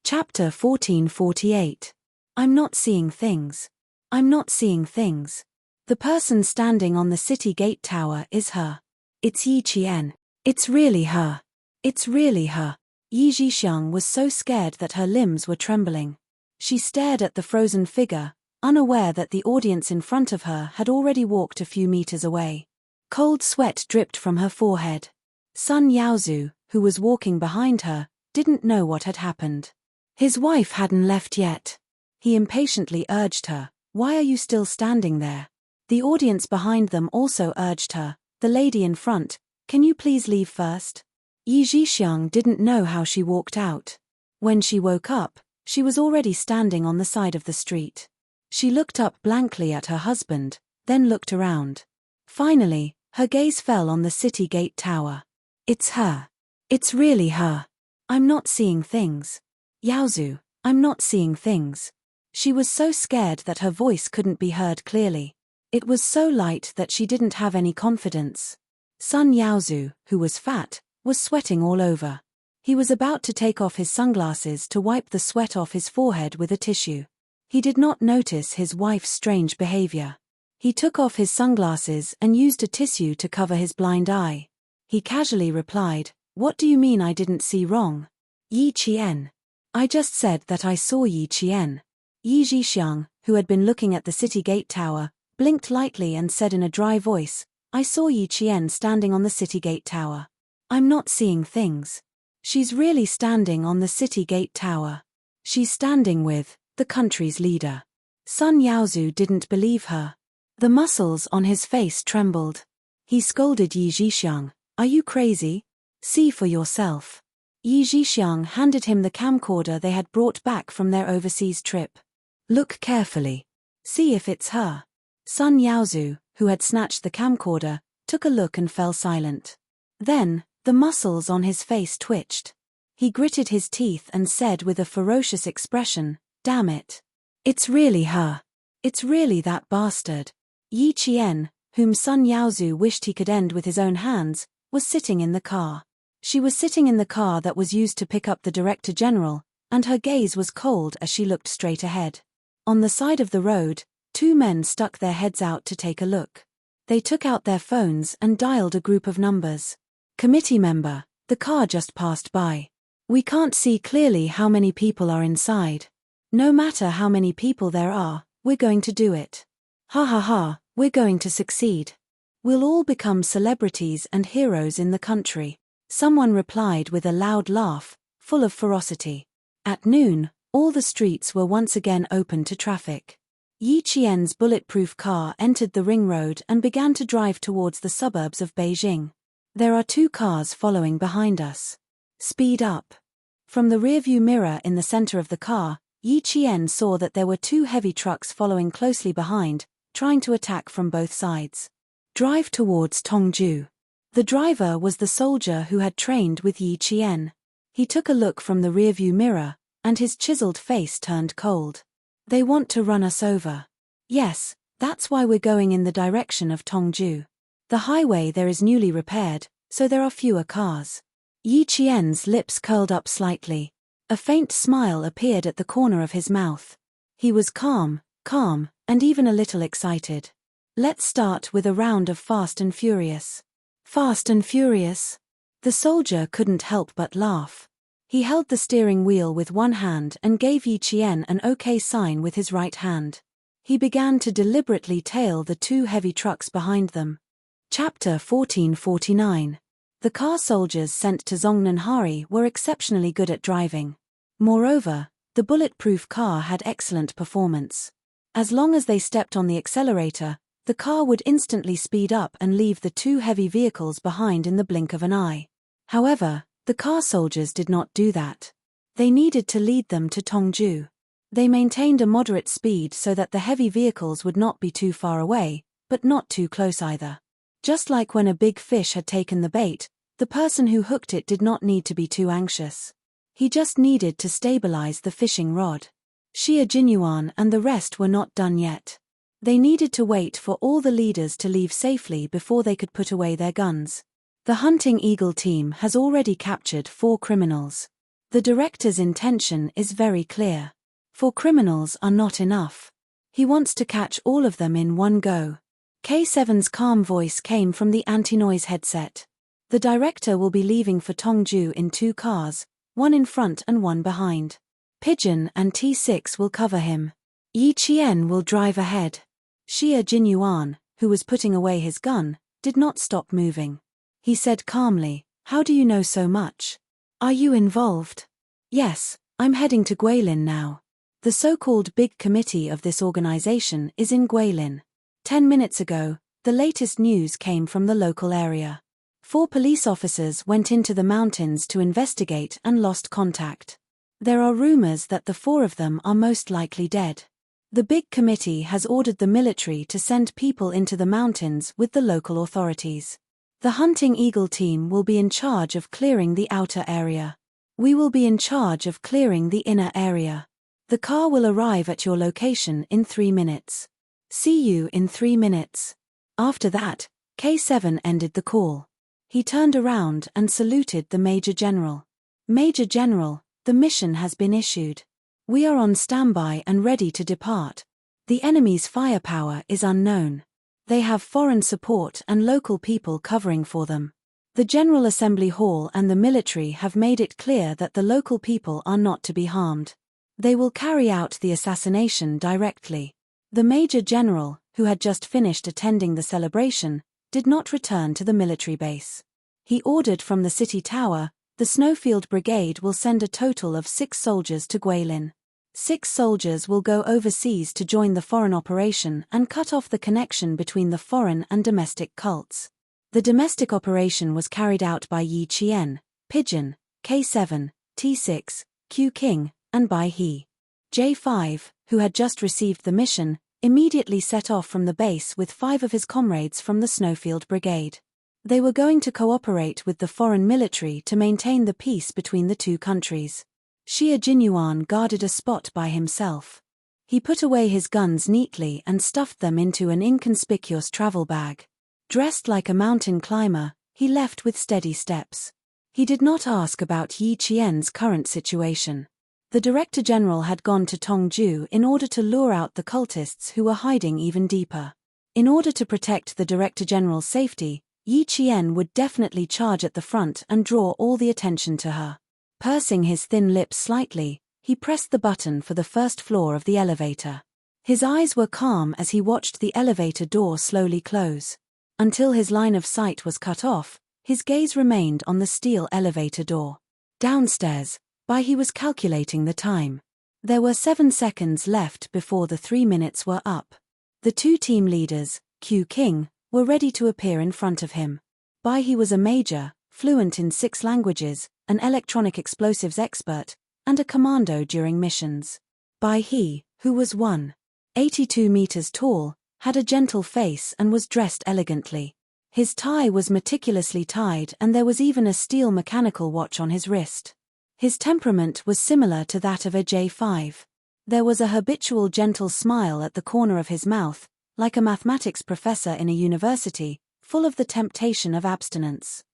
Chapter 1448. I'm not seeing things. I'm not seeing things. The person standing on the city gate tower is her. It's Yi Qian. It's really her. It's really her. Yi Zhixiang was so scared that her limbs were trembling. She stared at the frozen figure, unaware that the audience in front of her had already walked a few meters away. Cold sweat dripped from her forehead. Sun Yaozu, who was walking behind her, didn't know what had happened. His wife hadn't left yet. He impatiently urged her, "Why are you still standing there?" The audience behind them also urged her, "The lady in front, can you please leave first?" Yi Zhixiang didn't know how she walked out. When she woke up, she was already standing on the side of the street. She looked up blankly at her husband, then looked around. Finally, her gaze fell on the city gate tower. It's her. It's really her. I'm not seeing things. Yaozu, I'm not seeing things. She was so scared that her voice couldn't be heard clearly. It was so light that she didn't have any confidence. Sun Yaozu, who was fat, was sweating all over. He was about to take off his sunglasses to wipe the sweat off his forehead with a tissue. He did not notice his wife's strange behavior. He took off his sunglasses and used a tissue to cover his blind eye. He casually replied, "What do you mean I didn't see wrong?" Yi Qian. I just said that I saw Yi Qian. Yi Zhixiang, who had been looking at the city gate tower, blinked lightly and said in a dry voice, "I saw Yi Qian standing on the city gate tower. I'm not seeing things. She's really standing on the city gate tower. She's standing with the country's leader." Sun Yaozu didn't believe her. The muscles on his face trembled. He scolded Yi Zhixiang, "Are you crazy? See for yourself." Yi Zhixiang handed him the camcorder they had brought back from their overseas trip. "Look carefully. See if it's her." Sun Yaozu, who had snatched the camcorder, took a look and fell silent. Then, the muscles on his face twitched. He gritted his teeth and said with a ferocious expression, "Damn it. It's really her. It's really that bastard." Yi Qian, whom Sun Yaozu wished he could end with his own hands, was sitting in the car. She was sitting in the car that was used to pick up the Director General, and her gaze was cold as she looked straight ahead. On the side of the road, two men stuck their heads out to take a look. They took out their phones and dialed a group of numbers. "Committee member, the car just passed by. We can't see clearly how many people are inside. No matter how many people there are, we're going to do it. Ha ha ha, we're going to succeed. We'll all become celebrities and heroes in the country." Someone replied with a loud laugh, full of ferocity. At noon, all the streets were once again open to traffic. Yi Qian's bulletproof car entered the ring road and began to drive towards the suburbs of Beijing. "There are two cars following behind us. Speed up." From the rearview mirror in the center of the car, Yi Qian saw that there were two heavy trucks following closely behind, trying to attack from both sides. "Drive towards Tongju." The driver was the soldier who had trained with Yi Qian. He took a look from the rearview mirror, and his chiseled face turned cold. "They want to run us over." "Yes, that's why we're going in the direction of Tongju. The highway there is newly repaired, so there are fewer cars." Yi Qian's lips curled up slightly. A faint smile appeared at the corner of his mouth. He was calm, and even a little excited. "Let's start with a round of Fast and Furious." "Fast and Furious?" The soldier couldn't help but laugh. He held the steering wheel with one hand and gave Yi Qian an OK sign with his right hand. He began to deliberately tail the two heavy trucks behind them. Chapter 1449. The car soldiers sent to Zongnanhari were exceptionally good at driving. Moreover, the bulletproof car had excellent performance. As long as they stepped on the accelerator, the car would instantly speed up and leave the two heavy vehicles behind in the blink of an eye. However, the car soldiers did not do that. They needed to lead them to Tongju. They maintained a moderate speed so that the heavy vehicles would not be too far away, but not too close either. Just like when a big fish had taken the bait, the person who hooked it did not need to be too anxious. He just needed to stabilize the fishing rod. Xia Jinyuan and the rest were not done yet. They needed to wait for all the leaders to leave safely before they could put away their guns. The Hunting Eagle team has already captured 4 criminals. The director's intention is very clear. 4 criminals are not enough. He wants to catch all of them in one go. K7's calm voice came from the anti-noise headset. The director will be leaving for Tongju in 2 cars, one in front and one behind. Pigeon and T6 will cover him. Yi Qian will drive ahead. Xie Jinyuan, who was putting away his gun, did not stop moving. He said calmly, "How do you know so much? Are you involved?" "Yes, I'm heading to Guilin now. The so-called big committee of this organization is in Guilin. 10 minutes ago, the latest news came from the local area. 4 police officers went into the mountains to investigate and lost contact. There are rumors that the 4 of them are most likely dead. The big committee has ordered the military to send people into the mountains with the local authorities. The Hunting Eagle team will be in charge of clearing the outer area. We will be in charge of clearing the inner area. The car will arrive at your location in 3 minutes. See you in 3 minutes." After that, K7 ended the call. He turned around and saluted the Major General. "Major General, the mission has been issued. We are on standby and ready to depart. The enemy's firepower is unknown. They have foreign support and local people covering for them. The General Assembly Hall and the military have made it clear that the local people are not to be harmed. They will carry out the assassination directly." The Major General, who had just finished attending the celebration, did not return to the military base. He ordered from the city tower, "The Snowfield Brigade will send a total of 6 soldiers to Guilin. 6 soldiers will go overseas to join the foreign operation and cut off the connection between the foreign and domestic cults." The domestic operation was carried out by Yi Qian, Pigeon, K7, T6, Q King, and by he. J5, who had just received the mission, immediately set off from the base with 5 of his comrades from the Snowfield Brigade. They were going to cooperate with the foreign military to maintain the peace between the 2 countries. Xie Jinyuan guarded a spot by himself. He put away his guns neatly and stuffed them into an inconspicuous travel bag. Dressed like a mountain climber, he left with steady steps. He did not ask about Yi Qian's current situation. The Director General had gone to Tongju in order to lure out the cultists who were hiding even deeper. In order to protect the Director General's safety, Yi Qian would definitely charge at the front and draw all the attention to her. Pursing his thin lips slightly, he pressed the button for the first floor of the elevator. His eyes were calm as he watched the elevator door slowly close. Until his line of sight was cut off, his gaze remained on the steel elevator door. Downstairs, he was calculating the time. There were 7 seconds left before the 3 minutes were up. The 2 team leaders, Q King, were ready to appear in front of him. He was a major, fluent in 6 languages, an electronic explosives expert, and a commando during missions. He, who was 182 meters tall, had a gentle face and was dressed elegantly. His tie was meticulously tied and there was even a steel mechanical watch on his wrist. His temperament was similar to that of a J5. There was a habitual gentle smile at the corner of his mouth, like a mathematics professor in a university, full of the temptation of abstinence.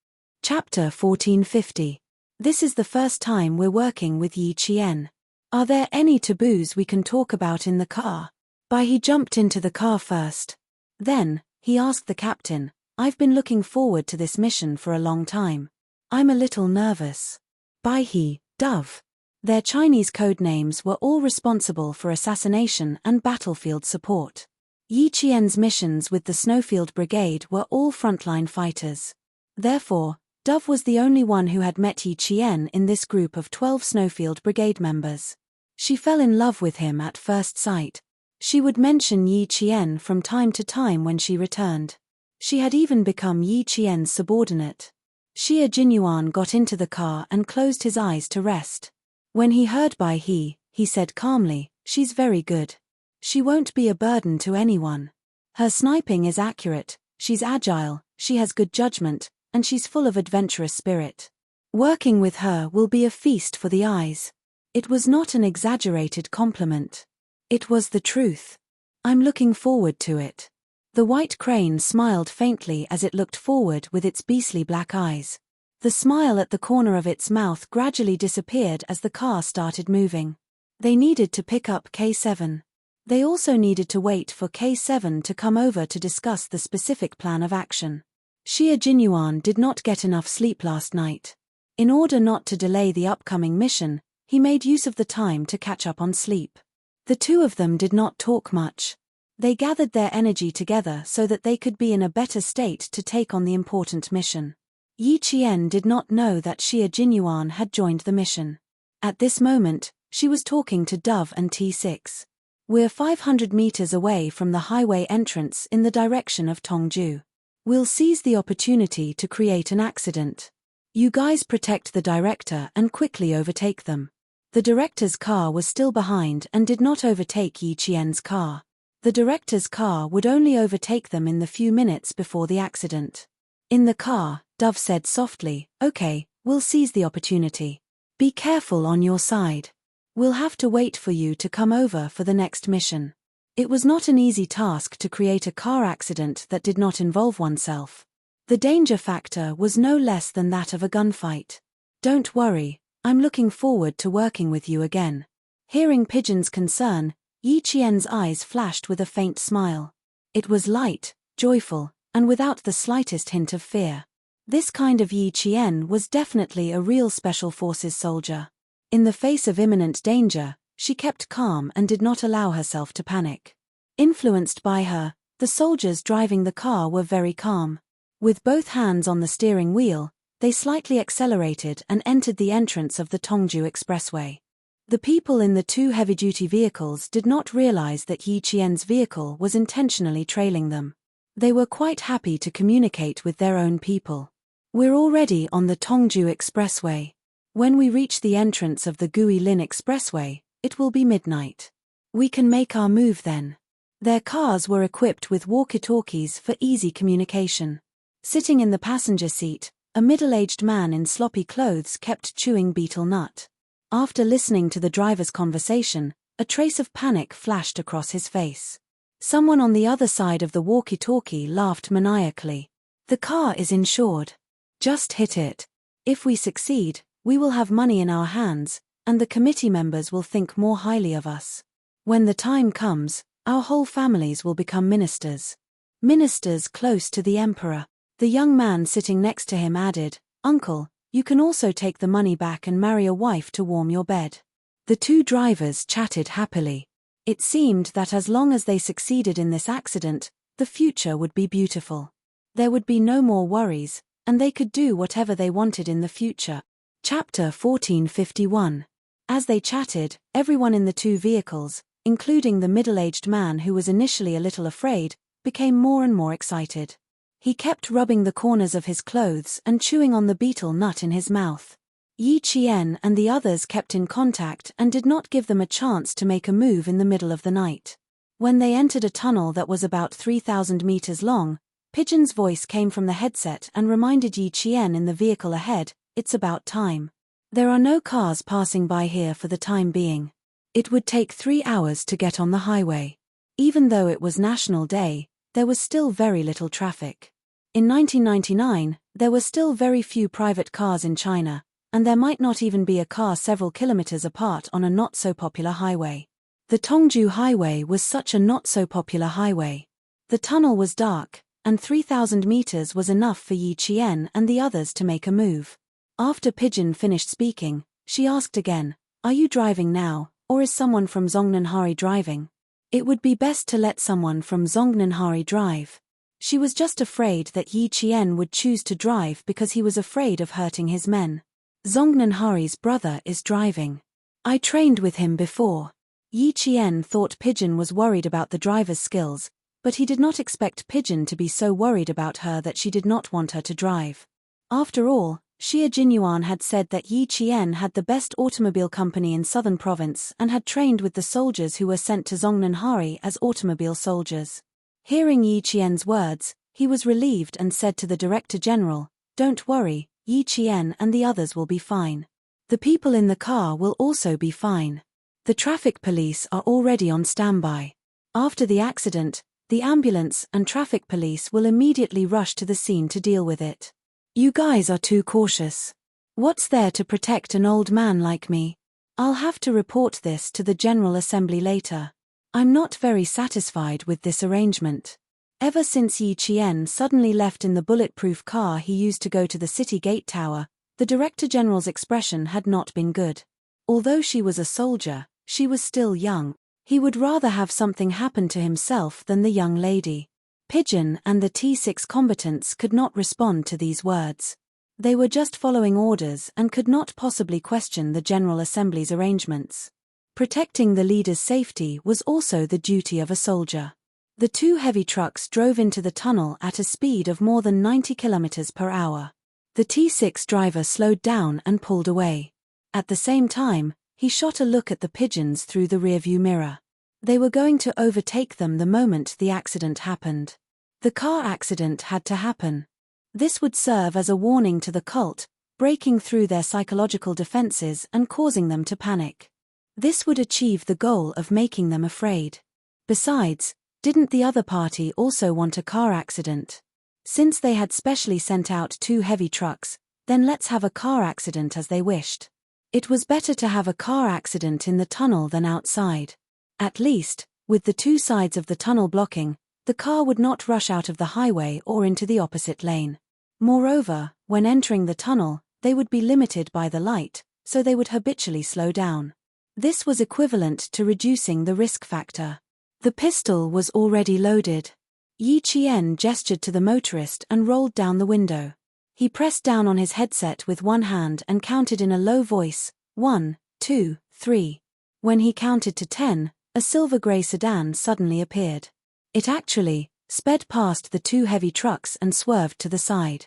Chapter 1450. This is the first time we're working with Yi Qian. Are there any taboos we can talk about in the car? He jumped into the car first. Then, he asked the captain, "I've been looking forward to this mission for a long time. I'm a little nervous." He, Dove. Their Chinese code names were all responsible for assassination and battlefield support. Yi Qian's missions with the Snowfield Brigade were all frontline fighters. Therefore, Dove was the only one who had met Yi Qian in this group of 12 Snowfield Brigade members. She fell in love with him at first sight. She would mention Yi Qian from time to time when she returned. She had even become Yi Qian's subordinate. Xie Jinyuan got into the car and closed his eyes to rest. When he heard he said calmly, "She's very good. She won't be a burden to anyone. Her sniping is accurate, she's agile, she has good judgment, and she's full of adventurous spirit. Working with her will be a feast for the eyes." It was not an exaggerated compliment. It was the truth. "I'm looking forward to it." The white crane smiled faintly as it looked forward with its beastly black eyes. The smile at the corner of its mouth gradually disappeared as the car started moving. They needed to pick up K7. They also needed to wait for K7 to come over to discuss the specific plan of action. Xie Jinyuan did not get enough sleep last night. In order not to delay the upcoming mission, he made use of the time to catch up on sleep. The two of them did not talk much. They gathered their energy together so that they could be in a better state to take on the important mission. Yi Qian did not know that Xie Jinyuan had joined the mission. At this moment, she was talking to Dove and T6. We're 500 meters away from the highway entrance in the direction of Tongju. We'll seize the opportunity to create an accident. You guys protect the director and quickly overtake them. The director's car was still behind and did not overtake Yi Qian's car. The director's car would only overtake them in the few minutes before the accident. In the car, Dove said softly, "Okay, we'll seize the opportunity. Be careful on your side. We'll have to wait for you to come over for the next mission." It was not an easy task to create a car accident that did not involve oneself. The danger factor was no less than that of a gunfight. "Don't worry, I'm looking forward to working with you again." Hearing Pigeon's concern, Yi Qian's eyes flashed with a faint smile. It was light, joyful, and without the slightest hint of fear. This kind of Yi Qian was definitely a real Special Forces soldier. In the face of imminent danger, she kept calm and did not allow herself to panic. Influenced by her, the soldiers driving the car were very calm. With both hands on the steering wheel, they slightly accelerated and entered the entrance of the Tongju Expressway. The people in the two heavy-duty vehicles did not realize that Yi Qian's vehicle was intentionally trailing them. They were quite happy to communicate with their own people. "We're already on the Tongju Expressway. When we reach the entrance of the Guilin Expressway, it will be midnight. We can make our move then." Their cars were equipped with walkie-talkies for easy communication. Sitting in the passenger seat, a middle-aged man in sloppy clothes kept chewing betel nut. After listening to the driver's conversation, a trace of panic flashed across his face. Someone on the other side of the walkie-talkie laughed maniacally. "The car is insured. Just hit it. If we succeed, we will have money in our hands, and the committee members will think more highly of us. When the time comes, our whole families will become ministers. Ministers close to the emperor." The young man sitting next to him added, "Uncle, you can also take the money back and marry a wife to warm your bed." The two drivers chatted happily. It seemed that as long as they succeeded in this accident, the future would be beautiful. There would be no more worries, and they could do whatever they wanted in the future. Chapter 1451. As they chatted, everyone in the two vehicles, including the middle-aged man who was initially a little afraid, became more and more excited. He kept rubbing the corners of his clothes and chewing on the betel nut in his mouth. Yi Qian and the others kept in contact and did not give them a chance to make a move in the middle of the night. When they entered a tunnel that was about 3,000 meters long, Pigeon's voice came from the headset and reminded Yi Qian in the vehicle ahead, "It's about time. There are no cars passing by here for the time being. It would take 3 hours to get on the highway." Even though it was National Day, there was still very little traffic. In 1999, there were still very few private cars in China, and there might not even be a car several kilometers apart on a not-so-popular highway. The Tongju Highway was such a not-so-popular highway. The tunnel was dark, and 3,000 meters was enough for Yi Qian and the others to make a move. After Pigeon finished speaking, she asked again, "Are you driving now, or is someone from Zongnanhari driving?" It would be best to let someone from Zongnanhari drive. She was just afraid that Yi Qian would choose to drive because he was afraid of hurting his men. "Zongnanhari's brother is driving. I trained with him before." Yi Qian thought Pigeon was worried about the driver's skills, but he did not expect Pigeon to be so worried about her that she did not want her to drive. After all, Xie Jinyuan had said that Yi Qian had the best automobile company in southern province and had trained with the soldiers who were sent to Zongnanhari as automobile soldiers. Hearing Yi Qian's words, he was relieved and said to the Director General, "Don't worry, Yi Qian and the others will be fine. The people in the car will also be fine. The traffic police are already on standby. After the accident, the ambulance and traffic police will immediately rush to the scene to deal with it. You guys are too cautious. What's there to protect an old man like me? I'll have to report this to the General Assembly later. I'm not very satisfied with this arrangement. Ever since Yi Qian suddenly left in the bulletproof car he used to go to the city gate tower, the Director General's expression had not been good. Although she was a soldier, she was still young. He would rather have something happen to himself than the young lady. Pigeon and the T6 combatants could not respond to these words. They were just following orders and could not possibly question the General Assembly's arrangements. Protecting the leader's safety was also the duty of a soldier. The two heavy trucks drove into the tunnel at a speed of more than 90 kilometers per hour. The T6 driver slowed down and pulled away. At the same time, he shot a look at the pigeons through the rearview mirror. They were going to overtake them the moment the accident happened. The car accident had to happen. This would serve as a warning to the cult, breaking through their psychological defenses and causing them to panic. This would achieve the goal of making them afraid. Besides, didn't the other party also want a car accident? Since they had specially sent out two heavy trucks, then let's have a car accident as they wished. It was better to have a car accident in the tunnel than outside. At least, with the two sides of the tunnel blocking, the car would not rush out of the highway or into the opposite lane. Moreover, when entering the tunnel, they would be limited by the light, so they would habitually slow down. This was equivalent to reducing the risk factor. The pistol was already loaded. Yi Qian gestured to the motorist and rolled down the window. He pressed down on his headset with one hand and counted in a low voice, 1, 2, 3. When he counted to 10, a silver-grey sedan suddenly appeared. It actually sped past the two heavy trucks and swerved to the side.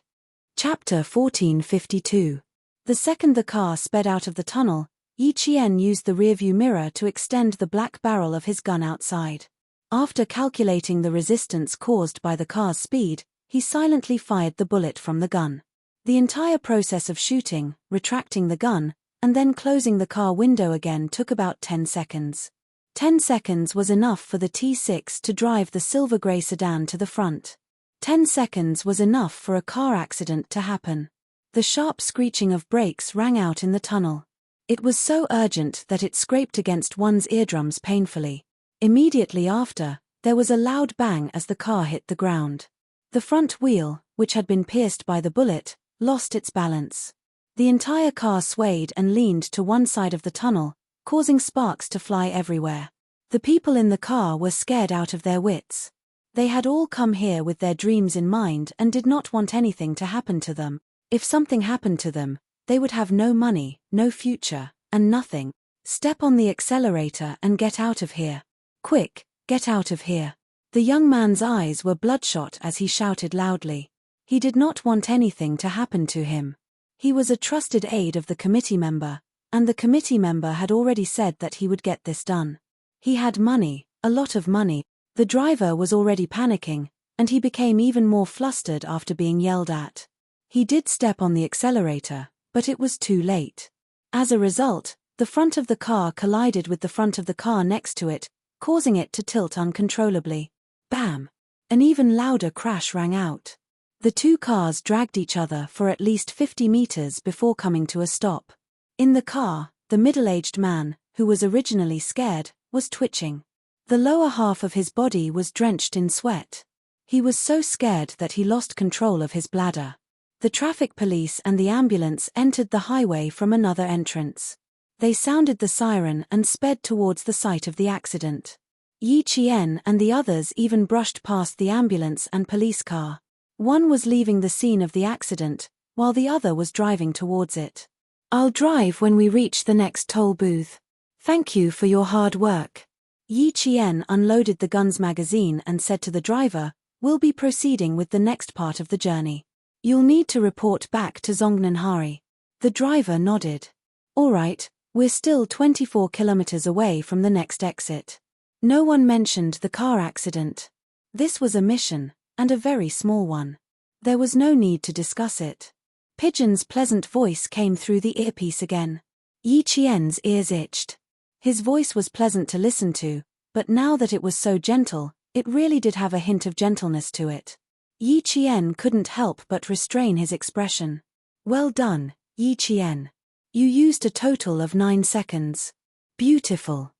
Chapter 1452. The second the car sped out of the tunnel, Yi Qian used the rearview mirror to extend the black barrel of his gun outside. After calculating the resistance caused by the car's speed, he silently fired the bullet from the gun. The entire process of shooting, retracting the gun, and then closing the car window again took about 10 seconds. 10 seconds was enough for the T6 to drive the silver-grey sedan to the front. 10 seconds was enough for a car accident to happen. The sharp screeching of brakes rang out in the tunnel. It was so urgent that it scraped against one's eardrums painfully. Immediately after, there was a loud bang as the car hit the ground. The front wheel, which had been pierced by the bullet, lost its balance. The entire car swayed and leaned to one side of the tunnel, causing sparks to fly everywhere. The people in the car were scared out of their wits. They had all come here with their dreams in mind and did not want anything to happen to them. If something happened to them, they would have no money, no future, and nothing. Step on the accelerator and get out of here. Quick, get out of here. The young man's eyes were bloodshot as he shouted loudly. He did not want anything to happen to him. He was a trusted aide of the committee member, and the committee member had already said that he would get this done. He had money, a lot of money. The driver was already panicking, and he became even more flustered after being yelled at. He did step on the accelerator, but it was too late. As a result, the front of the car collided with the front of the car next to it, causing it to tilt uncontrollably. Bam! An even louder crash rang out. The two cars dragged each other for at least 50 meters before coming to a stop. In the car, the middle-aged man, who was originally scared, was twitching. The lower half of his body was drenched in sweat. He was so scared that he lost control of his bladder. The traffic police and the ambulance entered the highway from another entrance. They sounded the siren and sped towards the site of the accident. Yi Qian and the others even brushed past the ambulance and police car. One was leaving the scene of the accident, while the other was driving towards it. I'll drive when we reach the next toll booth. Thank you for your hard work. Yi Qian unloaded the gun's magazine and said to the driver, we'll be proceeding with the next part of the journey. You'll need to report back to Zongnanhari. The driver nodded. All right, we're still 24 kilometers away from the next exit. No one mentioned the car accident. This was a mission, and a very small one. There was no need to discuss it. Pigeon's pleasant voice came through the earpiece again. Yi Qian's ears itched. His voice was pleasant to listen to, but now that it was so gentle, it really did have a hint of gentleness to it. Yi Qian couldn't help but restrain his expression. Well done, Yi Qian. You used a total of 9 seconds. Beautiful.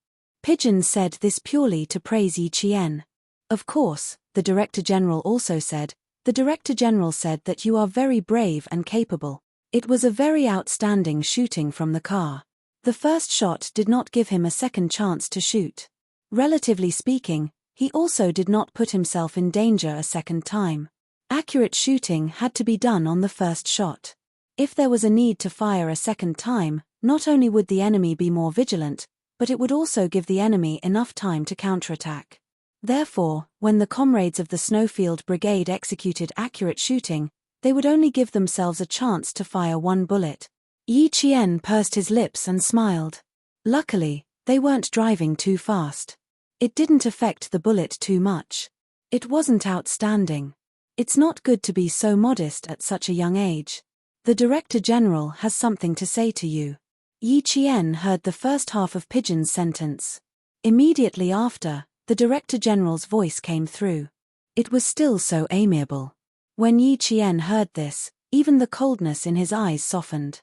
Pigeon said this purely to praise Yi Qian. Of course, the Director General also said, the Director General said that you are very brave and capable. It was a very outstanding shooting from the car. The first shot did not give him a second chance to shoot. Relatively speaking, he also did not put himself in danger a second time. Accurate shooting had to be done on the first shot. If there was a need to fire a second time, not only would the enemy be more vigilant, but it would also give the enemy enough time to counterattack. Therefore, when the comrades of the Snowfield Brigade executed accurate shooting, they would only give themselves a chance to fire one bullet. Yi Qian pursed his lips and smiled. Luckily, they weren't driving too fast. It didn't affect the bullet too much. It wasn't outstanding. It's not good to be so modest at such a young age. The Director General has something to say to you. Yi Qian heard the first half of Pigeon's sentence. Immediately after, the Director General's voice came through. It was still so amiable. When Yi Qian heard this, even the coldness in his eyes softened.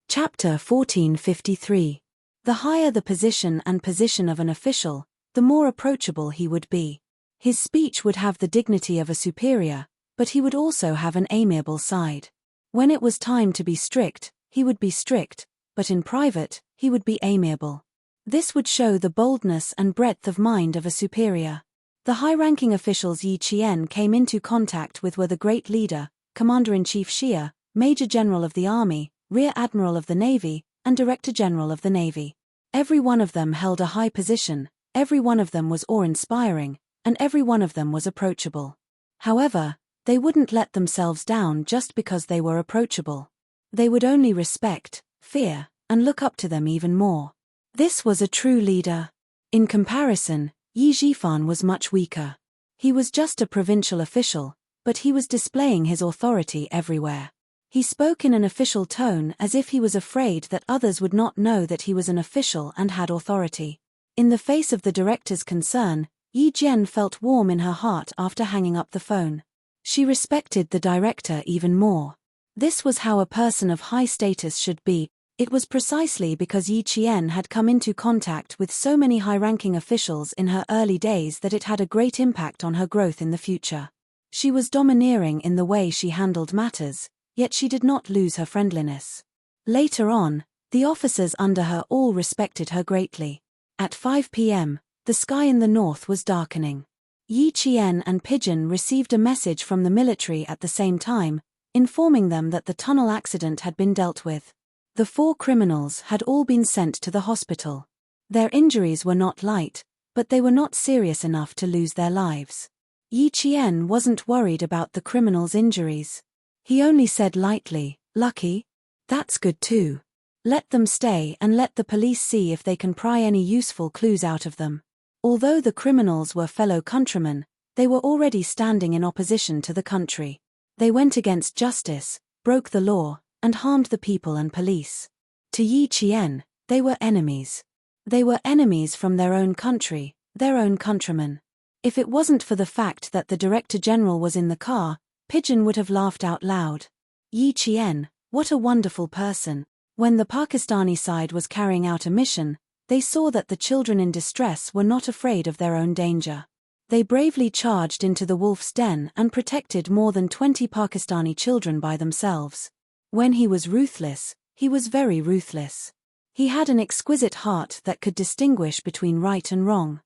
Chapter 1453. The higher the position and position of an official, the more approachable he would be. His speech would have the dignity of a superior, but he would also have an amiable side. When it was time to be strict, he would be strict, but in private, he would be amiable. This would show the boldness and breadth of mind of a superior. The high-ranking officials Yi Qian came into contact with were the Great Leader, Commander-in-Chief Xia, Major General of the Army, Rear Admiral of the Navy, and Director General of the Navy. Every one of them held a high position, every one of them was awe-inspiring, and every one of them was approachable. However, they wouldn't let themselves down just because they were approachable. They would only respect, fear, and look up to them even more. This was a true leader. In comparison, Yi Zhifan was much weaker. He was just a provincial official, but he was displaying his authority everywhere. He spoke in an official tone as if he was afraid that others would not know that he was an official and had authority. In the face of the director's concern, Yi Jian felt warm in her heart after hanging up the phone. She respected the director even more. This was how a person of high status should be. It was precisely because Yi Qian had come into contact with so many high-ranking officials in her early days that it had a great impact on her growth in the future. She was domineering in the way she handled matters, yet she did not lose her friendliness. Later on, the officers under her all respected her greatly. At 5 p.m., the sky in the north was darkening. Yi Qian and Pigeon received a message from the military at the same time, informing them that the tunnel accident had been dealt with. The 4 criminals had all been sent to the hospital. Their injuries were not light, but they were not serious enough to lose their lives. Yi Qian wasn't worried about the criminals' injuries. He only said lightly, "Lucky? That's good too. Let them stay and let the police see if they can pry any useful clues out of them." Although the criminals were fellow countrymen, they were already standing in opposition to the country. They went against justice, broke the law, and harmed the people and police. To Yi Qian, they were enemies. They were enemies from their own country, their own countrymen. If it wasn't for the fact that the Director General was in the car, Pigeon would have laughed out loud. Yi Qian, what a wonderful person. When the Pakistani side was carrying out a mission, they saw that the children in distress were not afraid of their own danger. They bravely charged into the wolf's den and protected more than 20 Pakistani children by themselves. When he was ruthless, he was very ruthless. He had an exquisite heart that could distinguish between right and wrong.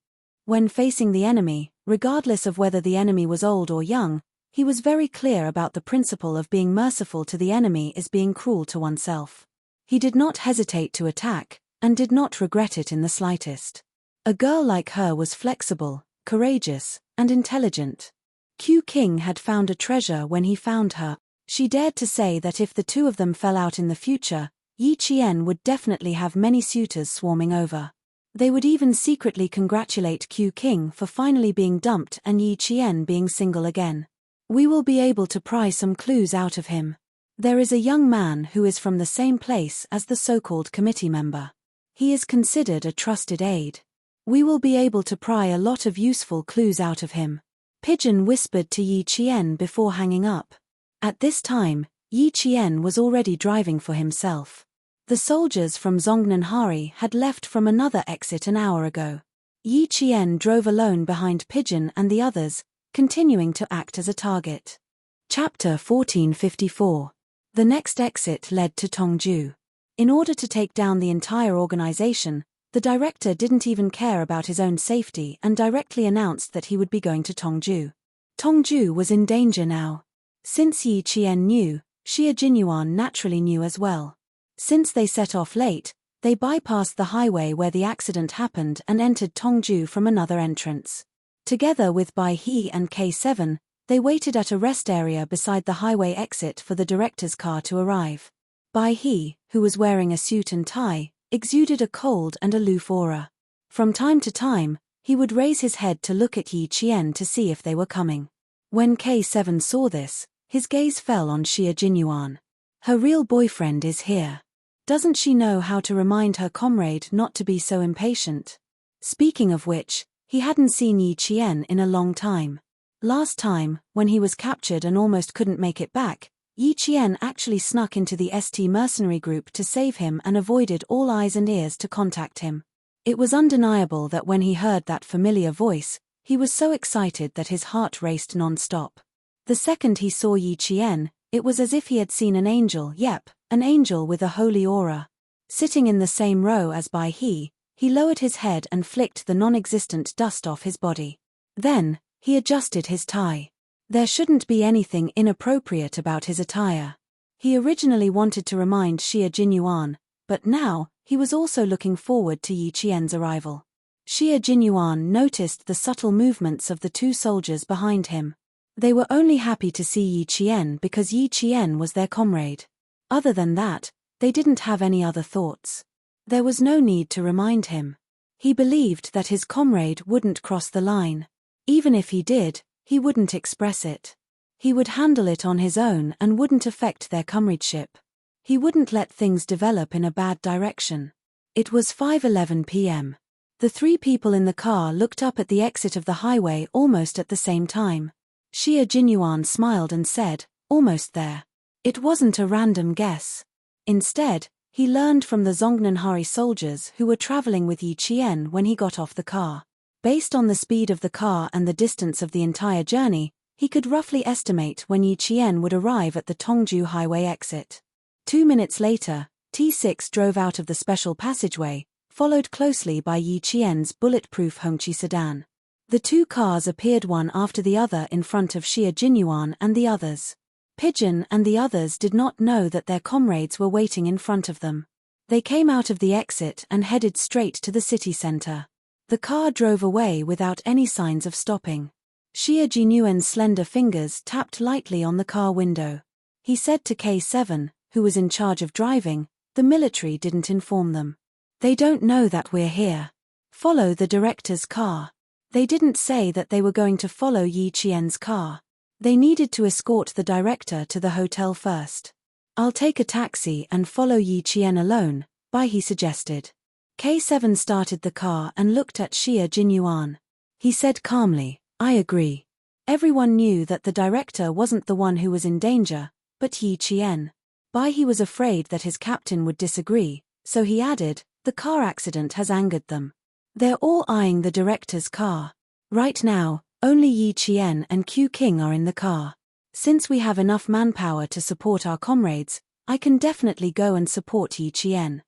When facing the enemy, regardless of whether the enemy was old or young, he was very clear about the principle of being merciful to the enemy is being cruel to oneself. He did not hesitate to attack, and did not regret it in the slightest. A girl like her was flexible, courageous, and intelligent. Q King had found a treasure when he found her. She dared to say that if the two of them fell out in the future, Yi Qian would definitely have many suitors swarming over. They would even secretly congratulate Q King for finally being dumped and Yi Qian being single again. We will be able to pry some clues out of him. There is a young man who is from the same place as the so-called committee member. He is considered a trusted aide. We will be able to pry a lot of useful clues out of him. Pigeon whispered to Yi Qian before hanging up. At this time, Yi Qian was already driving for himself. The soldiers from Zongnanhari had left from another exit an hour ago. Yi Qian drove alone behind Pigeon and the others, continuing to act as a target. Chapter 1454. The next exit led to Tongju. In order to take down the entire organization, the director didn't even care about his own safety and directly announced that he would be going to Tongju. Tongju was in danger now. Since Yi Qian knew, Xie Jinyuan naturally knew as well. Since they set off late, they bypassed the highway where the accident happened and entered Tongju from another entrance. Together with Bai He and K7, they waited at a rest area beside the highway exit for the director's car to arrive. Bai He, who was wearing a suit and tie, exuded a cold and aloof aura. From time to time, he would raise his head to look at Yi Qian to see if they were coming. When K7 saw this, his gaze fell on Xie Jinyuan. Her real boyfriend is here. Doesn't she know how to remind her comrade not to be so impatient? Speaking of which, he hadn't seen Yi Qian in a long time. Last time, when he was captured and almost couldn't make it back, Yi Qian actually snuck into the ST mercenary group to save him and avoided all eyes and ears to contact him. It was undeniable that when he heard that familiar voice, he was so excited that his heart raced non-stop. The second he saw Yi Qian, it was as if he had seen an angel, an angel with a holy aura. Sitting in the same row as Bai He lowered his head and flicked the non-existent dust off his body. Then, he adjusted his tie. There shouldn't be anything inappropriate about his attire. He originally wanted to remind Xie Jinyuan, but now, he was also looking forward to Yi Qian's arrival. Xie Jinyuan noticed the subtle movements of the two soldiers behind him. They were only happy to see Yi Qian because Yi Qian was their comrade. Other than that, they didn't have any other thoughts. There was no need to remind him. He believed that his comrade wouldn't cross the line. Even if he did, he wouldn't express it. He would handle it on his own and wouldn't affect their comradeship. He wouldn't let things develop in a bad direction. It was 5:11 p.m. The three people in the car looked up at the exit of the highway almost at the same time. Xie Jinyuan smiled and said, "Almost there." It wasn't a random guess. Instead, he learned from the Zongnanhari soldiers who were traveling with Yi Qian when he got off the car. Based on the speed of the car and the distance of the entire journey, he could roughly estimate when Yi Qian would arrive at the Tongju highway exit. 2 minutes later, T6 drove out of the special passageway, followed closely by Yi Qian's bulletproof Hongqi sedan. The two cars appeared one after the other in front of Xie Jinyuan and the others. Pigeon and the others did not know that their comrades were waiting in front of them. They came out of the exit and headed straight to the city center. The car drove away without any signs of stopping. Xie Jinyuan's slender fingers tapped lightly on the car window. He said to K7, who was in charge of driving, "The military didn't inform them. They don't know that we're here. Follow the director's car." They didn't say that they were going to follow Yi Qian's car. They needed to escort the director to the hotel first. "I'll take a taxi and follow Yi Qian alone," Bai He suggested. K7 started the car and looked at Xie Jinyuan. He said calmly, "I agree." Everyone knew that the director wasn't the one who was in danger, but Yi Qian. Bai He was afraid that his captain would disagree, so he added, "The car accident has angered them. They're all eyeing the director's car. Right now, only Yi Qian and Q King are in the car. Since we have enough manpower to support our comrades, I can definitely go and support Yi Qian."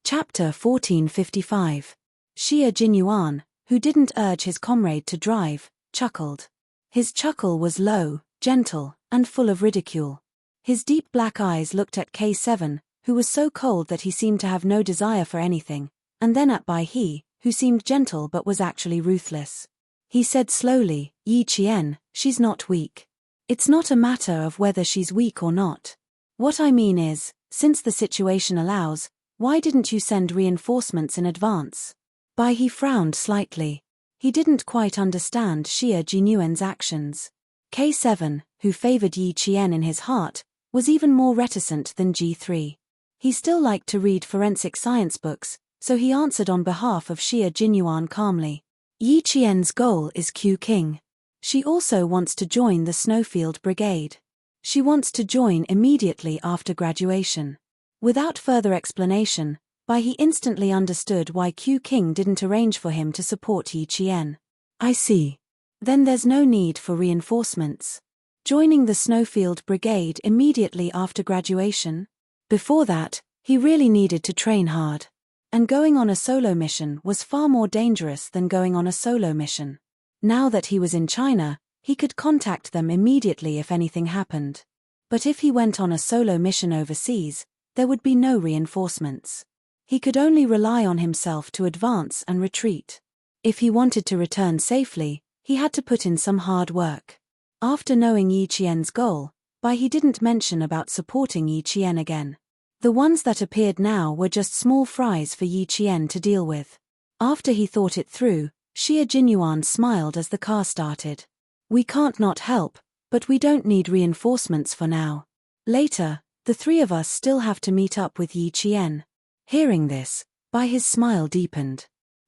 Chapter 1455. Xie Jinyuan, who didn't urge his comrade to drive, chuckled. His chuckle was low, gentle, and full of ridicule. His deep black eyes looked at K7, who was so cold that he seemed to have no desire for anything, and then at Bai He, who seemed gentle but was actually ruthless. He said slowly, "Yi Qian, she's not weak. It's not a matter of whether she's weak or not. What I mean is, since the situation allows, why didn't you send reinforcements in advance?" Bai He frowned slightly. He didn't quite understand Xie Jinyuan's actions. K7, who favored Yi Qian in his heart, was even more reticent than G3. He still liked to read forensic science books, so he answered on behalf of Xie Jinyuan calmly. "Yi Qian's goal is Q King. She also wants to join the Snowfield Brigade. She wants to join immediately after graduation. Without further explanation, he instantly understood why Q King didn't arrange for him to support Yi Qian. I see. Then there's no need for reinforcements. Joining the Snowfield Brigade immediately after graduation? Before that, he really needed to train hard. And going on a solo mission was far more dangerous than going on a solo mission. Now that he was in China, he could contact them immediately if anything happened. But if he went on a solo mission overseas, there would be no reinforcements. He could only rely on himself to advance and retreat. If he wanted to return safely, he had to put in some hard work. After knowing Yi Qian's goal, he didn't mention about supporting Yi Qian again. The ones that appeared now were just small fries for Yi Qian to deal with. After he thought it through, Xia Jinyuan smiled as the car started. We can't not help, but we don't need reinforcements for now. Later, the three of us still have to meet up with Yi Qian. Hearing this, his smile deepened.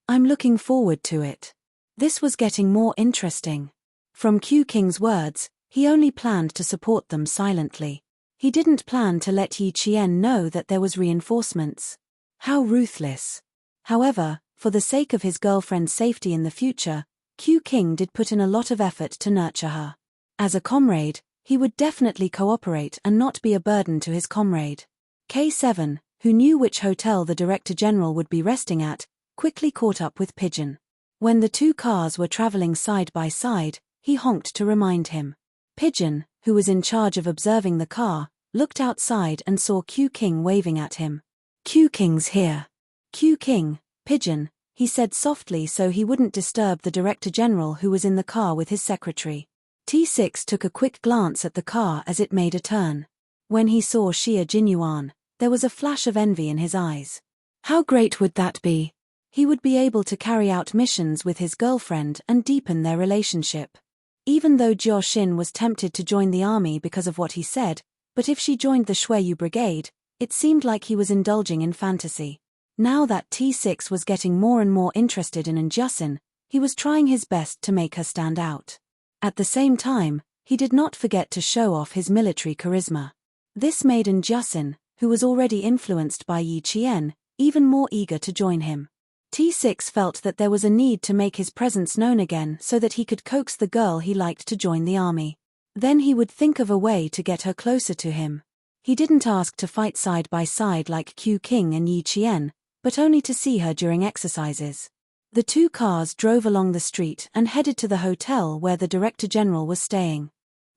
I'm looking forward to it. This was getting more interesting. From Q King's words, he only planned to support them silently. He didn't plan to let Yi Qian know that there was reinforcements. How ruthless. However, for the sake of his girlfriend's safety in the future, Q King did put in a lot of effort to nurture her. As a comrade, he would definitely cooperate and not be a burden to his comrade. K7, who knew which hotel the Director General would be resting at, quickly caught up with Pigeon. When the two cars were traveling side by side, he honked to remind him. Pigeon, who was in charge of observing the car, looked outside and saw Q King waving at him. Q King's here. Q King, Pigeon, he said softly so he wouldn't disturb the Director General who was in the car with his secretary. T6 took a quick glance at the car as it made a turn. When he saw Xia Jinyuan, there was a flash of envy in his eyes. How great would that be? He would be able to carry out missions with his girlfriend and deepen their relationship. Even though Jiao Xin was tempted to join the army because of what he said, but if she joined the Shuiyu Brigade, it seemed like he was indulging in fantasy. Now that T6 was getting more and more interested in Injusin, he was trying his best to make her stand out. At the same time, he did not forget to show off his military charisma. This made Injusin, who was already influenced by Yi Qian, even more eager to join him. T6 felt that there was a need to make his presence known again so that he could coax the girl he liked to join the army. Then he would think of a way to get her closer to him. He didn't ask to fight side by side like Q King and Yi Qian, but only to see her during exercises. The two cars drove along the street and headed to the hotel where the Director General was staying.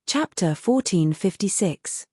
Chapter 1456.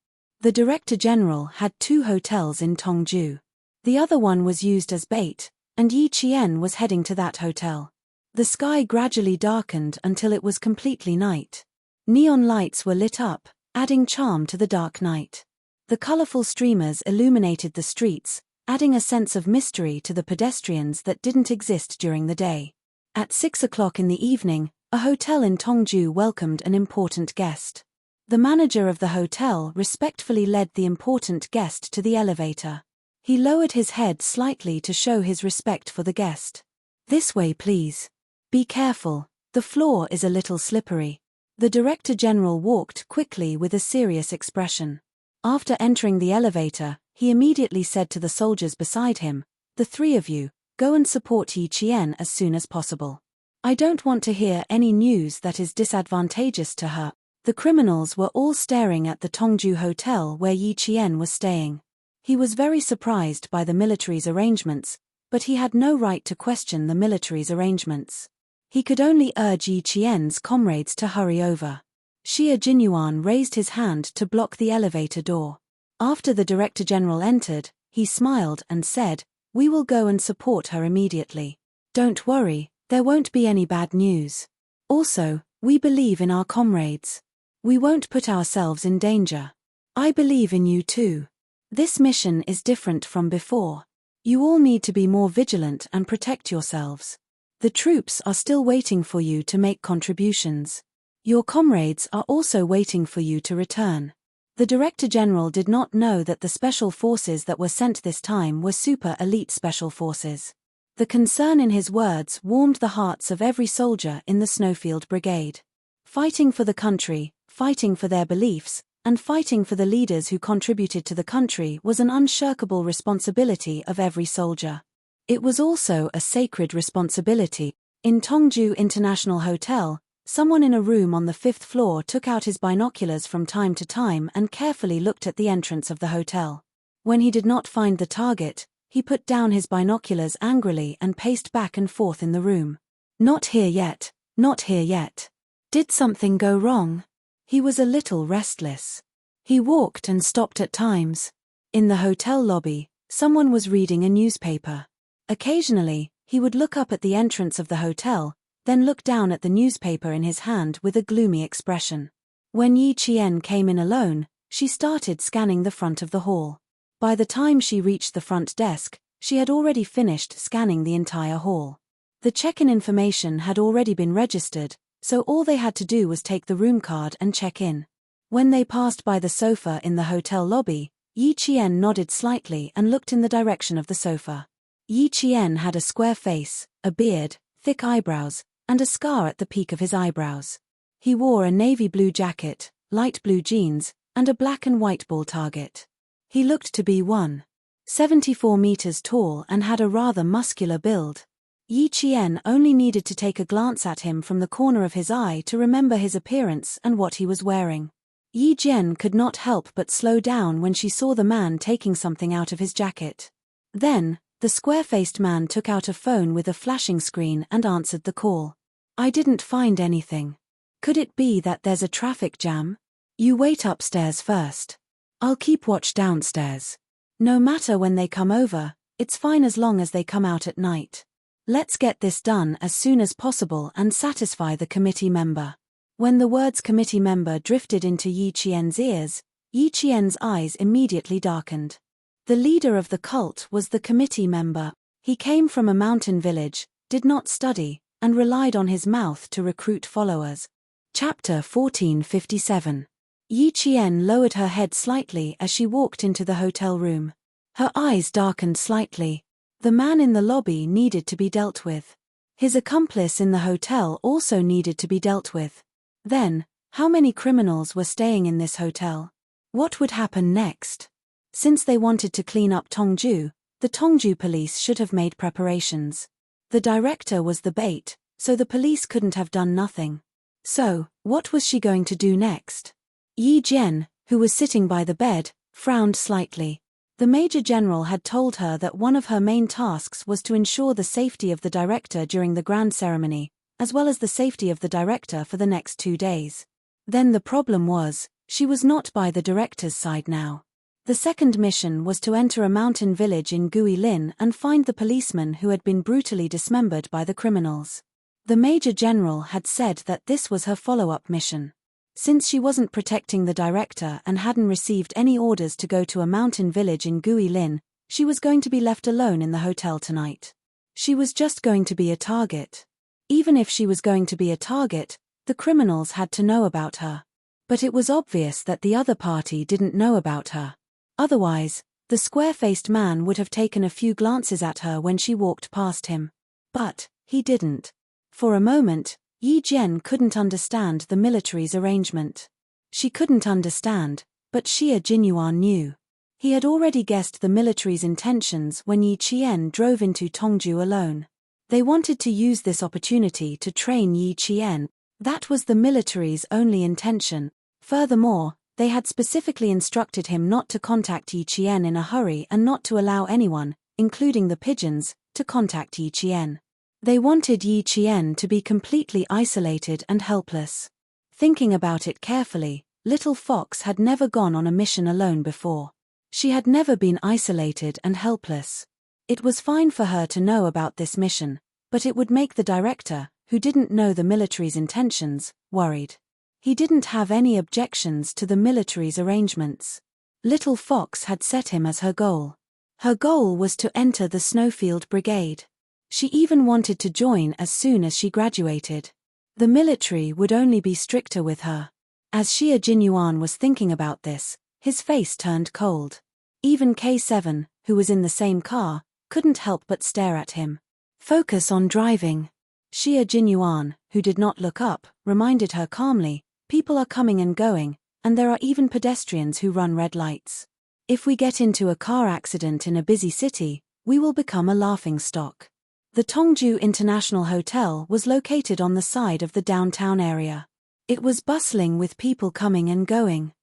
The Director General had two hotels in Tongju. The other one was used as bait, and Yi Qian was heading to that hotel. The sky gradually darkened until it was completely night. Neon lights were lit up, adding charm to the dark night. The colorful streamers illuminated the streets, adding a sense of mystery to the pedestrians that didn't exist during the day. At 6 o'clock in the evening, a hotel in Tongju welcomed an important guest. The manager of the hotel respectfully led the important guest to the elevator. He lowered his head slightly to show his respect for the guest. This way, please. Be careful, the floor is a little slippery. The Director General walked quickly with a serious expression. After entering the elevator, he immediately said to the soldiers beside him, "The three of you, go and support Yi Qian as soon as possible. I don't want to hear any news that is disadvantageous to her." The criminals were all staring at the Tongju hotel where Yi Qian was staying. He was very surprised by the military's arrangements, but he had no right to question the military's arrangements. He could only urge Yi Qian's comrades to hurry over. Xia Jinyuan raised his hand to block the elevator door. After the Director General entered, he smiled and said, "We will go and support her immediately. Don't worry, there won't be any bad news. Also, we believe in our comrades. We won't put ourselves in danger. I believe in you too. This mission is different from before. You all need to be more vigilant and protect yourselves. The troops are still waiting for you to make contributions. Your comrades are also waiting for you to return." The Director General did not know that the special forces that were sent this time were super elite special forces. The concern in his words warmed the hearts of every soldier in the Snowfield Brigade. Fighting for the country, fighting for their beliefs, and fighting for the leaders who contributed to the country was an unshirkable responsibility of every soldier. It was also a sacred responsibility. In Tongju International Hotel, someone in a room on the 5th floor took out his binoculars from time to time and carefully looked at the entrance of the hotel. When he did not find the target, he put down his binoculars angrily and paced back and forth in the room. Not here yet, not here yet. Did something go wrong? He was a little restless. He walked and stopped at times. In the hotel lobby, someone was reading a newspaper. Occasionally, he would look up at the entrance of the hotel, then look down at the newspaper in his hand with a gloomy expression. When Yi Qian came in alone, she started scanning the front of the hall. By the time she reached the front desk, she had already finished scanning the entire hall. The check-in information had already been registered, so all they had to do was take the room card and check in. When they passed by the sofa in the hotel lobby, Yi Qian nodded slightly and looked in the direction of the sofa. Yi Qian had a square face, a beard, thick eyebrows, and a scar at the peak of his eyebrows. He wore a navy blue jacket, light blue jeans, and a black and white ball target. He looked to be 1.74 meters tall and had a rather muscular build. Yi Qian only needed to take a glance at him from the corner of his eye to remember his appearance and what he was wearing. Yi Jian could not help but slow down when she saw the man taking something out of his jacket. Then, the square-faced man took out a phone with a flashing screen and answered the call. I didn't find anything. Could it be that there's a traffic jam? You wait upstairs first. I'll keep watch downstairs. No matter when they come over, it's fine as long as they come out at night. Let's get this done as soon as possible and satisfy the committee member. When the words committee member drifted into Yi Qian's ears, Yi Qian's eyes immediately darkened. The leader of the cult was the committee member. He came from a mountain village, did not study, and relied on his mouth to recruit followers. Chapter 1457. Yi Qian lowered her head slightly as she walked into the hotel room. Her eyes darkened slightly. The man in the lobby needed to be dealt with. His accomplice in the hotel also needed to be dealt with. Then, how many criminals were staying in this hotel? What would happen next? Since they wanted to clean up Tongju, the Tongju police should have made preparations. The director was the bait, so the police couldn't have done nothing. So, what was she going to do next? Yi Jian, who was sitting by the bed, frowned slightly. The Major General had told her that one of her main tasks was to ensure the safety of the director during the grand ceremony, as well as the safety of the director for the next 2 days. Then the problem was, she was not by the director's side now. The second mission was to enter a mountain village in Guilin and find the policeman who had been brutally dismembered by the criminals. The Major General had said that this was her follow-up mission. Since she wasn't protecting the director and hadn't received any orders to go to a mountain village in Guilin, she was going to be left alone in the hotel tonight. She was just going to be a target. Even if she was going to be a target, the criminals had to know about her. But it was obvious that the other party didn't know about her. Otherwise, the square-faced man would have taken a few glances at her when she walked past him. But he didn't. For a moment, Yi Jian couldn't understand the military's arrangement. She couldn't understand, but Xie Jinyuan knew. He had already guessed the military's intentions when Yi Qian drove into Tongju alone. They wanted to use this opportunity to train Yi Qian. That was the military's only intention. Furthermore, they had specifically instructed him not to contact Yi Qian in a hurry and not to allow anyone, including the pigeons, to contact Yi Qian. They wanted Yi Qian to be completely isolated and helpless. Thinking about it carefully, Little Fox had never gone on a mission alone before. She had never been isolated and helpless. It was fine for her to know about this mission, but it would make the director, who didn't know the military's intentions, worried. He didn't have any objections to the military's arrangements. Little Fox had set him as her goal. Her goal was to enter the Snowfield Brigade. She even wanted to join as soon as she graduated. The military would only be stricter with her. As Xie Jinyuan was thinking about this, his face turned cold. Even K7, who was in the same car, couldn't help but stare at him. Focus on driving. Xia Jinyuan, who did not look up, reminded her calmly, people are coming and going, and there are even pedestrians who run red lights. If we get into a car accident in a busy city, we will become a laughingstock. The Tongju International Hotel was located on the side of the downtown area. It was bustling with people coming and going.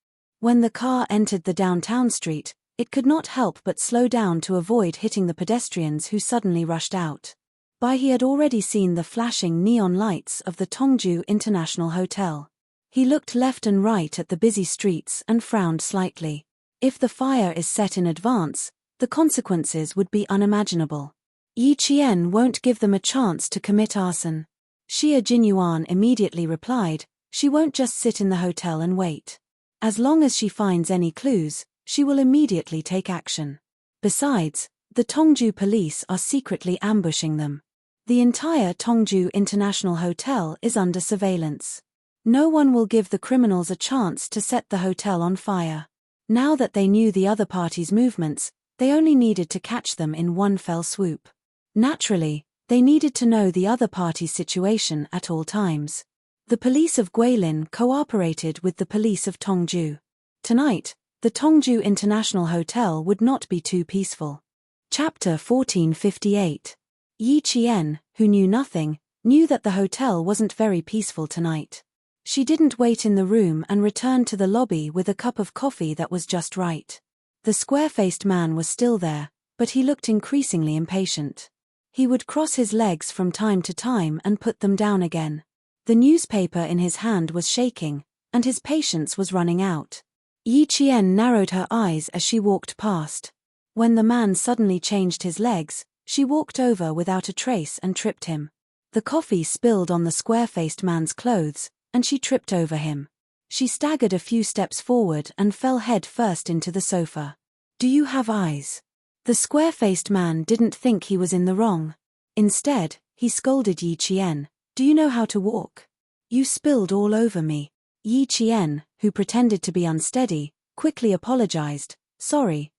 When the car entered the downtown street, it could not help but slow down to avoid hitting the pedestrians who suddenly rushed out. He had already seen the flashing neon lights of the Tongju International Hotel. He looked left and right at the busy streets and frowned slightly. If the fire is set in advance, the consequences would be unimaginable. Yi Qian won't give them a chance to commit arson. Xia Jinyuan immediately replied, she won't just sit in the hotel and wait. As long as she finds any clues, she will immediately take action. Besides, the Tongju police are secretly ambushing them. The entire Tongju International Hotel is under surveillance. No one will give the criminals a chance to set the hotel on fire. Now that they knew the other party's movements, they only needed to catch them in one fell swoop. Naturally, they needed to know the other party's situation at all times. The police of Guilin cooperated with the police of Tongju. Tonight, the Tongju International Hotel would not be too peaceful. Chapter 1458. Yi Qian, who knew nothing, knew that the hotel wasn't very peaceful tonight. She didn't wait in the room and returned to the lobby with a cup of coffee that was just right. The square-faced man was still there, but he looked increasingly impatient. He would cross his legs from time to time and put them down again. The newspaper in his hand was shaking, and his patience was running out. Yi Qian narrowed her eyes as she walked past. When the man suddenly changed his legs, she walked over without a trace and tripped him. The coffee spilled on the square-faced man's clothes, and she tripped over him. She staggered a few steps forward and fell head first into the sofa. Do you have eyes? The square-faced man didn't think he was in the wrong. Instead, he scolded Yi Qian. Do you know how to walk? You spilled all over me. Yi Qian, who pretended to be unsteady, quickly apologized. Sorry,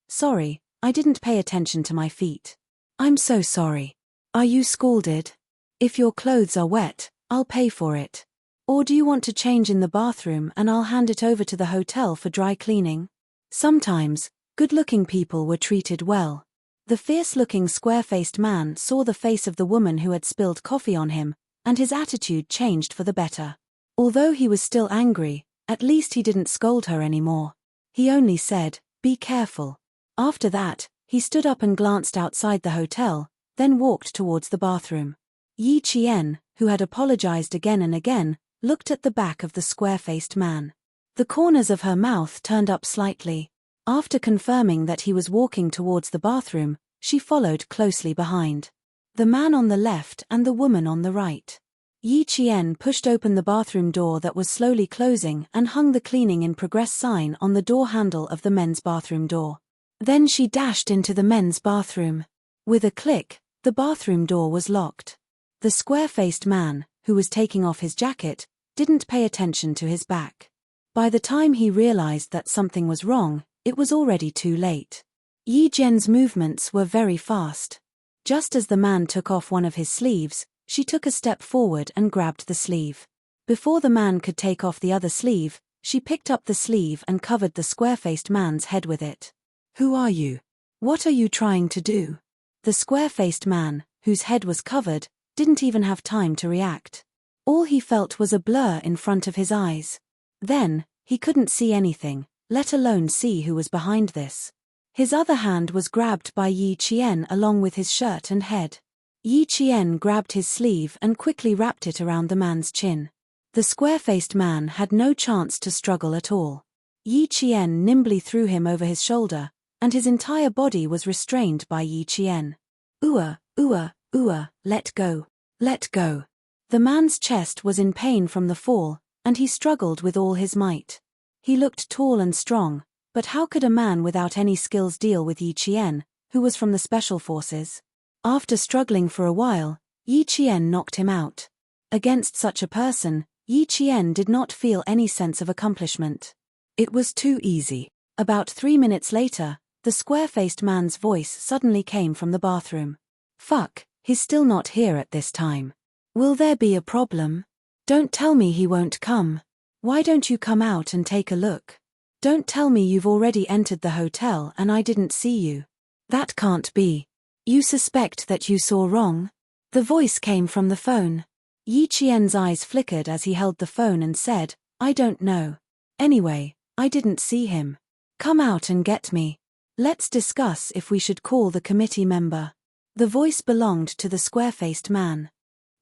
I didn't pay attention to my feet. I'm so sorry. Are you scalded? If your clothes are wet, I'll pay for it. Or do you want to change in the bathroom and I'll hand it over to the hotel for dry cleaning? Sometimes, good-looking people were treated well. The fierce-looking square-faced man saw the face of the woman who had spilled coffee on him, and his attitude changed for the better. Although he was still angry, at least he didn't scold her anymore. He only said, be careful. After that, he stood up and glanced outside the hotel, then walked towards the bathroom. Yi Qian, who had apologized again and again, looked at the back of the square-faced man. The corners of her mouth turned up slightly. After confirming that he was walking towards the bathroom, she followed closely behind. The man on the left and the woman on the right. Yi Qian pushed open the bathroom door that was slowly closing and hung the cleaning in progress sign on the door handle of the men's bathroom door. Then she dashed into the men's bathroom. With a click, the bathroom door was locked. The square-faced man, who was taking off his jacket, didn't pay attention to his back. By the time he realized that something was wrong, it was already too late. Yi Jian's movements were very fast. Just as the man took off one of his sleeves, she took a step forward and grabbed the sleeve. Before the man could take off the other sleeve, she picked up the sleeve and covered the square-faced man's head with it. Who are you? What are you trying to do? The square-faced man, whose head was covered, didn't even have time to react. All he felt was a blur in front of his eyes. Then, he couldn't see anything, let alone see who was behind this. His other hand was grabbed by Yi Qian along with his shirt and head. Yi Qian grabbed his sleeve and quickly wrapped it around the man's chin. The square-faced man had no chance to struggle at all. Yi Qian nimbly threw him over his shoulder, and his entire body was restrained by Yi Qian. Let go. Let go. The man's chest was in pain from the fall, and he struggled with all his might. He looked tall and strong, but how could a man without any skills deal with Yi Qian, who was from the special forces? After struggling for a while, Yi Qian knocked him out. Against such a person, Yi Qian did not feel any sense of accomplishment. It was too easy. About 3 minutes later, the square-faced man's voice suddenly came from the bathroom. Fuck, he's still not here at this time. Will there be a problem? Don't tell me he won't come. Why don't you come out and take a look? Don't tell me you've already entered the hotel and I didn't see you. That can't be. You suspect that you saw wrong? The voice came from the phone. Yi Qian's eyes flickered as he held the phone and said, I don't know. Anyway, I didn't see him. Come out and get me. Let's discuss if we should call the committee member. The voice belonged to the square-faced man.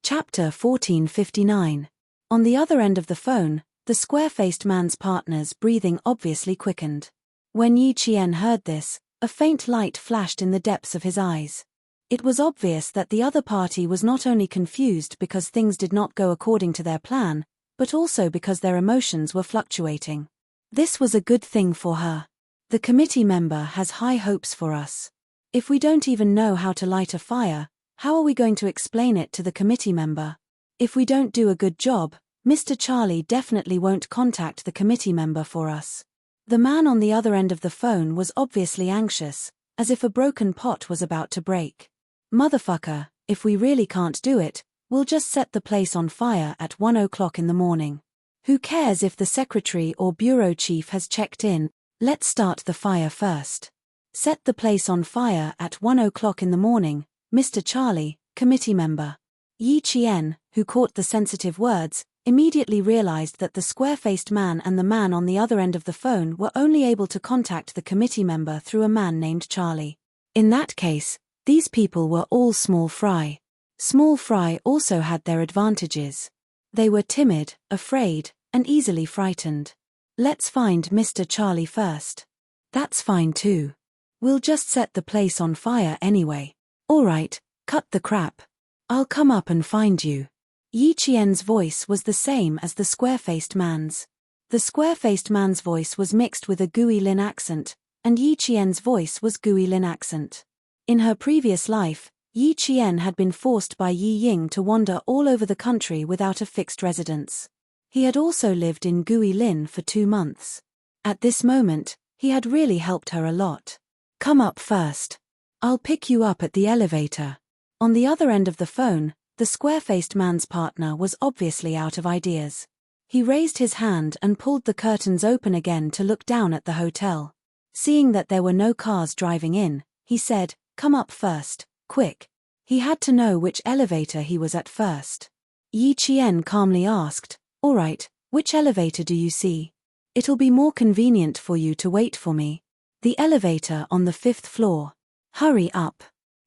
Chapter 1459. On the other end of the phone, the square-faced man's partner's breathing obviously quickened. When Yi Qian heard this, a faint light flashed in the depths of his eyes. It was obvious that the other party was not only confused because things did not go according to their plan, but also because their emotions were fluctuating. This was a good thing for her. The committee member has high hopes for us. If we don't even know how to light a fire, how are we going to explain it to the committee member? If we don't do a good job, Mr. Charlie definitely won't contact the committee member for us. The man on the other end of the phone was obviously anxious, as if a broken pot was about to break. Motherfucker, if we really can't do it, we'll just set the place on fire at 1 o'clock in the morning. Who cares if the secretary or bureau chief has checked in? Let's start the fire first. Set the place on fire at 1 o'clock in the morning, Mr. Charlie, committee member. Yi Qian, who caught the sensitive words, immediately realized that the square-faced man and the man on the other end of the phone were only able to contact the committee member through a man named Charlie. In that case, these people were all small fry. Small fry also had their advantages. They were timid, afraid, and easily frightened. Let's find Mr. Charlie first. That's fine too. We'll just set the place on fire anyway. Alright, cut the crap. I'll come up and find you. Yi Qian's voice was the same as the square-faced man's. The square-faced man's voice was mixed with a Guilin accent, and Yi Qian's voice was Guilin accent. In her previous life, Yi Qian had been forced by Yi Ying to wander all over the country without a fixed residence. He had also lived in Guilin for 2 months. At this moment, he had really helped her a lot. Come up first. I'll pick you up at the elevator. On the other end of the phone, the square-faced man's partner was obviously out of ideas. He raised his hand and pulled the curtains open again to look down at the hotel. Seeing that there were no cars driving in, he said, Come up first, quick. He had to know which elevator he was at first. Yi Qian calmly asked, Alright, which elevator do you see? It'll be more convenient for you to wait for me. The elevator on the 5th floor. Hurry up.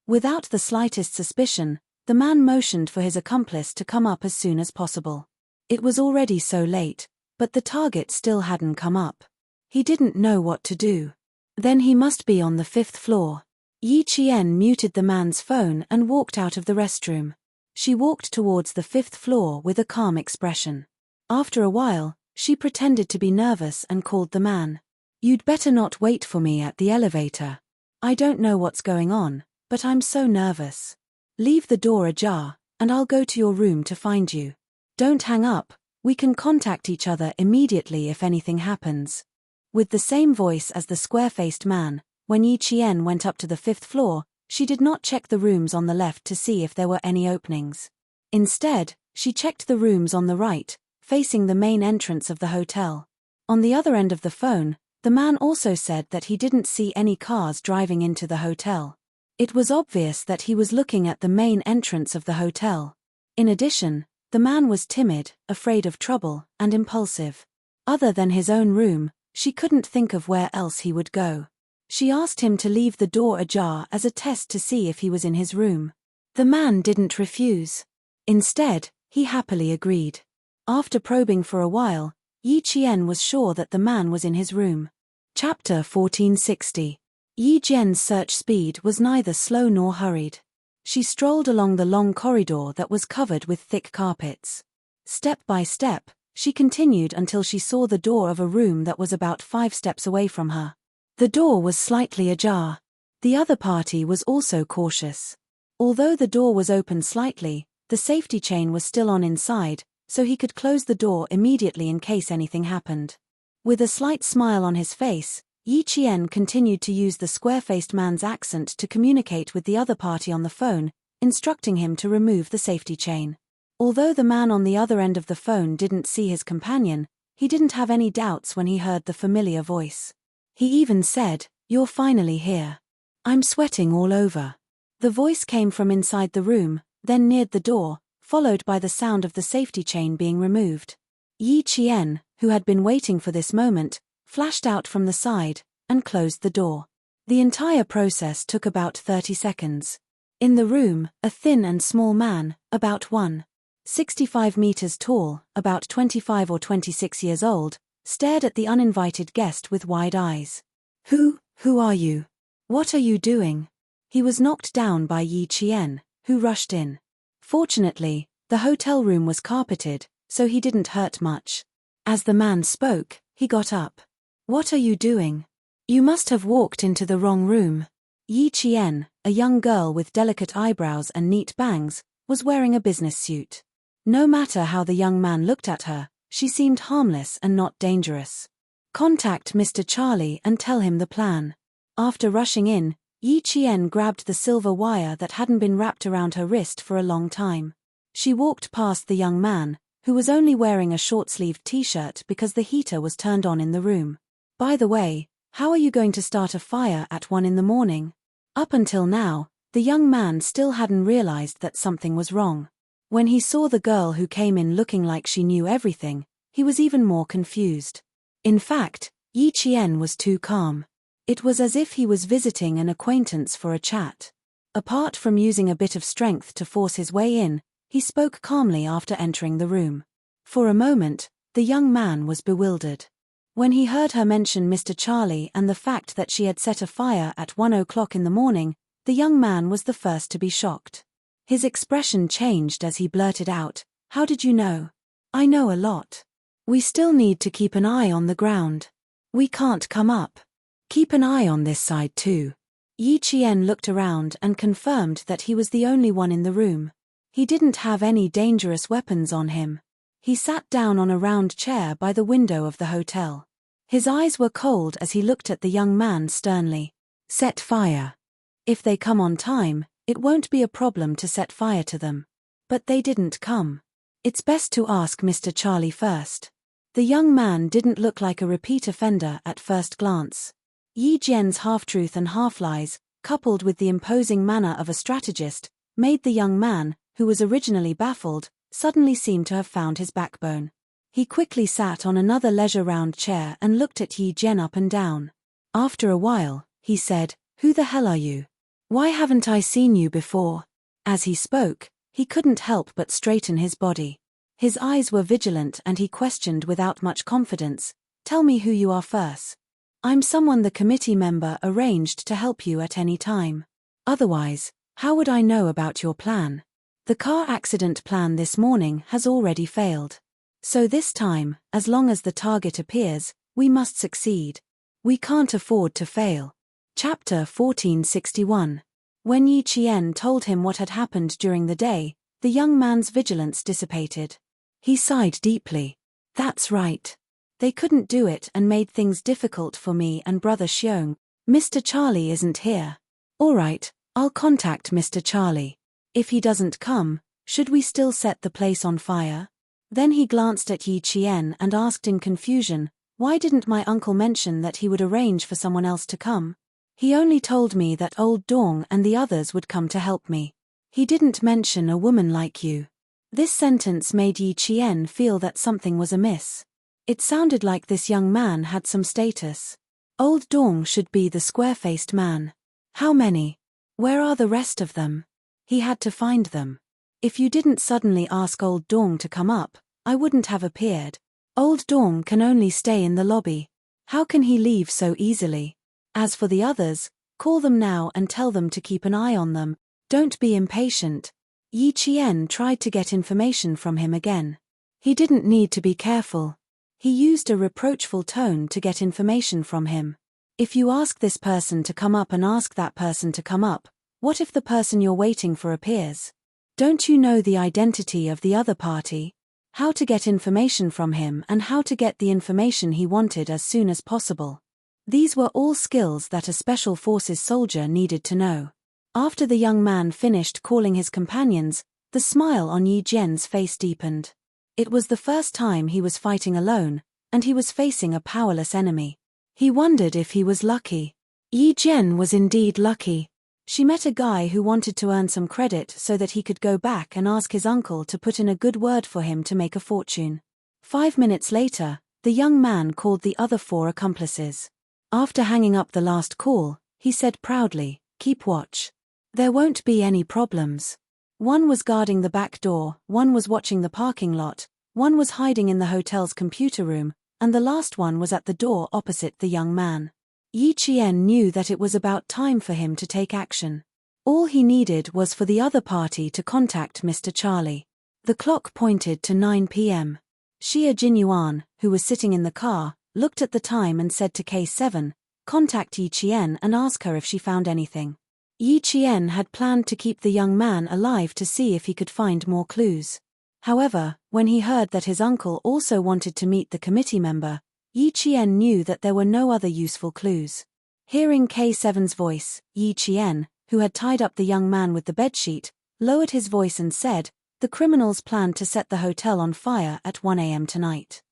Without the slightest suspicion, the man motioned for his accomplice to come up as soon as possible. It was already so late, but the target still hadn't come up. He didn't know what to do. Then he must be on the 5th floor. Yi Qian muted the man's phone and walked out of the restroom. She walked towards the 5th floor with a calm expression. After a while, she pretended to be nervous and called the man. You'd better not wait for me at the elevator. I don't know what's going on, but I'm so nervous. Leave the door ajar, and I'll go to your room to find you. Don't hang up, we can contact each other immediately if anything happens. With the same voice as the square-faced man, when Yi Qian went up to the 5th floor, she did not check the rooms on the left to see if there were any openings. Instead, she checked the rooms on the right, facing the main entrance of the hotel. On the other end of the phone, the man also said that he didn't see any cars driving into the hotel. It was obvious that he was looking at the main entrance of the hotel. In addition, the man was timid, afraid of trouble, and impulsive. Other than his own room, she couldn't think of where else he would go. She asked him to leave the door ajar as a test to see if he was in his room. The man didn't refuse. Instead, he happily agreed. After probing for a while, Yi Qian was sure that the man was in his room. Chapter 1460. Yi Jian's search speed was neither slow nor hurried. She strolled along the long corridor that was covered with thick carpets. Step by step, she continued until she saw the door of a room that was about 5 steps away from her. The door was slightly ajar. The other party was also cautious. Although the door was open slightly, the safety chain was still on inside, so he could close the door immediately in case anything happened. With a slight smile on his face, Yi Qian continued to use the square-faced man's accent to communicate with the other party on the phone, instructing him to remove the safety chain. Although the man on the other end of the phone didn't see his companion, he didn't have any doubts when he heard the familiar voice. He even said, "You're finally here. I'm sweating all over." The voice came from inside the room, then neared the door, followed by the sound of the safety chain being removed. Yi Qian, who had been waiting for this moment, flashed out from the side and closed the door. The entire process took about 30 seconds. In the room, a thin and small man, about 1.65 meters tall, about 25 or 26 years old, stared at the uninvited guest with wide eyes. Who are you? What are you doing?" He was knocked down by Yi Qian, who rushed in. Fortunately, the hotel room was carpeted, so he didn't hurt much. As the man spoke, he got up. "What are you doing? You must have walked into the wrong room." Yi Qian, a young girl with delicate eyebrows and neat bangs, was wearing a business suit. No matter how the young man looked at her, she seemed harmless and not dangerous. "Contact Mr. Charlie and tell him the plan." After rushing in, Yi Qian grabbed the silver wire that hadn't been wrapped around her wrist for a long time. She walked past the young man, who was only wearing a short-sleeved t-shirt because the heater was turned on in the room. "By the way, how are you going to start a fire at 1 in the morning?" Up until now, the young man still hadn't realized that something was wrong. When he saw the girl who came in looking like she knew everything, he was even more confused. In fact, Yi Qian was too calm. It was as if he was visiting an acquaintance for a chat. Apart from using a bit of strength to force his way in, he spoke calmly after entering the room. For a moment, the young man was bewildered. When he heard her mention Mr. Charlie and the fact that she had set a fire at 1 o'clock in the morning, the young man was the first to be shocked. His expression changed as he blurted out, "How did you know?" "I know a lot. We still need to keep an eye on the ground. We can't come up. Keep an eye on this side too." Yi Qian looked around and confirmed that he was the only one in the room. He didn't have any dangerous weapons on him. He sat down on a round chair by the window of the hotel. His eyes were cold as he looked at the young man sternly. "Set fire. If they come on time, it won't be a problem to set fire to them." But they didn't come. "It's best to ask Mr. Charlie first." The young man didn't look like a repeat offender at first glance. Yi Jian's half-truth and half-lies, coupled with the imposing manner of a strategist, made the young man, who was originally baffled, suddenly seem to have found his backbone. He quickly sat on another leisure-round chair and looked at Yi Jian up and down. After a while, he said, "Who the hell are you? Why haven't I seen you before?" As he spoke, he couldn't help but straighten his body. His eyes were vigilant and he questioned without much confidence, "Tell me who you are first. I'm someone the committee member arranged to help you at any time. Otherwise, how would I know about your plan? The car accident plan this morning has already failed. So this time, as long as the target appears, we must succeed. We can't afford to fail." Chapter 1461. When Yi Qian told him what had happened during the day, the young man's vigilance dissipated. He sighed deeply. "That's right. They couldn't do it and made things difficult for me and Brother Xiong. Mr. Charlie isn't here. All right, I'll contact Mr. Charlie. If he doesn't come, should we still set the place on fire?" Then he glanced at Yi Qian and asked in confusion, "Why didn't my uncle mention that he would arrange for someone else to come? He only told me that old Dong and the others would come to help me. He didn't mention a woman like you." This sentence made Yi Qian feel that something was amiss. It sounded like this young man had some status. Old Dong should be the square-faced man. How many? Where are the rest of them? He had to find them. If you didn't suddenly ask Old Dong to come up, I wouldn't have appeared. Old Dong can only stay in the lobby. How can he leave so easily? As for the others, call them now and tell them to keep an eye on them. Don't be impatient. Yi Qian tried to get information from him again. He didn't need to be careful. He used a reproachful tone to get information from him. If you ask this person to come up and ask that person to come up, what if the person you're waiting for appears? Don't you know the identity of the other party? How to get information from him and how to get the information he wanted as soon as possible. These were all skills that a Special Forces soldier needed to know. After the young man finished calling his companions, The smile on Yi Jian's face deepened. It was the first time he was fighting alone, and he was facing a powerless enemy. He wondered if he was lucky. Yi Jian was indeed lucky. She met a guy who wanted to earn some credit so that he could go back and ask his uncle to put in a good word for him to make a fortune. 5 minutes later, the young man called the other 4 accomplices. After hanging up the last call, he said proudly, "Keep watch. There won't be any problems." One was guarding the back door, one was watching the parking lot, one was hiding in the hotel's computer room, and the last one was at the door opposite the young man. Yi Qian knew that it was about time for him to take action. All he needed was for the other party to contact Mr. Charlie. The clock pointed to 9 p.m. Xia Jinyuan, who was sitting in the car, looked at the time and said to K7, "Contact Yi Qian and ask her if she found anything." Yi Qian had planned to keep the young man alive to see if he could find more clues. However, when he heard that his uncle also wanted to meet the committee member, Yi Qian knew that there were no other useful clues. Hearing K7's voice, Yi Qian, who had tied up the young man with the bedsheet, lowered his voice and said, "The criminals plan to set the hotel on fire at 1 a.m. tonight.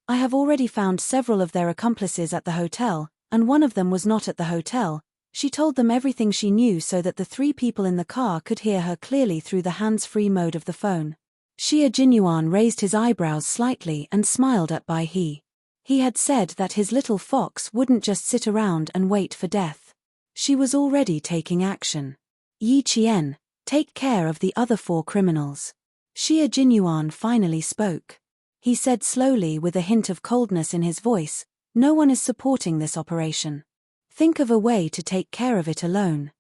I have already found several of their accomplices at the hotel, and one of them was not at the hotel." She told them everything she knew so that the 3 people in the car could hear her clearly through the hands-free mode of the phone. Xia Jinyuan raised his eyebrows slightly and smiled at Bai He. He had said that his little fox wouldn't just sit around and wait for death. She was already taking action. "Yi Qian, take care of the other 4 criminals." Xia Jinyuan finally spoke. He said slowly with a hint of coldness in his voice, "No one is supporting this operation. Think of a way to take care of it alone."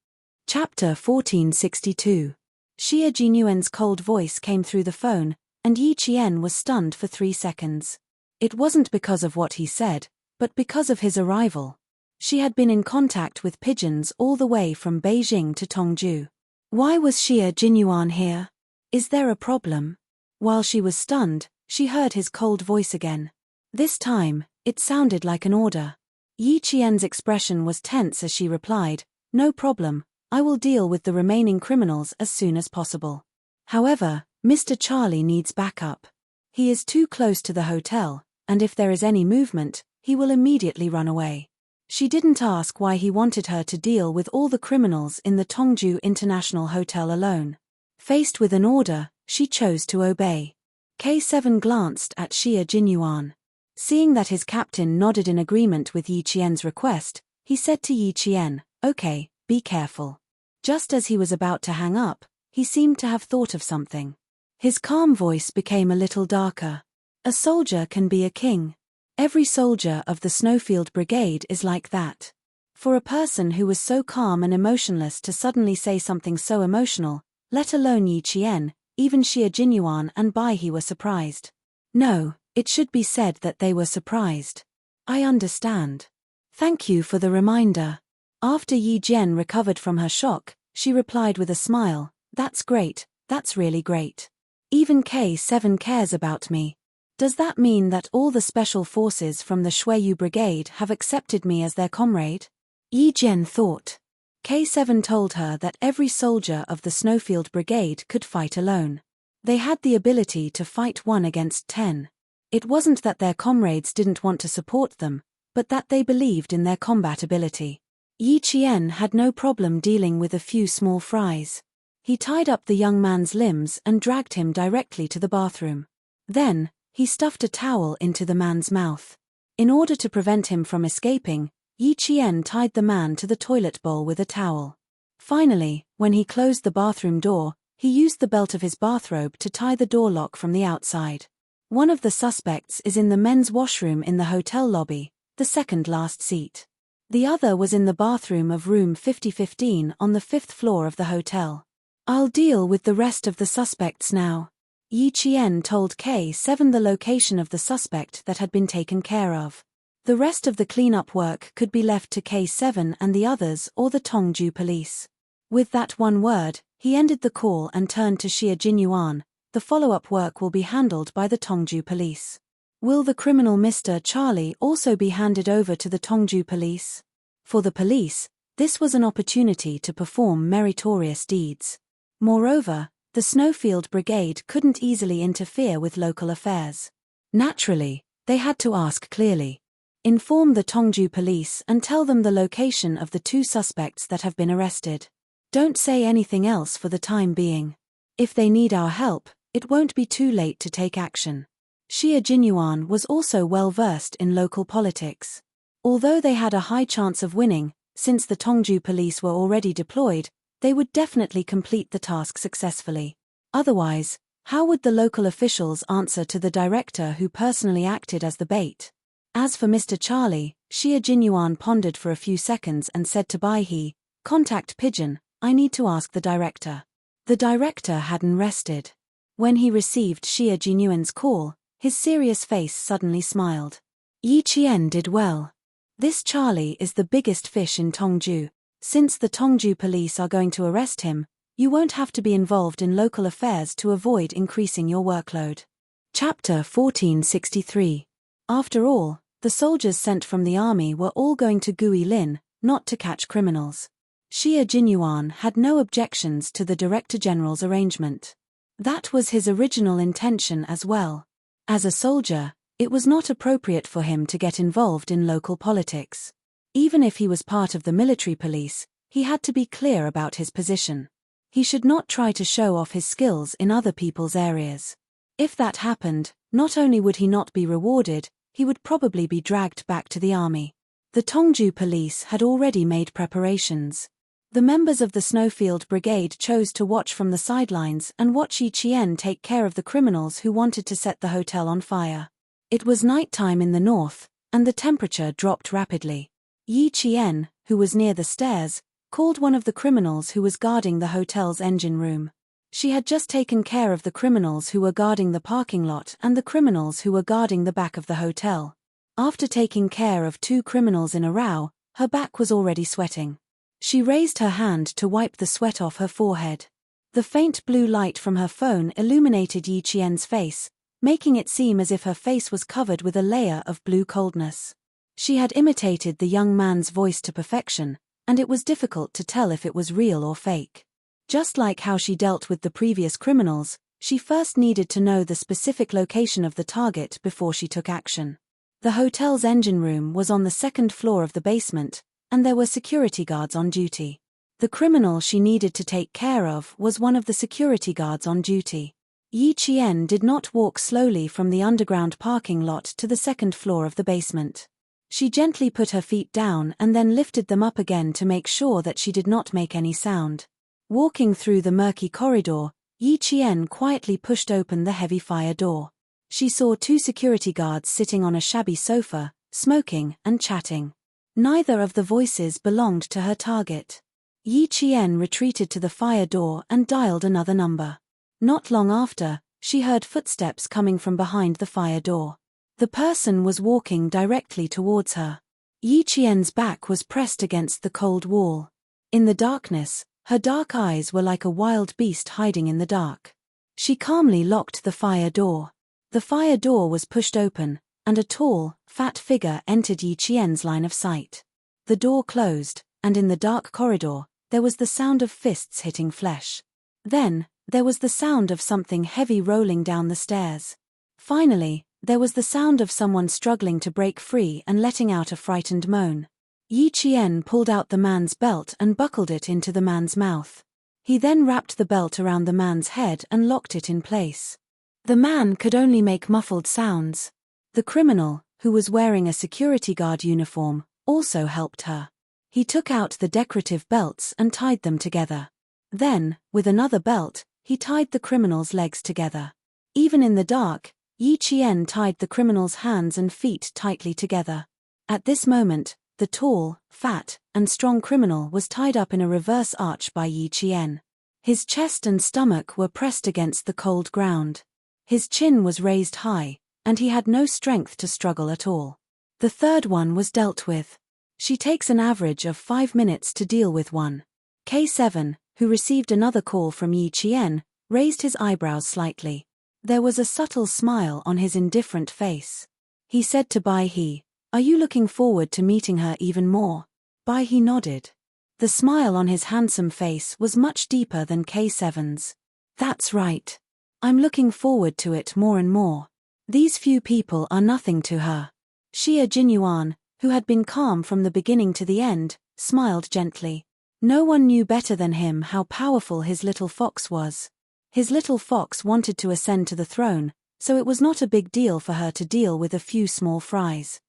Chapter 1462. Xia Jinyuan's cold voice came through the phone, and Yi Qian was stunned for 3 seconds. It wasn't because of what he said, but because of his arrival. She had been in contact with pigeons all the way from Beijing to Tongju. Why was Xia Jinyuan here? Is there a problem? While she was stunned, she heard his cold voice again. This time, it sounded like an order. Yi Qian's expression was tense as she replied, "No problem, I will deal with the remaining criminals as soon as possible. However, Mr. Charlie needs backup. He is too close to the hotel, and if there is any movement, he will immediately run away." She didn't ask why he wanted her to deal with all the criminals in the Tongju International Hotel alone. Faced with an order, she chose to obey. K7 glanced at Xia Jinyuan. Seeing that his captain nodded in agreement with Yi Qian's request, he said to Yi Qian, "Okay, be careful." Just as he was about to hang up, he seemed to have thought of something. His calm voice became a little darker. "A soldier can be a king. Every soldier of the Snowfield Brigade is like that." For a person who was so calm and emotionless to suddenly say something so emotional, let alone Yi Qian, even Xia Jinyuan and Bai He were surprised. No, it should be said that they were surprised. "I understand. Thank you for the reminder." After Yi Jian recovered from her shock, she replied with a smile, "That's great, that's really great. Even K7 cares about me. Does that mean that all the special forces from the Shuiyu Brigade have accepted me as their comrade?" Yi Jian thought. K7 told her that every soldier of the Snowfield Brigade could fight alone. They had the ability to fight 1 against 10. It wasn't that their comrades didn't want to support them, but that they believed in their combat ability. Yi Qian had no problem dealing with a few small fries. He tied up the young man's limbs and dragged him directly to the bathroom. Then, he stuffed a towel into the man's mouth. In order to prevent him from escaping, Yi Qian tied the man to the toilet bowl with a towel. Finally, when he closed the bathroom door, he used the belt of his bathrobe to tie the door lock from the outside. One of the suspects is in the men's washroom in the hotel lobby, the second last seat. The other was in the bathroom of room 5015 on the 5th floor of the hotel. "I'll deal with the rest of the suspects now." Yi Qian told K7 the location of the suspect that had been taken care of. The rest of the cleanup work could be left to K7 and the others or the Tongju police. With that one word, he ended the call and turned to Xia Jinyuan. "The follow-up work will be handled by the Tongju police. Will the criminal Mr. Charlie also be handed over to the Tongju police?" For the police, this was an opportunity to perform meritorious deeds. Moreover, The Snowfield Brigade couldn't easily interfere with local affairs. Naturally, they had to ask clearly. Inform the Tongju police and tell them the location of the 2 suspects that have been arrested. Don't say anything else for the time being. If they need our help, it won't be too late to take action. Xia Jinyuan was also well versed in local politics. Although they had a high chance of winning, since the Tongju police were already deployed, they would definitely complete the task successfully. Otherwise, how would the local officials answer to the director who personally acted as the bait? As for Mr. Charlie, Xia Jinyuan pondered for a few seconds and said to Bai He, "Contact Pigeon, I need to ask the director." The director hadn't rested. When he received Xia Jinyuan's call, his serious face suddenly smiled. Yi Qian did well. This Charlie is the biggest fish in Tongju. Since the Tongju police are going to arrest him, you won't have to be involved in local affairs to avoid increasing your workload. Chapter 1463. After all, the soldiers sent from the army were all going to Gui Lin, not to catch criminals. Xia Jinyuan had no objections to the Director General's arrangement. That was his original intention as well. As a soldier, it was not appropriate for him to get involved in local politics. Even if he was part of the military police, he had to be clear about his position. He should not try to show off his skills in other people's areas. If that happened, not only would he not be rewarded, he would probably be dragged back to the army. The Tongju police had already made preparations. The members of the Snowfield Brigade chose to watch from the sidelines and watch Yi Qian take care of the criminals who wanted to set the hotel on fire. It was nighttime in the north, and the temperature dropped rapidly. Yi Qian, who was near the stairs, called one of the criminals who was guarding the hotel's engine room. She had just taken care of the criminals who were guarding the parking lot and the criminals who were guarding the back of the hotel. After taking care of 2 criminals in a row, her back was already sweating. She raised her hand to wipe the sweat off her forehead. The faint blue light from her phone illuminated Yi Qian's face, making it seem as if her face was covered with a layer of blue coldness. She had imitated the young man's voice to perfection, and it was difficult to tell if it was real or fake. Just like how she dealt with the previous criminals, she first needed to know the specific location of the target before she took action. The hotel's engine room was on the 2nd floor of the basement, and there were security guards on duty. The criminal she needed to take care of was one of the security guards on duty. Yi Qian did not walk slowly from the underground parking lot to the 2nd floor of the basement. She gently put her feet down and then lifted them up again to make sure that she did not make any sound. Walking through the murky corridor, Yi Qian quietly pushed open the heavy fire door. She saw 2 security guards sitting on a shabby sofa, smoking and chatting. Neither of the voices belonged to her target. Yi Qian retreated to the fire door and dialed another number. Not long after, she heard footsteps coming from behind the fire door. The person was walking directly towards her. Yi Qian's back was pressed against the cold wall. In the darkness, her dark eyes were like a wild beast hiding in the dark. She calmly locked the fire door. The fire door was pushed open, and a tall, fat figure entered Yi Qian's line of sight. The door closed, and in the dark corridor, there was the sound of fists hitting flesh. Then, there was the sound of something heavy rolling down the stairs. Finally, there was the sound of someone struggling to break free and letting out a frightened moan. Yi Qian pulled out the man's belt and buckled it into the man's mouth. He then wrapped the belt around the man's head and locked it in place. The man could only make muffled sounds. The criminal, who was wearing a security guard uniform, also helped her. He took out the decorative belts and tied them together. Then, with another belt, he tied the criminal's legs together. Even in the dark, Yi Qian tied the criminal's hands and feet tightly together. At this moment, the tall, fat, and strong criminal was tied up in a reverse arch by Yi Qian. His chest and stomach were pressed against the cold ground. His chin was raised high, and he had no strength to struggle at all. The third one was dealt with. She takes an average of 5 minutes to deal with one. K7, who received another call from Yi Qian, raised his eyebrows slightly. There was a subtle smile on his indifferent face. He said to Bai He, "Are you looking forward to meeting her even more?" Bai He nodded. The smile on his handsome face was much deeper than K7's. That's right. I'm looking forward to it more and more. These few people are nothing to her. Xie Jinyuan, who had been calm from the beginning to the end, smiled gently. No one knew better than him how powerful his little fox was. His little fox wanted to ascend to the throne, so it was not a big deal for her to deal with a few small fries.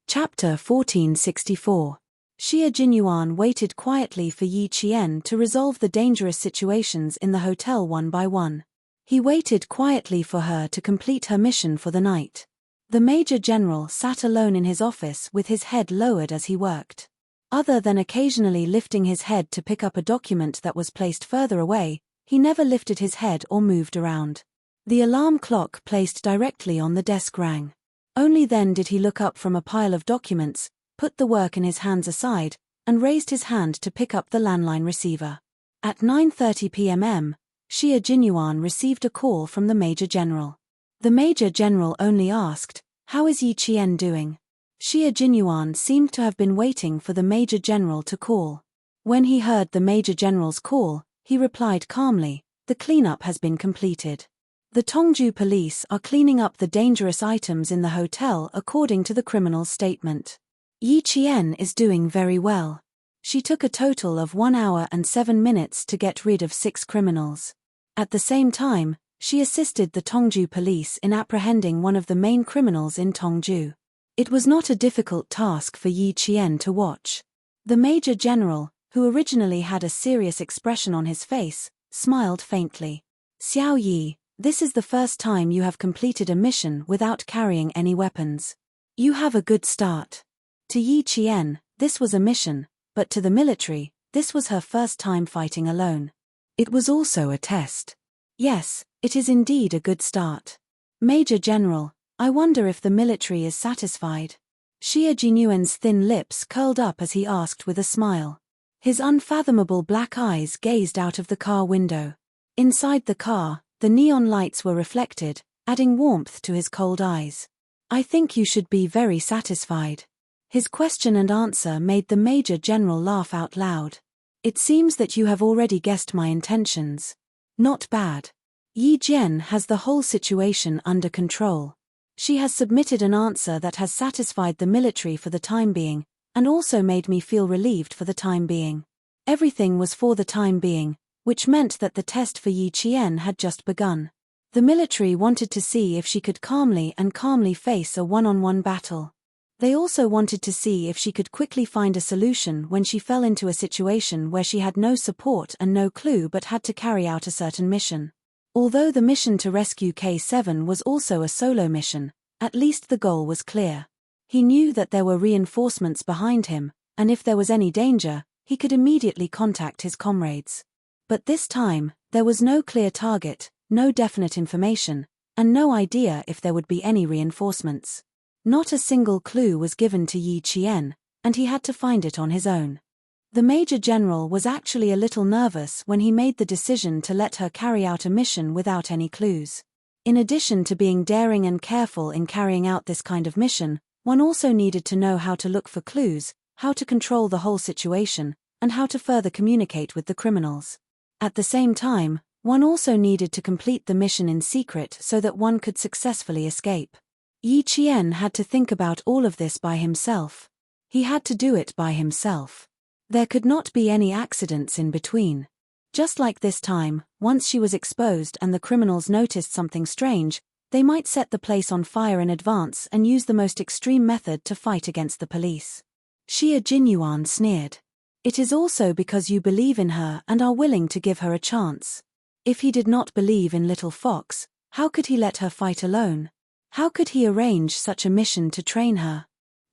Chapter 1464. Xie Jinyuan waited quietly for Yi Qian to resolve the dangerous situations in the hotel one by one. He waited quietly for her to complete her mission for the night. The Major General sat alone in his office with his head lowered as he worked. Other than occasionally lifting his head to pick up a document that was placed further away, he never lifted his head or moved around. The alarm clock placed directly on the desk rang. Only then did he look up from a pile of documents, put the work in his hands aside, and raised his hand to pick up the landline receiver. At 9:30 p.m, Xie Jinyuan received a call from the Major General. The Major General only asked, "How is Yi Qian doing?" Xie Jinyuan seemed to have been waiting for the Major General to call. When he heard the Major General's call, he replied calmly, "The cleanup has been completed. The Tongju police are cleaning up the dangerous items in the hotel according to the criminal's statement. Yi Qian is doing very well. She took a total of 1 hour and 7 minutes to get rid of 6 criminals. At the same time, she assisted the Tongju police in apprehending one of the main criminals in Tongju. It was not a difficult task for Yi Qian to watch." The Major General, who originally had a serious expression on his face, smiled faintly. "Xiao Yi, this is the first time you have completed a mission without carrying any weapons. You have a good start." To Yi Qian, this was a mission, but to the military, this was her first time fighting alone. It was also a test. "Yes, it is indeed a good start. Major General, I wonder if the military is satisfied." Xie Jinyuan's thin lips curled up as he asked with a smile. His unfathomable black eyes gazed out of the car window. Inside the car, the neon lights were reflected, adding warmth to his cold eyes. "I think you should be very satisfied." His question and answer made the Major General laugh out loud. "It seems that you have already guessed my intentions. Not bad. Yi Jian has the whole situation under control. She has submitted an answer that has satisfied the military for the time being, and also made me feel relieved for the time being. Everything was for the time being, which meant that the test for Yi Qian had just begun. The military wanted to see if she could calmly face a one-on-one battle. They also wanted to see if she could quickly find a solution when she fell into a situation where she had no support and no clue but had to carry out a certain mission. Although the mission to rescue K7 was also a solo mission, at least the goal was clear. He knew that there were reinforcements behind him, and if there was any danger, he could immediately contact his comrades. But this time, there was no clear target, no definite information, and no idea if there would be any reinforcements. Not a single clue was given to Yi Qian, and he had to find it on his own. The Major General was actually a little nervous when he made the decision to let her carry out a mission without any clues. In addition to being daring and careful in carrying out this kind of mission, one also needed to know how to look for clues, how to control the whole situation, and how to further communicate with the criminals. At the same time, one also needed to complete the mission in secret so that one could successfully escape. Yi Qian had to think about all of this by himself. He had to do it by himself. There could not be any accidents in between. Just like this time, once she was exposed and the criminals noticed something strange, they might set the place on fire in advance and use the most extreme method to fight against the police. Xie Jinyuan sneered. "It is also because you believe in her and are willing to give her a chance. If he did not believe in Little Fox, how could he let her fight alone? How could he arrange such a mission to train her?"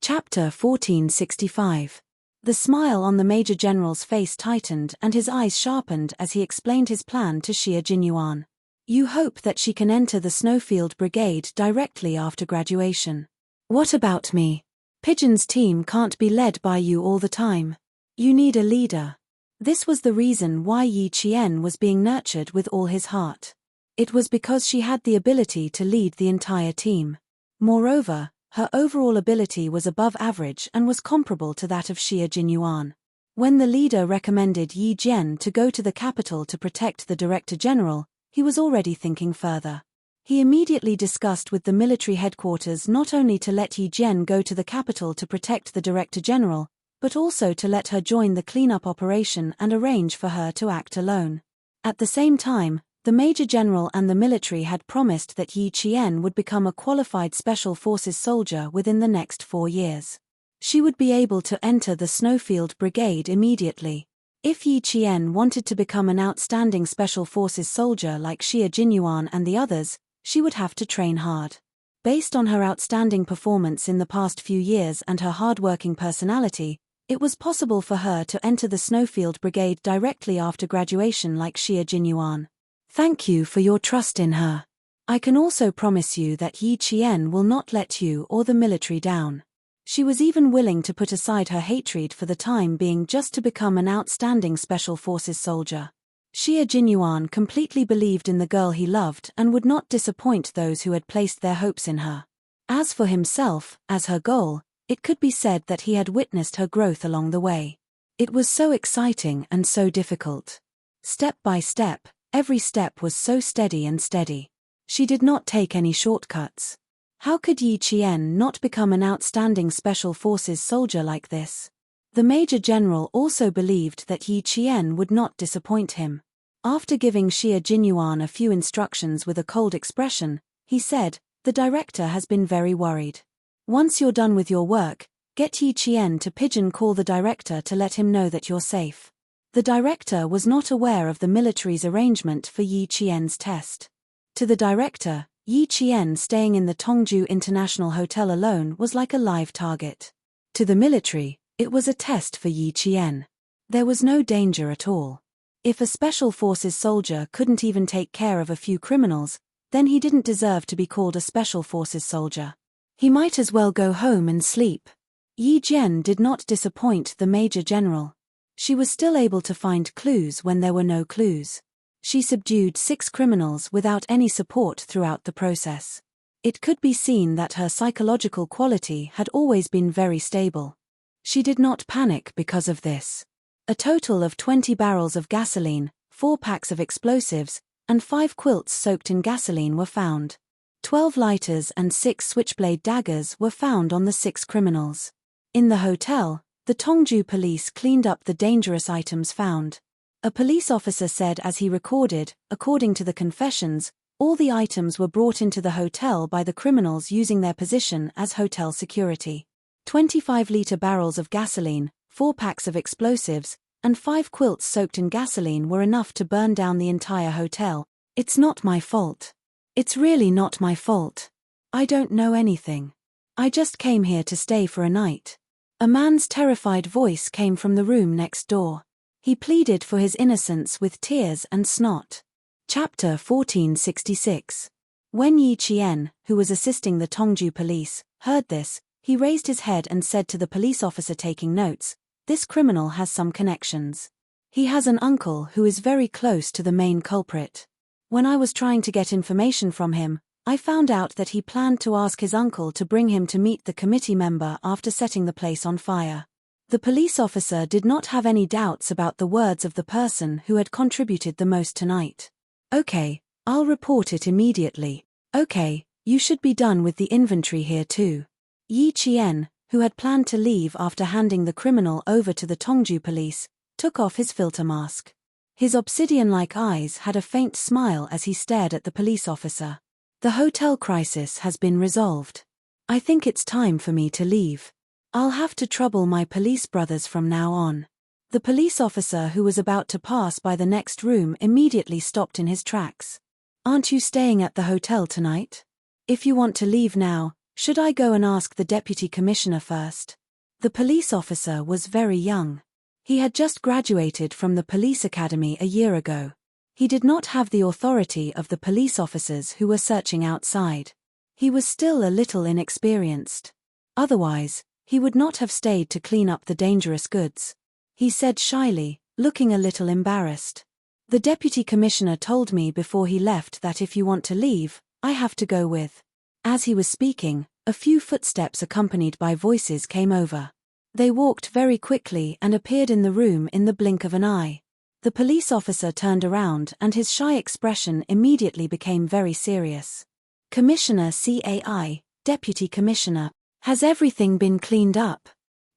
Chapter 1465. The smile on the Major General's face tightened and his eyes sharpened as he explained his plan to Xie Jinyuan. "You hope that she can enter the Snowfield Brigade directly after graduation. What about me? Pigeon's team can't be led by you all the time. You need a leader." This was the reason why Yi Qian was being nurtured with all his heart. It was because she had the ability to lead the entire team. Moreover, her overall ability was above average and was comparable to that of Xie Jinyuan. When the leader recommended Yi Jian to go to the capital to protect the Director General, He was already thinking further. He immediately discussed with the military headquarters not only to let Yi Jian go to the capital to protect the Director General, but also to let her join the cleanup operation and arrange for her to act alone. At the same time, the Major General and the military had promised that Yi Qian would become a qualified Special Forces soldier within the next 4 years. She would be able to enter the Snowfield Brigade immediately. If Yi Qian wanted to become an outstanding Special Forces soldier like Xia Jinyuan and the others, she would have to train hard. Based on her outstanding performance in the past few years and her hard-working personality, it was possible for her to enter the Snowfield Brigade directly after graduation like Xia Jinyuan. Thank you for your trust in her. I can also promise you that Yi Qian will not let you or the military down. She was even willing to put aside her hatred for the time being just to become an outstanding Special Forces soldier. Xia Jinyuan completely believed in the girl he loved and would not disappoint those who had placed their hopes in her. As for himself, as her goal, it could be said that he had witnessed her growth along the way. It was so exciting and so difficult. Step by step, every step was so steady and steady. She did not take any shortcuts. How could Yi Qian not become an outstanding Special Forces soldier like this? The Major General also believed that Yi Qian would not disappoint him. After giving Xia Jinyuan a few instructions with a cold expression, he said, "The director has been very worried. Once you're done with your work, get Yi Qian to pigeon call the director to let him know that you're safe." The director was not aware of the military's arrangement for Yi Qian's test. To the director, Yi Qian staying in the Tongju International Hotel alone was like a live target. To the military, it was a test for Yi Qian. There was no danger at all. If a Special Forces soldier couldn't even take care of a few criminals, then he didn't deserve to be called a Special Forces soldier. He might as well go home and sleep. Yi Jian did not disappoint the Major General. She was still able to find clues when there were no clues. She subdued 6 criminals without any support throughout the process. It could be seen that her psychological quality had always been very stable. She did not panic because of this. A total of 20 barrels of gasoline, 4 packs of explosives, and 5 quilts soaked in gasoline were found. 12 lighters and 6 switchblade daggers were found on the 6 criminals. In the hotel, the Tongju police cleaned up the dangerous items found. A police officer said as he recorded, according to the confessions, all the items were brought into the hotel by the criminals using their position as hotel security. 25-liter barrels of gasoline, 4 packs of explosives, and 5 quilts soaked in gasoline were enough to burn down the entire hotel. It's not my fault. It's really not my fault. I don't know anything. I just came here to stay for a night. A man's terrified voice came from the room next door. He pleaded for his innocence with tears and snot. Chapter 1466. When Yi Qian, who was assisting the Tongju police, heard this, he raised his head and said to the police officer taking notes, "This criminal has some connections. He has an uncle who is very close to the main culprit. When I was trying to get information from him, I found out that he planned to ask his uncle to bring him to meet the committee member after setting the place on fire." The police officer did not have any doubts about the words of the person who had contributed the most tonight. "Okay, I'll report it immediately. Okay, you should be done with the inventory here too." Yi Qian, who had planned to leave after handing the criminal over to the Tongju police, took off his filter mask. His obsidian-like eyes had a faint smile as he stared at the police officer. "The hotel crisis has been resolved. I think it's time for me to leave. I'll have to trouble my police brothers from now on." The police officer who was about to pass by the next room immediately stopped in his tracks. "Aren't you staying at the hotel tonight? If you want to leave now, should I go and ask the deputy commissioner first?" The police officer was very young. He had just graduated from the police academy a year ago. He did not have the authority of the police officers who were searching outside. He was still a little inexperienced. Otherwise, he would not have stayed to clean up the dangerous goods. He said shyly, looking a little embarrassed. "The deputy commissioner told me before he left that if you want to leave, I have to go with." As he was speaking, a few footsteps accompanied by voices came over. They walked very quickly and appeared in the room in the blink of an eye. The police officer turned around and his shy expression immediately became very serious. Commissioner CAI, Deputy Commissioner, has everything been cleaned up?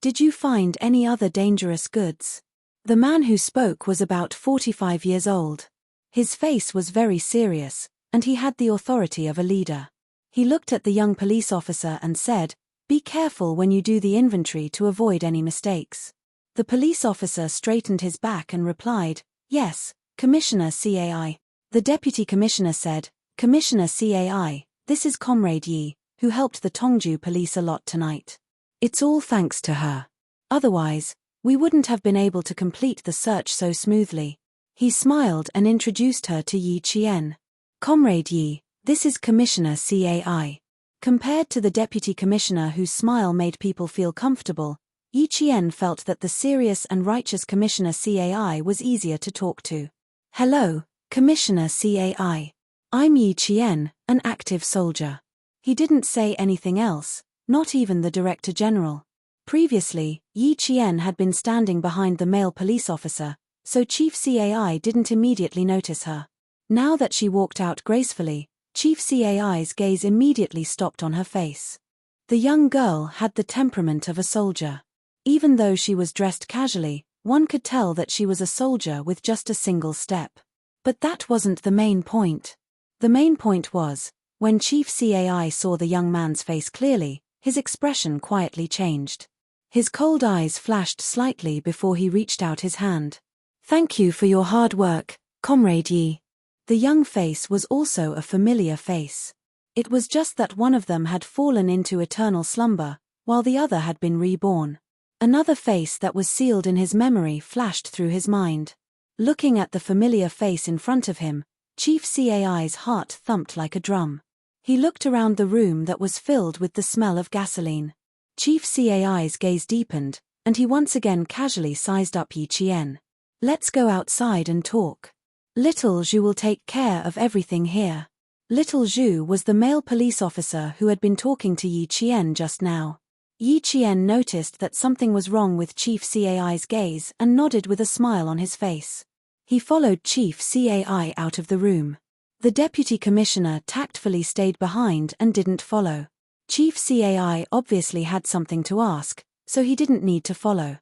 Did you find any other dangerous goods? The man who spoke was about 45 years old. His face was very serious, and he had the authority of a leader. He looked at the young police officer and said, "Be careful when you do the inventory to avoid any mistakes." The police officer straightened his back and replied, "Yes, Commissioner CAI." The deputy commissioner said, "Commissioner CAI, this is Comrade Yi, who helped the Tongju police a lot tonight. It's all thanks to her. Otherwise, we wouldn't have been able to complete the search so smoothly." He smiled and introduced her to Yi Qian. "Comrade Yi, this is Commissioner CAI." Compared to the deputy commissioner whose smile made people feel comfortable, Yi Qian felt that the serious and righteous Commissioner CAI was easier to talk to. "Hello, Commissioner CAI. I'm Yi Qian, an active soldier." He didn't say anything else, not even the Director General. Previously, Yi Qian had been standing behind the male police officer, so Chief CAI didn't immediately notice her. Now that she walked out gracefully, Chief CAI's gaze immediately stopped on her face. The young girl had the temperament of a soldier. Even though she was dressed casually, one could tell that she was a soldier with just a single step. But that wasn't the main point. The main point was, when Chief CAI saw the young man's face clearly, his expression quietly changed. His cold eyes flashed slightly before he reached out his hand. "Thank you for your hard work, Comrade Yi." The young face was also a familiar face. It was just that one of them had fallen into eternal slumber, while the other had been reborn. Another face that was sealed in his memory flashed through his mind. Looking at the familiar face in front of him, Chief CAI's heart thumped like a drum. He looked around the room that was filled with the smell of gasoline. Chief CAI's gaze deepened, and he once again casually sized up Yi Qian. "Let's go outside and talk. Little Zhu will take care of everything here." Little Zhu was the male police officer who had been talking to Yi Qian just now. Yi Qian noticed that something was wrong with Chief CAI's gaze and nodded with a smile on his face. He followed Chief CAI out of the room. The deputy commissioner tactfully stayed behind and didn't follow. Chief CAI obviously had something to ask, so he didn't need to follow.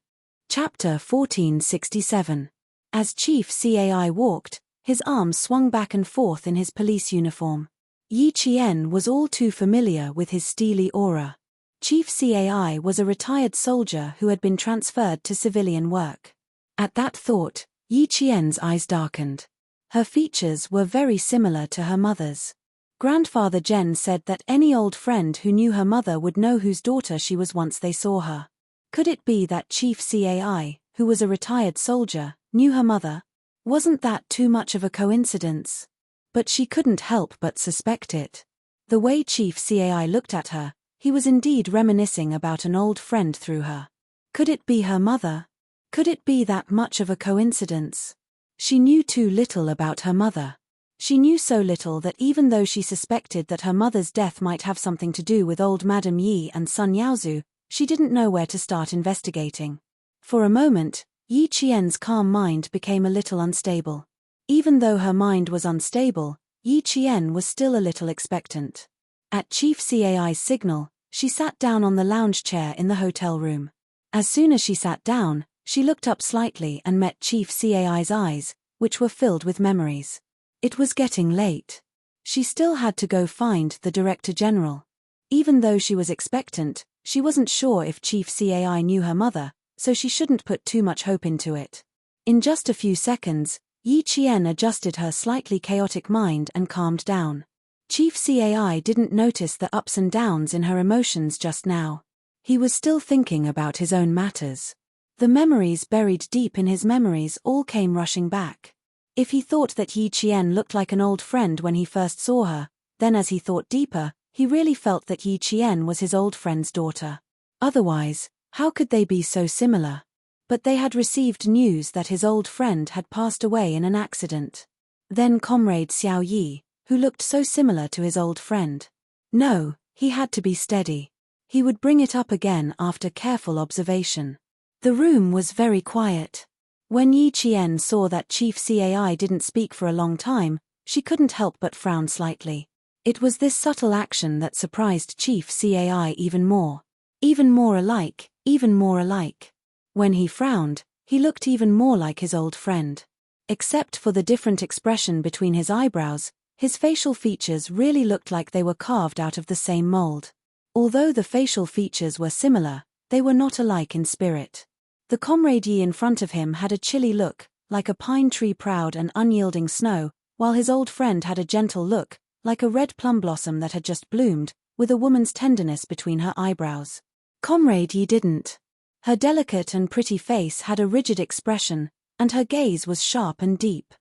Chapter 1467. As Chief CAI walked, his arms swung back and forth in his police uniform. Yi Qian was all too familiar with his steely aura. Chief CAI was a retired soldier who had been transferred to civilian work. At that thought, Yi Qian's eyes darkened. Her features were very similar to her mother's. Grandfather Zhen said that any old friend who knew her mother would know whose daughter she was once they saw her. Could it be that Chief CAI, who was a retired soldier, knew her mother? Wasn't that too much of a coincidence? But she couldn't help but suspect it. The way Chief CAI looked at her, he was indeed reminiscing about an old friend through her. Could it be her mother? Could it be that much of a coincidence? She knew too little about her mother. She knew so little that even though she suspected that her mother's death might have something to do with old Madame Yi and Sun Yaozu, she didn't know where to start investigating. For a moment, Yi Qian's calm mind became a little unstable. Even though her mind was unstable, Yi Qian was still a little expectant. At Chief CAI's signal, she sat down on the lounge chair in the hotel room. As soon as she sat down, she looked up slightly and met Chief CAI's eyes, which were filled with memories. It was getting late. She still had to go find the Director General. Even though she was expectant, she wasn't sure if Chief CAI knew her mother, so she shouldn't put too much hope into it. In just a few seconds, Yi Qian adjusted her slightly chaotic mind and calmed down. Chief CAI didn't notice the ups and downs in her emotions just now. He was still thinking about his own matters. The memories buried deep in his memories all came rushing back. If he thought that Yi Qian looked like an old friend when he first saw her, then as he thought deeper, he really felt that Yi Qian was his old friend's daughter. Otherwise, how could they be so similar? But they had received news that his old friend had passed away in an accident. Then Comrade Xiao Yi, who looked so similar to his old friend. No, he had to be steady. He would bring it up again after careful observation. The room was very quiet. When Yi Qian saw that Chief Cai didn't speak for a long time, she couldn't help but frown slightly. It was this subtle action that surprised Chief Cai even more. Even more alike, even more alike. When he frowned, he looked even more like his old friend. Except for the different expression between his eyebrows, his facial features really looked like they were carved out of the same mold. Although the facial features were similar, they were not alike in spirit. The comrade Yi in front of him had a chilly look, like a pine tree proud and unyielding snow, while his old friend had a gentle look, like a red plum blossom that had just bloomed, with a woman's tenderness between her eyebrows. Comrade Yi didn't. Her delicate and pretty face had a rigid expression, and her gaze was sharp and deep.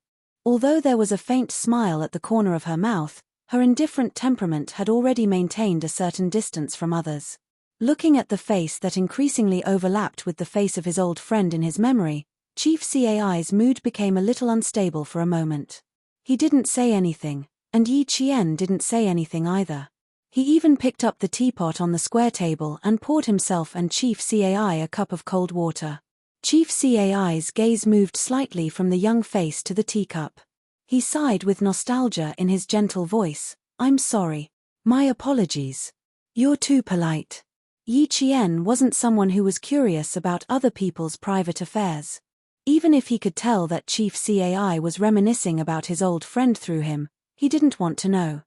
Although there was a faint smile at the corner of her mouth, her indifferent temperament had already maintained a certain distance from others. Looking at the face that increasingly overlapped with the face of his old friend in his memory, Chief Cai's mood became a little unstable for a moment. He didn't say anything, and Yi Qian didn't say anything either. He even picked up the teapot on the square table and poured himself and Chief Cai a cup of cold water. Chief Cai's gaze moved slightly from the young face to the teacup. He sighed with nostalgia in his gentle voice. "I'm sorry. My apologies. You're too polite." Yi Qian wasn't someone who was curious about other people's private affairs. Even if he could tell that Chief Cai was reminiscing about his old friend through him, he didn't want to know.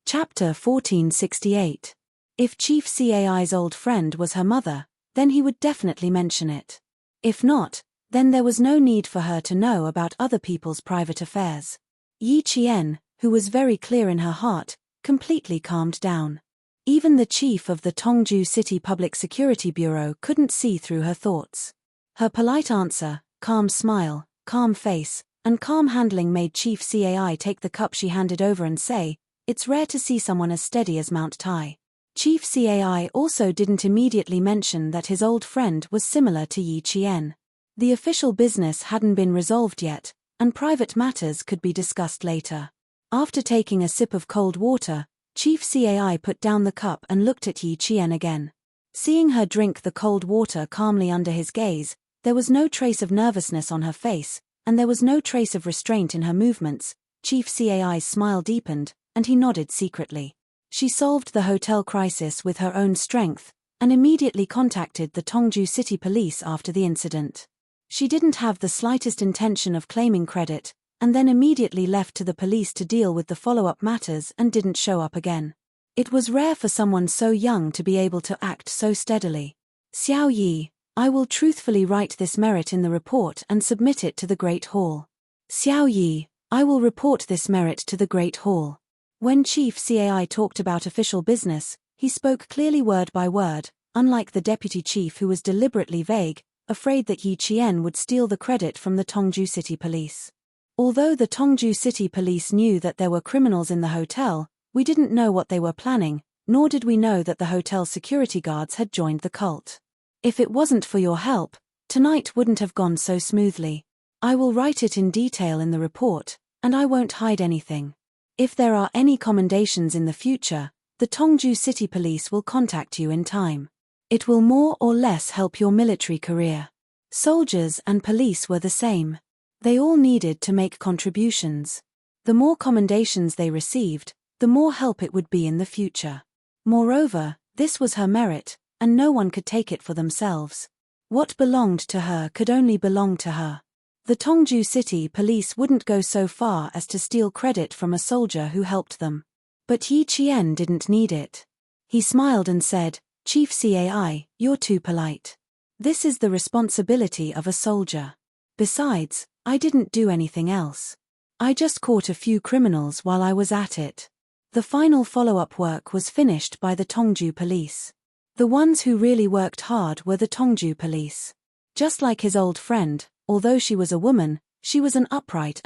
Chapter 1468. If Chief Cai's old friend was her mother, then he would definitely mention it. If not, then there was no need for her to know about other people's private affairs. Yi Qian, who was very clear in her heart, completely calmed down. Even the chief of the Tongju City Public Security Bureau couldn't see through her thoughts. Her polite answer, calm smile, calm face, and calm handling made Chief Cai take the cup she handed over and say, "It's rare to see someone as steady as Mount Tai." Chief Cai also didn't immediately mention that his old friend was similar to Yi Qian. The official business hadn't been resolved yet, and private matters could be discussed later. After taking a sip of cold water, Chief Cai put down the cup and looked at Yi Qian again. Seeing her drink the cold water calmly under his gaze, there was no trace of nervousness on her face, and there was no trace of restraint in her movements. Chief Cai's smile deepened, and he nodded secretly. She solved the hotel crisis with her own strength, and immediately contacted the Tongju City Police after the incident. She didn't have the slightest intention of claiming credit, and then immediately left to the police to deal with the follow-up matters and didn't show up again. It was rare for someone so young to be able to act so steadily. "Xiao Yi, I will truthfully write this merit in the report and submit it to the Great Hall." "Xiao Yi, I will report this merit to the Great Hall." When Chief Cai talked about official business, he spoke clearly word by word, unlike the deputy chief who was deliberately vague, afraid that Yi Qian would steal the credit from the Tongju City Police. Although the Tongju City Police knew that there were criminals in the hotel, we didn't know what they were planning, nor did we know that the hotel security guards had joined the cult. If it wasn't for your help, tonight wouldn't have gone so smoothly. I will write it in detail in the report, and I won't hide anything. If there are any commendations in the future, the Tongju City Police will contact you in time. It will more or less help your military career. Soldiers and police were the same. They all needed to make contributions. The more commendations they received, the more help it would be in the future. Moreover, this was her merit, and no one could take it for themselves. What belonged to her could only belong to her. The Tongju City Police wouldn't go so far as to steal credit from a soldier who helped them. But Yi Qian didn't need it. He smiled and said, "Chief Cai, you're too polite. This is the responsibility of a soldier. Besides, I didn't do anything else. I just caught a few criminals while I was at it." The final follow-up work was finished by the Tongju Police. The ones who really worked hard were the Tongju Police. Just like his old friend, although she was a woman, she was an upright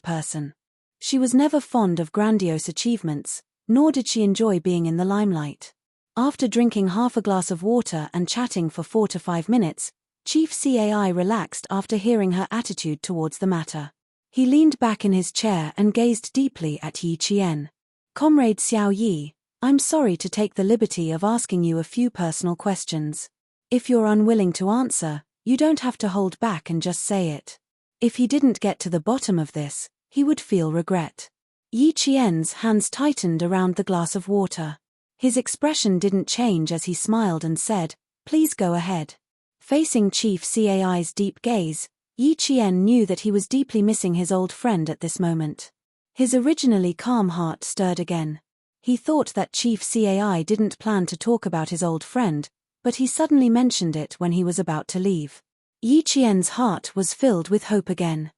person. She was never fond of grandiose achievements, nor did she enjoy being in the limelight. After drinking half a glass of water and chatting for 4 to 5 minutes, Chief Cai relaxed after hearing her attitude towards the matter. He leaned back in his chair and gazed deeply at Yi Qian. "Comrade Xiao Yi, I'm sorry to take the liberty of asking you a few personal questions. If you're unwilling to answer, you don't have to hold back and just say it. If he didn't get to the bottom of this, he would feel regret. Yi Qian's hands tightened around the glass of water. His expression didn't change as he smiled and said, "Please go ahead." Facing Chief Cai's deep gaze, Yi Qian knew that he was deeply missing his old friend at this moment. His originally calm heart stirred again. He thought that Chief Cai didn't plan to talk about his old friend, but he suddenly mentioned it when he was about to leave. Yi Qian's heart was filled with hope again.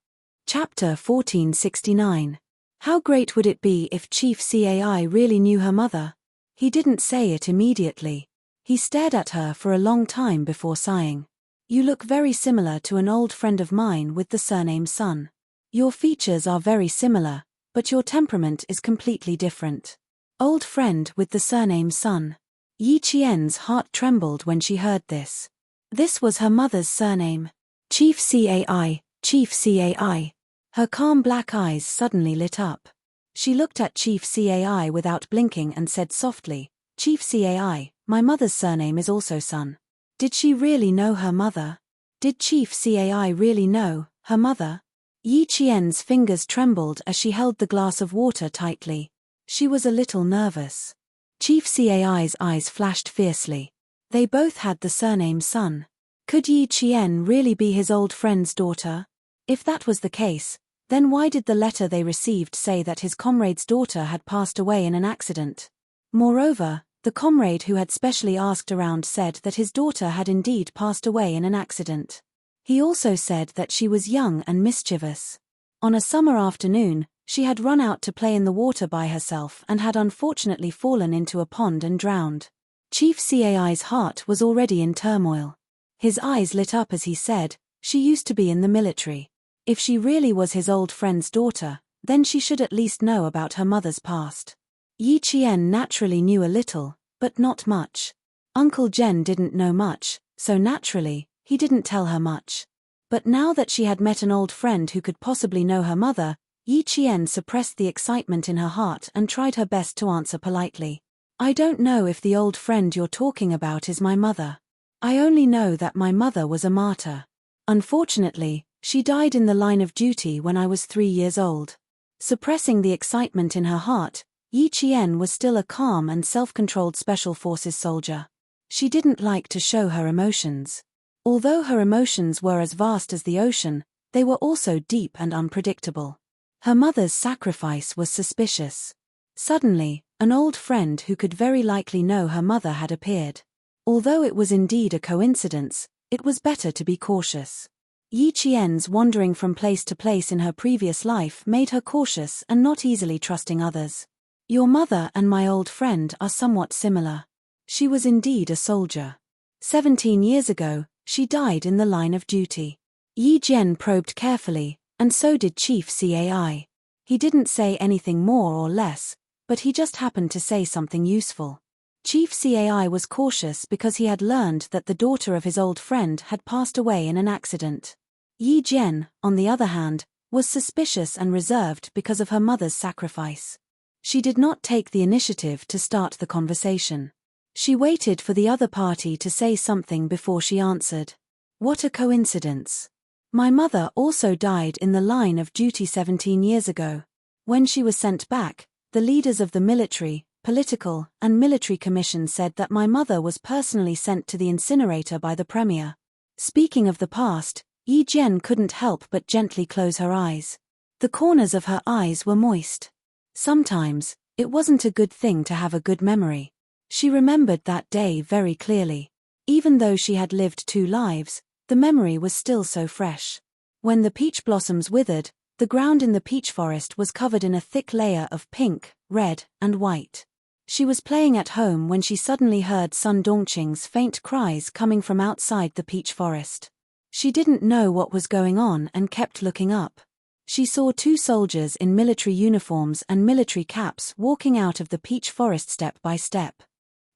Chapter 1469. How great would it be if Chief Cai really knew her mother? He didn't say it immediately. He stared at her for a long time before sighing. "You look very similar to an old friend of mine with the surname Sun. Your features are very similar, but your temperament is completely different." Old friend with the surname Sun. Yi Qian's heart trembled when she heard this. This was her mother's surname. Chief Cai, Chief Cai. Her calm black eyes suddenly lit up. She looked at Chief Cai without blinking and said softly, "Chief Cai, my mother's surname is also Sun." Did she really know her mother? Did Chief Cai really know her mother? Yi Qian's fingers trembled as she held the glass of water tightly. She was a little nervous. Chief Cai's eyes flashed fiercely. They both had the surname Sun. Could Yi Qian really be his old friend's daughter? If that was the case, then why did the letter they received say that his comrade's daughter had passed away in an accident? Moreover, the comrade who had specially asked around said that his daughter had indeed passed away in an accident. He also said that she was young and mischievous. On a summer afternoon, she had run out to play in the water by herself and had unfortunately fallen into a pond and drowned. Chief Cai's heart was already in turmoil. His eyes lit up as he said, "She used to be in the military. If she really was his old friend's daughter, then she should at least know about her mother's past." Yi Qian naturally knew a little, but not much. Uncle Jen didn't know much, so naturally, he didn't tell her much. But now that she had met an old friend who could possibly know her mother, Yi Qian suppressed the excitement in her heart and tried her best to answer politely. "I don't know if the old friend you're talking about is my mother. I only know that my mother was a martyr. Unfortunately, she died in the line of duty when I was 3 years old." Suppressing the excitement in her heart, Yi Qian was still a calm and self-controlled Special Forces soldier. She didn't like to show her emotions. Although her emotions were as vast as the ocean, they were also deep and unpredictable. Her mother's sacrifice was suspicious. Suddenly, an old friend who could very likely know her mother had appeared. Although it was indeed a coincidence, it was better to be cautious. Yi Qian's wandering from place to place in her previous life made her cautious and not easily trusting others. "Your mother and my old friend are somewhat similar. She was indeed a soldier. 17 years ago, she died in the line of duty." Yi Jian probed carefully, and so did Chief Cai. He didn't say anything more or less, but he just happened to say something useful. Chief Cai was cautious because he had learned that the daughter of his old friend had passed away in an accident. Yi Jian, on the other hand, was suspicious and reserved because of her mother's sacrifice. She did not take the initiative to start the conversation. She waited for the other party to say something before she answered. "What a coincidence. My mother also died in the line of duty 17 years ago. When she was sent back, the leaders of the military, political, and military commission said that my mother was personally sent to the incinerator by the premier." Speaking of the past, Yi Jian couldn't help but gently close her eyes. The corners of her eyes were moist. Sometimes, it wasn't a good thing to have a good memory. She remembered that day very clearly. Even though she had lived 2 lives, the memory was still so fresh. When the peach blossoms withered, the ground in the peach forest was covered in a thick layer of pink, red, and white. She was playing at home when she suddenly heard Sun Dongqing's faint cries coming from outside the peach forest. She didn't know what was going on and kept looking up. She saw 2 soldiers in military uniforms and military caps walking out of the peach forest step by step.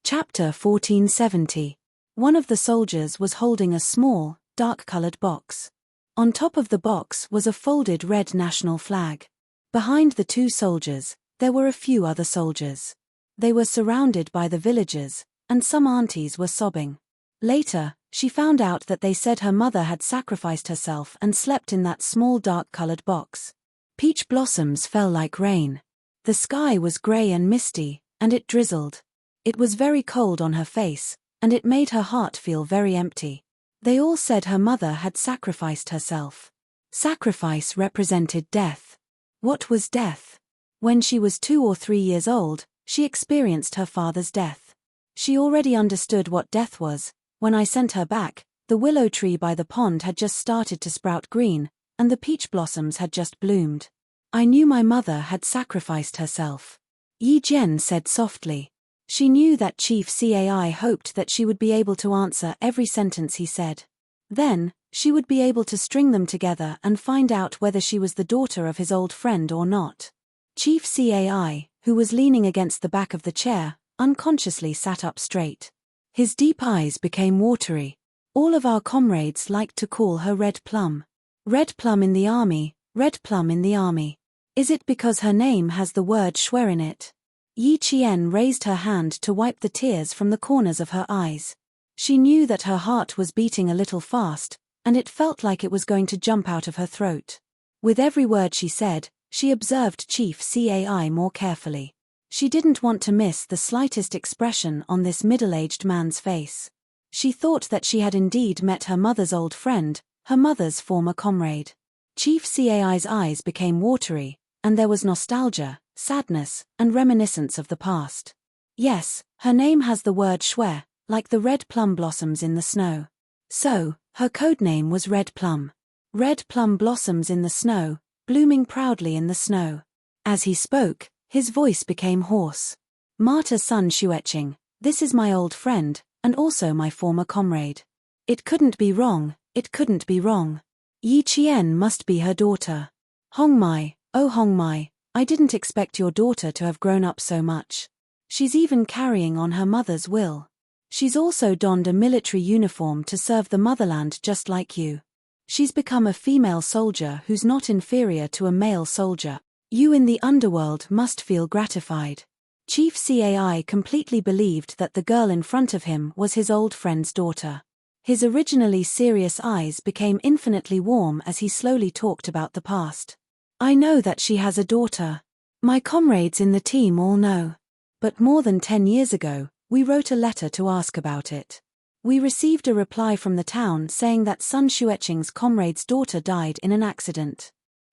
Chapter 1470. One of the soldiers was holding a small, dark-colored box. On top of the box was a folded red national flag. Behind the 2 soldiers, there were a few other soldiers. They were surrounded by the villagers, and some aunties were sobbing. Later, She found out that they said her mother had sacrificed herself and slept in that small dark-colored box. Peach blossoms fell like rain. The sky was grey and misty, and it drizzled. It was very cold on her face, and it made her heart feel very empty. They all said her mother had sacrificed herself. Sacrifice represented death. What was death? When she was 2 or 3 years old, she experienced her father's death. She already understood what death was. When I sent her back, the willow tree by the pond had just started to sprout green, and the peach blossoms had just bloomed. I knew my mother had sacrificed herself. Yi Jian said softly. She knew that Chief Cai hoped that she would be able to answer every sentence he said. Then, she would be able to string them together and find out whether she was the daughter of his old friend or not. Chief Cai, who was leaning against the back of the chair, unconsciously sat up straight. His deep eyes became watery. All of our comrades liked to call her Red Plum. Red Plum in the army, Red Plum in the army. Is it because her name has the word Shui in it? Yi Qian raised her hand to wipe the tears from the corners of her eyes. She knew that her heart was beating a little fast, and it felt like it was going to jump out of her throat. With every word she said, she observed Chief Cai more carefully. She didn't want to miss the slightest expression on this middle-aged man's face. She thought that she had indeed met her mother's old friend, her mother's former comrade. Chief Cai's eyes became watery, and there was nostalgia, sadness, and reminiscence of the past. Yes, her name has the word Shui, like the red plum blossoms in the snow. So, her code name was Red Plum. Red plum blossoms in the snow, blooming proudly in the snow. As he spoke, his voice became hoarse. Marta Sun Xueqing, this is my old friend, and also my former comrade. It couldn't be wrong, it couldn't be wrong. Yi Qian must be her daughter. Hong Mai, oh Hong Mai, I didn't expect your daughter to have grown up so much. She's even carrying on her mother's will. She's also donned a military uniform to serve the motherland just like you. She's become a female soldier who's not inferior to a male soldier. You in the underworld must feel gratified. Chief Cai completely believed that the girl in front of him was his old friend's daughter. His originally serious eyes became infinitely warm as he slowly talked about the past. I know that she has a daughter. My comrades in the team all know. But more than 10 years ago, we wrote a letter to ask about it. We received a reply from the town saying that Sun Xueqing's comrade's daughter died in an accident.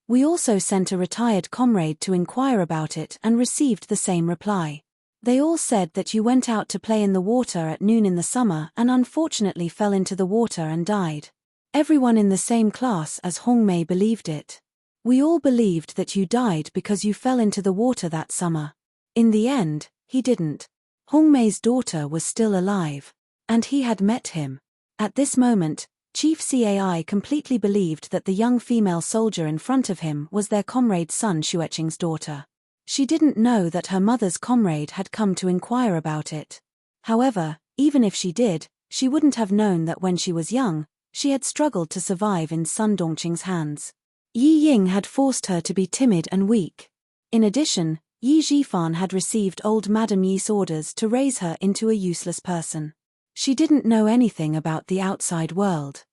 We also sent a retired comrade to inquire about it and received the same reply. They all said that you went out to play in the water at noon in the summer and unfortunately fell into the water and died. Everyone in the same class as Hong Mei believed it. We all believed that you died because you fell into the water that summer. In the end, he didn't. Hong Mei's daughter was still alive. And he had met him. At this moment, Chief Cai completely believed that the young female soldier in front of him was their comrade Sun Xueqing's daughter. She didn't know that her mother's comrade had come to inquire about it. However, even if she did, she wouldn't have known that when she was young, she had struggled to survive in Sun Dongqing's hands. Yi Ying had forced her to be timid and weak. In addition, Yi Zhifan had received old Madame Yi's orders to raise her into a useless person. She didn't know anything about the outside world.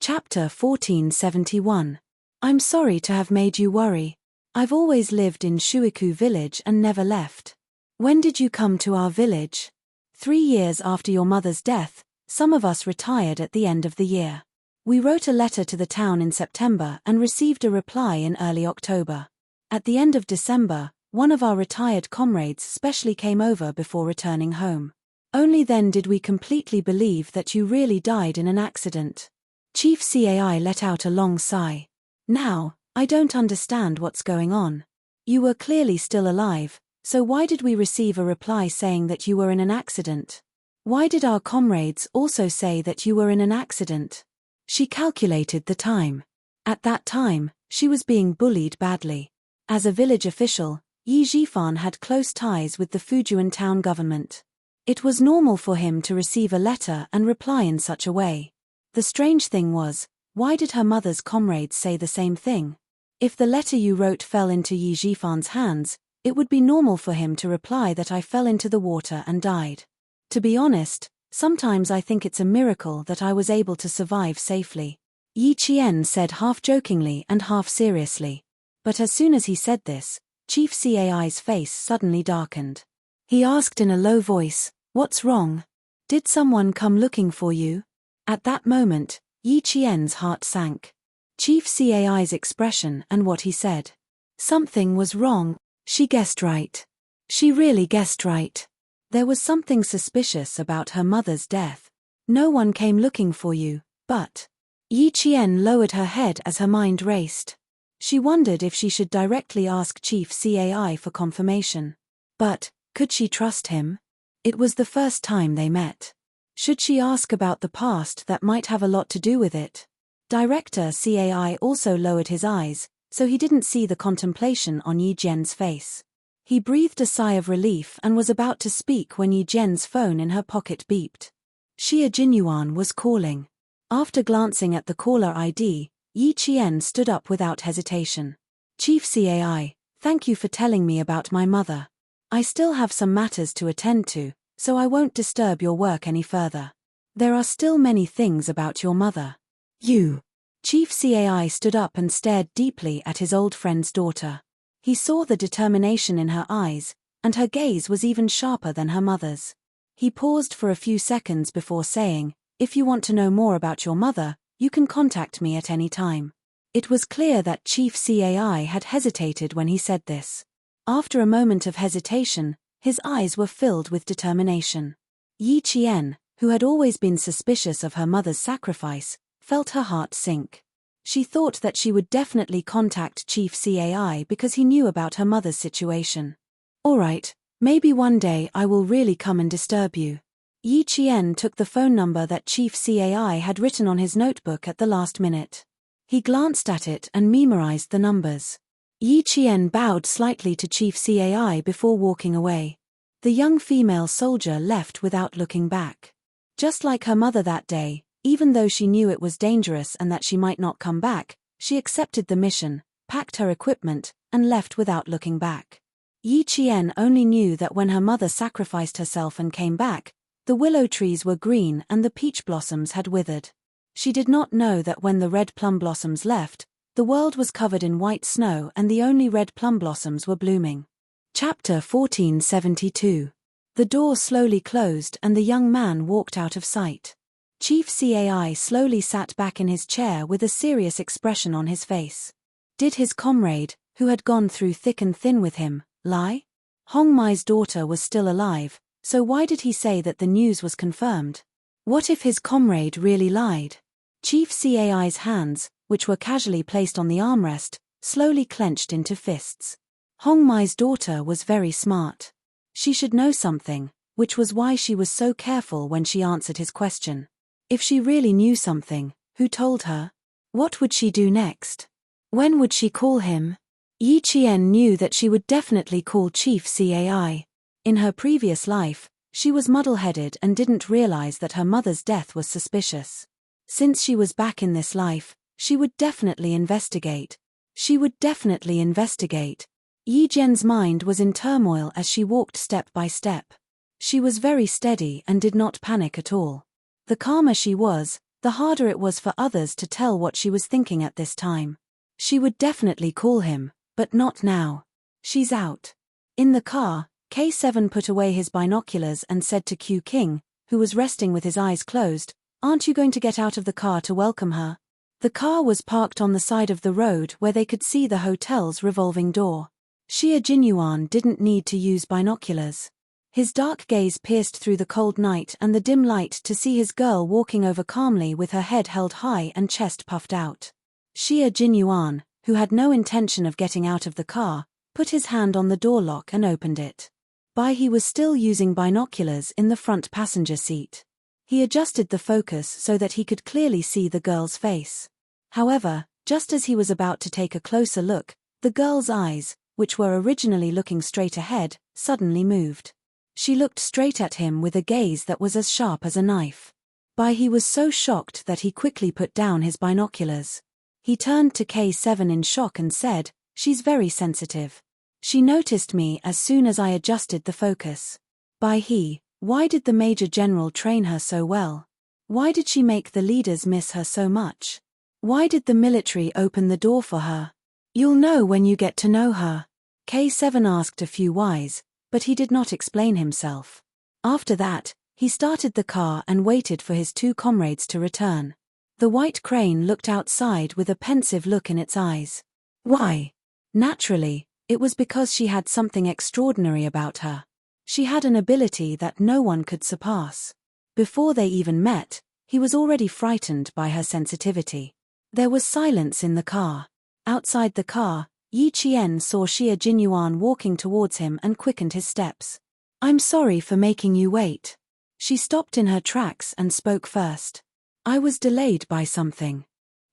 Chapter 1471. I'm sorry to have made you worry. I've always lived in Shuiku village and never left. When did you come to our village? 3 years after your mother's death, some of us retired at the end of the year. We wrote a letter to the town in September and received a reply in early October. At the end of December, one of our retired comrades specially came over before returning home. Only then did we completely believe that you really died in an accident. Chief Cai let out a long sigh. Now, I don't understand what's going on. You were clearly still alive, so why did we receive a reply saying that you were in an accident? Why did our comrades also say that you were in an accident? She calculated the time. At that time, she was being bullied badly. As a village official, Yi Zhifan had close ties with the Fujian town government. It was normal for him to receive a letter and reply in such a way. The strange thing was, why did her mother's comrades say the same thing? If the letter you wrote fell into Yi Zhifan's hands, it would be normal for him to reply that I fell into the water and died. To be honest, Sometimes I think it's a miracle that I was able to survive safely. Yi Qian said half jokingly and half seriously. But as soon as he said this, Chief Cai's face suddenly darkened. He asked in a low voice, "What's wrong? Did someone come looking for you?" At that moment, Yi Qian's heart sank. Chief Cai's expression and what he said. Something was wrong. She guessed right. She really guessed right. There was something suspicious about her mother's death. No one came looking for you, but... Yi Qian lowered her head as her mind raced. She wondered if she should directly ask Chief Cai for confirmation. But, could she trust him? It was the first time they met. Should she ask about the past that might have a lot to do with it? Director Cai also lowered his eyes, so he didn't see the contemplation on Yi Jian's face. He breathed a sigh of relief and was about to speak when Yi Jian's phone in her pocket beeped. Xia Jinyuan was calling. After glancing at the caller ID, Yi Qian stood up without hesitation. Chief Cai, thank you for telling me about my mother. I still have some matters to attend to, so I won't disturb your work any further. There are still many things about your mother. You. Chief Cai stood up and stared deeply at his old friend's daughter. He saw the determination in her eyes, and her gaze was even sharper than her mother's. He paused for a few seconds before saying, "If you want to know more about your mother, you can contact me at any time." It was clear that Chief Cai had hesitated when he said this. After a moment of hesitation, his eyes were filled with determination. Yi Qian, who had always been suspicious of her mother's sacrifice, felt her heart sink. She thought that she would definitely contact Chief Cai because he knew about her mother's situation. "All right, maybe one day I will really come and disturb you." Yi Qian took the phone number that Chief Cai had written on his notebook at the last minute. He glanced at it and memorized the numbers. Yi Qian bowed slightly to Chief Cai before walking away. The young female soldier left without looking back. Just like her mother that day, even though she knew it was dangerous and that she might not come back, she accepted the mission, packed her equipment, and left without looking back. Yi Qian only knew that when her mother sacrificed herself and came back, the willow trees were green and the peach blossoms had withered. She did not know that when the red plum blossoms left, the world was covered in white snow and the only red plum blossoms were blooming. Chapter 1472. The door slowly closed and the young man walked out of sight. Chief Cai slowly sat back in his chair with a serious expression on his face. Did his comrade, who had gone through thick and thin with him, lie? Hong Mai's daughter was still alive, so why did he say that the news was confirmed? What if his comrade really lied? Chief Cai's hands, which were casually placed on the armrest, slowly clenched into fists. Hong Mai's daughter was very smart. She should know something, which was why she was so careful when she answered his question. If she really knew something, who told her? What would she do next? When would she call him? Yi Qian knew that she would definitely call Chief Cai. In her previous life, she was muddle-headed and didn't realize that her mother's death was suspicious. Since she was back in this life, she would definitely investigate. She would definitely investigate. Yi Jian's mind was in turmoil as she walked step by step. She was very steady and did not panic at all. The calmer she was, the harder it was for others to tell what she was thinking at this time. She would definitely call him, but not now. She's out. In the car, K7 put away his binoculars and said to Q King, who was resting with his eyes closed, "Aren't you going to get out of the car to welcome her?" The car was parked on the side of the road where they could see the hotel's revolving door. Xia Jinyuan didn't need to use binoculars. His dark gaze pierced through the cold night and the dim light to see his girl walking over calmly with her head held high and chest puffed out. Xia Jinyuan, who had no intention of getting out of the car, put his hand on the door lock and opened it. He was still using binoculars in the front passenger seat. He adjusted the focus so that he could clearly see the girl's face. However, just as he was about to take a closer look, the girl's eyes, which were originally looking straight ahead, suddenly moved. She looked straight at him with a gaze that was as sharp as a knife. He was so shocked that he quickly put down his binoculars. He turned to K7 in shock and said, "She's very sensitive. She noticed me as soon as I adjusted the focus." He, Why did the Major General train her so well? Why did she make the leaders miss her so much? Why did the military open the door for her? You'll know when you get to know her. K7 asked a few whys, but he did not explain himself. After that, he started the car and waited for his two comrades to return. The white crane looked outside with a pensive look in its eyes. Why? Naturally, it was because she had something extraordinary about her. She had an ability that no one could surpass. Before they even met, he was already frightened by her sensitivity. There was silence in the car. Outside the car, Yi Qian saw Xia Jinyuan walking towards him and quickened his steps. I'm sorry for making you wait. She stopped in her tracks and spoke first. I was delayed by something.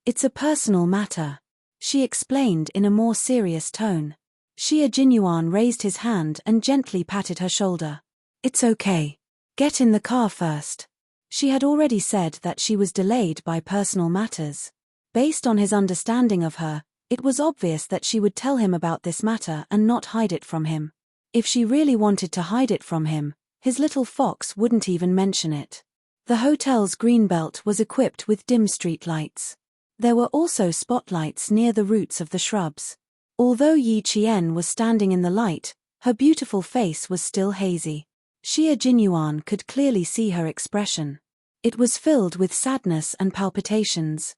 It's a personal matter, she explained in a more serious tone. Xia Jinyuan raised his hand and gently patted her shoulder. It's okay. Get in the car first. She had already said that she was delayed by personal matters. Based on his understanding of her, it was obvious that she would tell him about this matter and not hide it from him. If she really wanted to hide it from him, his little fox wouldn't even mention it. The hotel's greenbelt was equipped with dim street lights. There were also spotlights near the roots of the shrubs. Although Yi Qian was standing in the light, her beautiful face was still hazy. Xia Jinyuan could clearly see her expression. It was filled with sadness and palpitations.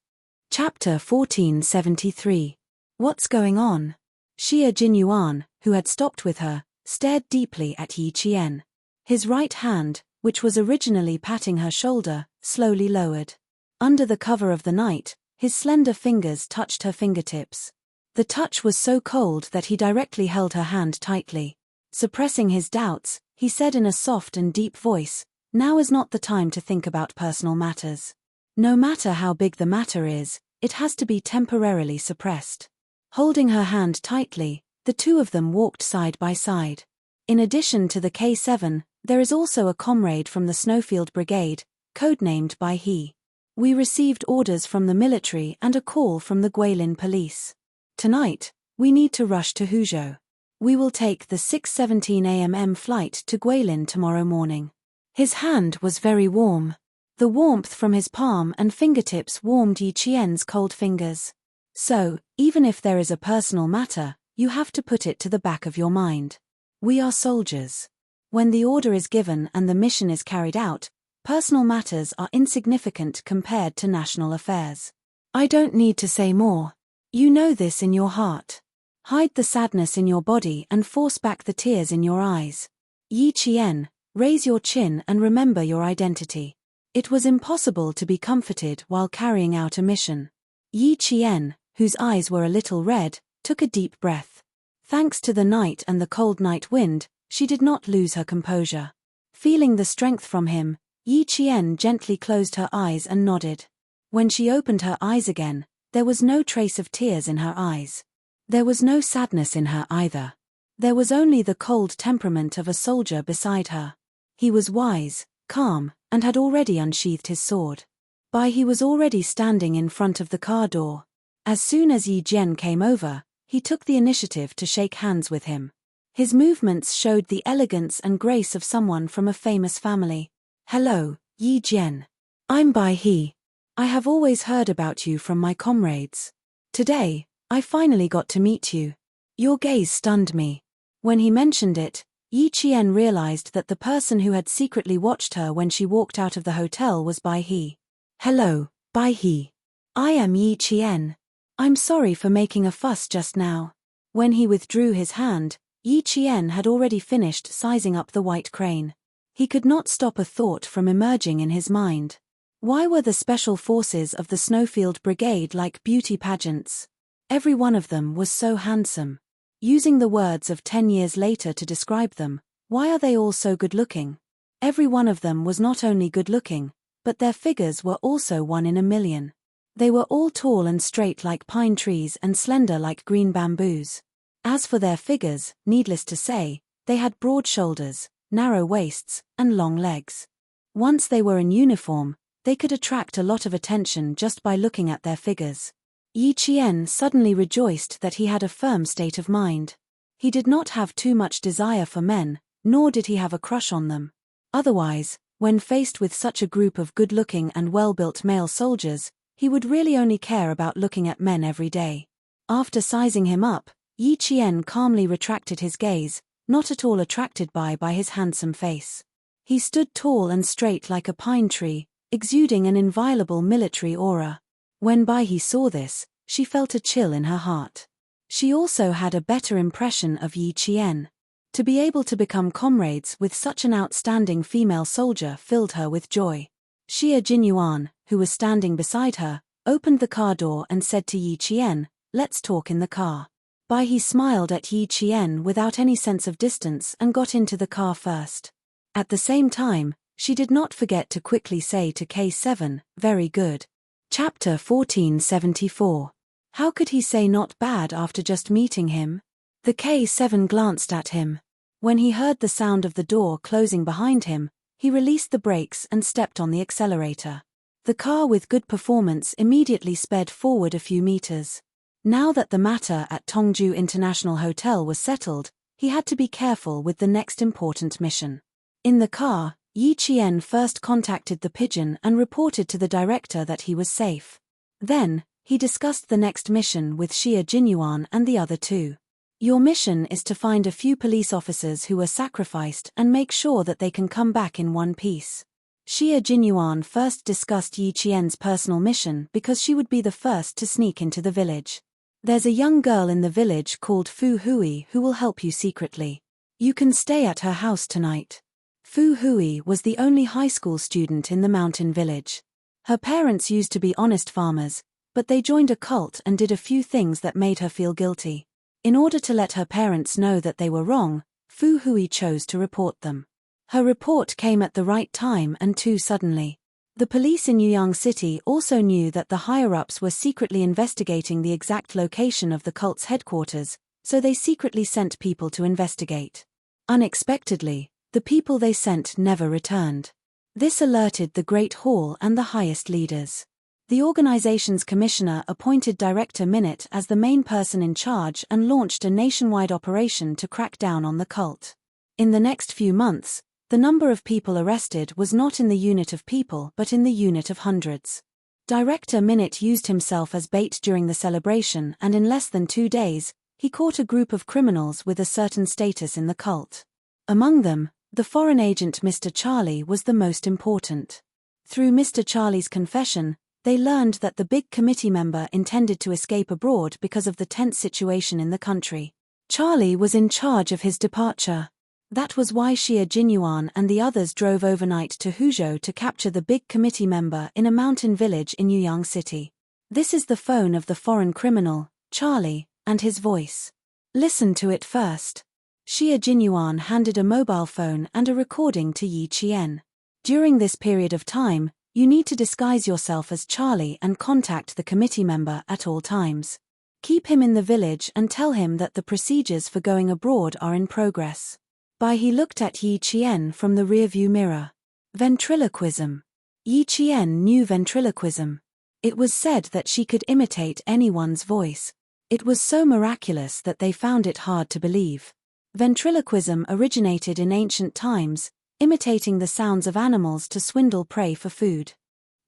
Chapter 1473. What's going on? Xia Jinyuan, who had stopped with her, stared deeply at Yi Qian. His right hand, which was originally patting her shoulder, slowly lowered. Under the cover of the night, his slender fingers touched her fingertips. The touch was so cold that he directly held her hand tightly. Suppressing his doubts, he said in a soft and deep voice, "Now is not the time to think about personal matters. No matter how big the matter is, it has to be temporarily suppressed." Holding her hand tightly, the two of them walked side by side. In addition to the K7, there is also a comrade from the Snowfield Brigade, codenamed by he. We received orders from the military and a call from the Guilin police. Tonight, we need to rush to Huzhou. We will take the 6:17 a.m. flight to Guilin tomorrow morning. His hand was very warm. The warmth from his palm and fingertips warmed Yi Qian's cold fingers. So, even if there is a personal matter, you have to put it to the back of your mind. We are soldiers. When the order is given and the mission is carried out, personal matters are insignificant compared to national affairs. I don't need to say more. You know this in your heart. Hide the sadness in your body and force back the tears in your eyes. Yi Qian, raise your chin and remember your identity. It was impossible to be comforted while carrying out a mission. Yi Qian, whose eyes were a little red, took a deep breath. Thanks to the night and the cold night wind, she did not lose her composure. Feeling the strength from him, Yi Qian gently closed her eyes and nodded. When she opened her eyes again, there was no trace of tears in her eyes. There was no sadness in her either. There was only the cold temperament of a soldier beside her. He was wise, calm, and had already unsheathed his sword. He was already standing in front of the car door. As soon as Yi Jian came over, he took the initiative to shake hands with him. His movements showed the elegance and grace of someone from a famous family. Hello, Yi Jian. I'm Bai He. I have always heard about you from my comrades. Today, I finally got to meet you. Your gaze stunned me. When he mentioned it, Yi Qian realized that the person who had secretly watched her when she walked out of the hotel was Bai He. Hello, Bai He. I am Yi Qian. I'm sorry for making a fuss just now. When he withdrew his hand, Yi Qian had already finished sizing up the white crane. He could not stop a thought from emerging in his mind. Why were the special forces of the Snowfield Brigade like beauty pageants? Every one of them was so handsome. Using the words of 10 years later to describe them, why are they all so good-looking? Every one of them was not only good-looking, but their figures were also 1 in a million. They were all tall and straight like pine trees and slender like green bamboos. As for their figures, needless to say, they had broad shoulders, narrow waists, and long legs. Once they were in uniform, they could attract a lot of attention just by looking at their figures. Yi Qian suddenly rejoiced that he had a firm state of mind. He did not have too much desire for men, nor did he have a crush on them. Otherwise, when faced with such a group of good-looking and well-built male soldiers, he would really only care about looking at men every day. After sizing him up, Yi Qian calmly retracted his gaze, not at all attracted by his handsome face. He stood tall and straight like a pine tree, exuding an inviolable military aura. When Bai He saw this, she felt a chill in her heart. She also had a better impression of Yi Qian. To be able to become comrades with such an outstanding female soldier filled her with joy. Xie Jinyuan, who was standing beside her, opened the car door and said to Yi Qian, "Let's talk in the car." Bai He smiled at Yi Qian without any sense of distance and got into the car first. At the same time, she did not forget to quickly say to K7, "Very good." Chapter 1474. How could he say not bad after just meeting him? The K7 glanced at him. When he heard the sound of the door closing behind him, he released the brakes and stepped on the accelerator. The car with good performance immediately sped forward a few meters. Now that the matter at Tongju International Hotel was settled, he had to be careful with the next important mission. In the car, Yi Qian first contacted the pigeon and reported to the director that he was safe. Then, he discussed the next mission with Xie Jinyuan and the other two. Your mission is to find a few police officers who were sacrificed and make sure that they can come back in one piece. Xie Jinyuan first discussed Yi Qian's personal mission because she would be the first to sneak into the village. There's a young girl in the village called Fu Hui who will help you secretly. You can stay at her house tonight. Fu Hui was the only high school student in the mountain village. Her parents used to be honest farmers, but they joined a cult and did a few things that made her feel guilty. In order to let her parents know that they were wrong, Fu Hui chose to report them. Her report came at the right time and too suddenly. The police in Yuyang City also knew that the higher-ups were secretly investigating the exact location of the cult's headquarters, so they secretly sent people to investigate. Unexpectedly, the people they sent never returned. This alerted the Great Hall and the highest leaders. The organization's commissioner appointed Director Minute as the main person in charge and launched a nationwide operation to crack down on the cult. In the next few months, the number of people arrested was not in the unit of people but in the unit of hundreds. Director Minute used himself as bait during the celebration, and in less than 2 days, he caught a group of criminals with a certain status in the cult. Among them, the foreign agent Mr. Charlie was the most important. Through Mr. Charlie's confession, they learned that the big committee member intended to escape abroad because of the tense situation in the country. Charlie was in charge of his departure. That was why Xie Jinyuan and the others drove overnight to Huzhou to capture the big committee member in a mountain village in Yuyang City. This is the phone of the foreign criminal, Charlie, and his voice. Listen to it first. Xie Jinyuan handed a mobile phone and a recording to Yi Qian. During this period of time, you need to disguise yourself as Charlie and contact the committee member at all times. Keep him in the village and tell him that the procedures for going abroad are in progress. Bai He looked at Yi Qian from the rearview mirror. Ventriloquism. Yi Qian knew ventriloquism. It was said that she could imitate anyone's voice. It was so miraculous that they found it hard to believe. Ventriloquism originated in ancient times, imitating the sounds of animals to swindle prey for food.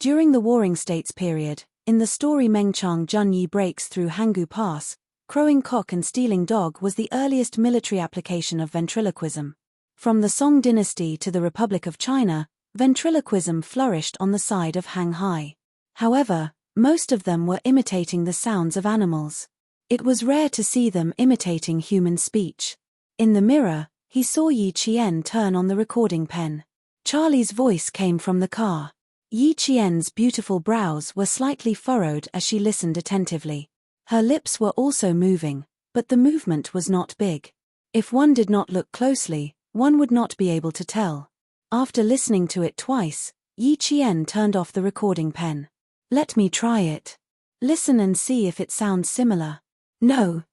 During the Warring States period, in the story Mengchang Junyi breaks through Hanggu Pass, crowing cock and stealing dog was the earliest military application of ventriloquism. From the Song dynasty to the Republic of China, ventriloquism flourished on the side of Han Hai. However, most of them were imitating the sounds of animals. It was rare to see them imitating human speech. In the mirror, he saw Yi Qian turn on the recording pen. Charlie's voice came from the car. Yi Qian's beautiful brows were slightly furrowed as she listened attentively. Her lips were also moving, but the movement was not big. If one did not look closely, one would not be able to tell. After listening to it twice, Yi Qian turned off the recording pen. Let me try it. Listen and see if it sounds similar. No.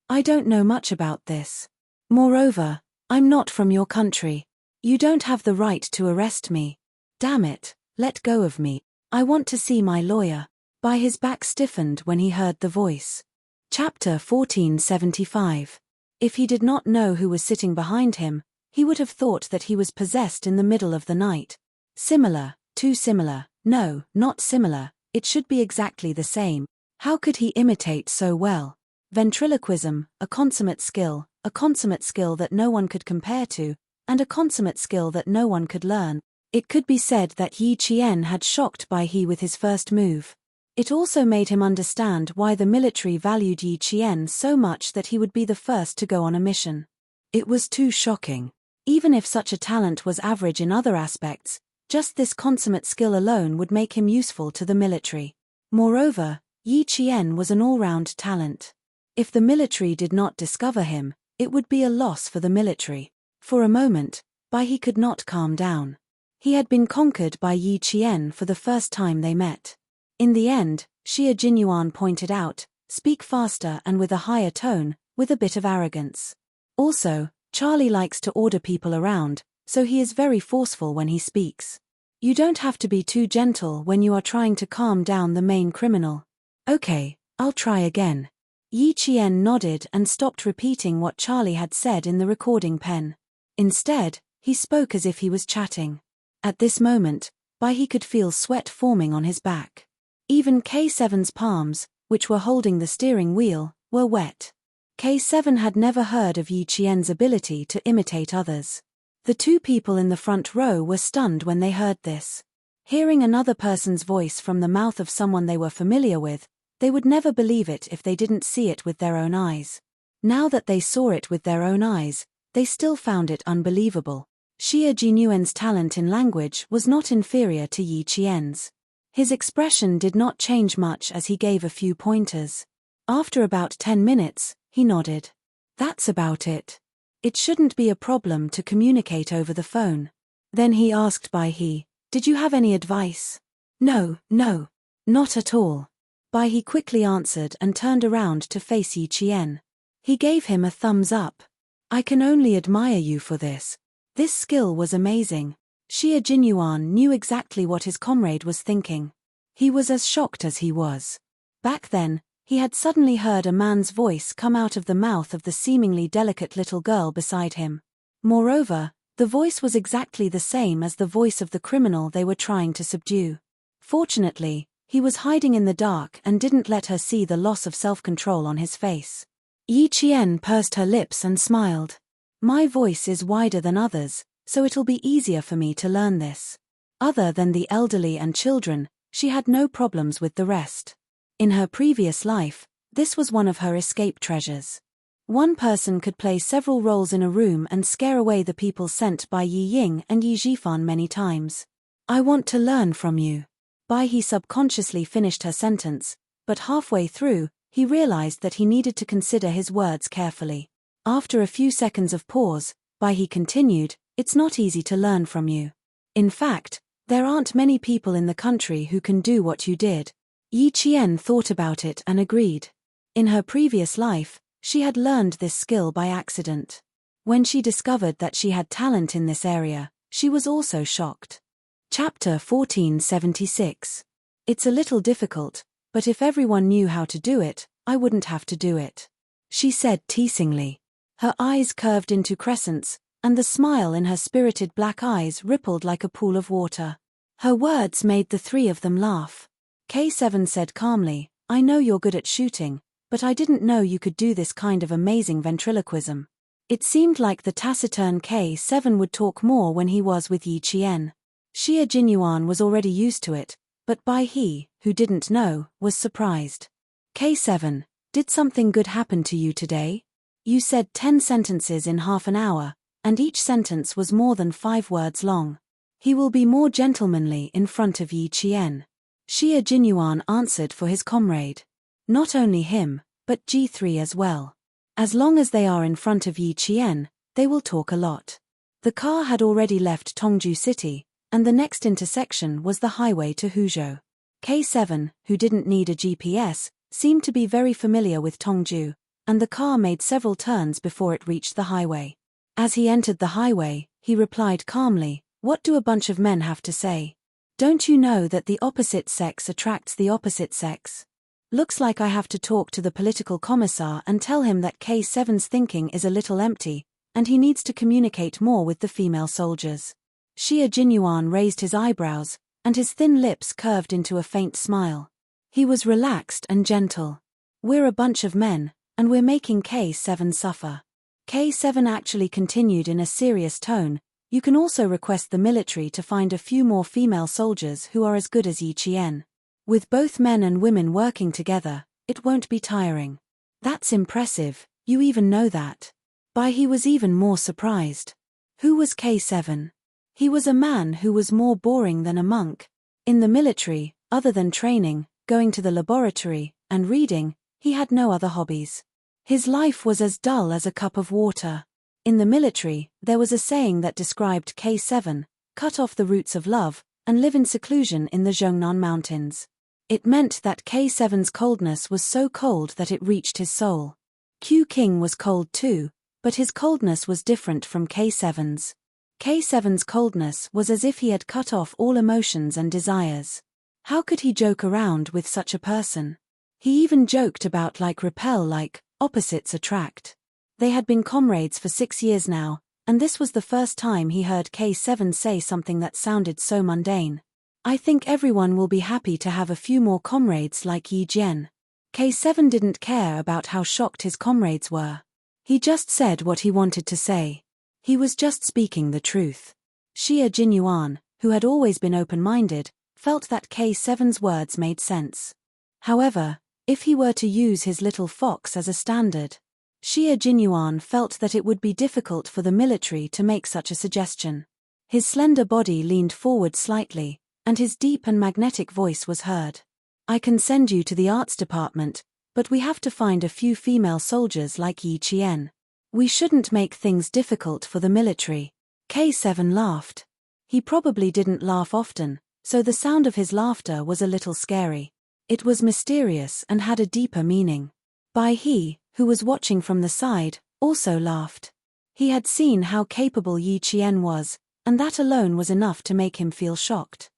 I don't know much about this. Moreover, I'm not from your country. You don't have the right to arrest me. Damn it, let go of me. I want to see my lawyer. Bai His back stiffened when he heard the voice. Chapter 1475. If he did not know who was sitting behind him, He would have thought that he was possessed in the middle of the night. Similar, too similar, no, not similar, it should be exactly the same. How could he imitate so well? Ventriloquism, a consummate skill that no one could compare to, and a consummate skill that no one could learn. It could be said that Yi Qian had shocked Bai He with his first move. It also made him understand why the military valued Yi Qian so much that he would be the first to go on a mission. It was too shocking. Even if such a talent was average in other aspects, just this consummate skill alone would make him useful to the military. Moreover, Yi Qian was an all-round talent. If the military did not discover him, it would be a loss for the military. For a moment, Bai He could not calm down. He had been conquered by Yi Qian for the first time they met. In the end, Xie Jinyuan pointed out, speak faster and with a higher tone, with a bit of arrogance. Also, Charlie likes to order people around, so he is very forceful when he speaks. You don't have to be too gentle when you are trying to calm down the main criminal. Okay, I'll try again. Yi Qian nodded and stopped repeating what Charlie had said in the recording pen. Instead, he spoke as if he was chatting. At this moment, Bai He could feel sweat forming on his back. Even K7's palms, which were holding the steering wheel, were wet. K7 had never heard of Yi Qian's ability to imitate others. The two people in the front row were stunned when they heard this. Hearing another person's voice from the mouth of someone they were familiar with, they would never believe it if they didn't see it with their own eyes. Now that they saw it with their own eyes, they still found it unbelievable. Xie Jinyuan's talent in language was not inferior to Yi Qian's. His expression did not change much as he gave a few pointers. After about 10 minutes, he nodded. That's about it. It shouldn't be a problem to communicate over the phone. Then he asked Bai He, did you have any advice? No, not at all. Bai He quickly answered and turned around to face Yi Qian. He gave him a thumbs up. I can only admire you for this. This skill was amazing. Xie Jinyuan knew exactly what his comrade was thinking. He was as shocked as he was. Back then, he had suddenly heard a man's voice come out of the mouth of the seemingly delicate little girl beside him. Moreover, the voice was exactly the same as the voice of the criminal they were trying to subdue. Fortunately, he was hiding in the dark and didn't let her see the loss of self-control on his face. Yi Qian pursed her lips and smiled. My voice is wider than others, so it'll be easier for me to learn this. Other than the elderly and children, she had no problems with the rest. In her previous life, this was one of her escape treasures. One person could play several roles in a room and scare away the people sent by Yi Ying and Yi Zhifan many times. I want to learn from you. Bai He subconsciously finished her sentence, but halfway through, he realized that he needed to consider his words carefully. After a few seconds of pause, Bai He continued, it's not easy to learn from you. In fact, there aren't many people in the country who can do what you did. Yi Qian thought about it and agreed. In her previous life, she had learned this skill by accident. When she discovered that she had talent in this area, she was also shocked. Chapter 1476. It's a little difficult, but if everyone knew how to do it, I wouldn't have to do it. She said teasingly. Her eyes curved into crescents, and the smile in her spirited black eyes rippled like a pool of water. Her words made the three of them laugh. K7 said calmly, I know you're good at shooting, but I didn't know you could do this kind of amazing ventriloquism. It seemed like the taciturn K7 would talk more when he was with Yi Qian. Xie Jinyuan was already used to it, but Bai He, who didn't know, was surprised. K7, did something good happen to you today? You said 10 sentences in half an hour, and each sentence was more than 5 words long. He will be more gentlemanly in front of Yi Qian. Xie Jinyuan answered for his comrade. Not only him, but G3 as well. As long as they are in front of Yi Qian, they will talk a lot. The car had already left Tongju City, and the next intersection was the highway to Huzhou. K7, who didn't need a GPS, seemed to be very familiar with Tongju, and the car made several turns before it reached the highway. As he entered the highway, he replied calmly, what do a bunch of men have to say? Don't you know that the opposite sex attracts the opposite sex? Looks like I have to talk to the political commissar and tell him that K7's thinking is a little empty, and he needs to communicate more with the female soldiers. Xie Jinyuan raised his eyebrows, and his thin lips curved into a faint smile. He was relaxed and gentle. We're a bunch of men, and we're making K7 suffer. K7 actually continued in a serious tone. You can also request the military to find a few more female soldiers who are as good as Yi Qian. With both men and women working together, it won't be tiring. That's impressive, you even know that. He was even more surprised. Who was K7? He was a man who was more boring than a monk. In the military, other than training, going to the laboratory, and reading, he had no other hobbies. His life was as dull as a cup of water. In the military, there was a saying that described K7, cut off the roots of love, and live in seclusion in the Zhongnan Mountains. It meant that K7's coldness was so cold that it reached his soul. Q King was cold too, but his coldness was different from K7's. K7's coldness was as if he had cut off all emotions and desires. How could he joke around with such a person? He even joked about repel, opposites attract. They had been comrades for 6 years now, and this was the first time he heard K7 say something that sounded so mundane. I think everyone will be happy to have a few more comrades like Yi Jian. K7 didn't care about how shocked his comrades were. He just said what he wanted to say. He was just speaking the truth. Xie Jinyuan, who had always been open-minded, felt that K7's words made sense. However, if he were to use his little fox as a standard, Xie Jinyuan felt that it would be difficult for the military to make such a suggestion. His slender body leaned forward slightly, and his deep and magnetic voice was heard. I can send you to the arts department, but we have to find a few female soldiers like Yi Qian. We shouldn't make things difficult for the military. K7 laughed. He probably didn't laugh often, so the sound of his laughter was a little scary. It was mysterious and had a deeper meaning. He, who was watching from the side, also laughed. He had seen how capable Yi Qian was, and that alone was enough to make him feel shocked.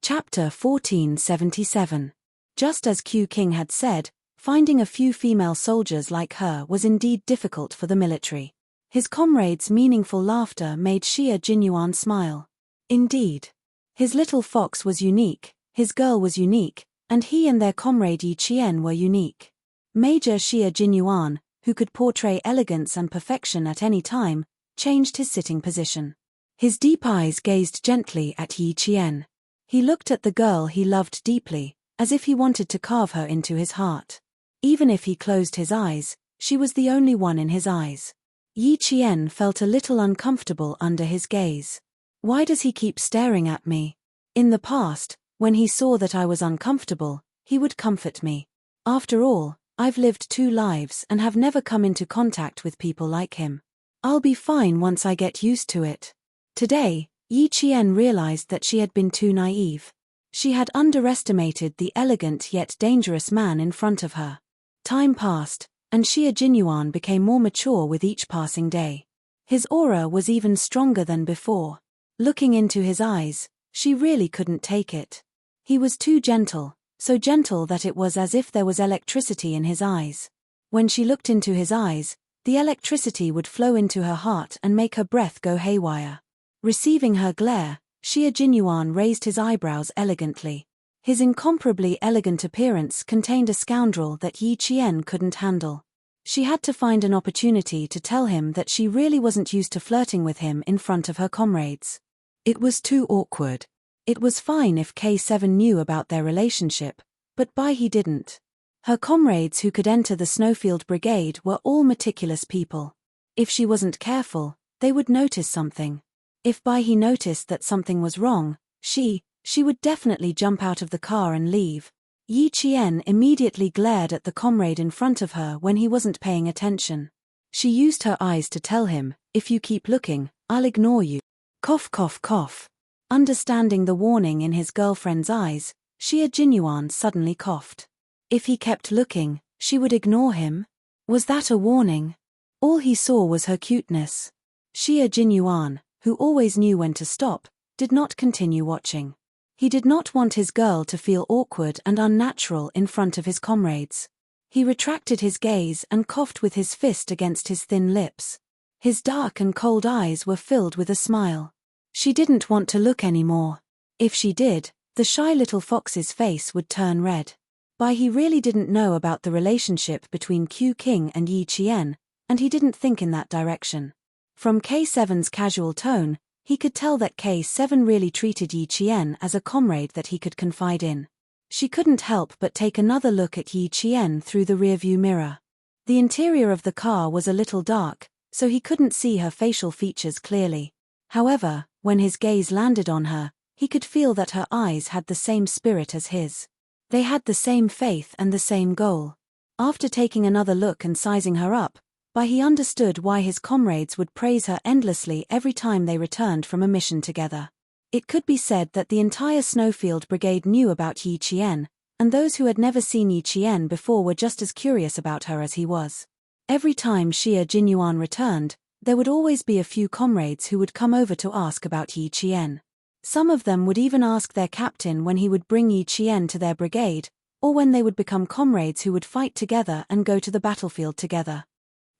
Chapter 1477. Just as Q King had said, finding a few female soldiers like her was indeed difficult for the military. His comrades' meaningful laughter made Xie Jinyuan smile. Indeed. His little fox was unique, his girl was unique, and he and their comrade Yi Qian were unique. Major Xie Jinyuan, who could portray elegance and perfection at any time, changed his sitting position. His deep eyes gazed gently at Yi Qian. He looked at the girl he loved deeply, as if he wanted to carve her into his heart. Even if he closed his eyes, she was the only one in his eyes. Yi Qian felt a little uncomfortable under his gaze. Why does he keep staring at me? In the past, when he saw that I was uncomfortable, he would comfort me. After all, I've lived 2 lives and have never come into contact with people like him. I'll be fine once I get used to it. Today, Yi Qian realized that she had been too naive. She had underestimated the elegant yet dangerous man in front of her. Time passed, and Xie Jinyuan became more mature with each passing day. His aura was even stronger than before. Looking into his eyes, she really couldn't take it. He was too gentle, so gentle that it was as if there was electricity in his eyes. When she looked into his eyes, the electricity would flow into her heart and make her breath go haywire. Receiving her glare, Xie Jinyuan raised his eyebrows elegantly. His incomparably elegant appearance contained a scoundrel that Yi Qian couldn't handle. She had to find an opportunity to tell him that she really wasn't used to flirting with him in front of her comrades. It was too awkward. It was fine if K7 knew about their relationship, but he didn't. Her comrades who could enter the Snowfield Brigade were all meticulous people. If she wasn't careful, they would notice something. If he noticed that something was wrong, she would definitely jump out of the car and leave. Yi Qian immediately glared at the comrade in front of her when he wasn't paying attention. She used her eyes to tell him, if you keep looking, I'll ignore you. Cough cough cough. Understanding the warning in his girlfriend's eyes, Xie Jinyuan suddenly coughed. If he kept looking, she would ignore him? Was that a warning? All he saw was her cuteness. Xie Jinyuan, who always knew when to stop, did not continue watching. He did not want his girl to feel awkward and unnatural in front of his comrades. He retracted his gaze and coughed with his fist against his thin lips. His dark and cold eyes were filled with a smile. She didn't want to look anymore. If she did, the shy little fox's face would turn red. He really didn't know about the relationship between Q King and Yi Qian, and he didn't think in that direction. From K7's casual tone, he could tell that K7 really treated Yi Qian as a comrade that he could confide in. She couldn't help but take another look at Yi Qian through the rearview mirror. The interior of the car was a little dark, so he couldn't see her facial features clearly. However, when his gaze landed on her, he could feel that her eyes had the same spirit as his. They had the same faith and the same goal. After taking another look and sizing her up, he understood why his comrades would praise her endlessly every time they returned from a mission together. It could be said that the entire Snowfield Brigade knew about Yi Qian, and those who had never seen Yi Qian before were just as curious about her as he was. Every time Xia Jinyuan returned, there would always be a few comrades who would come over to ask about Yi Qian. Some of them would even ask their captain when he would bring Yi Qian to their brigade, or when they would become comrades who would fight together and go to the battlefield together.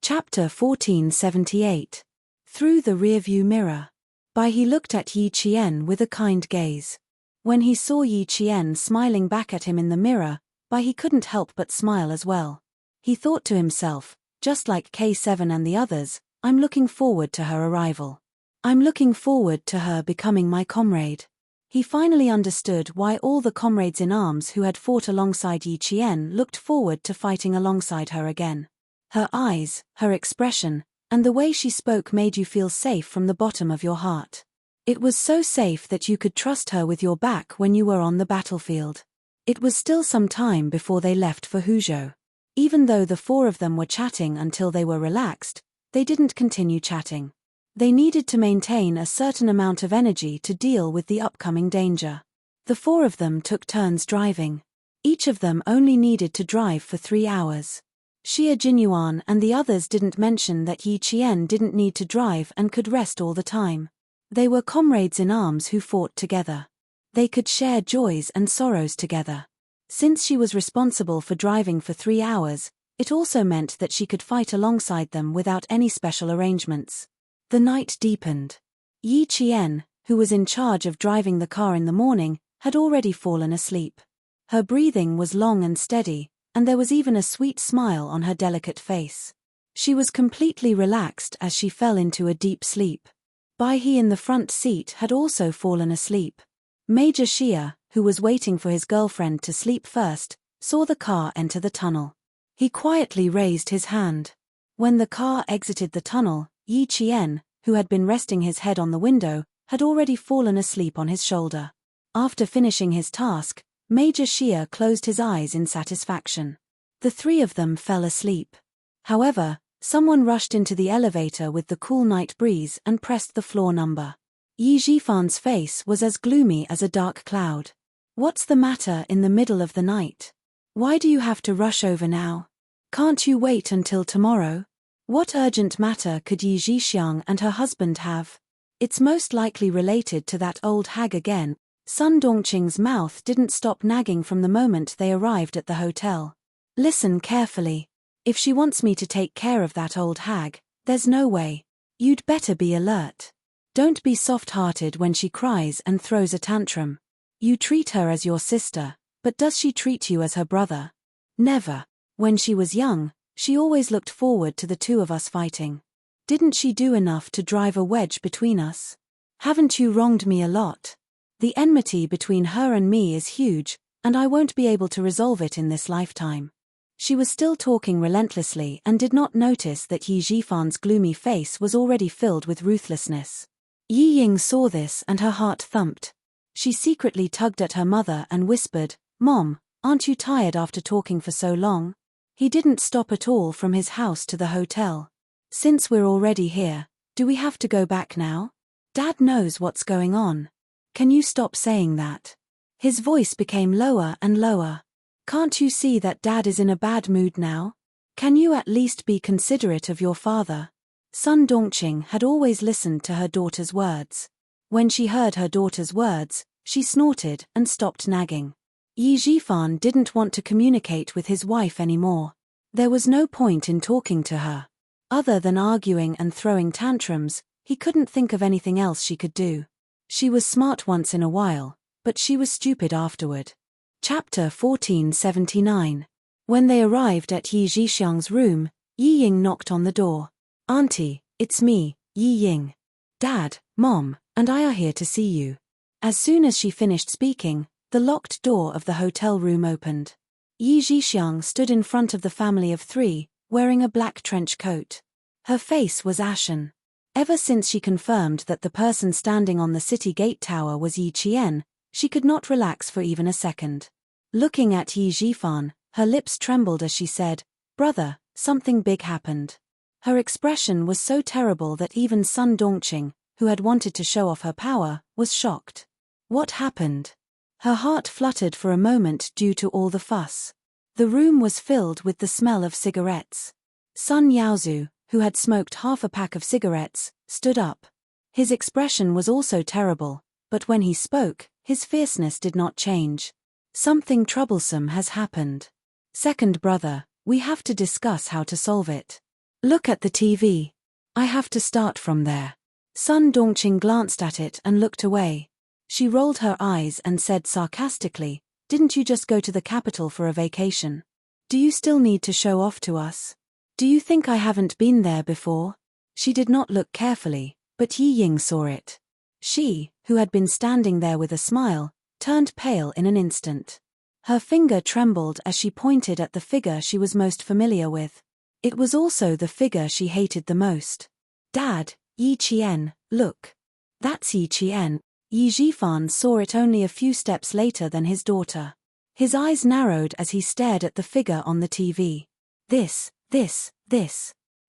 Chapter 1478. Through the rearview mirror. He looked at Yi Qian with a kind gaze. When he saw Yi Qian smiling back at him in the mirror, he couldn't help but smile as well. He thought to himself, just like K7 and the others, I'm looking forward to her arrival. I'm looking forward to her becoming my comrade. He finally understood why all the comrades in arms who had fought alongside Yi Qian looked forward to fighting alongside her again. Her eyes, her expression, and the way she spoke made you feel safe from the bottom of your heart. It was so safe that you could trust her with your back when you were on the battlefield. It was still some time before they left for Huzhou. Even though the four of them were chatting until they were relaxed, they didn't continue chatting. They needed to maintain a certain amount of energy to deal with the upcoming danger. The four of them took turns driving. Each of them only needed to drive for 3 hours. Xia Jinyuan and the others didn't mention that Yi Qian didn't need to drive and could rest all the time. They were comrades in arms who fought together. They could share joys and sorrows together. Since she was responsible for driving for 3 hours, it also meant that she could fight alongside them without any special arrangements. The night deepened. Yi Qian, who was in charge of driving the car in the morning, had already fallen asleep. Her breathing was long and steady, and there was even a sweet smile on her delicate face. She was completely relaxed as she fell into a deep sleep. He in the front seat had also fallen asleep. Major Xia, who was waiting for his girlfriend to sleep first, saw the car enter the tunnel. He quietly raised his hand. When the car exited the tunnel, Yi Qian, who had been resting his head on the window, had already fallen asleep on his shoulder. After finishing his task, Major Xia closed his eyes in satisfaction. The three of them fell asleep. However, someone rushed into the elevator with the cool night breeze and pressed the floor number. Yi Jifan's face was as gloomy as a dark cloud. What's the matter in the middle of the night? Why do you have to rush over now? Can't you wait until tomorrow? What urgent matter could Yi Jixiang and her husband have? It's most likely related to that old hag again. Sun Dongqing's mouth didn't stop nagging from the moment they arrived at the hotel. Listen carefully. If she wants me to take care of that old hag, there's no way. You'd better be alert. Don't be soft-hearted when she cries and throws a tantrum. You treat her as your sister, but does she treat you as her brother? Never. When she was young, she always looked forward to the two of us fighting. Didn't she do enough to drive a wedge between us? Haven't you wronged me a lot? The enmity between her and me is huge, and I won't be able to resolve it in this lifetime. She was still talking relentlessly and did not notice that Yi Jifan's gloomy face was already filled with ruthlessness. Yi Ying saw this and her heart thumped. She secretly tugged at her mother and whispered, "Mom, aren't you tired after talking for so long?" He didn't stop at all from his house to the hotel. "Since we're already here, do we have to go back now? Dad knows what's going on. Can you stop saying that?" His voice became lower and lower. "Can't you see that Dad is in a bad mood now? Can you at least be considerate of your father?" Sun Dongqing had always listened to her daughter's words. When she heard her daughter's words, she snorted and stopped nagging. Yi Jifan didn't want to communicate with his wife anymore. There was no point in talking to her. Other than arguing and throwing tantrums, he couldn't think of anything else she could do. She was smart once in a while, but she was stupid afterward. Chapter 1479. When they arrived at Yi Zhixiang's room, Yi Ying knocked on the door. "Auntie, it's me, Yi Ying. Dad, Mom, and I are here to see you." As soon as she finished speaking, the locked door of the hotel room opened. Yi Zhixiang stood in front of the family of three, wearing a black trench coat. Her face was ashen. Ever since she confirmed that the person standing on the city gate tower was Yi Qian, she could not relax for even a second. Looking at Yi Zhifan, her lips trembled as she said, "Brother, something big happened." Her expression was so terrible that even Sun Dongqing, who had wanted to show off her power, was shocked. What happened? Her heart fluttered for a moment due to all the fuss. The room was filled with the smell of cigarettes. Sun Yaozu, who had smoked half a pack of cigarettes, stood up. His expression was also terrible, but when he spoke, his fierceness did not change. "Something troublesome has happened. Second brother, we have to discuss how to solve it. Look at the TV. I have to start from there." Sun Dongqing glanced at it and looked away. She rolled her eyes and said sarcastically, "Didn't you just go to the capital for a vacation? Do you still need to show off to us? Do you think I haven't been there before?" She did not look carefully, but Yi Ying saw it. She, who had been standing there with a smile, turned pale in an instant. Her finger trembled as she pointed at the figure she was most familiar with. It was also the figure she hated the most. "Dad, Yi Qian, look. That's Yi Qian." Yi Zhifan saw it only a few steps later than his daughter. His eyes narrowed as he stared at the figure on the TV. This.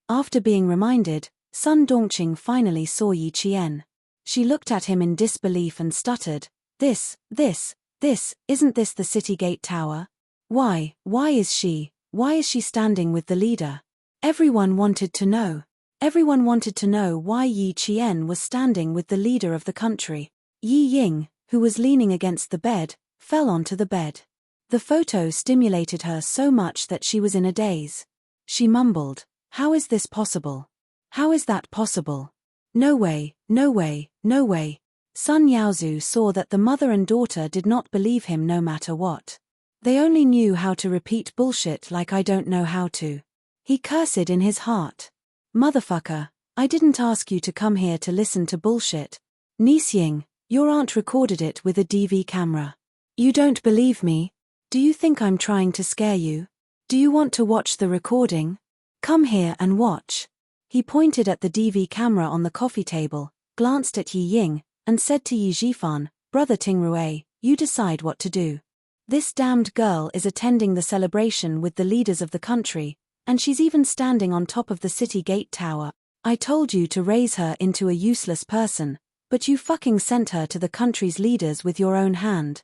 After being reminded, Sun Dongqing finally saw Yi Qian. She looked at him in disbelief and stuttered, This, isn't this the city gate tower? Why is she standing with the leader?" Everyone wanted to know. Everyone wanted to know why Yi Qian was standing with the leader of the country. Yi Ying, who was leaning against the bed, fell onto the bed. The photo stimulated her so much that she was in a daze. She mumbled, "How is this possible? How is that possible? No way, no way, no way." Sun Yaozu saw that the mother and daughter did not believe him no matter what. They only knew how to repeat bullshit like "I don't know how to." He cursed in his heart. "Motherfucker, I didn't ask you to come here to listen to bullshit. Nisying, your aunt recorded it with a DV camera. You don't believe me? Do you think I'm trying to scare you? Do you want to watch the recording? Come here and watch." He pointed at the DV camera on the coffee table, glanced at Yi Ying, and said to Yi Zhifan, "Brother Tingrui, you decide what to do. This damned girl is attending the celebration with the leaders of the country, and she's even standing on top of the city gate tower. I told you to raise her into a useless person, but you fucking sent her to the country's leaders with your own hand.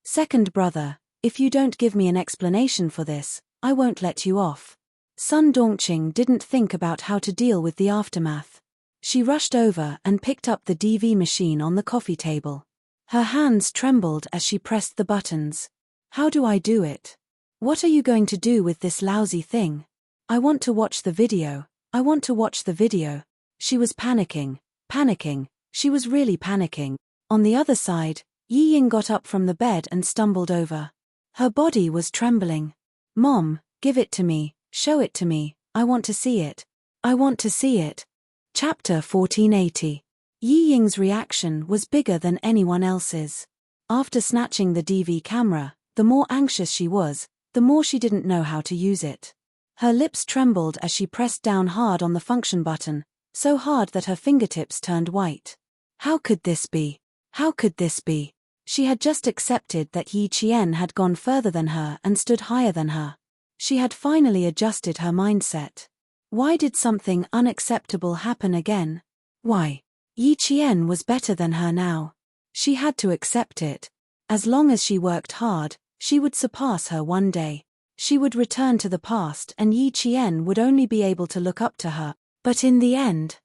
Second brother, if you don't give me an explanation for this, I won't let you off." Sun Dongqing didn't think about how to deal with the aftermath. She rushed over and picked up the DV machine on the coffee table. Her hands trembled as she pressed the buttons. "How do I do it? What are you going to do with this lousy thing? I want to watch the video. I want to watch the video." She was panicking. She was really panicking. On the other side, Yi Ying got up from the bed and stumbled over. Her body was trembling. "Mom, give it to me, show it to me, I want to see it. I want to see it." Chapter 1480. Yi Ying's reaction was bigger than anyone else's. After snatching the DV camera, the more anxious she was, the more she didn't know how to use it. Her lips trembled as she pressed down hard on the function button, so hard that her fingertips turned white. How could this be? How could this be? She had just accepted that Yi Qian had gone further than her and stood higher than her. She had finally adjusted her mindset. Why did something unacceptable happen again? Why? Yi Qian was better than her now. She had to accept it. As long as she worked hard, she would surpass her one day. She would return to the past and Yi Qian would only be able to look up to her. But in the end,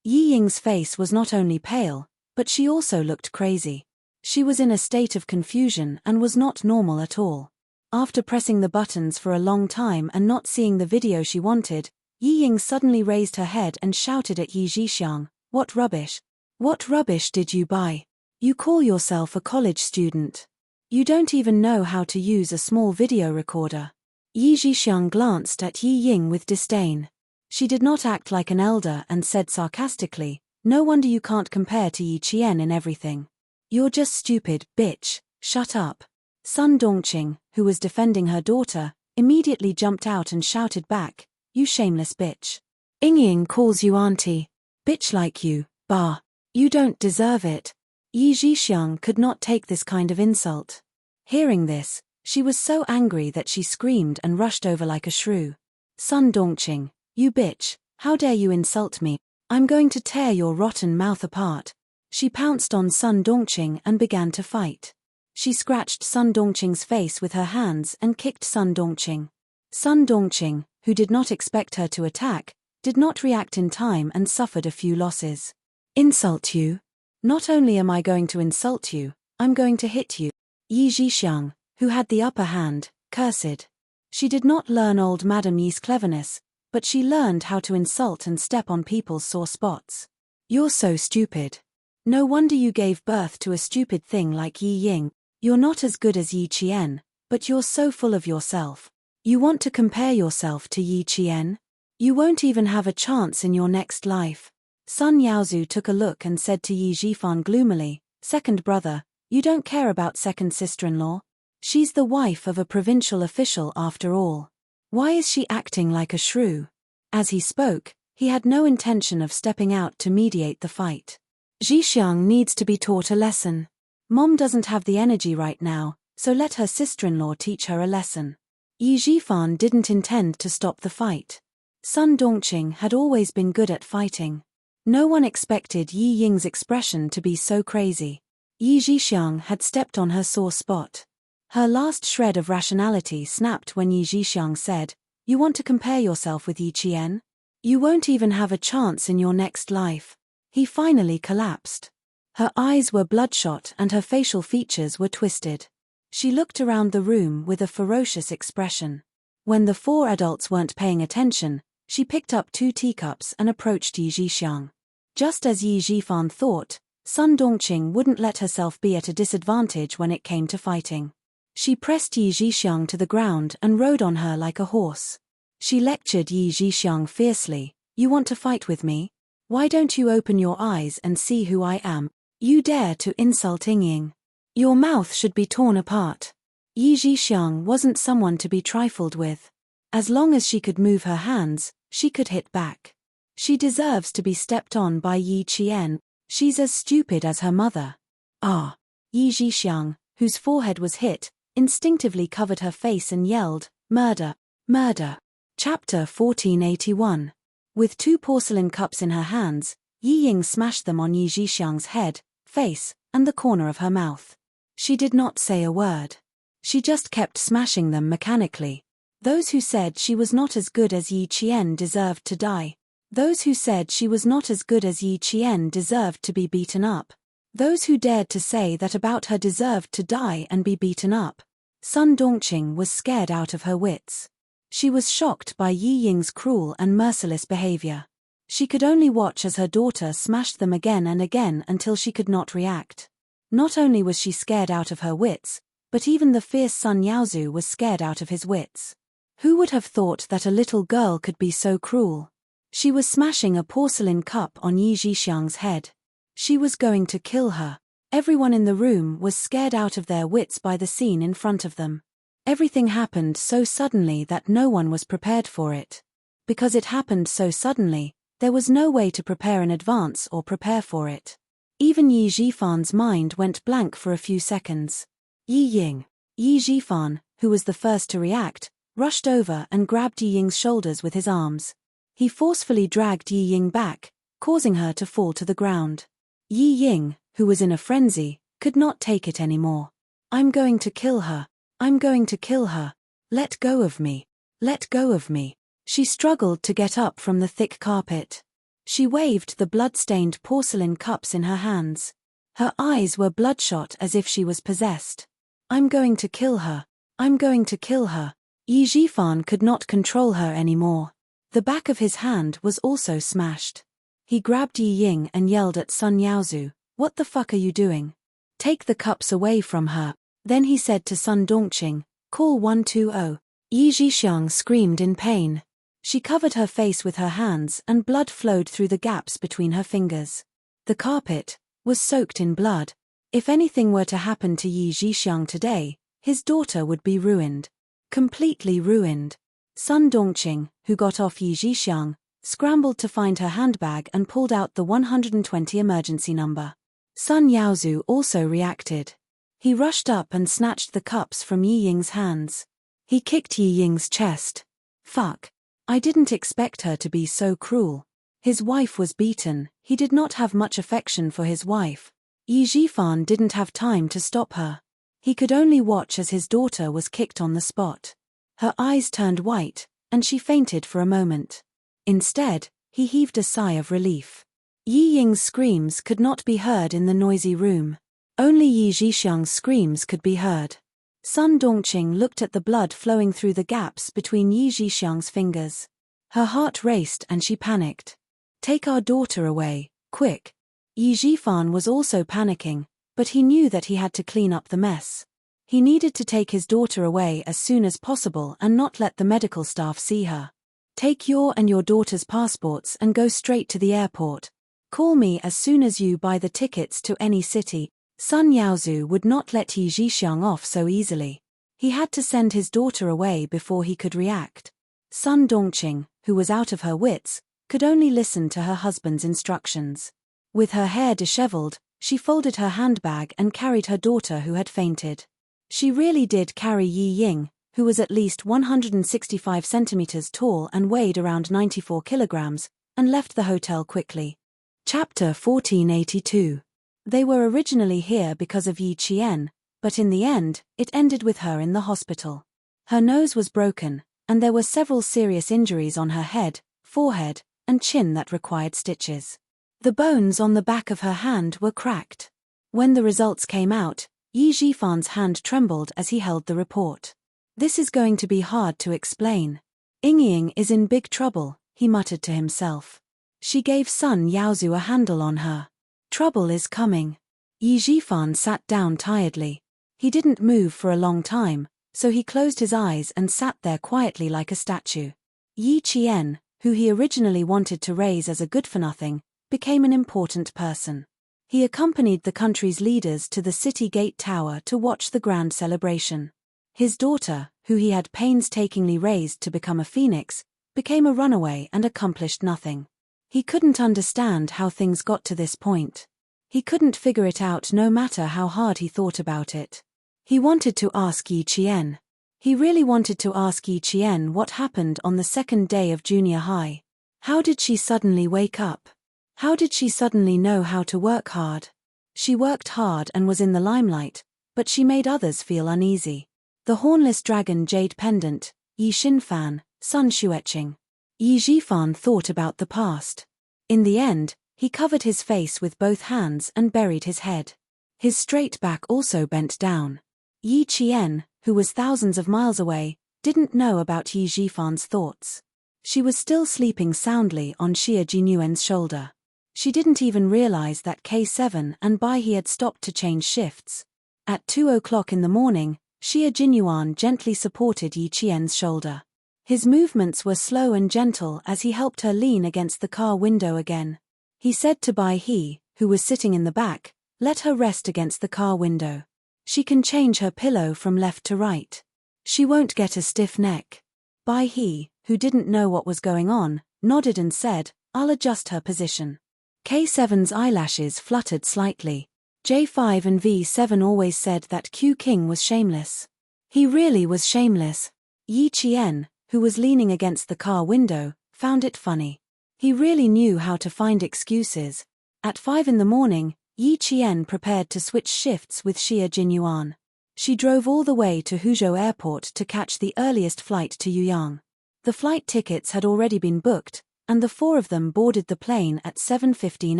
Yi Ying's face was not only pale, but she also looked crazy. She was in a state of confusion and was not normal at all. After pressing the buttons for a long time and not seeing the video she wanted, Yi Ying suddenly raised her head and shouted at Yi Zhixiang, "What rubbish? What rubbish did you buy? You call yourself a college student. You don't even know how to use a small video recorder." Yi Zhixiang glanced at Yi Ying with disdain. She did not act like an elder and said sarcastically, "No wonder you can't compare to Yi Qian in everything. You're just stupid, bitch, shut up." Sun Dongqing, who was defending her daughter, immediately jumped out and shouted back, "You shameless bitch. Ying calls you auntie. Bitch like you, bah. You don't deserve it." Yi Zhixiang could not take this kind of insult. Hearing this, she was so angry that she screamed and rushed over like a shrew. "Sun Dongqing, you bitch, how dare you insult me? I'm going to tear your rotten mouth apart." She pounced on Sun Dongqing and began to fight. She scratched Sun Dongqing's face with her hands and kicked Sun Dongqing. Sun Dongqing, who did not expect her to attack, did not react in time and suffered a few losses. "Insult you? Not only am I going to insult you, I'm going to hit you." Yi Zhixiang, who had the upper hand, cursed. She did not learn old Madame Yi's cleverness, but she learned how to insult and step on people's sore spots. "You're so stupid. No wonder you gave birth to a stupid thing like Yi Ying. You're not as good as Yi Qian, but you're so full of yourself. You want to compare yourself to Yi Qian? You won't even have a chance in your next life." Sun Yaozu took a look and said to Yi Zhifan gloomily, "Second brother, you don't care about second sister-in-law? She's the wife of a provincial official after all. Why is she acting like a shrew?" As he spoke, he had no intention of stepping out to mediate the fight. "Zhixiang needs to be taught a lesson. Mom doesn't have the energy right now, so let her sister-in-law teach her a lesson." Yi Zhifan didn't intend to stop the fight. Sun Dongqing had always been good at fighting. No one expected Yi Ying's expression to be so crazy. Yi Zhixiang had stepped on her sore spot. Her last shred of rationality snapped when Yi Zhixiang said, "You want to compare yourself with Yi Qian? You won't even have a chance in your next life." He finally collapsed. Her eyes were bloodshot and her facial features were twisted. She looked around the room with a ferocious expression. When the four adults weren't paying attention, she picked up 2 teacups and approached Yi Zhixiang. Just as Yi Zhifan thought, Sun Dongqing wouldn't let herself be at a disadvantage when it came to fighting. She pressed Yi Zhixiang to the ground and rode on her like a horse. She lectured Yi Zhixiang fiercely, "You want to fight with me? Why don't you open your eyes and see who I am? You dare to insult Ying. Your mouth should be torn apart." Yi Zhixiang wasn't someone to be trifled with. As long as she could move her hands, she could hit back. She deserves to be stepped on by Yi Qian. She's as stupid as her mother. "Ah!" Yi Zhixiang, whose forehead was hit, instinctively covered her face and yelled, "Murder! Murder!" Chapter 1481. With 2 porcelain cups in her hands, Yi Ying smashed them on Yi Zhixiang's head, face, and the corner of her mouth. She did not say a word. She just kept smashing them mechanically. Those who said she was not as good as Yi Qian deserved to die. Those who said she was not as good as Yi Qian deserved to be beaten up. Those who dared to say that about her deserved to die and be beaten up. Sun Dongqing was scared out of her wits. She was shocked by Yi Ying's cruel and merciless behavior. She could only watch as her daughter smashed them again and again until she could not react. Not only was she scared out of her wits, but even the fierce Sun Yaozu was scared out of his wits. Who would have thought that a little girl could be so cruel? She was smashing a porcelain cup on Yi Zhixiang's head. She was going to kill her. Everyone in the room was scared out of their wits by the scene in front of them. Everything happened so suddenly that no one was prepared for it. Because it happened so suddenly, there was no way to prepare in advance or prepare for it. Even Yi Zhifan's mind went blank for a few seconds. Yi Ying. Yi Zhifan, who was the first to react, rushed over and grabbed Yi Ying's shoulders with his arms. He forcefully dragged Yi Ying back, causing her to fall to the ground. Yi Ying, who was in a frenzy, could not take it anymore. "I'm going to kill her. I'm going to kill her. Let go of me. Let go of me." She struggled to get up from the thick carpet. She waved the blood-stained porcelain cups in her hands. Her eyes were bloodshot as if she was possessed. "I'm going to kill her. I'm going to kill her." Yi Zhifan could not control her anymore. The back of his hand was also smashed. He grabbed Yi Ying and yelled at Sun Yaozu, "What the fuck are you doing? Take the cups away from her." Then he said to Sun Dongqing, "Call 120. Yi Zhixiang screamed in pain. She covered her face with her hands and blood flowed through the gaps between her fingers. The carpet was soaked in blood. If anything were to happen to Yi Zhixiang today, his daughter would be ruined. Completely ruined. Sun Dongqing, who got off Yi Zhixiang, scrambled to find her handbag and pulled out the 120 emergency number. Sun Yaozu also reacted. He rushed up and snatched the cups from Yi Ying's hands. He kicked Yi Ying's chest. "Fuck. I didn't expect her to be so cruel." His wife was beaten. He did not have much affection for his wife. Yi Zhifan didn't have time to stop her. He could only watch as his daughter was kicked on the spot. Her eyes turned white, and she fainted for a moment. Instead, he heaved a sigh of relief. Yi Ying's screams could not be heard in the noisy room. Only Yi Zhixiang's screams could be heard. Sun Dongqing looked at the blood flowing through the gaps between Yi Zhixiang's fingers. Her heart raced and she panicked. "Take our daughter away, quick." Yi Zhifan was also panicking, but he knew that he had to clean up the mess. He needed to take his daughter away as soon as possible and not let the medical staff see her. "Take your and your daughter's passports and go straight to the airport. Call me as soon as you buy the tickets to any city." Sun Yaozu would not let Yi Zhixiang off so easily. He had to send his daughter away before he could react. Sun Dongqing, who was out of her wits, could only listen to her husband's instructions. With her hair disheveled, she folded her handbag and carried her daughter who had fainted. She really did carry Yi Ying, who was at least 165 centimeters tall and weighed around 94 kilograms, and left the hotel quickly. Chapter 1482. They were originally here because of Yi Qian, but in the end, it ended with her in the hospital. Her nose was broken, and there were several serious injuries on her head, forehead, and chin that required stitches. The bones on the back of her hand were cracked. When the results came out, Yi Zhifan's hand trembled as he held the report. "This is going to be hard to explain. Ying is in big trouble," he muttered to himself. She gave Sun Yaozu a handle on her. "Trouble is coming." Yi Zhifan sat down tiredly. He didn't move for a long time, so he closed his eyes and sat there quietly like a statue. Yi Qian, who he originally wanted to raise as a good-for-nothing, became an important person. He accompanied the country's leaders to the city gate tower to watch the grand celebration. His daughter, who he had painstakingly raised to become a phoenix, became a runaway and accomplished nothing. He couldn't understand how things got to this point. He couldn't figure it out no matter how hard he thought about it. He wanted to ask Yi Qian. He really wanted to ask Yi Qian what happened on the second day of junior high. How did she suddenly wake up? How did she suddenly know how to work hard? She worked hard and was in the limelight, but she made others feel uneasy. The hornless dragon jade pendant, Yi Xinfan, Sun Xueqing. Yi Zhifan thought about the past. In the end, he covered his face with both hands and buried his head. His straight back also bent down. Yi Qian, who was thousands of miles away, didn't know about Yi Zhifan's thoughts. She was still sleeping soundly on Xia Jinyuan's shoulder. She didn't even realize that K7 and Bai He had stopped to change shifts. At 2 o'clock in the morning, Xia Jinyuan gently supported Yi Qian's shoulder. His movements were slow and gentle as he helped her lean against the car window again. He said to Bai He, who was sitting in the back, "Let her rest against the car window. She can change her pillow from left to right. She won't get a stiff neck." Bai He, who didn't know what was going on, nodded and said, "I'll adjust her position." K7's eyelashes fluttered slightly. J5 and V7 always said that Q King was shameless. He really was shameless. Yi Qian, who was leaning against the car window, found it funny. He really knew how to find excuses. At 5 in the morning, Yi Qian prepared to switch shifts with Xia Jinyuan. She drove all the way to Huzhou Airport to catch the earliest flight to Yuyang. The flight tickets had already been booked, and the four of them boarded the plane at 7:15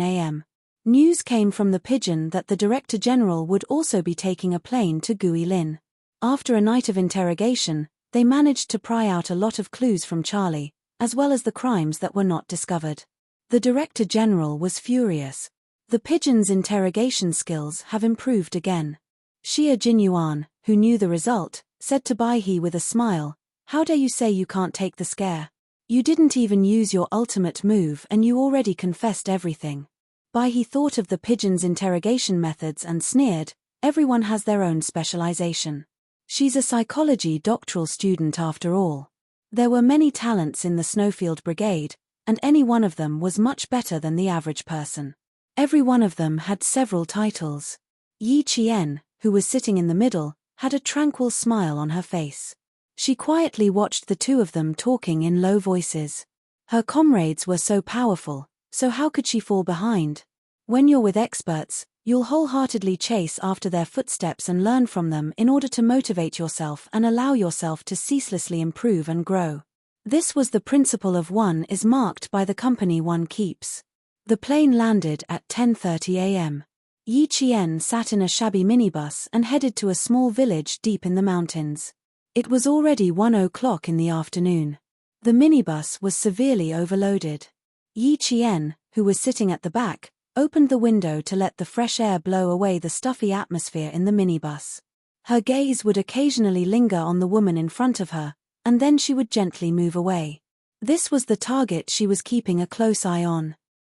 a.m. News came from the Pigeon that the Director General would also be taking a plane to Guilin. After a night of interrogation, they managed to pry out a lot of clues from Charlie, as well as the crimes that were not discovered. The Director General was furious. The pigeon's interrogation skills have improved again. Xia Jinyuan, who knew the result, said to Bai He with a smile, "How dare you say you can't take the scare? You didn't even use your ultimate move and you already confessed everything." Bai He thought of the pigeon's interrogation methods and sneered, "Everyone has their own specialization. She's a psychology doctoral student after all." There were many talents in the Snowfield Brigade, and any one of them was much better than the average person. Every one of them had several titles. Yi Qian, who was sitting in the middle, had a tranquil smile on her face. She quietly watched the two of them talking in low voices. Her comrades were so powerful, so how could she fall behind? When you're with experts, you'll wholeheartedly chase after their footsteps and learn from them in order to motivate yourself and allow yourself to ceaselessly improve and grow. This was the principle of one is marked by the company one keeps. The plane landed at 10:30 a.m. Yi Qian sat in a shabby minibus and headed to a small village deep in the mountains. It was already 1 o'clock in the afternoon. The minibus was severely overloaded. Yi Qian, who was sitting at the back, opened the window to let the fresh air blow away the stuffy atmosphere in the minibus. Her gaze would occasionally linger on the woman in front of her, and then she would gently move away. This was the target she was keeping a close eye on.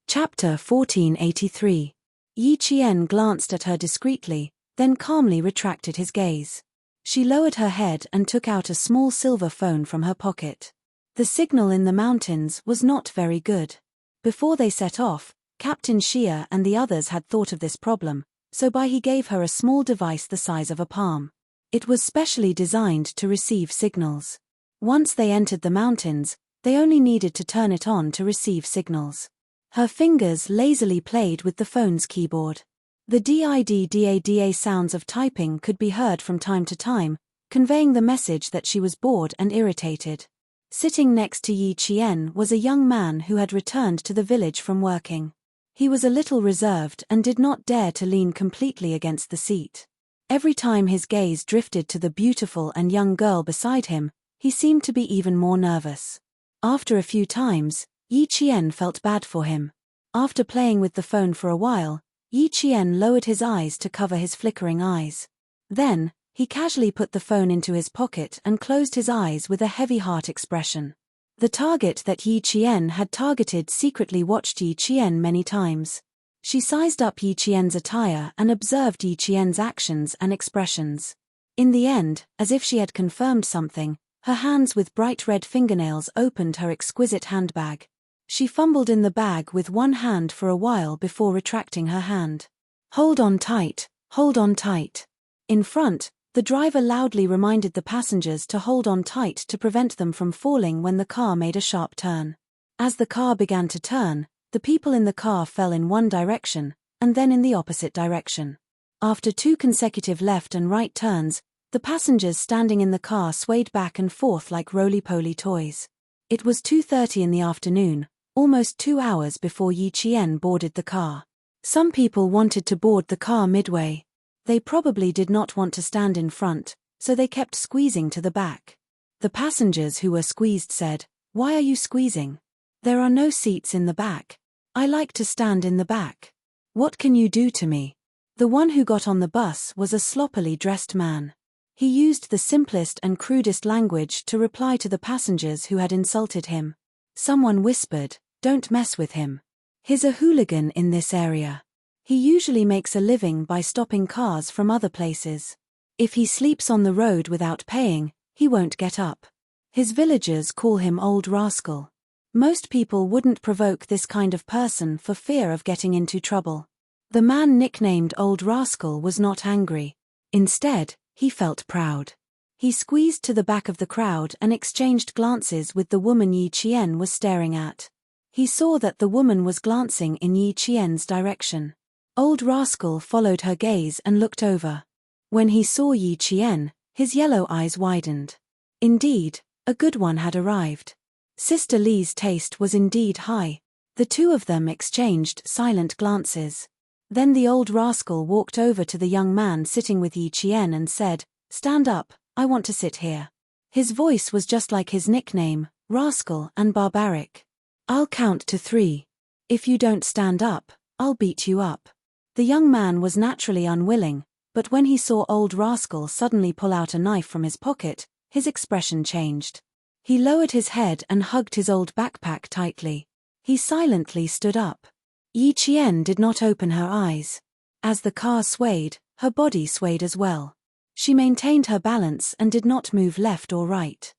Chapter 1483. Yi Qian glanced at her discreetly, then calmly retracted his gaze. She lowered her head and took out a small silver phone from her pocket. The signal in the mountains was not very good. Before they set off, Captain Xia and the others had thought of this problem, so Bai He gave her a small device the size of a palm. It was specially designed to receive signals. Once they entered the mountains, they only needed to turn it on to receive signals. Her fingers lazily played with the phone's keyboard. The didda sounds of typing could be heard from time to time, conveying the message that she was bored and irritated. Sitting next to Yi Qian was a young man who had returned to the village from working. He was a little reserved and did not dare to lean completely against the seat. Every time his gaze drifted to the beautiful and young girl beside him, he seemed to be even more nervous. After a few times, Yi Qian felt bad for him. After playing with the phone for a while, Yi Qian lowered his eyes to cover his flickering eyes. Then, he casually put the phone into his pocket and closed his eyes with a heavy heart expression. The target that Yi Qian had targeted secretly watched Yi Qian many times. She sized up Yi Qian's attire and observed Yi Qian's actions and expressions. In the end, as if she had confirmed something, her hands with bright red fingernails opened her exquisite handbag. She fumbled in the bag with one hand for a while before retracting her hand. "Hold on tight, hold on tight." In front, the driver loudly reminded the passengers to hold on tight to prevent them from falling when the car made a sharp turn. As the car began to turn, the people in the car fell in one direction, and then in the opposite direction. After 2 consecutive left and right turns, the passengers standing in the car swayed back and forth like roly-poly toys. It was 2:30 in the afternoon, almost 2 hours before Yi Qian boarded the car. Some people wanted to board the car midway. They probably did not want to stand in front, so they kept squeezing to the back. The passengers who were squeezed said, "Why are you squeezing? There are no seats in the back. I like to stand in the back. What can you do to me?" The one who got on the bus was a sloppily dressed man. He used the simplest and crudest language to reply to the passengers who had insulted him. Someone whispered, "Don't mess with him. He's a hooligan in this area. He usually makes a living by stopping cars from other places. If he sleeps on the road without paying, he won't get up. His villagers call him Old Rascal." Most people wouldn't provoke this kind of person for fear of getting into trouble. The man nicknamed Old Rascal was not angry. Instead, he felt proud. He squeezed to the back of the crowd and exchanged glances with the woman Yi Qian was staring at. He saw that the woman was glancing in Yi Qian's direction. Old Rascal followed her gaze and looked over. When he saw Yi Qian, his yellow eyes widened. Indeed, a good one had arrived. Sister Li's taste was indeed high. The two of them exchanged silent glances. Then the Old Rascal walked over to the young man sitting with Yi Qian and said, "Stand up, I want to sit here." His voice was just like his nickname, rascal and barbaric. I'll count to 3. If you don't stand up, I'll beat you up. The young man was naturally unwilling, but when he saw old rascal suddenly pull out a knife from his pocket, his expression changed. He lowered his head and hugged his old backpack tightly. He silently stood up. Yi Qian did not open her eyes. As the car swayed, her body swayed as well. She maintained her balance and did not move left or right.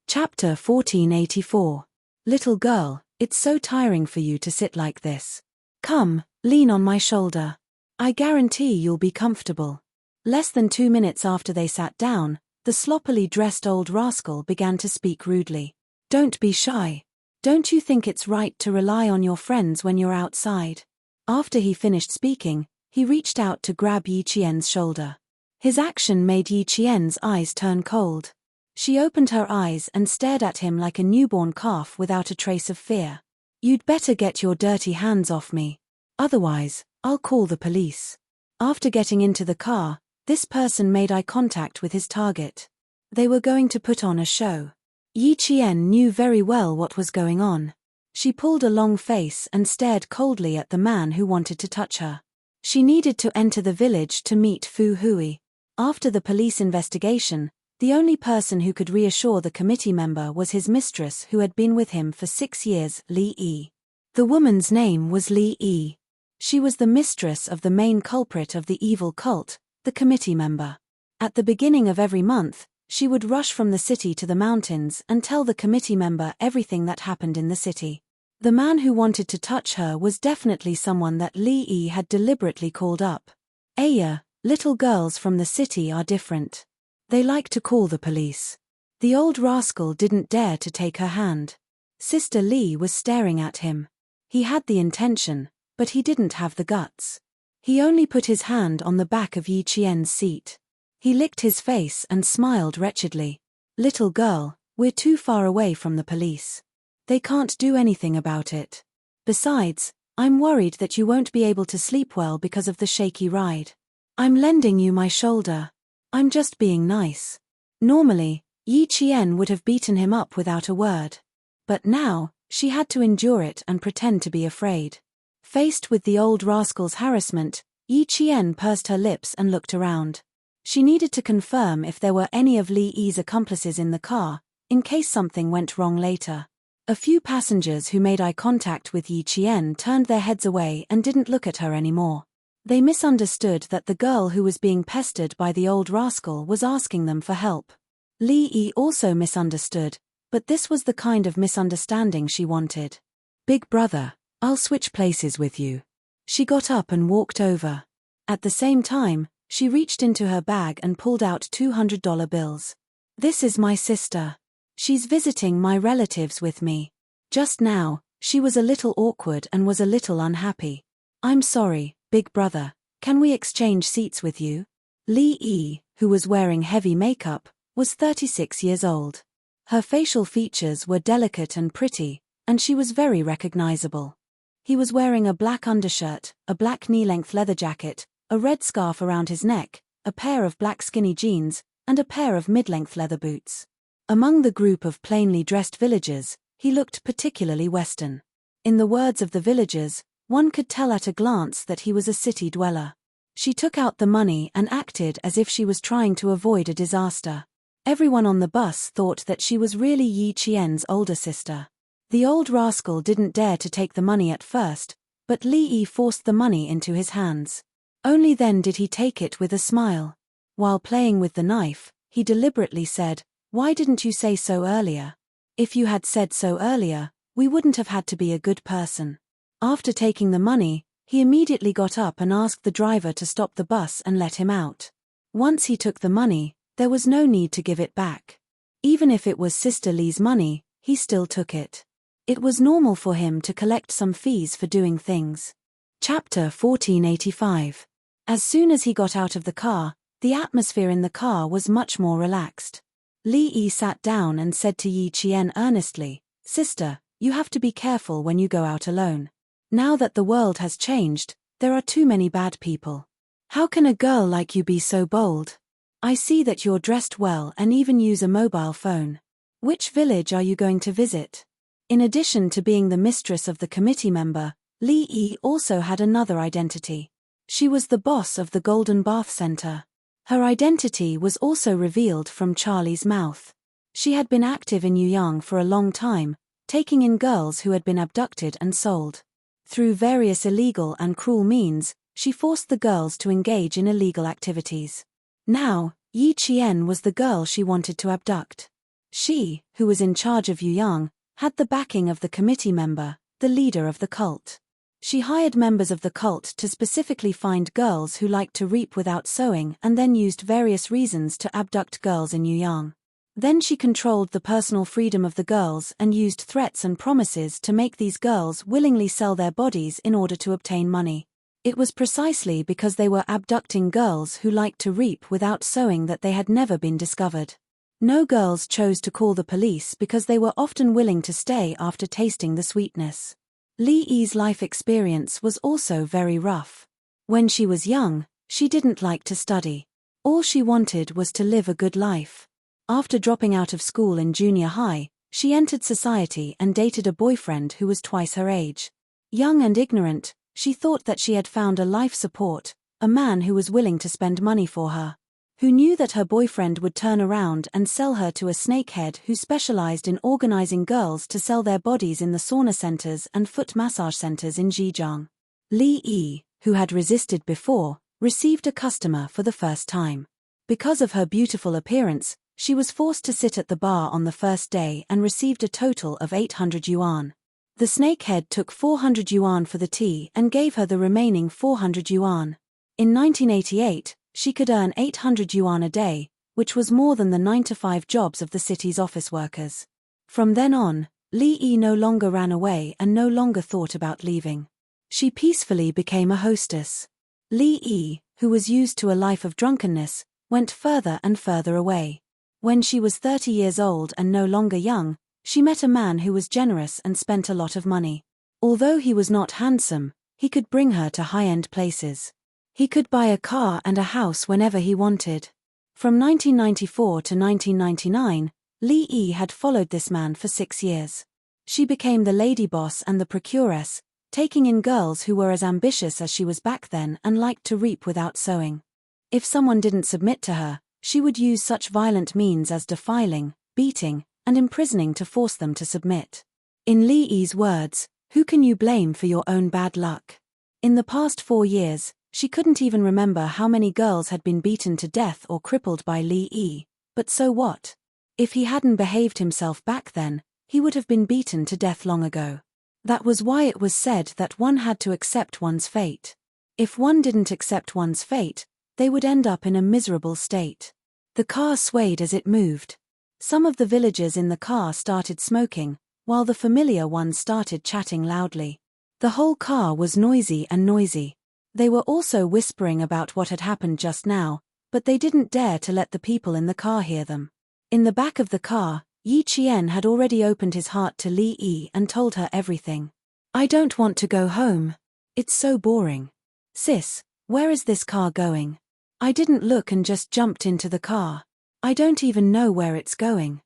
Chapter 1484. Little girl, it's so tiring for you to sit like this. Come, lean on my shoulder. I guarantee you'll be comfortable. Less than 2 minutes after they sat down, the sloppily dressed old rascal began to speak rudely. Don't be shy. Don't you think it's right to rely on your friends when you're outside? After he finished speaking, he reached out to grab Yi Qian's shoulder. His action made Yi Qian's eyes turn cold. She opened her eyes and stared at him like a newborn calf without a trace of fear. You'd better get your dirty hands off me. Otherwise, I'll call the police. After getting into the car, this person made eye contact with his target. They were going to put on a show. Yi Qian knew very well what was going on. She pulled a long face and stared coldly at the man who wanted to touch her. She needed to enter the village to meet Fu Hui. After the police investigation, the only person who could reassure the committee member was his mistress who had been with him for 6 years, Li Yi. The woman's name was Li Yi. She was the mistress of the main culprit of the evil cult, the committee member. At the beginning of every month, she would rush from the city to the mountains and tell the committee member everything that happened in the city. The man who wanted to touch her was definitely someone that Li Yi had deliberately called up. Aya, little girls from the city are different. They like to call the police. The old rascal didn't dare to take her hand. Sister Li was staring at him. He had the intention, but he didn't have the guts. He only put his hand on the back of Yi Qian's seat. He licked his face and smiled wretchedly. Little girl, we're too far away from the police. They can't do anything about it. Besides, I'm worried that you won't be able to sleep well because of the shaky ride. I'm lending you my shoulder. I'm just being nice. Normally, Yi Qian would have beaten him up without a word. But now, she had to endure it and pretend to be afraid. Faced with the old rascal's harassment, Yi Qian pursed her lips and looked around. She needed to confirm if there were any of Li Yi's accomplices in the car, in case something went wrong later. A few passengers who made eye contact with Yi Qian turned their heads away and didn't look at her anymore. They misunderstood that the girl who was being pestered by the old rascal was asking them for help. Li Yi also misunderstood, but this was the kind of misunderstanding she wanted. Big brother, I'll switch places with you. She got up and walked over. At the same time, she reached into her bag and pulled out $200 bills. This is my sister. She's visiting my relatives with me. Just now, she was a little awkward and was a little unhappy. I'm sorry, big brother, can we exchange seats with you? Li Yi, who was wearing heavy makeup, was 36 years old. Her facial features were delicate and pretty, and she was very recognizable. He was wearing a black undershirt, a black knee-length leather jacket, a red scarf around his neck, a pair of black skinny jeans, and a pair of mid-length leather boots. Among the group of plainly dressed villagers, he looked particularly Western. In the words of the villagers, one could tell at a glance that he was a city dweller. She took out the money and acted as if she was trying to avoid a disaster. Everyone on the bus thought that she was really Yi Qian's older sister. The old rascal didn't dare to take the money at first, but Li Yi forced the money into his hands. Only then did he take it with a smile. While playing with the knife, he deliberately said, "Why didn't you say so earlier? If you had said so earlier, we wouldn't have had to be a good person." After taking the money, he immediately got up and asked the driver to stop the bus and let him out. Once he took the money, there was no need to give it back. Even if it was Sister Li's money, he still took it. It was normal for him to collect some fees for doing things. Chapter 1485. As soon as he got out of the car, the atmosphere in the car was much more relaxed. Li Yi sat down and said to Yi Qian earnestly, "Sister, you have to be careful when you go out alone. Now that the world has changed, there are too many bad people. How can a girl like you be so bold? I see that you're dressed well and even use a mobile phone. Which village are you going to visit? In addition to being the mistress of the committee member, Lee Yi also had another identity. She was the boss of the Golden Bath Center. Her identity was also revealed from Charlie's mouth. She had been active in Yuyang for a long time, taking in girls who had been abducted and sold. Through various illegal and cruel means, she forced the girls to engage in illegal activities. Now, Yi Qian was the girl she wanted to abduct. She, who was in charge of Yuyang, had the backing of the committee member, the leader of the cult. She hired members of the cult to specifically find girls who liked to reap without sowing and then used various reasons to abduct girls in Yuyang. Then she controlled the personal freedom of the girls and used threats and promises to make these girls willingly sell their bodies in order to obtain money. It was precisely because they were abducting girls who liked to reap without sowing that they had never been discovered. No girls chose to call the police because they were often willing to stay after tasting the sweetness. Lee Yi's life experience was also very rough. When she was young, she didn't like to study. All she wanted was to live a good life. After dropping out of school in junior high, she entered society and dated a boyfriend who was twice her age. Young and ignorant, she thought that she had found a life support, a man who was willing to spend money for her. Who knew that her boyfriend would turn around and sell her to a snakehead who specialized in organizing girls to sell their bodies in the sauna centers and foot massage centers in Zhejiang. Lee Yi, who had resisted before, received a customer for the first time. Because of her beautiful appearance, she was forced to sit at the bar on the first day and received a total of 800 yuan. The snakehead took 400 yuan for the tea and gave her the remaining 400 yuan. In 1988, she could earn 800 yuan a day, which was more than the 9-to-5 jobs of the city's office workers. From then on, Lee Yi no longer ran away and no longer thought about leaving. She peacefully became a hostess. Lee Yi, who was used to a life of drunkenness, went further and further away. When she was 30 years old and no longer young, she met a man who was generous and spent a lot of money. Although he was not handsome, he could bring her to high-end places. He could buy a car and a house whenever he wanted. From 1994 to 1999, Lee Yi had followed this man for 6 years. She became the lady boss and the procuress, taking in girls who were as ambitious as she was back then and liked to reap without sowing. If someone didn't submit to her, she would use such violent means as defiling, beating, and imprisoning to force them to submit. In Lee Yi's words, "Who can you blame for your own bad luck?" In the past 4 years, she couldn't even remember how many girls had been beaten to death or crippled by Lee Yi, but so what? If he hadn't behaved himself back then, he would have been beaten to death long ago. That was why it was said that one had to accept one's fate. If one didn't accept one's fate, they would end up in a miserable state. The car swayed as it moved. Some of the villagers in the car started smoking, while the familiar ones started chatting loudly. The whole car was noisy and noisy. They were also whispering about what had happened just now, but they didn't dare to let the people in the car hear them. In the back of the car, Yi Qian had already opened his heart to Lee Yi and told her everything. "I don't want to go home. It's so boring. Sis, where is this car going? I didn't look and just jumped into the car. I don't even know where it's going."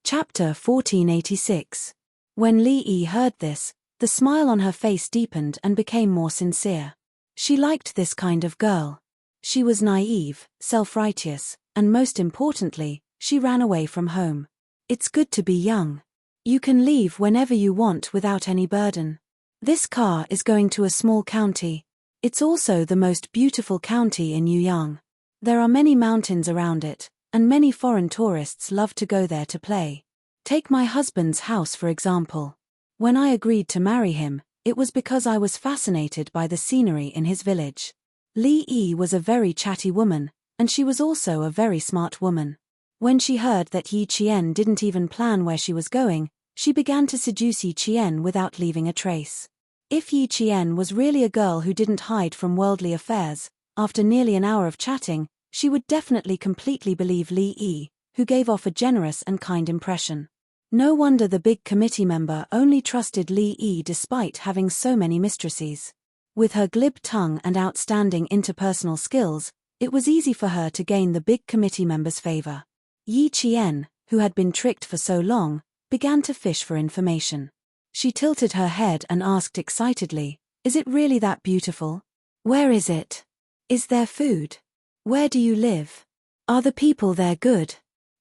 Chapter 1486. When Lee Yi heard this, the smile on her face deepened and became more sincere. She liked this kind of girl. She was naive, self-righteous, and most importantly, she ran away from home. It's good to be young. You can leave whenever you want without any burden. This car is going to a small county. It's also the most beautiful county in Yuyang. There are many mountains around it, and many foreign tourists love to go there to play. Take my husband's house for example. When I agreed to marry him, it was because I was fascinated by the scenery in his village. Lee Yi was a very chatty woman, and she was also a very smart woman. When she heard that Yi Qian didn't even plan where she was going, she began to seduce Yi Qian without leaving a trace. If Yi Qian was really a girl who didn't hide from worldly affairs, after nearly an hour of chatting, she would definitely completely believe Lee Yi, who gave off a generous and kind impression. No wonder the big committee member only trusted Lee Yi despite having so many mistresses. With her glib tongue and outstanding interpersonal skills, it was easy for her to gain the big committee member's favor. Yi Qian, who had been tricked for so long, began to fish for information. She tilted her head and asked excitedly, "Is it really that beautiful? Where is it? Is there food? Where do you live? Are the people there good?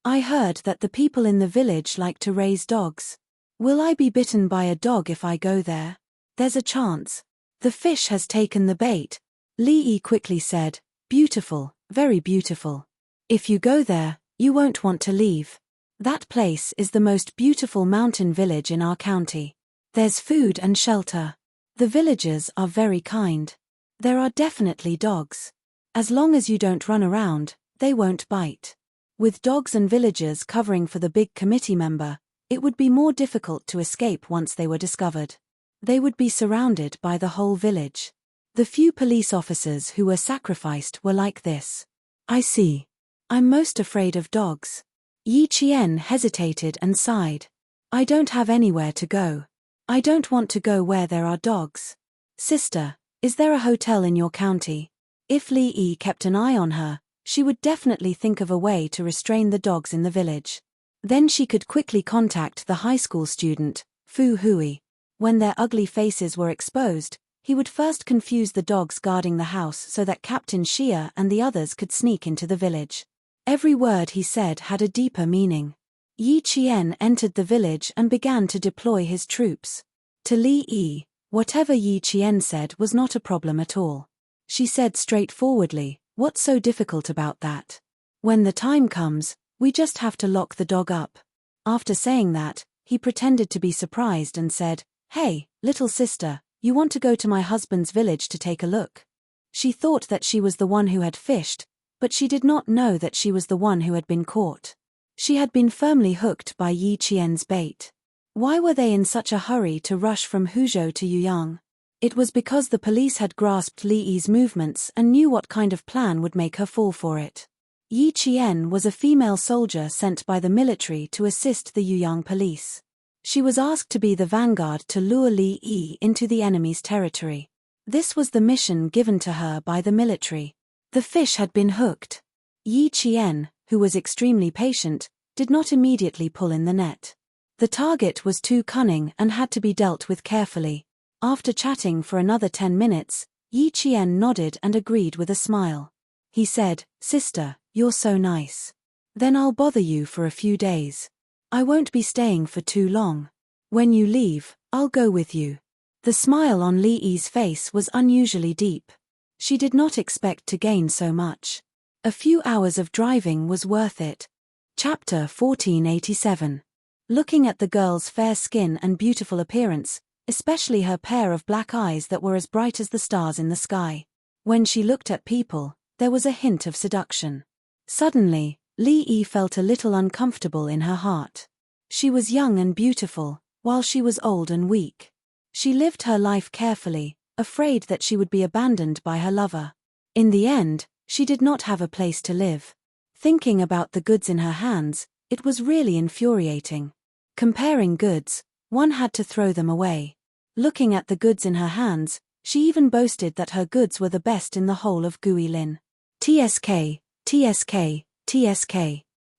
I heard that the people in the village like to raise dogs. Will I be bitten by a dog if I go there? There's a chance. The fish has taken the bait," Lee quickly said. "Beautiful, very beautiful. If you go there, you won't want to leave. That place is the most beautiful mountain village in our county. There's food and shelter. The villagers are very kind. There are definitely dogs. As long as you don't run around, they won't bite. With dogs and villagers covering for the big committee member, it would be more difficult to escape once they were discovered. They would be surrounded by the whole village. The few police officers who were sacrificed were like this." "I see. I'm most afraid of dogs." Yi Qian hesitated and sighed. "I don't have anywhere to go. I don't want to go where there are dogs. Sister, is there a hotel in your county?" If Li Yi kept an eye on her, she would definitely think of a way to restrain the dogs in the village. Then she could quickly contact the high school student, Fu Hui. When their ugly faces were exposed, he would first confuse the dogs guarding the house so that Captain Xia and the others could sneak into the village. Every word he said had a deeper meaning. Yi Qian entered the village and began to deploy his troops. To Li Yi, whatever Yi Qian said was not a problem at all. She said straightforwardly, "What's so difficult about that? When the time comes, we just have to lock the dog up." After saying that, he pretended to be surprised and said, "Hey, little sister, you want to go to my husband's village to take a look?" She thought that she was the one who had fished, but she did not know that she was the one who had been caught. She had been firmly hooked by Yi Qian's bait. Why were they in such a hurry to rush from Huzhou to Yuyang? It was because the police had grasped Li Yi's movements and knew what kind of plan would make her fall for it. Yi Qian was a female soldier sent by the military to assist the Yuyang police. She was asked to be the vanguard to lure Li Yi into the enemy's territory. This was the mission given to her by the military. The fish had been hooked. Yi Qian, who was extremely patient, did not immediately pull in the net. The target was too cunning and had to be dealt with carefully. After chatting for another 10 minutes, Yi Qian nodded and agreed with a smile. He said, "Sister, you're so nice. Then I'll bother you for a few days. I won't be staying for too long. When you leave, I'll go with you." The smile on Li Yi's face was unusually deep. She did not expect to gain so much. A few hours of driving was worth it. Chapter 1487. Looking at the girl's fair skin and beautiful appearance, especially her pair of black eyes that were as bright as the stars in the sky. When she looked at people, there was a hint of seduction. Suddenly, Li Yi felt a little uncomfortable in her heart. She was young and beautiful, while she was old and weak. She lived her life carefully, afraid that she would be abandoned by her lover. In the end, she did not have a place to live. Thinking about the goods in her hands, it was really infuriating. Comparing goods, one had to throw them away. Looking at the goods in her hands, she even boasted that her goods were the best in the whole of Guilin. TSK, TSK, TSK.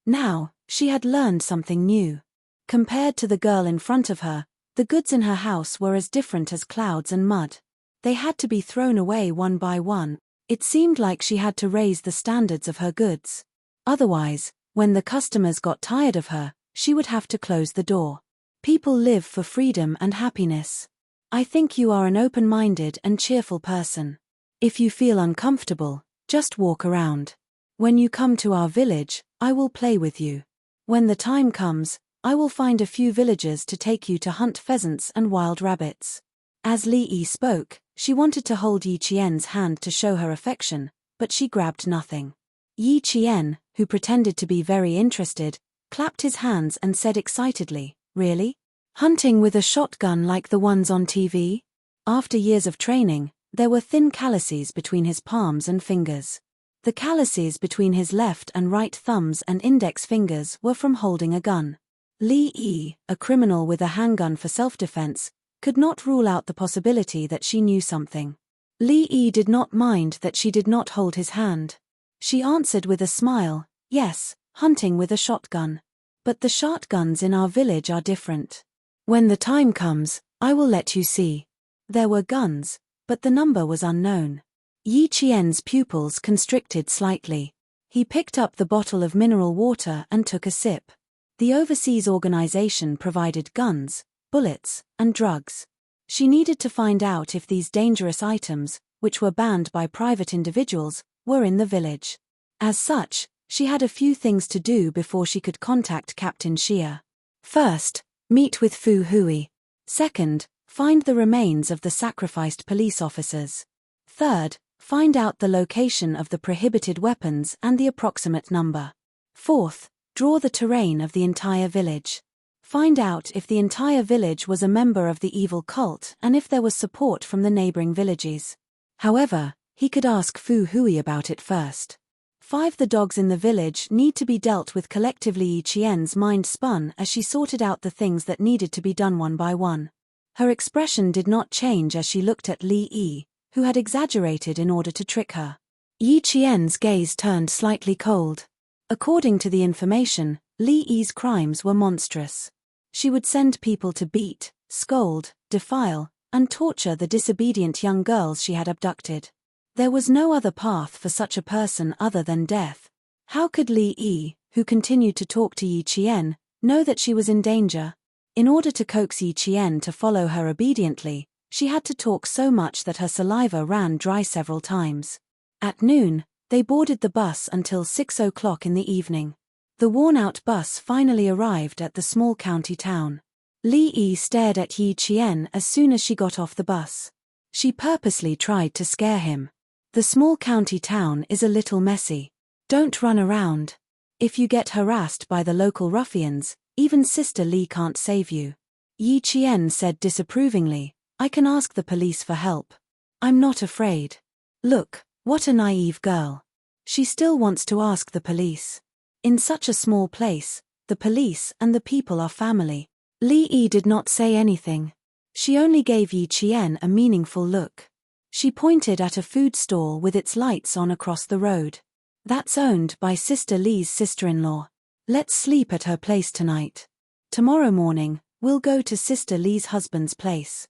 Now, she had learned something new. Compared to the girl in front of her, the goods in her house were as different as clouds and mud. They had to be thrown away one by one. It seemed like she had to raise the standards of her goods. Otherwise, when the customers got tired of her, she would have to close the door. People live for freedom and happiness. I think you are an open-minded and cheerful person. If you feel uncomfortable, just walk around. When you come to our village, I will play with you. When the time comes, I will find a few villagers to take you to hunt pheasants and wild rabbits. As Li Yi spoke, she wanted to hold Yi Qian's hand to show her affection, but she grabbed nothing. Yi Qian, who pretended to be very interested, clapped his hands and said excitedly, "Really? Hunting with a shotgun like the ones on TV?" After years of training, there were thin calluses between his palms and fingers. The calluses between his left and right thumbs and index fingers were from holding a gun. Li Yi, a criminal with a handgun for self-defense, could not rule out the possibility that she knew something. Li Yi did not mind that she did not hold his hand. She answered with a smile, "Yes, hunting with a shotgun." But the shotguns in our village are different. When the time comes, I will let you see. There were guns, but the number was unknown. Yi Qian's pupils constricted slightly. He picked up the bottle of mineral water and took a sip. The overseas organization provided guns, bullets, and drugs. She needed to find out if these dangerous items, which were banned by private individuals, were in the village. As such, she had a few things to do before she could contact Captain Xia. First, meet with Fu Hui. Second, find the remains of the sacrificed police officers. Third, find out the location of the prohibited weapons and the approximate number. Fourth, draw the terrain of the entire village. Find out if the entire village was a member of the evil cult and if there was support from the neighboring villages. However, he could ask Fu Hui about it first. 5. The dogs in the village need to be dealt with collectively. Yi Qian's mind spun as she sorted out the things that needed to be done one by one. Her expression did not change as she looked at Li Yi, who had exaggerated in order to trick her. Yi Qian's gaze turned slightly cold. According to the information, Li Yi's crimes were monstrous. She would send people to beat, scold, defile, and torture the disobedient young girls she had abducted. There was no other path for such a person other than death. How could Li Yi, who continued to talk to Yi Qian, know that she was in danger? In order to coax Yi Qian to follow her obediently, she had to talk so much that her saliva ran dry several times. At noon, they boarded the bus until 6 o'clock in the evening. The worn-out bus finally arrived at the small county town. Li Yi stared at Yi Qian as soon as she got off the bus. She purposely tried to scare him. The small county town is a little messy. Don't run around. If you get harassed by the local ruffians, even Sister Li can't save you. Yi Qian said disapprovingly, I can ask the police for help. I'm not afraid. Look, what a naive girl. She still wants to ask the police. In such a small place, the police and the people are family. Li Yi did not say anything. She only gave Yi Qian a meaningful look. She pointed at a food stall with its lights on across the road. That's owned by Sister Li's sister-in-law. Let's sleep at her place tonight. Tomorrow morning, we'll go to Sister Li's husband's place.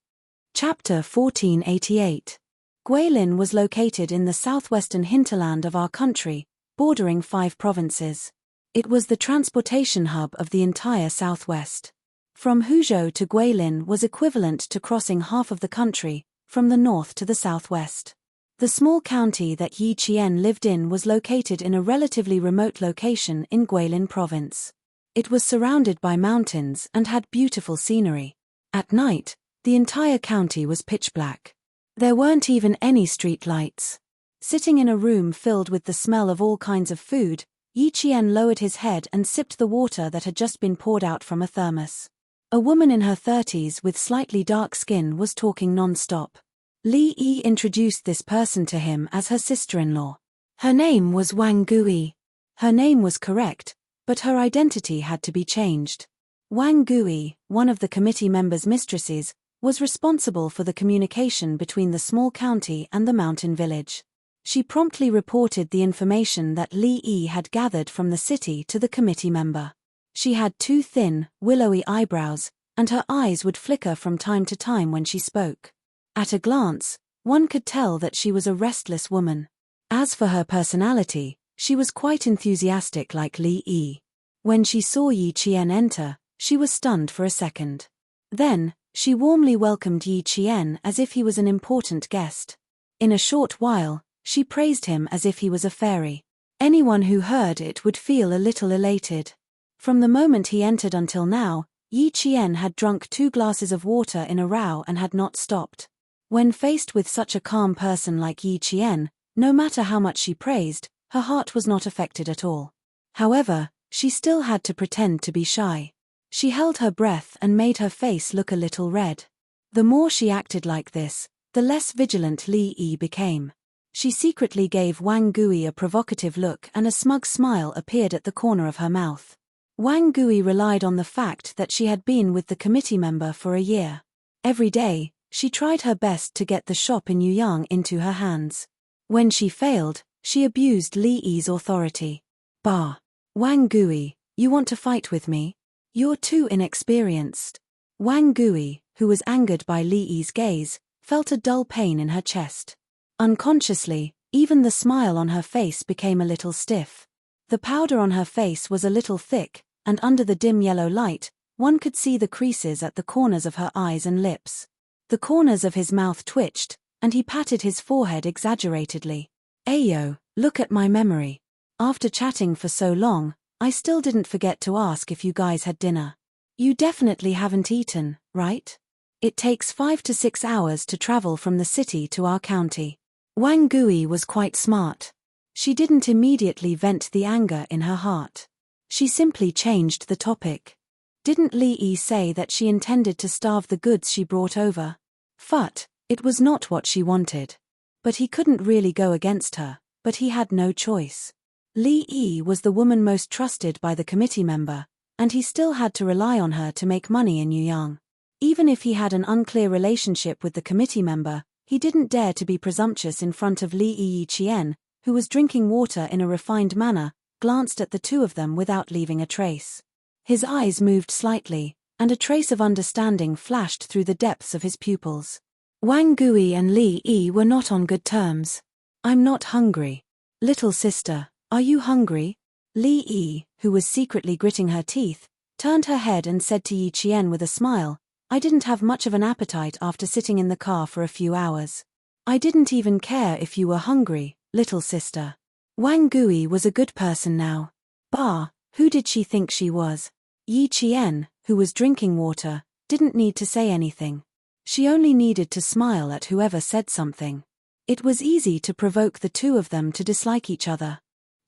Chapter 1488. Guilin was located in the southwestern hinterland of our country, bordering 5 provinces. It was the transportation hub of the entire southwest. From Huzhou to Guilin was equivalent to crossing half of the country, from the north to the southwest. The small county that Yi Qian lived in was located in a relatively remote location in Guilin province. It was surrounded by mountains and had beautiful scenery. At night, the entire county was pitch black. There weren't even any street lights. Sitting in a room filled with the smell of all kinds of food, Yi Qian lowered his head and sipped the water that had just been poured out from a thermos. A woman in her 30s with slightly dark skin was talking non-stop. Li Yi introduced this person to him as her sister-in-law. Her name was Wang Gui. Her name was correct, but her identity had to be changed. Wang Gui, one of the committee members' mistresses, was responsible for the communication between the small county and the mountain village. She promptly reported the information that Li Yi had gathered from the city to the committee member. She had 2 thin, willowy eyebrows, and her eyes would flicker from time to time when she spoke. At a glance, one could tell that she was a restless woman. As for her personality, she was quite enthusiastic like Li Yi. When she saw Yi Qian enter, she was stunned for a second. Then, she warmly welcomed Yi Qian as if he was an important guest. In a short while, she praised him as if he was a fairy. Anyone who heard it would feel a little elated. From the moment he entered until now, Yi Qian had drunk 2 glasses of water in a row and had not stopped. When faced with such a calm person like Yi Qian, no matter how much she praised, her heart was not affected at all. However, she still had to pretend to be shy. She held her breath and made her face look a little red. The more she acted like this, the less vigilant Li Yi became. She secretly gave Wang Gui a provocative look and a smug smile appeared at the corner of her mouth. Wang Gui relied on the fact that she had been with the committee member for a year. Every day, she tried her best to get the shop in Yuyang into her hands. When she failed, she abused Li Yi's authority. Bah! Wang Gui, You want to fight with me? You're too inexperienced. Wang Gui, who was angered by Li Yi's gaze, felt a dull pain in her chest. Unconsciously, even the smile on her face became a little stiff. The powder on her face was a little thick, and under the dim yellow light, one could see the creases at the corners of her eyes and lips. The corners of his mouth twitched, and he patted his forehead exaggeratedly. Ayo, look at my memory. After chatting for so long, I still didn't forget to ask if you guys had dinner. You definitely haven't eaten, right? It takes 5 to 6 hours to travel from the city to our county. Wang Gui was quite smart. She didn't immediately vent the anger in her heart. She simply changed the topic. Didn't Li Yi say that she intended to starve the goods she brought over? Phut, it was not what she wanted. But he couldn't really go against her, but he had no choice. Li Yi was the woman most trusted by the committee member, and he still had to rely on her to make money in Yuyang. Even if he had an unclear relationship with the committee member, he didn't dare to be presumptuous in front of Li Yiqian, who was drinking water in a refined manner, glanced at the two of them without leaving a trace. His eyes moved slightly, and a trace of understanding flashed through the depths of his pupils. Wang Gui and Li Yi were not on good terms. I'm not hungry. Little sister, are you hungry? Li Yi, who was secretly gritting her teeth, turned her head and said to Yi Qian with a smile, I didn't have much of an appetite after sitting in the car for a few hours. I didn't even care if you were hungry, little sister. Wang Gui was a good person now. Bah, who did she think she was? Yi Qian, who was drinking water, didn't need to say anything. She only needed to smile at whoever said something. It was easy to provoke the two of them to dislike each other.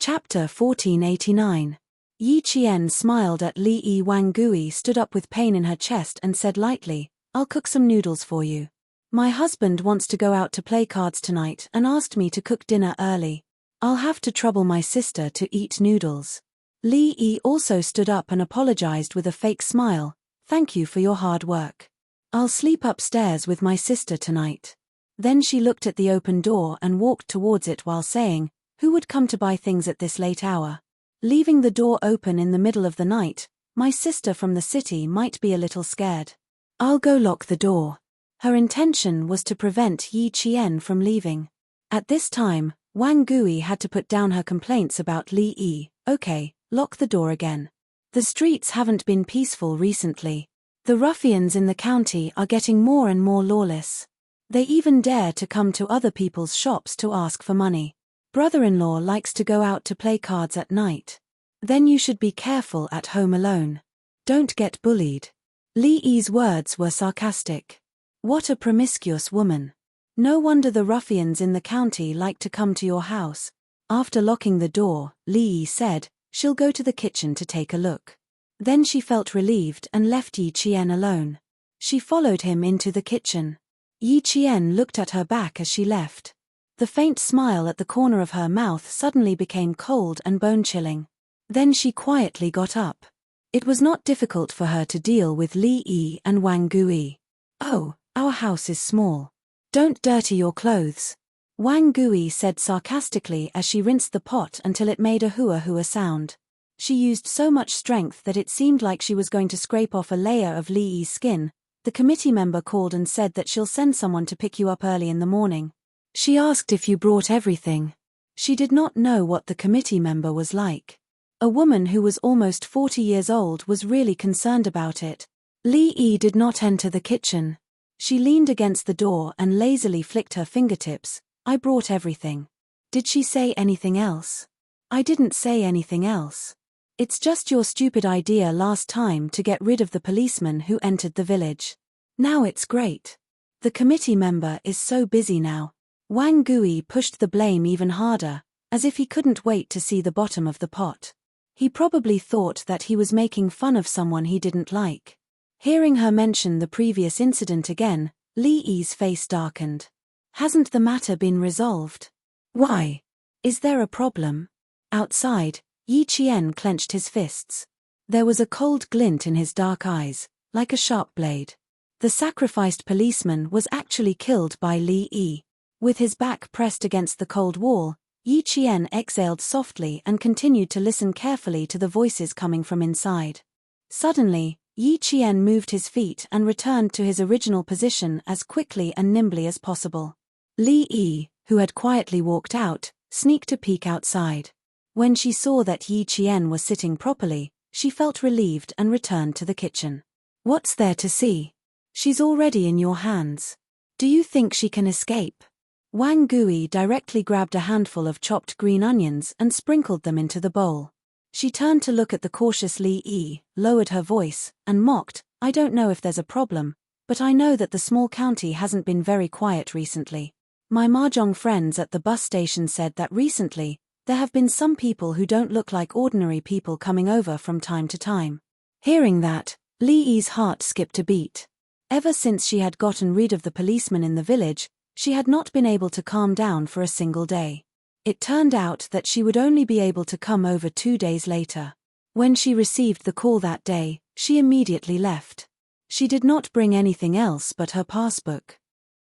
Chapter 1489. Yi Qian smiled at Li Yi. Wang Gui stood up with pain in her chest and said lightly, I'll cook some noodles for you. My husband wants to go out to play cards tonight and asked me to cook dinner early. I'll have to trouble my sister to eat noodles. Li Yi also stood up and apologized with a fake smile, thank you for your hard work. I'll sleep upstairs with my sister tonight. Then she looked at the open door and walked towards it while saying, who would come to buy things at this late hour? Leaving the door open in the middle of the night, my sister from the city might be a little scared. I'll go lock the door. Her intention was to prevent Yi Qian from leaving. At this time, Wang Gui had to put down her complaints about Li Yi. Okay, lock the door again. The streets haven't been peaceful recently. The ruffians in the county are getting more and more lawless. They even dare to come to other people's shops to ask for money. Brother-in-law likes to go out to play cards at night. Then you should be careful at home alone. Don't get bullied. Li Yi's words were sarcastic. What a promiscuous woman. No wonder the ruffians in the county like to come to your house. After locking the door, Li Yi said, she'll go to the kitchen to take a look. Then she felt relieved and left Yi Qian alone. She followed him into the kitchen. Yi Qian looked at her back as she left. The faint smile at the corner of her mouth suddenly became cold and bone-chilling. Then she quietly got up. It was not difficult for her to deal with Li Yi and Wang Gui. Oh, our house is small. Don't dirty your clothes. Wang Gui said sarcastically as she rinsed the pot until it made a hua-hua sound. She used so much strength that it seemed like she was going to scrape off a layer of Li Yi's skin. The committee member called and said that she'll send someone to pick you up early in the morning. She asked if you brought everything. She did not know what the committee member was like. A woman who was almost 40 years old was really concerned about it. Li Yi did not enter the kitchen. She leaned against the door and lazily flicked her fingertips. I brought everything. Did she say anything else? I didn't say anything else. It's just your stupid idea last time to get rid of the policeman who entered the village. Now it's great. The committee member is so busy now. Wang Gui pushed the blame even harder, as if he couldn't wait to see the bottom of the pot. He probably thought that he was making fun of someone he didn't like. Hearing her mention the previous incident again, Li Yi's face darkened. Hasn't the matter been resolved? Why? Is there a problem? Outside, Yi Qian clenched his fists. There was a cold glint in his dark eyes, like a sharp blade. The sacrificed policeman was actually killed by Li Yi. With his back pressed against the cold wall, Yi Qian exhaled softly and continued to listen carefully to the voices coming from inside. Suddenly, Yi Qian moved his feet and returned to his original position as quickly and nimbly as possible. Li Yi, who had quietly walked out, sneaked a peek outside. When she saw that Yi Qian was sitting properly, she felt relieved and returned to the kitchen. What's there to see? She's already in your hands. Do you think she can escape? Wang Gui directly grabbed a handful of chopped green onions and sprinkled them into the bowl. She turned to look at the cautious Li Yi, lowered her voice, and mocked, I don't know if there's a problem, but I know that the small county hasn't been very quiet recently. My mahjong friends at the bus station said that recently, there have been some people who don't look like ordinary people coming over from time to time. Hearing that, Li Yi's heart skipped a beat. Ever since she had gotten rid of the policeman in the village, she had not been able to calm down for a single day. It turned out that she would only be able to come over 2 days later. When she received the call that day, she immediately left. She did not bring anything else but her passbook.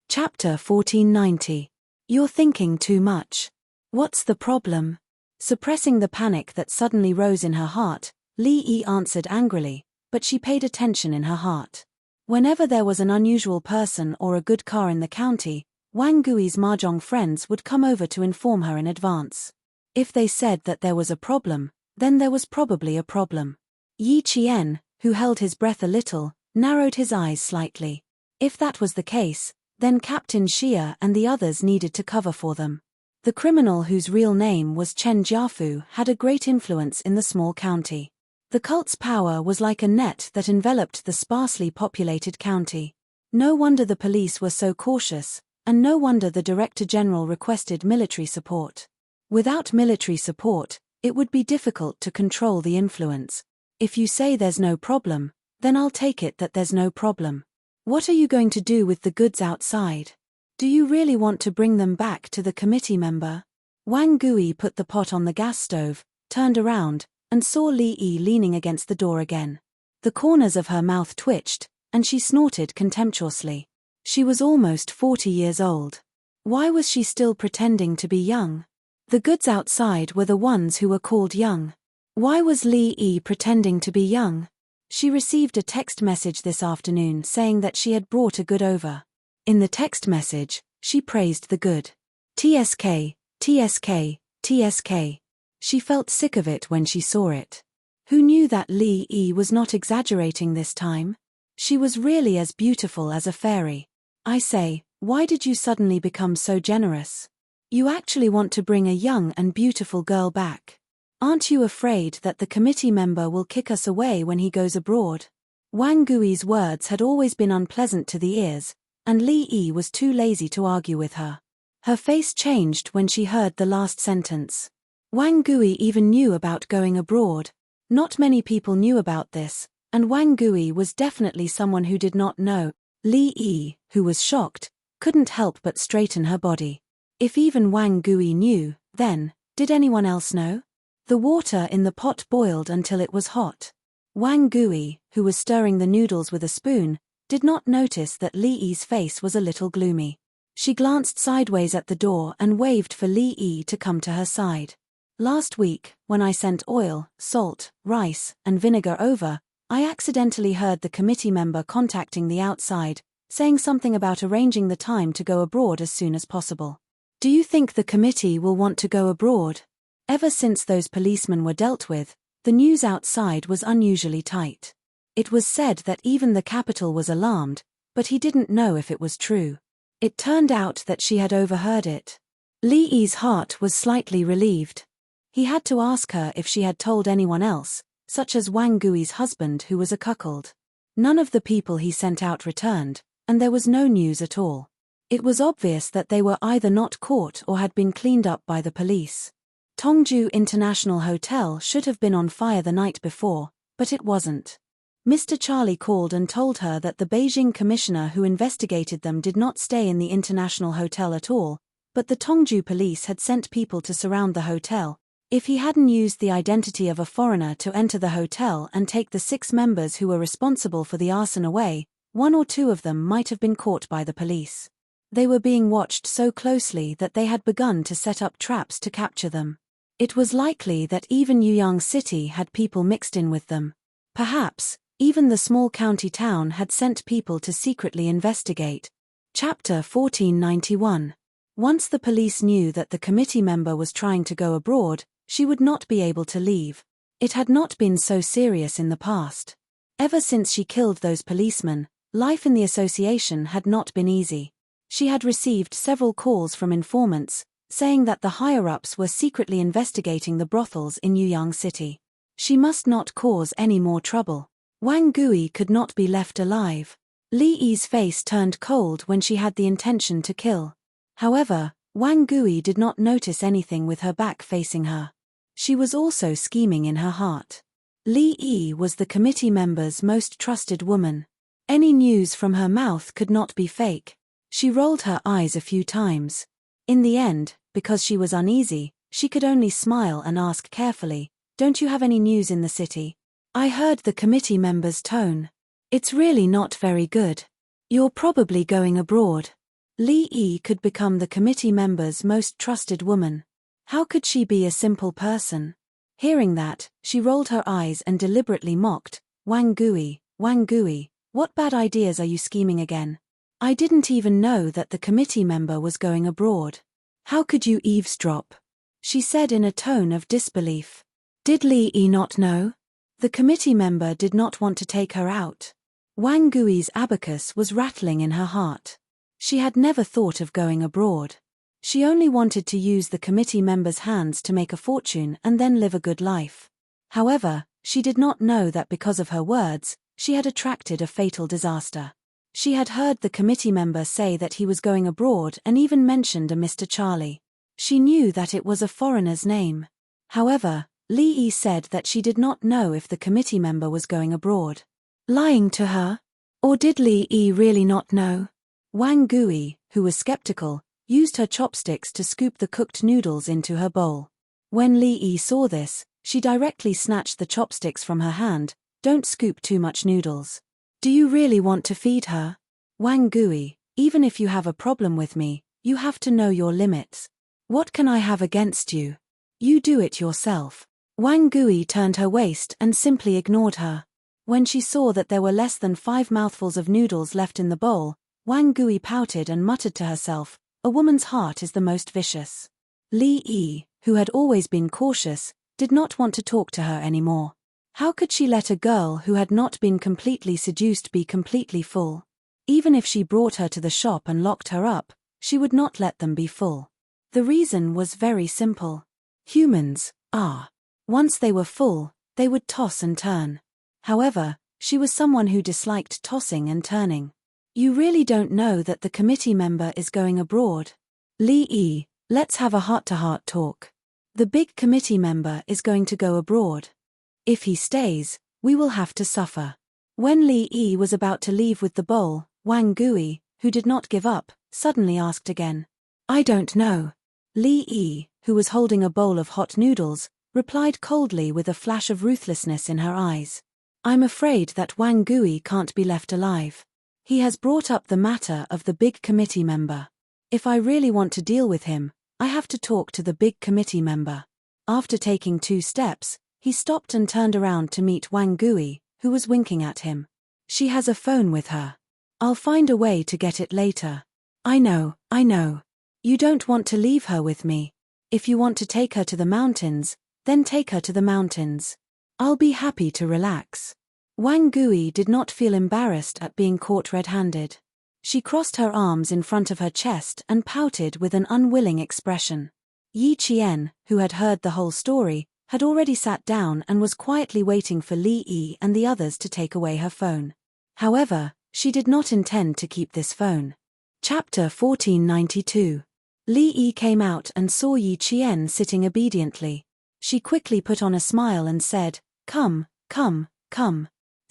Chapter 1490. You're thinking too much. What's the problem? Suppressing the panic that suddenly rose in her heart, Li Yi answered angrily, but she paid attention in her heart. Whenever there was an unusual person or a good car in the county, Wang Gui's mahjong friends would come over to inform her in advance. If they said that there was a problem, then there was probably a problem. Yi Qian, who held his breath a little, narrowed his eyes slightly. If that was the case, then Captain Xia and the others needed to cover for them. The criminal whose real name was Chen Jiafu had a great influence in the small county. The cult's power was like a net that enveloped the sparsely populated county. No wonder the police were so cautious, and no wonder the Director General requested military support. Without military support, it would be difficult to control the influence. If you say there's no problem, then I'll take it that there's no problem. What are you going to do with the goods outside? Do you really want to bring them back to the committee member? Wang Gui put the pot on the gas stove, turned around, and saw Li Yi leaning against the door again. The corners of her mouth twitched, and she snorted contemptuously. She was almost 40 years old. Why was she still pretending to be young? The goods outside were the ones who were called young. Why was Li Yi pretending to be young? She received a text message this afternoon saying that she had brought a good over. In the text message, she praised the good. TSK, TSK, TSK. She felt sick of it when she saw it. Who knew that Li Yi was not exaggerating this time? She was really as beautiful as a fairy. I say, why did you suddenly become so generous? You actually want to bring a young and beautiful girl back. Aren't you afraid that the committee member will kick us away when he goes abroad? Wang Gui's words had always been unpleasant to the ears, and Li Yi was too lazy to argue with her. Her face changed when she heard the last sentence. Wang Gui even knew about going abroad. Not many people knew about this, and Wang Gui was definitely someone who did not know. Li Yi, who was shocked, couldn't help but straighten her body. If even Wang Gui knew, then, did anyone else know? The water in the pot boiled until it was hot. Wang Gui, who was stirring the noodles with a spoon, did not notice that Li Yi's face was a little gloomy. She glanced sideways at the door and waved for Li Yi to come to her side. Last week, when I sent oil, salt, rice, and vinegar over, I accidentally heard the committee member contacting the outside, saying something about arranging the time to go abroad as soon as possible. Do you think the committee will want to go abroad? Ever since those policemen were dealt with, the news outside was unusually tight. It was said that even the capital was alarmed, but he didn't know if it was true. It turned out that she had overheard it. Li Yi's heart was slightly relieved. He had to ask her if she had told anyone else, such as Wang Gui's husband who was a cuckold. None of the people he sent out returned, and there was no news at all. It was obvious that they were either not caught or had been cleaned up by the police. Tongju International Hotel should have been on fire the night before, but it wasn't. Mr. Charlie called and told her that the Beijing commissioner who investigated them did not stay in the International Hotel at all, but the Tongju police had sent people to surround the hotel. If he hadn't used the identity of a foreigner to enter the hotel and take the 6 members who were responsible for the arson away, 1 or 2 of them might have been caught by the police. They were being watched so closely that they had begun to set up traps to capture them. It was likely that even Yuyang City had people mixed in with them. Perhaps, even the small county town had sent people to secretly investigate. Chapter 1491. Once the police knew that the committee member was trying to go abroad, she would not be able to leave. It had not been so serious in the past. Ever since she killed those policemen, life in the association had not been easy. She had received several calls from informants, saying that the higher-ups were secretly investigating the brothels in Yuyang City. She must not cause any more trouble. Wang Gui could not be left alive. Li Yi's face turned cold when she had the intention to kill. However, Wang Gui did not notice anything with her back facing her. She was also scheming in her heart. Li Yi was the committee member's most trusted woman. Any news from her mouth could not be fake. She rolled her eyes a few times. In the end, because she was uneasy, she could only smile and ask carefully, "Don't you have any news in the city?" I heard the committee member's tone. "It's really not very good. You're probably going abroad." Li Yi could become the committee member's most trusted woman. How could she be a simple person? Hearing that, she rolled her eyes and deliberately mocked, Wang Gui, what bad ideas are you scheming again? I didn't even know that the committee member was going abroad. How could you eavesdrop?" she said in a tone of disbelief. Did Li Yi not know? The committee member did not want to take her out. Wang Gui's abacus was rattling in her heart. She had never thought of going abroad. She only wanted to use the committee member's hands to make a fortune and then live a good life. However, she did not know that because of her words, she had attracted a fatal disaster. She had heard the committee member say that he was going abroad and even mentioned a Mr. Charlie. She knew that it was a foreigner's name. However, Li Yi said that she did not know if the committee member was going abroad. Lying to her? Or did Li Yi really not know? Wang Gui, who was skeptical, used her chopsticks to scoop the cooked noodles into her bowl. When Li Yi saw this, she directly snatched the chopsticks from her hand. "Don't scoop too much noodles. Do you really want to feed her? Wang Gui, even if you have a problem with me, you have to know your limits. What can I have against you? You do it yourself." Wang Gui turned her waist and simply ignored her. When she saw that there were less than 5 mouthfuls of noodles left in the bowl, Wang Gui pouted and muttered to herself, "A woman's heart is the most vicious." Li Yi, who had always been cautious, did not want to talk to her anymore. How could she let a girl who had not been completely seduced be completely full? Even if she brought her to the shop and locked her up, she would not let them be full. The reason was very simple. Humans, once they were full, they would toss and turn. However, she was someone who disliked tossing and turning. "You really don't know that the committee member is going abroad? Li Yi, let's have a heart-to-heart talk. The big committee member is going to go abroad. If he stays, we will have to suffer." When Li Yi was about to leave with the bowl, Wang Gui, who did not give up, suddenly asked again. "I don't know." Li Yi, who was holding a bowl of hot noodles, replied coldly with a flash of ruthlessness in her eyes. "I'm afraid that Wang Gui can't be left alive. He has brought up the matter of the big committee member. If I really want to deal with him, I have to talk to the big committee member." After taking 2 steps, he stopped and turned around to meet Wang Gui, who was winking at him. "She has a phone with her. I'll find a way to get it later." I know. You don't want to leave her with me. If you want to take her to the mountains, then take her to the mountains. I'll be happy to relax." Wang Gui did not feel embarrassed at being caught red-handed. She crossed her arms in front of her chest and pouted with an unwilling expression. Yi Qian, who had heard the whole story, had already sat down and was quietly waiting for Li Yi and the others to take away her phone. However, she did not intend to keep this phone. Chapter 1492. Li Yi came out and saw Yi Qian sitting obediently. She quickly put on a smile and said, Come.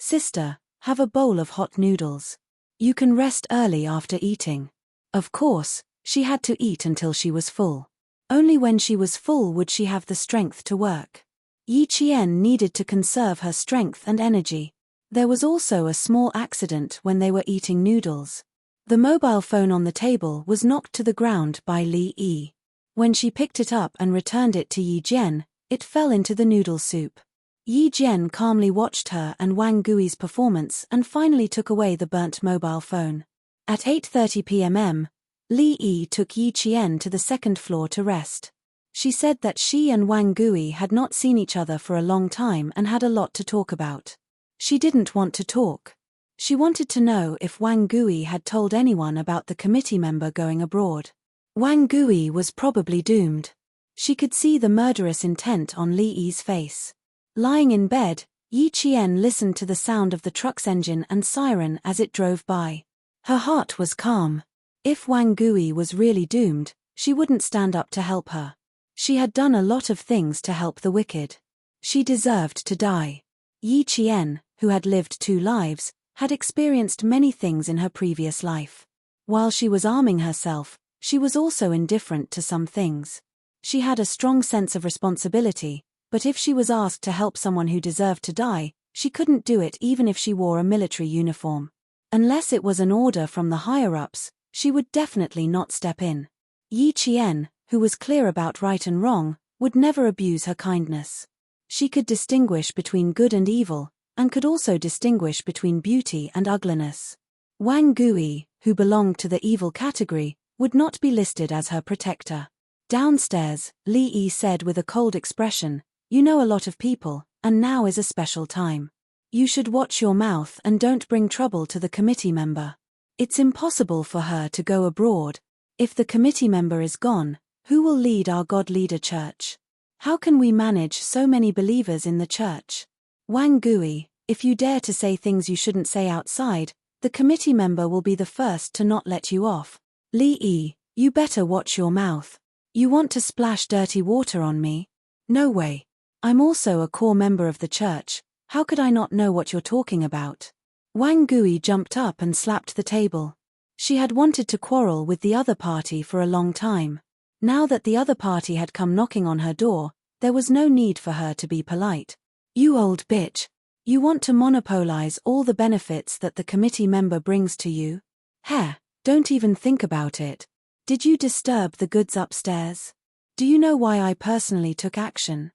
Sister, have a bowl of hot noodles. You can rest early after eating." Of course, she had to eat until she was full. Only when she was full would she have the strength to work. Yi Qian needed to conserve her strength and energy. There was also a small accident when they were eating noodles. The mobile phone on the table was knocked to the ground by Li Yi. When she picked it up and returned it to Yi Jian, it fell into the noodle soup. Yi Jian calmly watched her and Wang Gui's performance and finally took away the burnt mobile phone. At 8:30 p.m., Li Yi took Yi Qian to the second floor to rest. She said that she and Wang Gui had not seen each other for a long time and had a lot to talk about. She didn't want to talk. She wanted to know if Wang Gui had told anyone about the committee member going abroad. Wang Gui was probably doomed. She could see the murderous intent on Li Yi's face. Lying in bed, Yi Qian listened to the sound of the truck's engine and siren as it drove by. Her heart was calm. If Wang Gui was really doomed, she wouldn't stand up to help her. She had done a lot of things to help the wicked. She deserved to die. Yi Qian, who had lived 2 lives, had experienced many things in her previous life. While she was arming herself, she was also indifferent to some things. She had a strong sense of responsibility, but if she was asked to help someone who deserved to die, she couldn't do it even if she wore a military uniform. Unless it was an order from the higher-ups, she would definitely not step in. Yi Qian, who was clear about right and wrong, would never abuse her kindness. She could distinguish between good and evil, and could also distinguish between beauty and ugliness. Wang Gui, who belonged to the evil category, would not be listed as her protector. Downstairs, Li Yi said with a cold expression, "You know a lot of people, and now is a special time. You should watch your mouth and don't bring trouble to the committee member. It's impossible for her to go abroad. If the committee member is gone, who will lead our God leader church? How can we manage so many believers in the church? Wang Gui, if you dare to say things you shouldn't say outside, the committee member will be the first to not let you off. Li Yi, you better watch your mouth. You want to splash dirty water on me? No way. I'm also a core member of the church. How could I not know what you're talking about?" Wang Gui jumped up and slapped the table. She had wanted to quarrel with the other party for a long time. Now that the other party had come knocking on her door, there was no need for her to be polite. "You old bitch. You want to monopolize all the benefits that the committee member brings to you? Heh, don't even think about it. Did you disturb the goods upstairs? Do you know why I personally took action?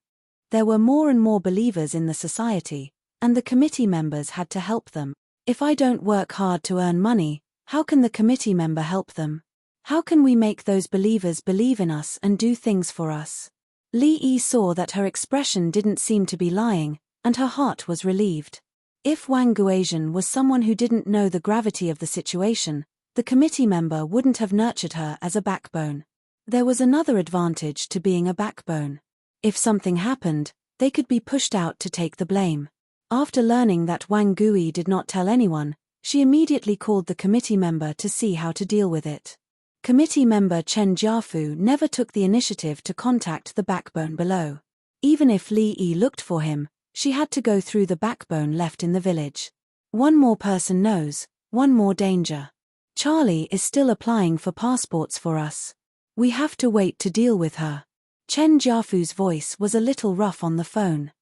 There were more and more believers in the society, and the committee members had to help them. If I don't work hard to earn money, how can the committee member help them? How can we make those believers believe in us and do things for us?" Li Yi saw that her expression didn't seem to be lying, and her heart was relieved. If Wang Guizhen was someone who didn't know the gravity of the situation, the committee member wouldn't have nurtured her as a backbone. There was another advantage to being a backbone. If something happened, they could be pushed out to take the blame. After learning that Wang Gui did not tell anyone, she immediately called the committee member to see how to deal with it. Committee member Chen Jiafu never took the initiative to contact the backbone below. Even if Li Yi looked for him, she had to go through the backbone left in the village. One more person knows, one more danger. Charlie is still applying for passports for us. We have to wait to deal with her. Chen Jiafu's voice was a little rough on the phone.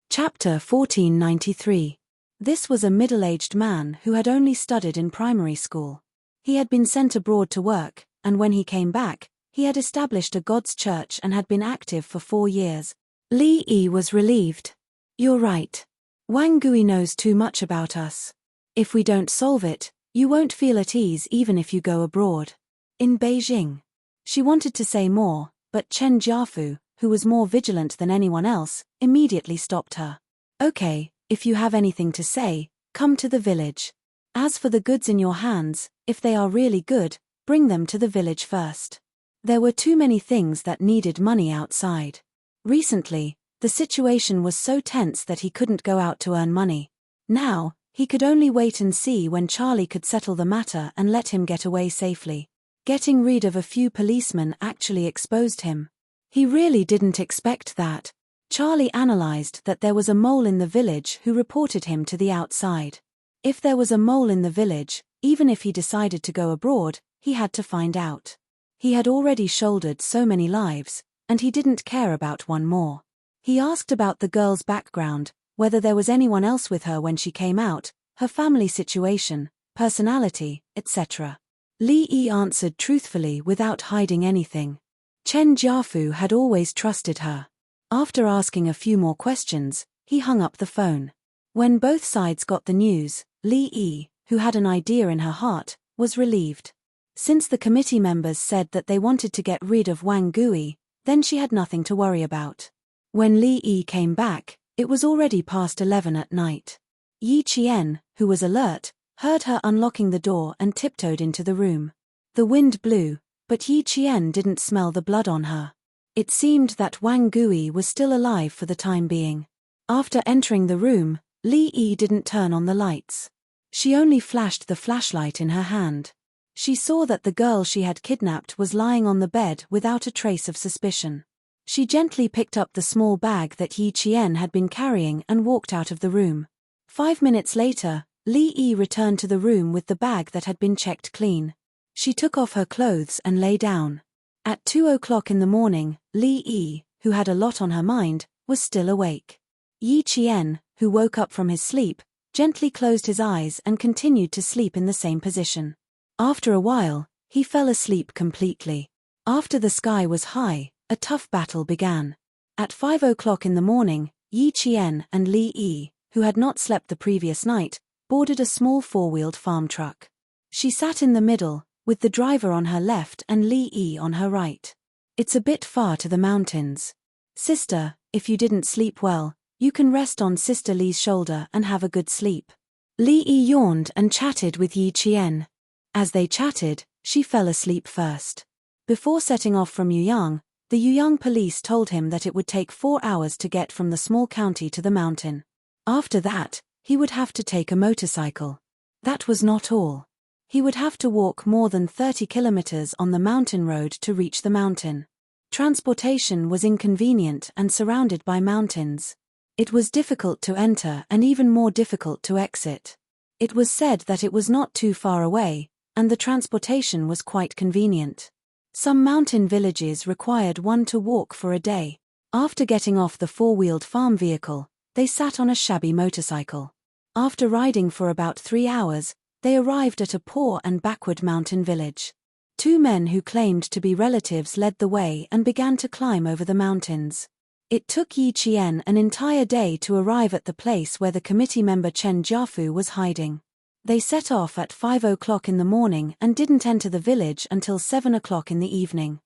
Chapter 1493. This was a middle-aged man who had only studied in primary school. He had been sent abroad to work, and when he came back, he had established a God's church and had been active for 4 years. Li Yi was relieved. "You're right. Wang Gui knows too much about us. If we don't solve it, you won't feel at ease even if you go abroad. In Beijing." She wanted to say more, but Chen Jiafu, who was more vigilant than anyone else, immediately stopped her. "Okay, if you have anything to say, come to the village. As for the goods in your hands, if they are really good, bring them to the village first." There were too many things that needed money outside. Recently, the situation was so tense that he couldn't go out to earn money. Now, he could only wait and see when Charlie could settle the matter and let him get away safely. Getting rid of a few policemen actually exposed him. He really didn't expect that. Charlie analyzed that there was a mole in the village who reported him to the outside. If there was a mole in the village, even if he decided to go abroad, he had to find out. He had already shouldered so many lives, and he didn't care about one more. He asked about the girl's background, whether there was anyone else with her when she came out, her family situation, personality, etc. Li Yi answered truthfully without hiding anything. Chen Jiafu had always trusted her. After asking a few more questions, he hung up the phone. When both sides got the news, Li Yi, who had an idea in her heart, was relieved. Since the committee members said that they wanted to get rid of Wang Gui, then she had nothing to worry about. When Li Yi came back, it was already past 11 at night. Yi Qian, who was alert, heard her unlocking the door and tiptoed into the room. The wind blew, but Yi Qian didn't smell the blood on her. It seemed that Wang Gui was still alive for the time being. After entering the room, Li Yi didn't turn on the lights. She only flashed the flashlight in her hand. She saw that the girl she had kidnapped was lying on the bed without a trace of suspicion. She gently picked up the small bag that Yi Qian had been carrying and walked out of the room. 5 minutes later, Li Yi returned to the room with the bag that had been checked clean. She took off her clothes and lay down. At 2 o'clock in the morning, Li Yi, who had a lot on her mind, was still awake. Yi Qian, who woke up from his sleep, gently closed his eyes and continued to sleep in the same position. After a while, he fell asleep completely. After the sky was high, a tough battle began. At 5 o'clock in the morning, Yi Qian and Li Yi, who had not slept the previous night, boarded a small four-wheeled farm truck. She sat in the middle, with the driver on her left and Li Yi on her right. It's a bit far to the mountains. Sister, if you didn't sleep well, you can rest on Sister Li's shoulder and have a good sleep. Li Yi yawned and chatted with Yi Qian. As they chatted, she fell asleep first. Before setting off from Yuyang, the Yuyang police told him that it would take 4 hours to get from the small county to the mountain. After that, he would have to take a motorcycle. That was not all. He would have to walk more than 30 kilometers on the mountain road to reach the mountain. Transportation was inconvenient and surrounded by mountains. It was difficult to enter and even more difficult to exit. It was said that it was not too far away, and the transportation was quite convenient. Some mountain villages required one to walk for a day. After getting off the four-wheeled farm vehicle, they sat on a shabby motorcycle. After riding for about 3 hours, they arrived at a poor and backward mountain village. 2 men who claimed to be relatives led the way and began to climb over the mountains. It took Yi Qian an entire day to arrive at the place where the committee member Chen Jiafu was hiding. They set off at 5 o'clock in the morning and didn't enter the village until 7 o'clock in the evening.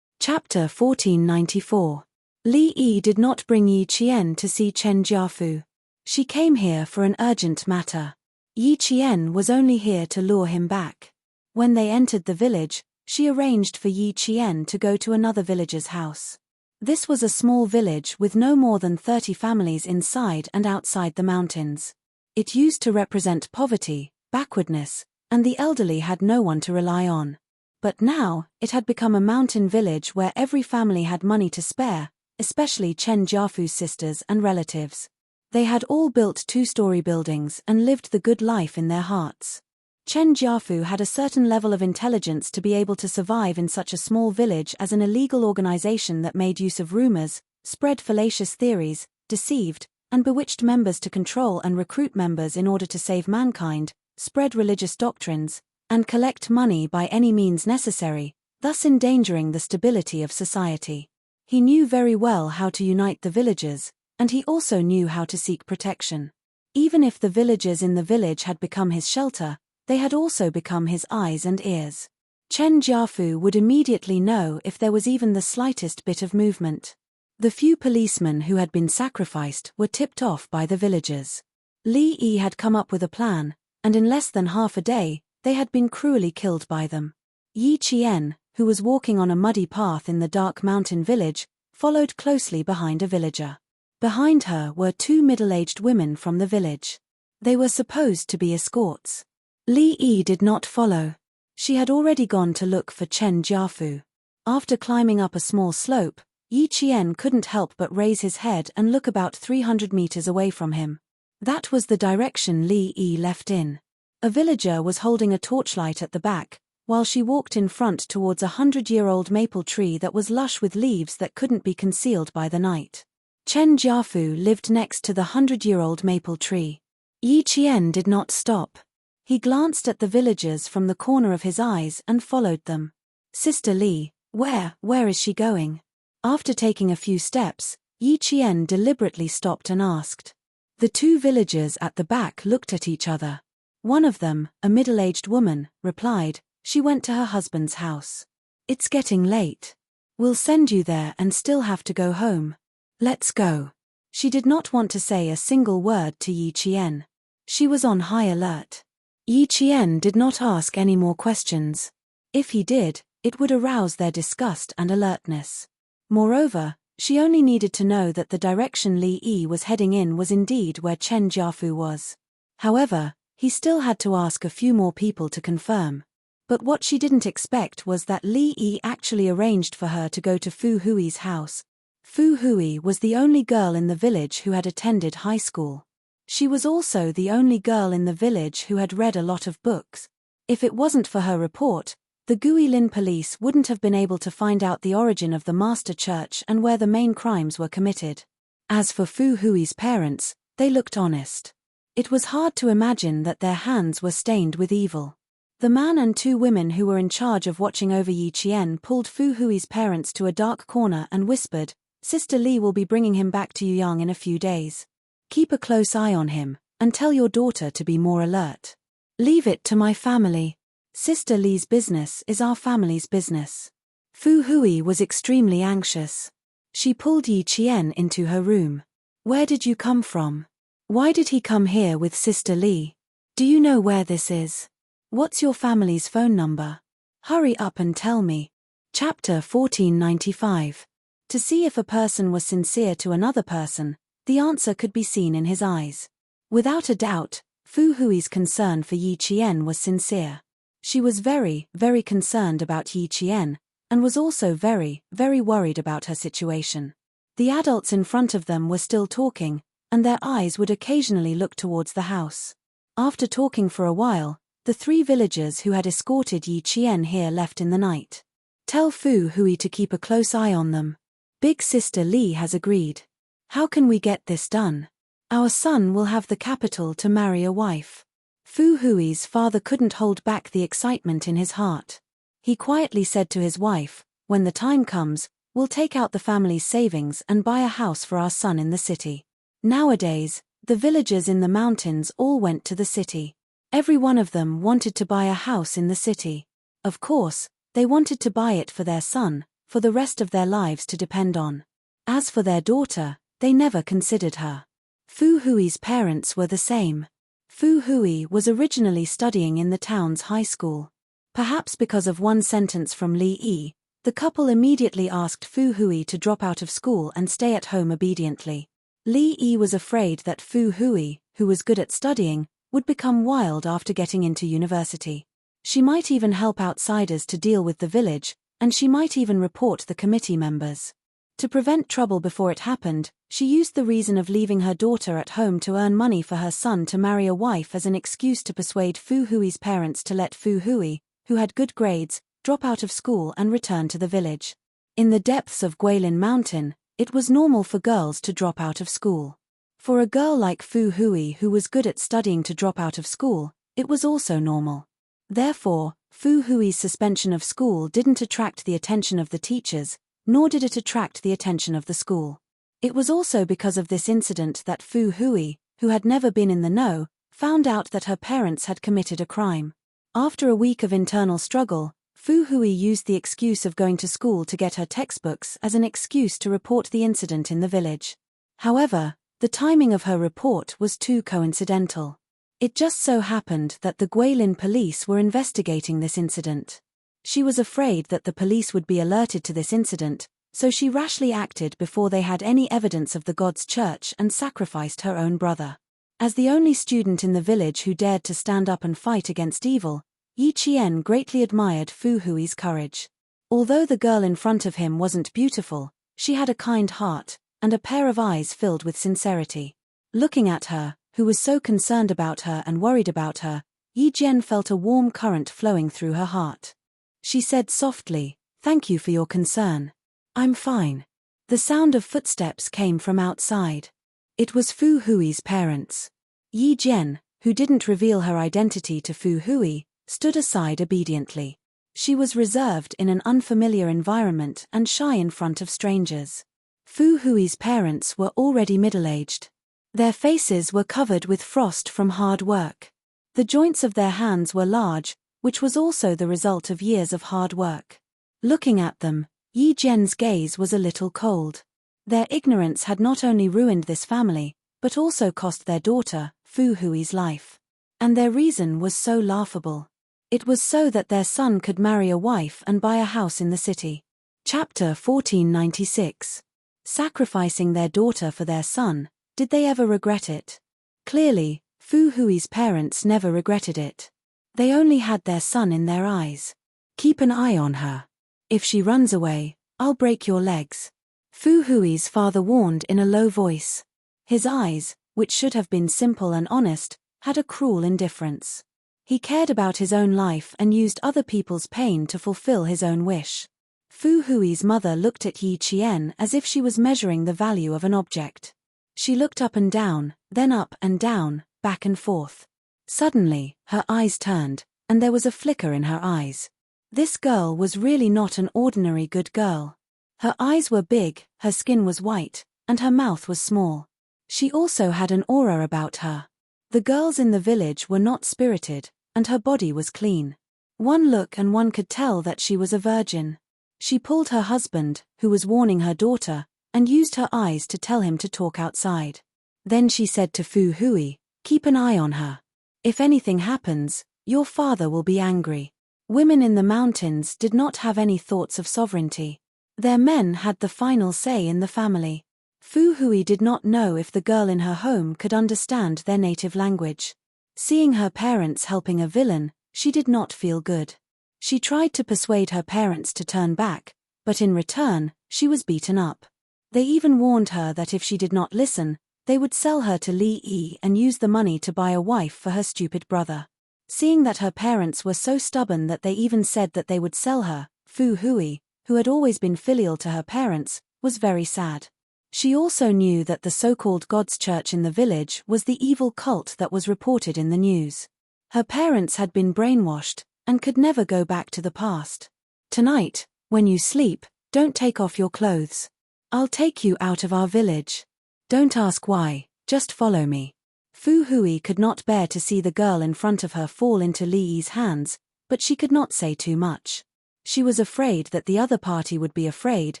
Chapter 1494. Li Yi did not bring Yi Qian to see Chen Jiafu. She came here for an urgent matter. Yi Qian was only here to lure him back. When they entered the village, she arranged for Yi Qian to go to another villager's house. This was a small village with no more than 30 families inside and outside the mountains. It used to represent poverty, backwardness, and the elderly had no one to rely on. But now, it had become a mountain village where every family had money to spare, especially Chen Jiafu's sisters and relatives. They had all built 2-story buildings and lived the good life in their hearts. Chen Jiafu had a certain level of intelligence to be able to survive in such a small village as an illegal organization that made use of rumors, spread fallacious theories, deceived, and bewitched members to control and recruit members in order to save mankind, spread religious doctrines, and collect money by any means necessary, thus endangering the stability of society. He knew very well how to unite the villagers, and he also knew how to seek protection. Even if the villagers in the village had become his shelter, they had also become his eyes and ears. Chen Jiafu would immediately know if there was even the slightest bit of movement. The few policemen who had been sacrificed were tipped off by the villagers. Li Yi had come up with a plan, and in less than half a day, they had been cruelly killed by them. Yi Qian, who was walking on a muddy path in the dark mountain village, followed closely behind a villager. Behind her were 2 middle-aged women from the village. They were supposed to be escorts. Li Yi did not follow. She had already gone to look for Chen Jiafu. After climbing up a small slope, Yi Qian couldn't help but raise his head and look about 300 meters away from him. That was the direction Li Yi left in. A villager was holding a torchlight at the back, while she walked in front towards a 100-year-old maple tree that was lush with leaves that couldn't be concealed by the night. Chen Jiafu lived next to the 100-year-old maple tree. Yi Qian did not stop. He glanced at the villagers from the corner of his eyes and followed them. Sister Li, where is she going? After taking a few steps, Yi Qian deliberately stopped and asked. The two villagers at the back looked at each other. One of them, a middle-aged woman, replied, she went to her husband's house. It's getting late. We'll send you there and still have to go home. Let's go. She did not want to say a single word to Yi Qian. She was on high alert. Yi Qian did not ask any more questions. If he did, it would arouse their disgust and alertness. Moreover, she only needed to know that the direction Li Yi was heading in was indeed where Chen Jiafu was. However, he still had to ask a few more people to confirm. But what she didn't expect was that Li Yi actually arranged for her to go to Fu Hui's house. Fu Hui was the only girl in the village who had attended high school. She was also the only girl in the village who had read a lot of books. If it wasn't for her report, the Guilin police wouldn't have been able to find out the origin of the master church and where the main crimes were committed. As for Fu Hui's parents, they looked honest. It was hard to imagine that their hands were stained with evil. The man and two women who were in charge of watching over Yi Qian pulled Fu Hui's parents to a dark corner and whispered, Sister Li will be bringing him back to Yuyang in a few days. Keep a close eye on him, and tell your daughter to be more alert. Leave it to my family. Sister Li's business is our family's business. Fu Hui was extremely anxious. She pulled Yi Qian into her room. Where did you come from? Why did he come here with Sister Li? Do you know where this is? What's your family's phone number? Hurry up and tell me. Chapter 1495. To see if a person was sincere to another person, the answer could be seen in his eyes. Without a doubt, Fu Hui's concern for Yi Qian was sincere. She was very, very concerned about Yi Qian, and was also very, very worried about her situation. The adults in front of them were still talking, and their eyes would occasionally look towards the house. After talking for a while, the three villagers who had escorted Yi Qian here left in the night. Tell Fu Hui to keep a close eye on them. Big Sister Li has agreed. How can we get this done? Our son will have the capital to marry a wife. Fu Hui's father couldn't hold back the excitement in his heart. He quietly said to his wife, when the time comes, we'll take out the family's savings and buy a house for our son in the city. Nowadays, the villagers in the mountains all went to the city. Every one of them wanted to buy a house in the city. Of course, they wanted to buy it for their son, for the rest of their lives to depend on. As for their daughter, they never considered her. Fu Hui's parents were the same. Fu Hui was originally studying in the town's high school. Perhaps because of one sentence from Li Yi, the couple immediately asked Fu Hui to drop out of school and stay at home obediently. Li Yi was afraid that Fu Hui, who was good at studying, would become wild after getting into university. She might even help outsiders to deal with the village, and she might even report the committee members. To prevent trouble before it happened, she used the reason of leaving her daughter at home to earn money for her son to marry a wife as an excuse to persuade Fu Hui's parents to let Fu Hui, who had good grades, drop out of school and return to the village. In the depths of Guilin Mountain, it was normal for girls to drop out of school. For a girl like Fu Hui who was good at studying to drop out of school, it was also normal. Therefore, Fu Hui's suspension of school didn't attract the attention of the teachers, nor did it attract the attention of the school. It was also because of this incident that Fu Hui, who had never been in the know, found out that her parents had committed a crime. After a week of internal struggle, Fu Hui used the excuse of going to school to get her textbooks as an excuse to report the incident in the village. However, the timing of her report was too coincidental. It just so happened that the Guilin police were investigating this incident. She was afraid that the police would be alerted to this incident, so she rashly acted before they had any evidence of the God's church and sacrificed her own brother. As the only student in the village who dared to stand up and fight against evil, Yi Qian greatly admired Fu Hui's courage. Although the girl in front of him wasn't beautiful, she had a kind heart, and a pair of eyes filled with sincerity. Looking at her, who was so concerned about her and worried about her, Yi Jian felt a warm current flowing through her heart. She said softly, "Thank you for your concern. I'm fine." The sound of footsteps came from outside. It was Fu Hui's parents. Yi Jian, who didn't reveal her identity to Fu Hui, stood aside obediently. She was reserved in an unfamiliar environment and shy in front of strangers. Fu Hui's parents were already middle-aged. Their faces were covered with frost from hard work. The joints of their hands were large, which was also the result of years of hard work. Looking at them, Yi Jian's gaze was a little cold. Their ignorance had not only ruined this family, but also cost their daughter, Fu Hui's life. And their reason was so laughable. It was so that their son could marry a wife and buy a house in the city. Chapter 1496. Sacrificing their daughter for their son, did they ever regret it? Clearly, Fu Hui's parents never regretted it. They only had their son in their eyes. Keep an eye on her. If she runs away, I'll break your legs. Fu Hui's father warned in a low voice. His eyes, which should have been simple and honest, had a cruel indifference. He cared about his own life and used other people's pain to fulfill his own wish. Fu Hui's mother looked at Yi Qian as if she was measuring the value of an object. She looked up and down, then up and down, back and forth. Suddenly, her eyes turned, and there was a flicker in her eyes. This girl was really not an ordinary good girl. Her eyes were big, her skin was white, and her mouth was small. She also had an aura about her. The girls in the village were not spirited, and her body was clean. One look and one could tell that she was a virgin. She pulled her husband, who was warning her daughter, and used her eyes to tell him to talk outside. Then she said to Fu Hui, "Keep an eye on her. If anything happens, your father will be angry." Women in the mountains did not have any thoughts of sovereignty. Their men had the final say in the family. Fu Hui did not know if the girl in her home could understand their native language. Seeing her parents helping a villain, she did not feel good. She tried to persuade her parents to turn back, but in return, she was beaten up. They even warned her that if she did not listen, they would sell her to Li Yi and use the money to buy a wife for her stupid brother. Seeing that her parents were so stubborn that they even said that they would sell her, Fu Hui, who had always been filial to her parents, was very sad. She also knew that the so-called God's church in the village was the evil cult that was reported in the news. Her parents had been brainwashed, and could never go back to the past. "Tonight, when you sleep, don't take off your clothes. I'll take you out of our village. Don't ask why, just follow me." Fu Hui could not bear to see the girl in front of her fall into Li Yi's hands, but she could not say too much. She was afraid that the other party would be afraid,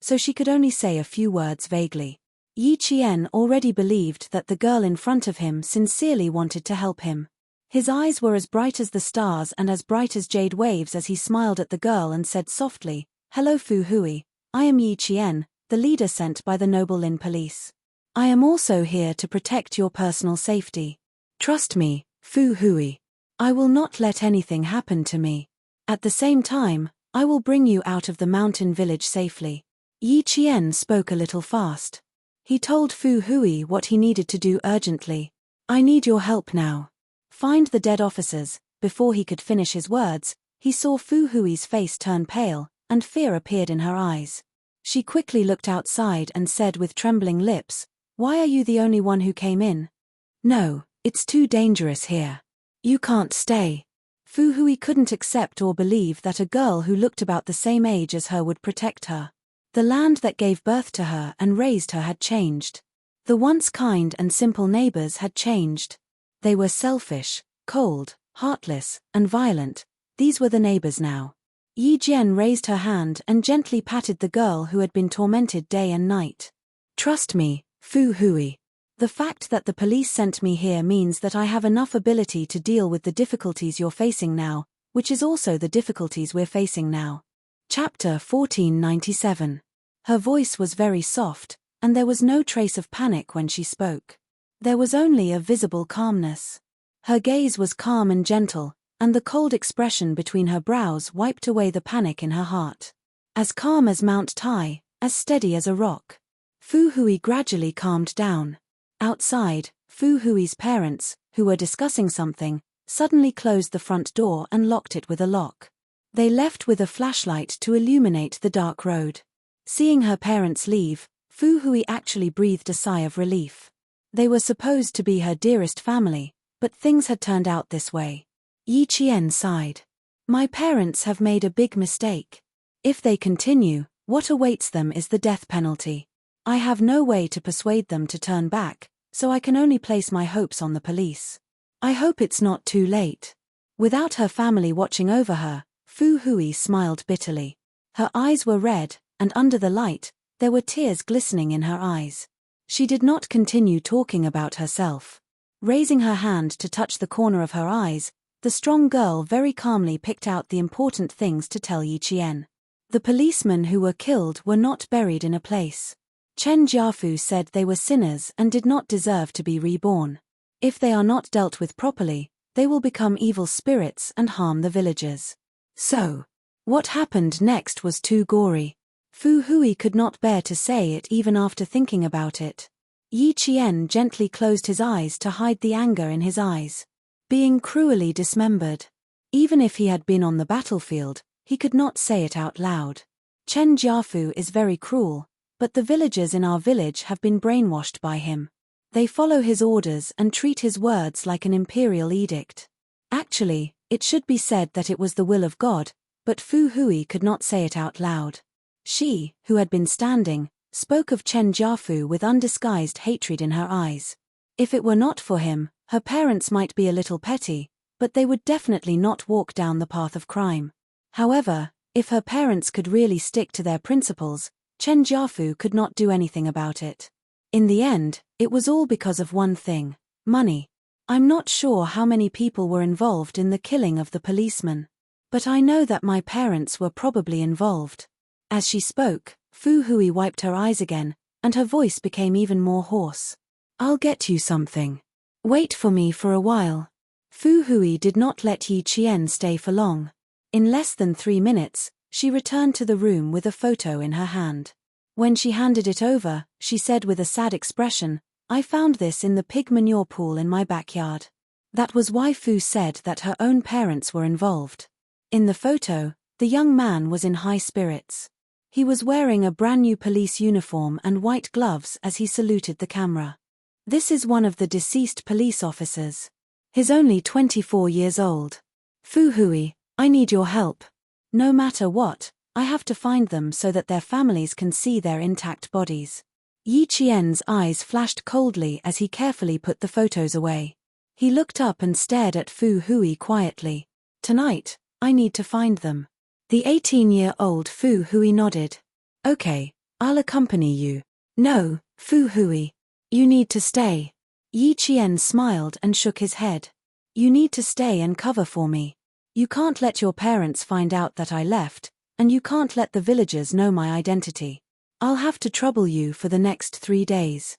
so she could only say a few words vaguely. Yi Qian already believed that the girl in front of him sincerely wanted to help him. His eyes were as bright as the stars and as bright as jade waves as he smiled at the girl and said softly, "Hello Fu Hui, I am Yi Qian, the leader sent by the Noble Lin police. I am also here to protect your personal safety. Trust me, Fu Hui. I will not let anything happen to me. At the same time, I will bring you out of the mountain village safely." Yi Qian spoke a little fast. He told Fu Hui what he needed to do urgently. "I need your help now. Find the dead officers." Before he could finish his words, he saw Fu Hui's face turn pale, and fear appeared in her eyes. She quickly looked outside and said with trembling lips, "Why are you the only one who came in?" "No, it's too dangerous here. You can't stay." Fu Hui couldn't accept or believe that a girl who looked about the same age as her would protect her. The land that gave birth to her and raised her had changed. The once kind and simple neighbors had changed. They were selfish, cold, heartless, and violent. These were the neighbors now. Yi Jian raised her hand and gently patted the girl who had been tormented day and night. "Trust me, Fu Hui. The fact that the police sent me here means that I have enough ability to deal with the difficulties you're facing now, which is also the difficulties we're facing now." Chapter 1497. Her voice was very soft, and there was no trace of panic when she spoke. There was only a visible calmness. Her gaze was calm and gentle, and the cold expression between her brows wiped away the panic in her heart. As calm as Mount Tai, as steady as a rock. Fu Hui gradually calmed down. Outside, Fu Hui's parents, who were discussing something, suddenly closed the front door and locked it with a lock. They left with a flashlight to illuminate the dark road. Seeing her parents leave, Fu Hui actually breathed a sigh of relief. They were supposed to be her dearest family, But things had turned out this way. Yi Qian sighed. My parents have made a big mistake. If they continue, what awaits them is the death penalty. I have no way to persuade them to turn back, so I can only place my hopes on the police. I hope it's not too late. Without her family watching over her, Fu Hui smiled bitterly. Her eyes were red, and under the light, there were tears glistening in her eyes. She did not continue talking about herself. Raising her hand to touch the corner of her eyes, the strong girl very calmly picked out the important things to tell Yi Qian. The policemen who were killed were not buried in a place. Chen Jiafu said they were sinners and did not deserve to be reborn. If they are not dealt with properly, they will become evil spirits and harm the villagers. So, what happened next was too gory. Fu Hui could not bear to say it even after thinking about it. Yi Qian gently closed his eyes to hide the anger in his eyes. Being cruelly dismembered. Even if he had been on the battlefield, he could not say it out loud. Chen Jiafu is very cruel, but the villagers in our village have been brainwashed by him. They follow his orders and treat his words like an imperial edict. Actually, it should be said that it was the will of God, but Fu Hui could not say it out loud. She, who had been standing, spoke of Chen Jiafu with undisguised hatred in her eyes. If it were not for him, her parents might be a little petty, but they would definitely not walk down the path of crime. However, if her parents could really stick to their principles, Chen Jiafu could not do anything about it. In the end, it was all because of one thing: money. I'm not sure how many people were involved in the killing of the policeman. But I know that my parents were probably involved. As she spoke, Fu Hui wiped her eyes again, and her voice became even more hoarse. I'll get you something. Wait for me for a while. Fu Hui did not let Yi Qian stay for long. In less than 3 minutes, she returned to the room with a photo in her hand. When she handed it over, she said with a sad expression, I found this in the pig manure pool in my backyard. That was why Fu said that her own parents were involved. In the photo, the young man was in high spirits. He was wearing a brand new police uniform and white gloves as he saluted the camera. This is one of the deceased police officers. He's only 24 years old. Fu Hui, I need your help. No matter what, I have to find them so that their families can see their intact bodies. Yi Qian's eyes flashed coldly as he carefully put the photos away. He looked up and stared at Fu Hui quietly. Tonight, I need to find them. The 18-year-old Fu Hui nodded. Okay, I'll accompany you. No, Fu Hui. You need to stay. Yi Qian smiled and shook his head. You need to stay and cover for me. You can't let your parents find out that I left, and you can't let the villagers know my identity. I'll have to trouble you for the next 3 days.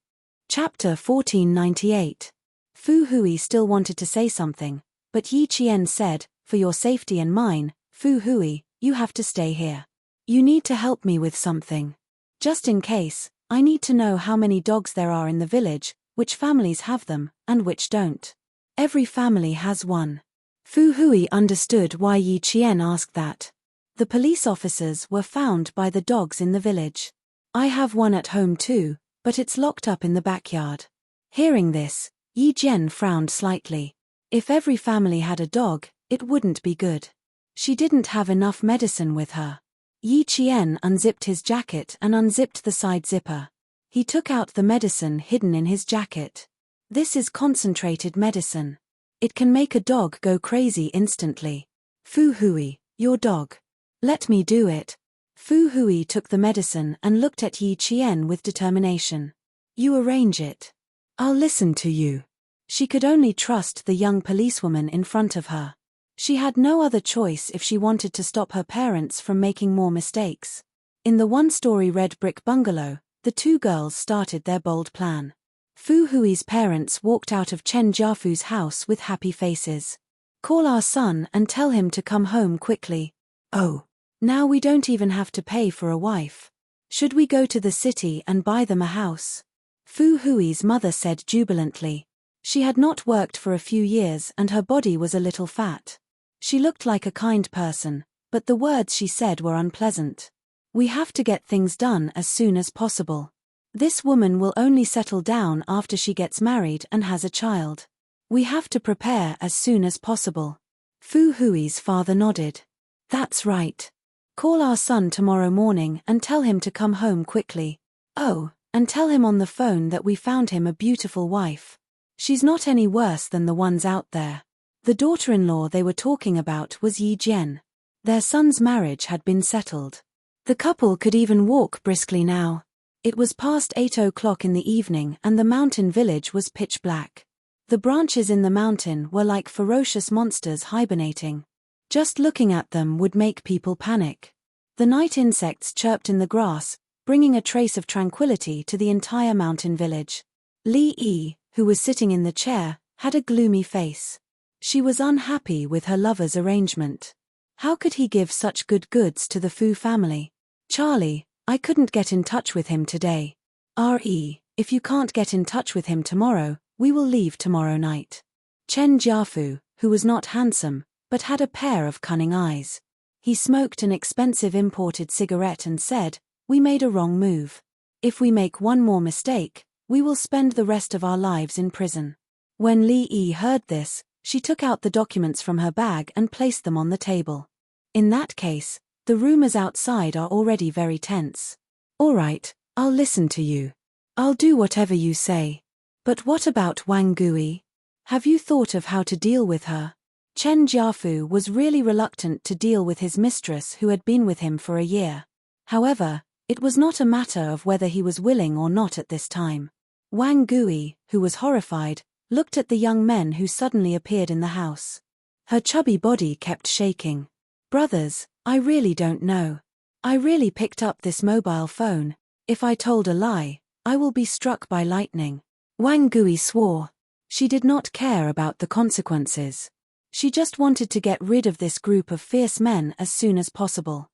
Chapter 1498. Fu Hui still wanted to say something, but Yi Qian said, for your safety and mine, Fu Hui, you have to stay here. You need to help me with something. Just in case, I need to know how many dogs there are in the village, which families have them, and which don't. Every family has one. Fu Hui understood why Yi Qian asked that. The police officers were found by the dogs in the village. I have one at home too, but it's locked up in the backyard. Hearing this, Yi Jian frowned slightly. If every family had a dog, it wouldn't be good. She didn't have enough medicine with her. Yi Qian unzipped his jacket and unzipped the side zipper. He took out the medicine hidden in his jacket. This is concentrated medicine. It can make a dog go crazy instantly. Fu Hui, your dog. Let me do it. Fu Hui took the medicine and looked at Yi Qian with determination. You arrange it. I'll listen to you. She could only trust the young policewoman in front of her. She had no other choice if she wanted to stop her parents from making more mistakes. In the one-story red brick bungalow, the two girls started their bold plan. Fu Hui's parents walked out of Chen Jiafu's house with happy faces. Call our son and tell him to come home quickly. Oh, now we don't even have to pay for a wife. Should we go to the city and buy them a house? Fu Hui's mother said jubilantly. She had not worked for a few years and her body was a little fat. She looked like a kind person, but the words she said were unpleasant. We have to get things done as soon as possible. This woman will only settle down after she gets married and has a child. We have to prepare as soon as possible. Fu Hui's father nodded. That's right. Call our son tomorrow morning and tell him to come home quickly. Oh, and tell him on the phone that we found him a beautiful wife. She's not any worse than the ones out there. The daughter-in-law they were talking about was Yi Jian. Their son's marriage had been settled. The couple could even walk briskly now. It was past 8 o'clock in the evening and the mountain village was pitch black. The branches in the mountain were like ferocious monsters hibernating. Just looking at them would make people panic. The night insects chirped in the grass, bringing a trace of tranquility to the entire mountain village. Li Yi, who was sitting in the chair, had a gloomy face. She was unhappy with her lover's arrangement. How could he give such good goods to the Fu family? Charlie, I couldn't get in touch with him today. If you can't get in touch with him tomorrow, we will leave tomorrow night. Chen Jiafu, who was not handsome, but had a pair of cunning eyes. He smoked an expensive imported cigarette and said, "We made a wrong move. If we make one more mistake, we will spend the rest of our lives in prison." When Li Yi heard this, she took out the documents from her bag and placed them on the table. In that case, the rumors outside are already very tense. All right, I'll listen to you. I'll do whatever you say. But what about Wang Gui? Have you thought of how to deal with her? Chen Jiafu was really reluctant to deal with his mistress who had been with him for a year. However, it was not a matter of whether he was willing or not at this time. Wang Gui, who was horrified, looked at the young men who suddenly appeared in the house. Her chubby body kept shaking. Brothers, I really don't know. I really picked up this mobile phone. If I told a lie, I will be struck by lightning. Wang Gui swore. She did not care about the consequences. She just wanted to get rid of this group of fierce men as soon as possible.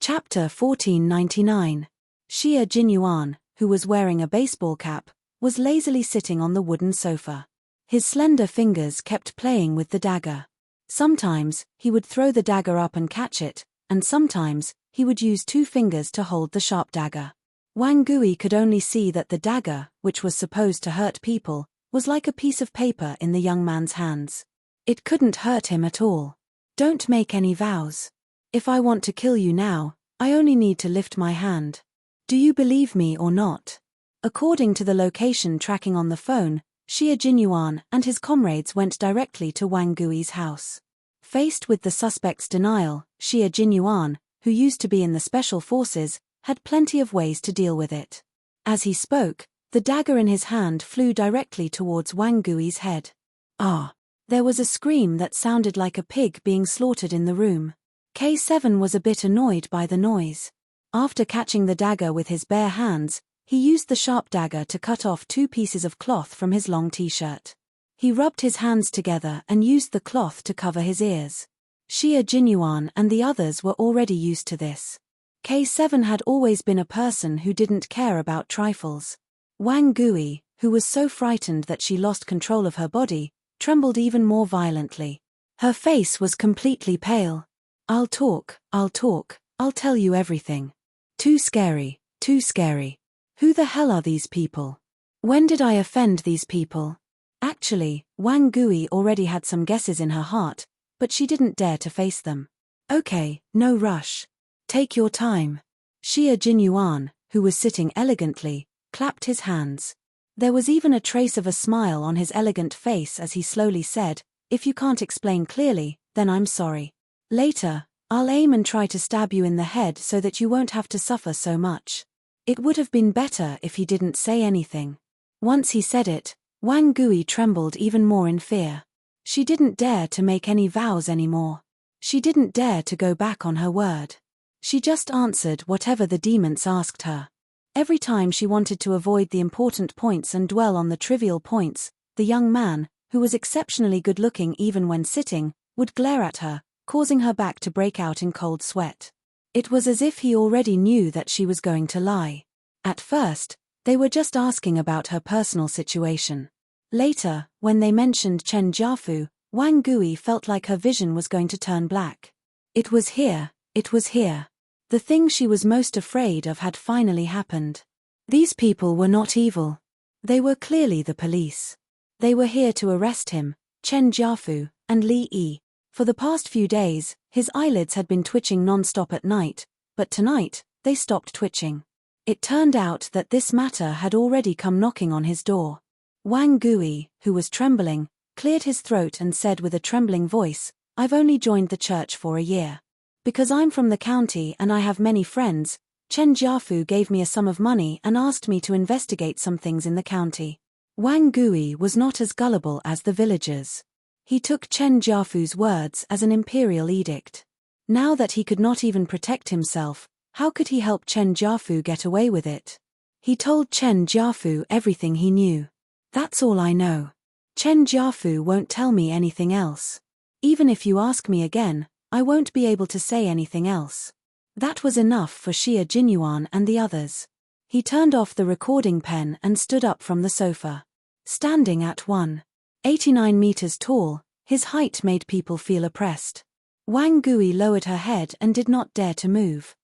Chapter 1499. Xie Jinyuan, who was wearing a baseball cap, was lazily sitting on the wooden sofa. His slender fingers kept playing with the dagger. Sometimes, he would throw the dagger up and catch it, and sometimes, he would use 2 fingers to hold the sharp dagger. Wang Gui could only see that the dagger, which was supposed to hurt people, was like a piece of paper in the young man's hands. It couldn't hurt him at all. Don't make any vows. If I want to kill you now, I only need to lift my hand. Do you believe me or not? According to the location tracking on the phone, Xie Jinyuan and his comrades went directly to Wang Gui's house. Faced with the suspect's denial, Xie Jinyuan, who used to be in the special forces, had plenty of ways to deal with it. As he spoke, the dagger in his hand flew directly towards Wang Gui's head. Ah! There was a scream that sounded like a pig being slaughtered in the room. K7 was a bit annoyed by the noise. After catching the dagger with his bare hands, he used the sharp dagger to cut off 2 pieces of cloth from his long t-shirt. He rubbed his hands together and used the cloth to cover his ears. Xie Jinyuan and the others were already used to this. K7 had always been a person who didn't care about trifles. Wang Gui, who was so frightened that she lost control of her body, trembled even more violently. Her face was completely pale. I'll talk, I'll tell you everything. Too scary, too scary. Who the hell are these people? When did I offend these people? Actually, Wang Gui already had some guesses in her heart, but she didn't dare to face them. Okay, no rush. Take your time. Xie Jinyuan, who was sitting elegantly, clapped his hands. There was even a trace of a smile on his elegant face as he slowly said, "If you can't explain clearly, then I'm sorry. Later, I'll aim and try to stab you in the head so that you won't have to suffer so much." It would have been better if he didn't say anything. Once he said it, Wang Gui trembled even more in fear. She didn't dare to make any vows anymore. She didn't dare to go back on her word. She just answered whatever the demons asked her. Every time she wanted to avoid the important points and dwell on the trivial points, the young man, who was exceptionally good-looking even when sitting, would glare at her, causing her back to break out in cold sweat. It was as if he already knew that she was going to lie. At first, they were just asking about her personal situation. Later, when they mentioned Chen Jiafu, Wang Gui felt like her vision was going to turn black. It was here, it was here. The thing she was most afraid of had finally happened. These people were not evil. They were clearly the police. They were here to arrest him, Chen Jiafu, and Li Yi. For the past few days, his eyelids had been twitching non-stop at night, but tonight, they stopped twitching. It turned out that this matter had already come knocking on his door. Wang Gui, who was trembling, cleared his throat and said with a trembling voice, "I've only joined the church for a year. Because I'm from the county and I have many friends, Chen Jiafu gave me a sum of money and asked me to investigate some things in the county." Wang Gui was not as gullible as the villagers. He took Chen Jiafu's words as an imperial edict. Now that he could not even protect himself, how could he help Chen Jiafu get away with it? He told Chen Jiafu everything he knew. "That's all I know. Chen Jiafu won't tell me anything else. Even if you ask me again, I won't be able to say anything else." That was enough for Xia Jinyuan and the others. He turned off the recording pen and stood up from the sofa. Standing at 189 meters tall, his height made people feel oppressed. Wang Gui lowered her head and did not dare to move.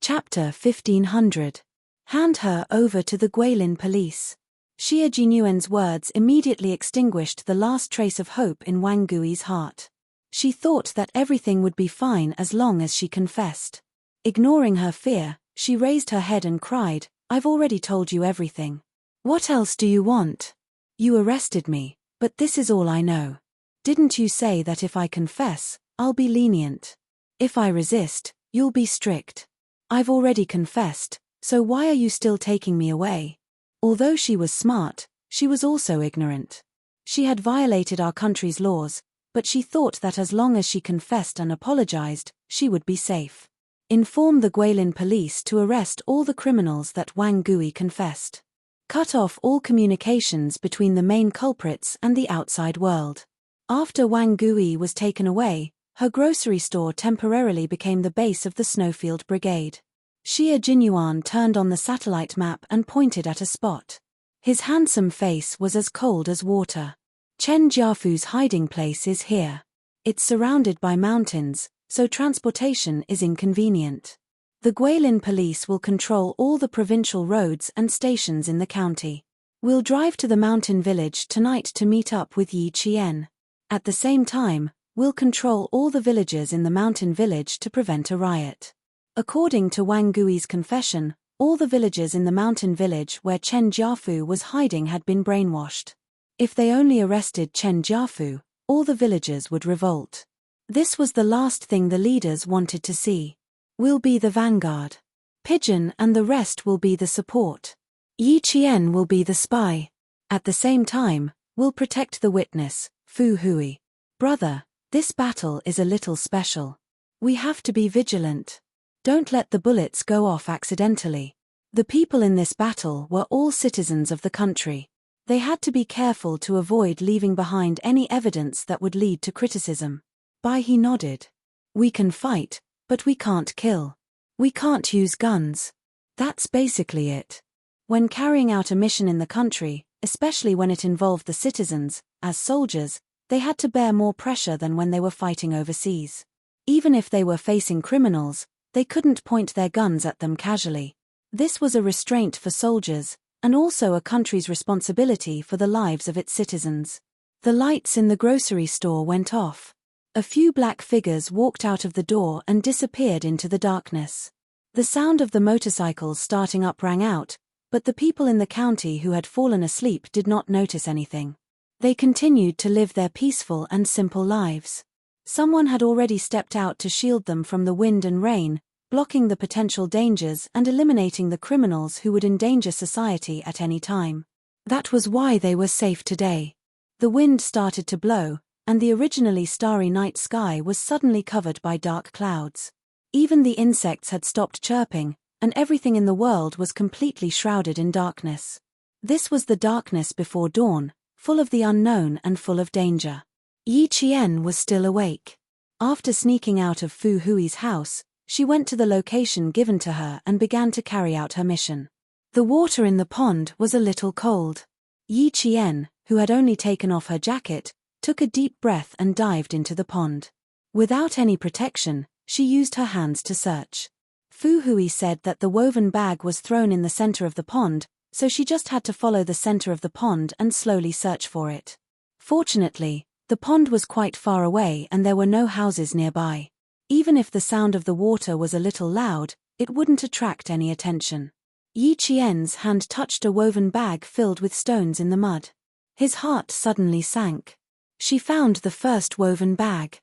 Chapter 1500. Hand her over to the Guilin police. Xia Jinyuan's words immediately extinguished the last trace of hope in Wang Gui's heart. She thought that everything would be fine as long as she confessed. Ignoring her fear, she raised her head and cried, "I've already told you everything. What else do you want? You arrested me, but this is all I know. Didn't you say that if I confess, I'll be lenient? If I resist, you'll be strict? I've already confessed, so why are you still taking me away?" Although she was smart, she was also ignorant. She had violated our country's laws, but she thought that as long as she confessed and apologized, she would be safe. Inform the Guilin police to arrest all the criminals that Wang Gui confessed. Cut off all communications between the main culprits and the outside world. After Wang Gui was taken away, her grocery store temporarily became the base of the Snowfield Brigade. Xia Jinyuan turned on the satellite map and pointed at a spot. His handsome face was as cold as water. Chen Jiafu's hiding place is here. It's surrounded by mountains, so transportation is inconvenient. The Guilin police will control all the provincial roads and stations in the county. We'll drive to the mountain village tonight to meet up with Yi Qian. At the same time, we'll control all the villagers in the mountain village to prevent a riot. According to Wang Gui's confession, all the villagers in the mountain village where Chen Jiafu was hiding had been brainwashed. If they only arrested Chen Jiafu, all the villagers would revolt. This was the last thing the leaders wanted to see. We'll be the vanguard. Pigeon and the rest will be the support. Yi Qian will be the spy. At the same time, we'll protect the witness, Fu Hui. Brother, this battle is a little special. We have to be vigilant. Don't let the bullets go off accidentally. The people in this battle were all citizens of the country. They had to be careful to avoid leaving behind any evidence that would lead to criticism. Bai He nodded. We can fight, but we can't kill. We can't use guns. That's basically it. When carrying out a mission in the country, especially when it involved the citizens, as soldiers, they had to bear more pressure than when they were fighting overseas. Even if they were facing criminals, they couldn't point their guns at them casually. This was a restraint for soldiers, and also a country's responsibility for the lives of its citizens. The lights in the grocery store went off. A few black figures walked out of the door and disappeared into the darkness. The sound of the motorcycles starting up rang out, but the people in the county who had fallen asleep did not notice anything. They continued to live their peaceful and simple lives. Someone had already stepped out to shield them from the wind and rain, blocking the potential dangers and eliminating the criminals who would endanger society at any time. That was why they were safe today. The wind started to blow, and the originally starry night sky was suddenly covered by dark clouds. Even the insects had stopped chirping, and everything in the world was completely shrouded in darkness. This was the darkness before dawn, full of the unknown and full of danger. Yi Qian was still awake. After sneaking out of Fu Hui's house, she went to the location given to her and began to carry out her mission. The water in the pond was a little cold. Yi Qian, who had only taken off her jacket, took a deep breath and dived into the pond. Without any protection, she used her hands to search. Fu Hui said that the woven bag was thrown in the center of the pond, so she just had to follow the center of the pond and slowly search for it. Fortunately, the pond was quite far away and there were no houses nearby. Even if the sound of the water was a little loud, it wouldn't attract any attention. Yi Qian's hand touched a woven bag filled with stones in the mud. His heart suddenly sank. She found the first woven bag.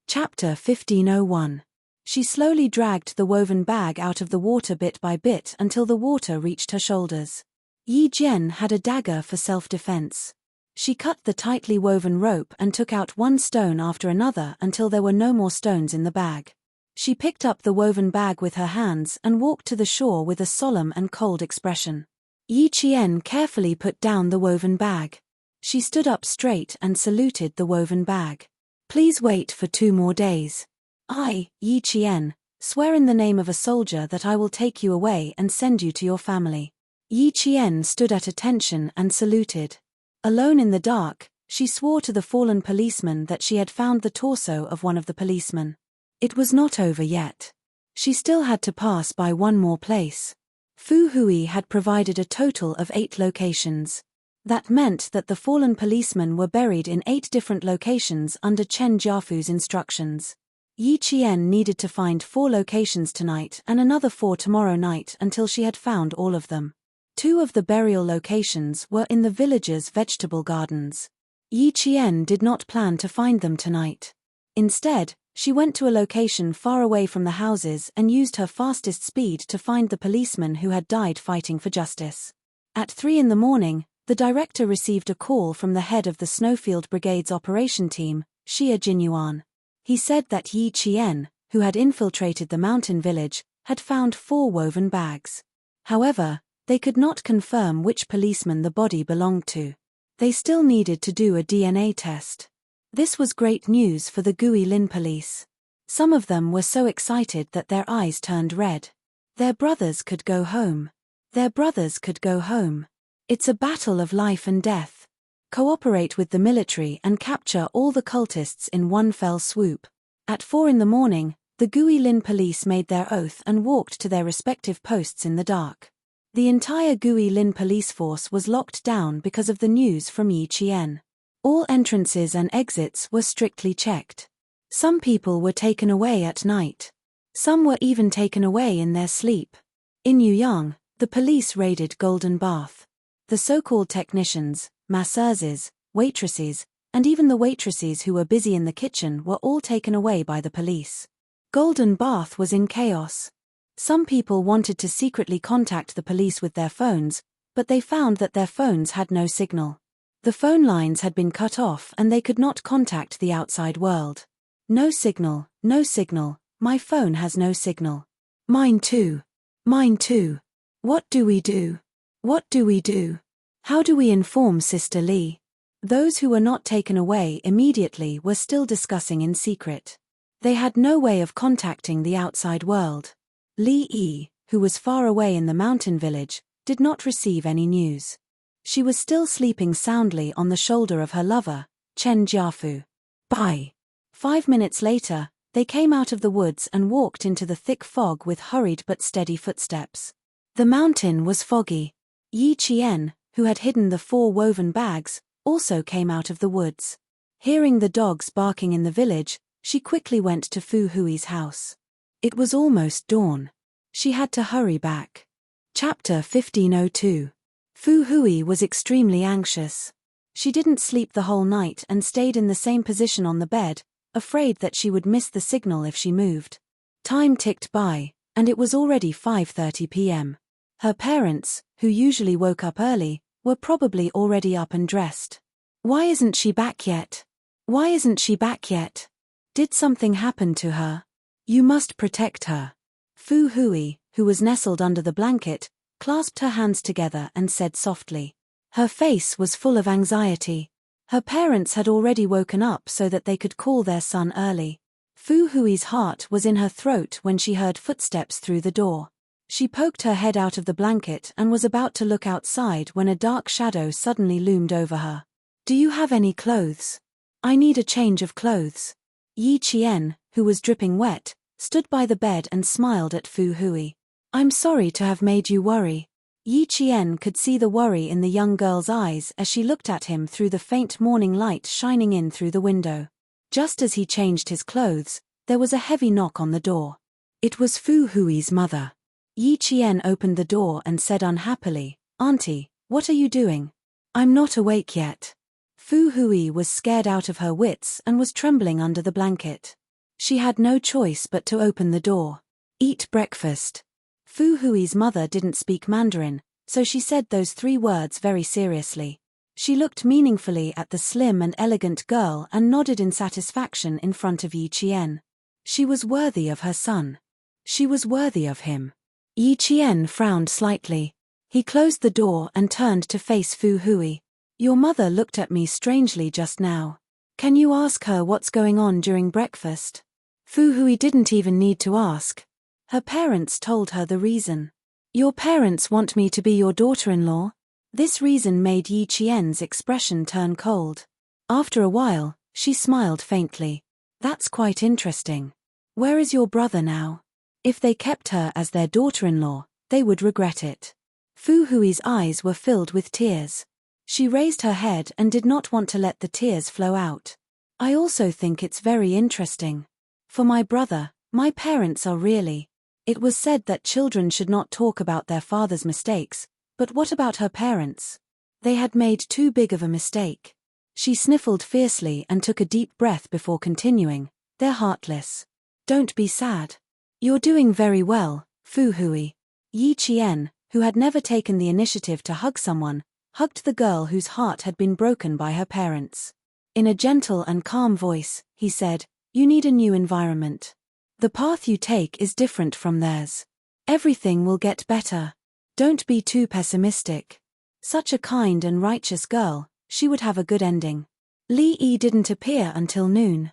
Chapter 1501. She slowly dragged the woven bag out of the water bit by bit until the water reached her shoulders. Yi Jian had a dagger for self-defense. She cut the tightly woven rope and took out one stone after another until there were no more stones in the bag. She picked up the woven bag with her hands and walked to the shore with a solemn and cold expression. Yi Qian carefully put down the woven bag. She stood up straight and saluted the woven bag. Please wait for 2 more days. I, Yi Qian, swear in the name of a soldier that I will take you away and send you to your family. Yi Qian stood at attention and saluted. Alone in the dark, she swore to the fallen policeman that she had found the torso of one of the policemen. It was not over yet. She still had to pass by one more place. Fu Hui had provided a total of 8 locations. That meant that the fallen policemen were buried in 8 different locations under Chen Jiafu's instructions. Yi Qian needed to find 4 locations tonight and another 4 tomorrow night until she had found all of them. 2 of the burial locations were in the village's vegetable gardens. Yi Qian did not plan to find them tonight. Instead, she went to a location far away from the houses and used her fastest speed to find the policeman who had died fighting for justice. At 3 in the morning, the director received a call from the head of the Snowfield Brigade's operation team, Xia Jinyuan. He said that Yi Qian, who had infiltrated the mountain village, had found 4 woven bags. However, they could not confirm which policeman the body belonged to. They still needed to do a DNA test. This was great news for the Guilin police. Some of them were so excited that their eyes turned red. Their brothers could go home. Their brothers could go home. It's a battle of life and death. Cooperate with the military and capture all the cultists in one fell swoop. At 4 in the morning, the Guilin police made their oath and walked to their respective posts in the dark. The entire Guilin police force was locked down because of the news from Yi Qian. All entrances and exits were strictly checked. Some people were taken away at night. Some were even taken away in their sleep. In Yuyang, the police raided Golden Bath. The so-called technicians, masseuses, waitresses, and even the waitresses who were busy in the kitchen were all taken away by the police. Golden Bath was in chaos. Some people wanted to secretly contact the police with their phones, but they found that their phones had no signal. The phone lines had been cut off and they could not contact the outside world. No signal, no signal, my phone has no signal. Mine too. Mine too. What do we do? What do we do? How do we inform Sister Li? Those who were not taken away immediately were still discussing in secret. They had no way of contacting the outside world. Li Yi, who was far away in the mountain village, did not receive any news. She was still sleeping soundly on the shoulder of her lover, Chen Jiafu. Bye. 5 minutes later, they came out of the woods and walked into the thick fog with hurried but steady footsteps. The mountain was foggy. Yi Qian, who had hidden the 4 woven bags, also came out of the woods. Hearing the dogs barking in the village, she quickly went to Fu Hui's house. It was almost dawn. She had to hurry back. Chapter 1502. Fu Hui was extremely anxious. She didn't sleep the whole night and stayed in the same position on the bed, afraid that she would miss the signal if she moved. Time ticked by, and it was already 5:30 p.m. Her parents, who usually woke up early, were probably already up and dressed. Why isn't she back yet? Why isn't she back yet? Did something happen to her? You must protect her. Fu Hui, who was nestled under the blanket, clasped her hands together and said softly. Her face was full of anxiety. Her parents had already woken up so that they could call their son early. Fu Hui's heart was in her throat when she heard footsteps through the door. She poked her head out of the blanket and was about to look outside when a dark shadow suddenly loomed over her. Do you have any clothes? I need a change of clothes. Yi Qian, who was dripping wet, stood by the bed and smiled at Fu Hui. I'm sorry to have made you worry. Yi Qian could see the worry in the young girl's eyes as she looked at him through the faint morning light shining in through the window. Just as he changed his clothes, there was a heavy knock on the door. It was Fu Hui's mother. Yi Qian opened the door and said unhappily, "Auntie, what are you doing?" "I'm not awake yet." Fu Hui was scared out of her wits and was trembling under the blanket. She had no choice but to open the door. "Eat breakfast." Fu Hui's mother didn't speak Mandarin, so she said those 3 words very seriously. She looked meaningfully at the slim and elegant girl and nodded in satisfaction in front of Yi Qian. She was worthy of her son. She was worthy of him. Yi Qian frowned slightly. He closed the door and turned to face Fu Hui. "Your mother looked at me strangely just now. Can you ask her what's going on during breakfast?" Fu Hui didn't even need to ask. Her parents told her the reason. "Your parents want me to be your daughter-in-law?" This reason made Yi Qian's expression turn cold. After a while, she smiled faintly. "That's quite interesting. Where is your brother now?" If they kept her as their daughter-in-law, they would regret it. Fu Hui's eyes were filled with tears. She raised her head and did not want to let the tears flow out. "I also think it's very interesting. For my brother, my parents are really..." It was said that children should not talk about their father's mistakes, but what about her parents? They had made too big of a mistake. She sniffled fiercely and took a deep breath before continuing, "They're heartless. Don't be sad. You're doing very well, Fu Hui." Yi Qian, who had never taken the initiative to hug someone, hugged the girl whose heart had been broken by her parents. In a gentle and calm voice, he said, "You need a new environment. The path you take is different from theirs. Everything will get better. Don't be too pessimistic. Such a kind and righteous girl, she would have a good ending." Li Yi didn't appear until noon.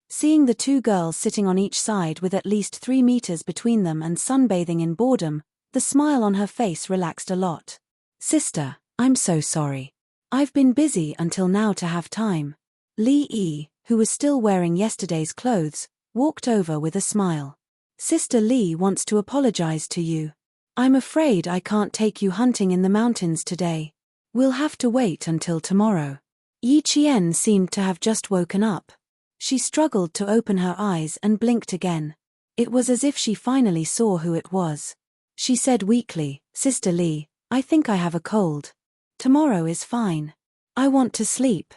Seeing the 2 girls sitting on each side with at least 3 meters between them and sunbathing in boredom, the smile on her face relaxed a lot. "Sister, I'm so sorry. I've been busy until now to have time." Li Yi, who was still wearing yesterday's clothes, walked over with a smile. "Sister Li wants to apologize to you. I'm afraid I can't take you hunting in the mountains today. We'll have to wait until tomorrow." Yi Qian seemed to have just woken up. She struggled to open her eyes and blinked again. It was as if she finally saw who it was. She said weakly, "Sister Li, I think I have a cold. Tomorrow is fine. I want to sleep."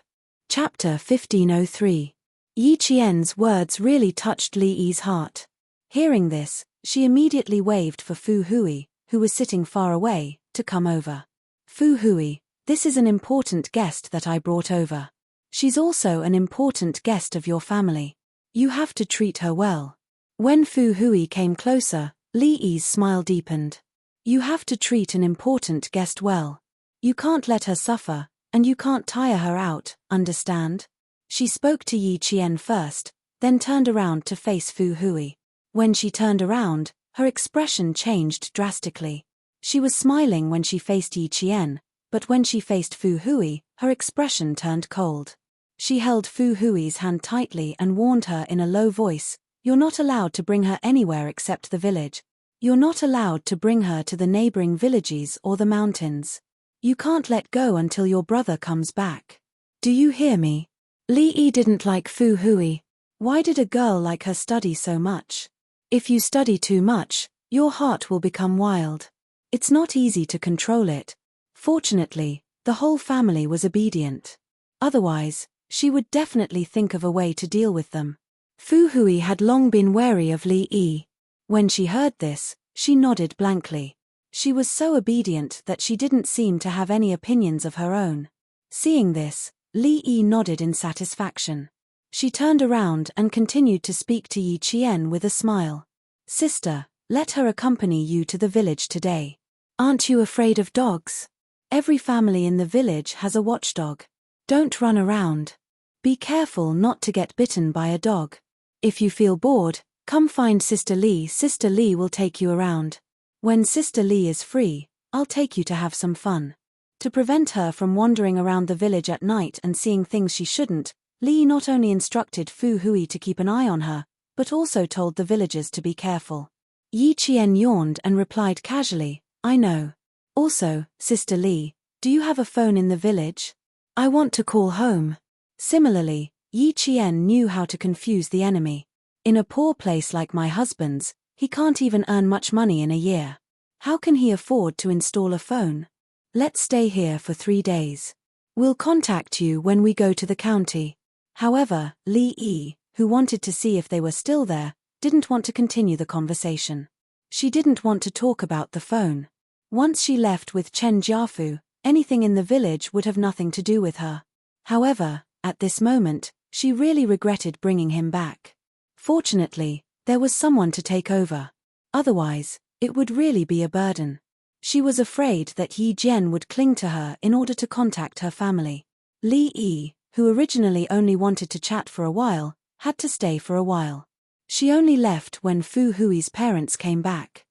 Chapter 1503. Yi Qian's words really touched Li Yi's heart. Hearing this, she immediately waved for Fu Hui, who was sitting far away, to come over. "Fu Hui, this is an important guest that I brought over. She's also an important guest of your family. You have to treat her well." When Fu Hui came closer, Li Yi's smile deepened. "You have to treat an important guest well. You can't let her suffer, and you can't tire her out, understand?" She spoke to Yi Qian first, then turned around to face Fu Hui. When she turned around, her expression changed drastically. She was smiling when she faced Yi Qian, but when she faced Fu Hui, her expression turned cold. She held Fu Hui's hand tightly and warned her in a low voice, "You're not allowed to bring her anywhere except the village. You're not allowed to bring her to the neighboring villages or the mountains. You can't let go until your brother comes back. Do you hear me?" Li Yi didn't like Fu Hui. Why did a girl like her study so much? If you study too much, your heart will become wild. It's not easy to control it. Fortunately, the whole family was obedient. Otherwise, she would definitely think of a way to deal with them. Fu Hui had long been wary of Li Yi. When she heard this, she nodded blankly. She was so obedient that she didn't seem to have any opinions of her own. Seeing this, Li Yi nodded in satisfaction. She turned around and continued to speak to Yi Qian with a smile. "Sister, let her accompany you to the village today. Aren't you afraid of dogs? Every family in the village has a watchdog. Don't run around. Be careful not to get bitten by a dog. If you feel bored, come find Sister Li. Sister Li will take you around. When Sister Li is free, I'll take you to have some fun." To prevent her from wandering around the village at night and seeing things she shouldn't, Li not only instructed Fu Hui to keep an eye on her, but also told the villagers to be careful. Yi Qian yawned and replied casually, "I know. Also, Sister Li, do you have a phone in the village? I want to call home. Similarly, Yi Qian knew how to confuse the enemy. In a poor place like my husband's, he can't even earn much money in a year. How can he afford to install a phone? Let's stay here for 3 days. We'll contact you when we go to the county. However, Li Yi, who wanted to see if they were still there, didn't want to continue the conversation. She didn't want to talk about the phone. Once she left with Chen Jiafu, anything in the village would have nothing to do with her. However, at this moment, she really regretted bringing him back. Fortunately, there was someone to take over. Otherwise, it would really be a burden. She was afraid that Yi Jian would cling to her in order to contact her family. Li Yi, who originally only wanted to chat for a while, had to stay for a while. She only left when Fu Hui's parents came back.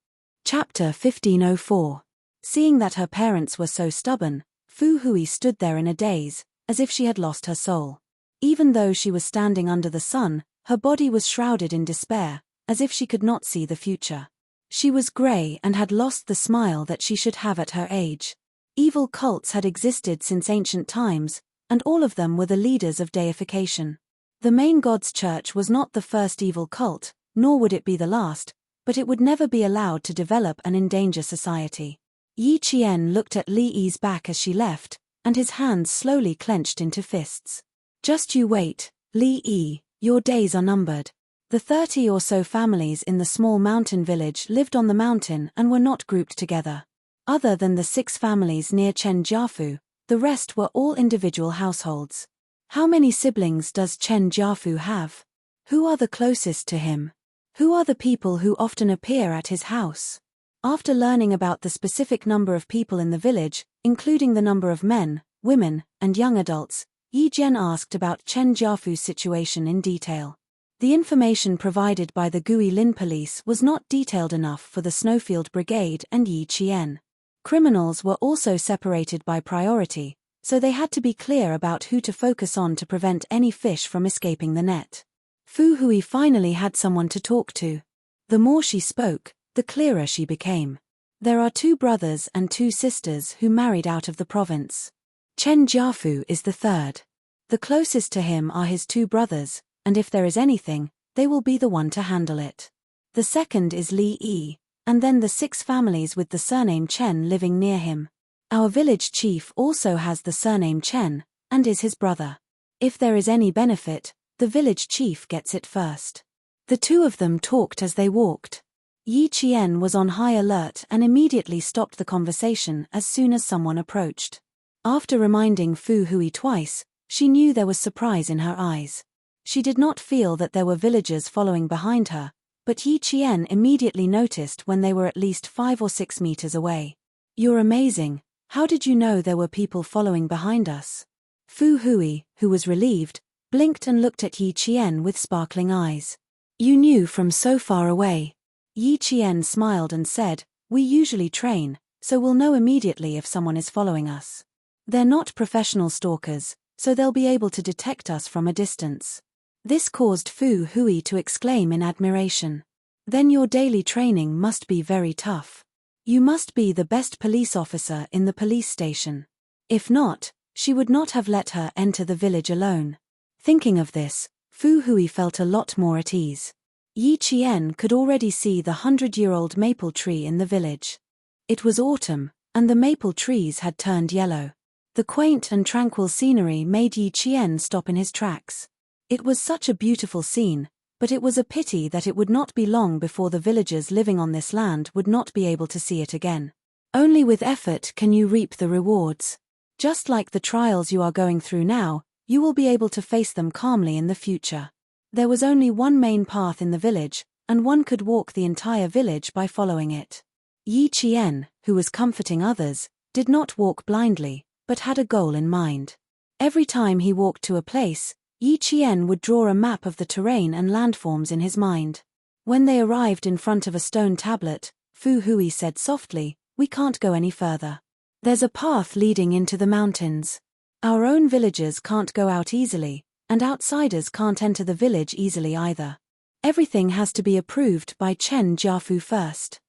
Chapter 1504. Seeing that her parents were so stubborn, Fu Hui stood there in a daze, as if she had lost her soul. Even though she was standing under the sun, her body was shrouded in despair, as if she could not see the future. She was grey and had lost the smile that she should have at her age. Evil cults had existed since ancient times, and all of them were the leaders of deification. The main god's church was not the first evil cult, nor would it be the last, but it would never be allowed to develop and endanger society. Yi Qian looked at Li Yi's back as she left, and his hands slowly clenched into fists. Just you wait, Li Yi, your days are numbered. The 30 or so families in the small mountain village lived on the mountain and were not grouped together. Other than the 6 families near Chen Jiafu, the rest were all individual households. How many siblings does Chen Jiafu have? Who are the closest to him? Who are the people who often appear at his house? After learning about the specific number of people in the village, including the number of men, women, and young adults, Yi Jian asked about Chen Jiafu's situation in detail. The information provided by the Guilin police was not detailed enough for the Snowfield Brigade and Yi Qian. Criminals were also separated by priority, so they had to be clear about who to focus on to prevent any fish from escaping the net. Fu Hui finally had someone to talk to. The more she spoke, the clearer she became. There are 2 brothers and 2 sisters who married out of the province. Chen Jiafu is the third. The closest to him are his 2 brothers, and if there is anything, they will be the one to handle it. The second is Li Yi, and then the 6 families with the surname Chen living near him. Our village chief also has the surname Chen, and is his brother. If there is any benefit, the village chief gets it first. The 2 of them talked as they walked. Yi Qian was on high alert and immediately stopped the conversation as soon as someone approached. After reminding Fu Hui twice, she knew there was surprise in her eyes. She did not feel that there were villagers following behind her, but Yi Qian immediately noticed when they were at least 5 or 6 meters away. You're amazing. How did you know there were people following behind us? Fu Hui, who was relieved, blinked and looked at Yi Qian with sparkling eyes. You knew from so far away. Yi Qian smiled and said, we usually train, so we'll know immediately if someone is following us. They're not professional stalkers, so they'll be able to detect us from a distance. This caused Fu Hui to exclaim in admiration. Then your daily training must be very tough. You must be the best police officer in the police station. If not, she would not have let her enter the village alone. Thinking of this, Fu Hui felt a lot more at ease. Yi Qian could already see the 100-year-old maple tree in the village. It was autumn, and the maple trees had turned yellow. The quaint and tranquil scenery made Yi Qian stop in his tracks. It was such a beautiful scene, but it was a pity that it would not be long before the villagers living on this land would not be able to see it again. Only with effort can you reap the rewards. Just like the trials you are going through now, you will be able to face them calmly in the future. There was only one main path in the village, and one could walk the entire village by following it. Yi Qian, who was comforting others, did not walk blindly, but had a goal in mind. Every time he walked to a place, Yi Qian would draw a map of the terrain and landforms in his mind. When they arrived in front of a stone tablet, Fu Hui said softly, we can't go any further. There's a path leading into the mountains. Our own villagers can't go out easily, and outsiders can't enter the village easily either. Everything has to be approved by Chen Jiafu first.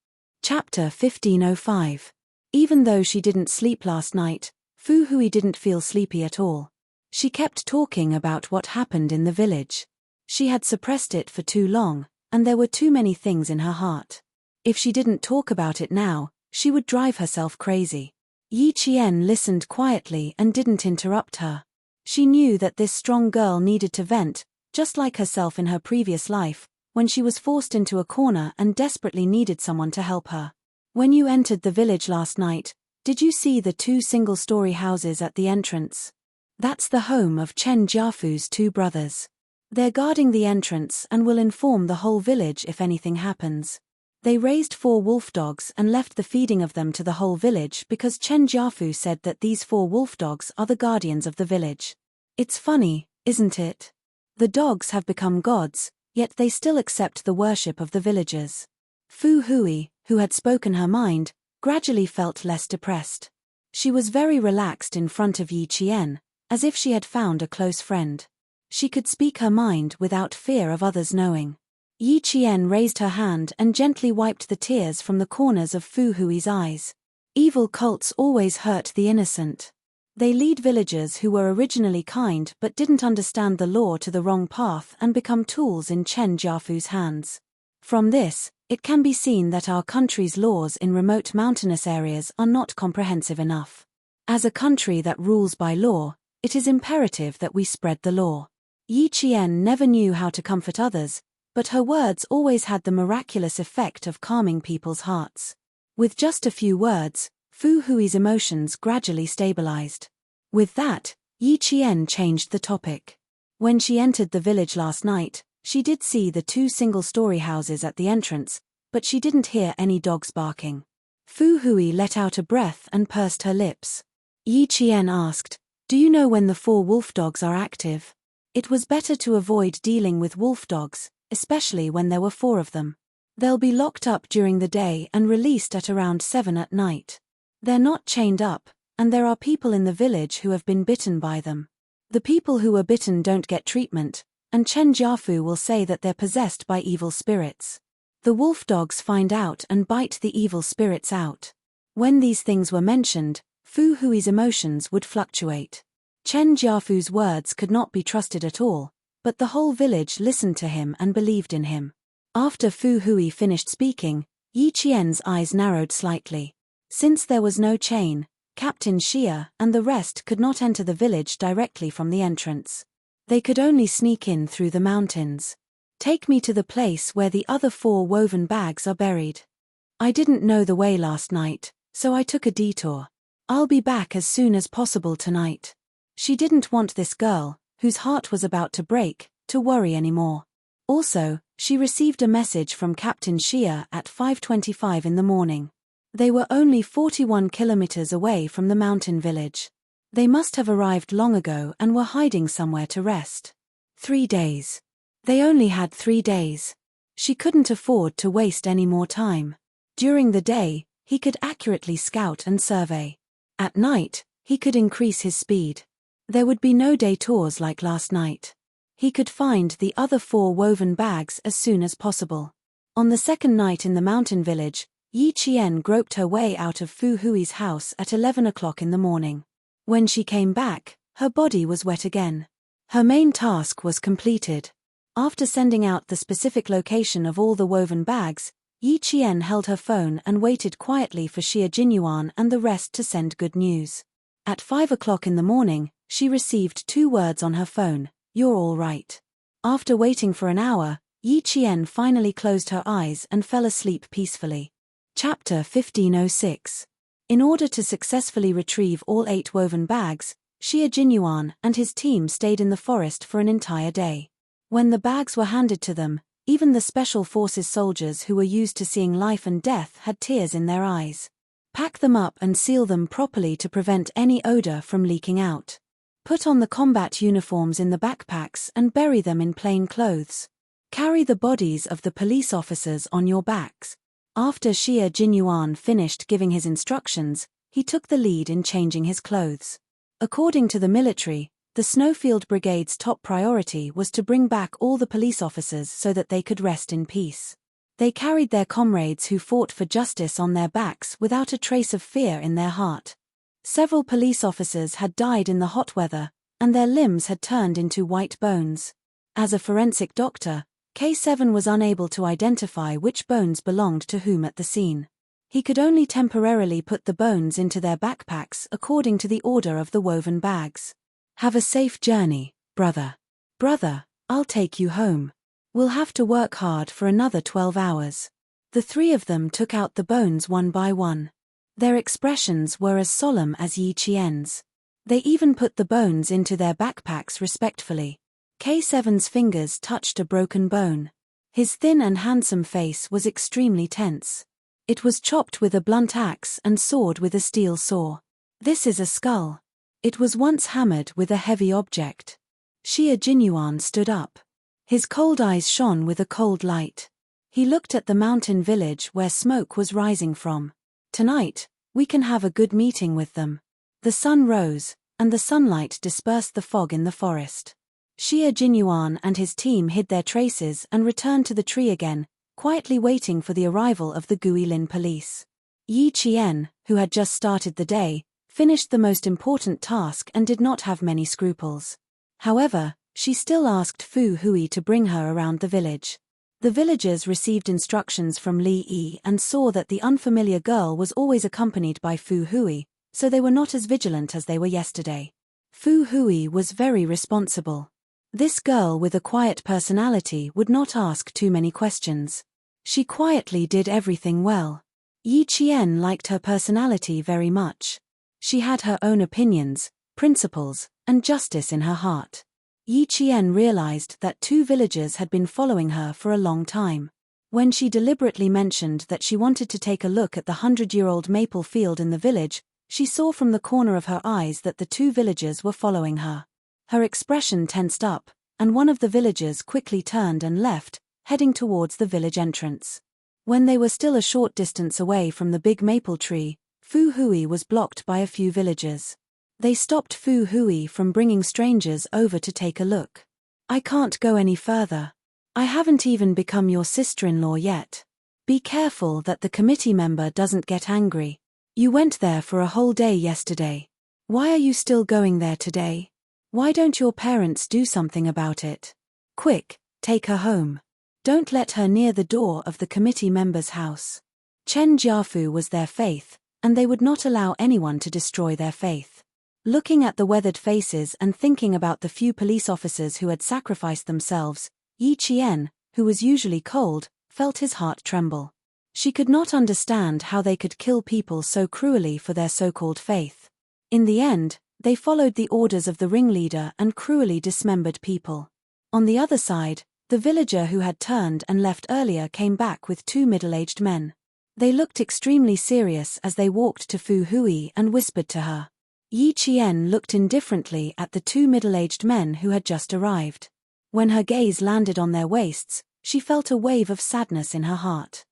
Chapter 1505. Even though she didn't sleep last night, Fu Hui didn't feel sleepy at all. She kept talking about what happened in the village. She had suppressed it for too long, and there were too many things in her heart. If she didn't talk about it now, she would drive herself crazy. Yi Qian listened quietly and didn't interrupt her. She knew that this strong girl needed to vent, just like herself in her previous life, when she was forced into a corner and desperately needed someone to help her. When you entered the village last night, did you see the 2 single-story houses at the entrance? That's the home of Chen Jiafu's 2 brothers. They're guarding the entrance and will inform the whole village if anything happens. They raised 4 wolf dogs and left the feeding of them to the whole village because Chen Jiafu said that these 4 wolf dogs are the guardians of the village. It's funny, isn't it? The dogs have become gods, yet they still accept the worship of the villagers. Fu Hui, who had spoken her mind, gradually felt less depressed. She was very relaxed in front of Yi Qian, as if she had found a close friend. She could speak her mind without fear of others knowing. Yi Qian raised her hand and gently wiped the tears from the corners of Fu Hui's eyes. Evil cults always hurt the innocent. They lead villagers who were originally kind but didn't understand the law to the wrong path and become tools in Chen Jiafu's hands. From this, it can be seen that our country's laws in remote mountainous areas are not comprehensive enough. As a country that rules by law, it is imperative that we spread the law. Yi Qian never knew how to comfort others, but her words always had the miraculous effect of calming people's hearts. With just a few words, Fu Hui's emotions gradually stabilized. With that, Yi Qian changed the topic. When she entered the village last night, she did see the 2 single-story houses at the entrance, but she didn't hear any dogs barking. Fu Hui let out a breath and pursed her lips. Yi Qian asked, "Do you know when the 4 wolf dogs are active?" It was better to avoid dealing with wolf dogs, especially when there were 4 of them. They'll be locked up during the day and released at around 7 at night. They're not chained up, and there are people in the village who have been bitten by them. The people who were bitten don't get treatment, and Chen Jiafu will say that they're possessed by evil spirits. The wolf dogs find out and bite the evil spirits out. When these things were mentioned, Fu Hui's emotions would fluctuate. Chen Jiafu's words could not be trusted at all, but the whole village listened to him and believed in him. After Fu Hui finished speaking, Yi Qian's eyes narrowed slightly. Since there was no chain, Captain Xia and the rest could not enter the village directly from the entrance. They could only sneak in through the mountains. Take me to the place where the other 4 woven bags are buried. I didn't know the way last night, so I took a detour. I'll be back as soon as possible tonight. She didn't want this girl, whose heart was about to break, to worry anymore. Also, she received a message from Captain Xia at 5:25 in the morning. They were only 41 kilometers away from the mountain village. They must have arrived long ago and were hiding somewhere to rest. 3 days. They only had 3 days. She couldn't afford to waste any more time. During the day, he could accurately scout and survey. At night, he could increase his speed. There would be no day tours like last night. He could find the other 4 woven bags as soon as possible. On the second night in the mountain village, Yi Qian groped her way out of Fu Hui's house at 11 o'clock in the morning. When she came back, her body was wet again. Her main task was completed. After sending out the specific location of all the woven bags, Yi Qian held her phone and waited quietly for Xia Jinyuan and the rest to send good news. At 5 o'clock in the morning, she received 2 words on her phone, "You're all right." After waiting for an hour, Yi Qian finally closed her eyes and fell asleep peacefully. Chapter 1506. In order to successfully retrieve all 8 woven bags, Xia Jinyuan and his team stayed in the forest for an entire day. When the bags were handed to them, even the Special Forces soldiers who were used to seeing life and death had tears in their eyes. Pack them up and seal them properly to prevent any odor from leaking out. Put on the combat uniforms in the backpacks and bury them in plain clothes. Carry the bodies of the police officers on your backs. After Xia Jinyuan finished giving his instructions, he took the lead in changing his clothes. According to the military, the Snowfield Brigade's top priority was to bring back all the police officers so that they could rest in peace. They carried their comrades who fought for justice on their backs without a trace of fear in their heart. Several police officers had died in the hot weather, and their limbs had turned into white bones. As a forensic doctor, K7 was unable to identify which bones belonged to whom at the scene. He could only temporarily put the bones into their backpacks according to the order of the woven bags. "Have a safe journey, brother. Brother, I'll take you home. We'll have to work hard for another 12 hours. The three of them took out the bones one by one. Their expressions were as solemn as Yi Qian's. They even put the bones into their backpacks respectfully. K7's fingers touched a broken bone. His thin and handsome face was extremely tense. It was chopped with a blunt axe and sawed with a steel saw. This is a skull. It was once hammered with a heavy object. Xie Jinyuan stood up. His cold eyes shone with a cold light. He looked at the mountain village where smoke was rising from. "Tonight, we can have a good meeting with them." The sun rose, and the sunlight dispersed the fog in the forest. Xie Jinyuan and his team hid their traces and returned to the tree again, quietly waiting for the arrival of the Guilin police. Yi Qian, who had just started the day, finished the most important task and did not have many scruples. However, she still asked Fu Hui to bring her around the village. The villagers received instructions from Li Yi and saw that the unfamiliar girl was always accompanied by Fu Hui, so they were not as vigilant as they were yesterday. Fu Hui was very responsible. This girl with a quiet personality would not ask too many questions. She quietly did everything well. Yi Qian liked her personality very much. She had her own opinions, principles, and justice in her heart. Yi Qian realized that two villagers had been following her for a long time. When she deliberately mentioned that she wanted to take a look at the 100-year-old maple field in the village, she saw from the corner of her eyes that the two villagers were following her. Her expression tensed up, and one of the villagers quickly turned and left, heading towards the village entrance. When they were still a short distance away from the big maple tree, Fu Hui was blocked by a few villagers. They stopped Fu Hui from bringing strangers over to take a look. "I can't go any further. I haven't even become your sister-in-law yet. Be careful that the committee member doesn't get angry. You went there for a whole day yesterday. Why are you still going there today? Why don't your parents do something about it? Quick, take her home. Don't let her near the door of the committee member's house." Chen Jiafu was their faith, and they would not allow anyone to destroy their faith. Looking at the weathered faces and thinking about the few police officers who had sacrificed themselves, Yi Qian, who was usually cold, felt his heart tremble. She could not understand how they could kill people so cruelly for their so-called faith. In the end, they followed the orders of the ringleader and cruelly dismembered people. On the other side, the villager who had turned and left earlier came back with two middle-aged men. They looked extremely serious as they walked to Fu Hui and whispered to her. Yi Qian looked indifferently at the two middle-aged men who had just arrived. When her gaze landed on their waists, she felt a wave of sadness in her heart.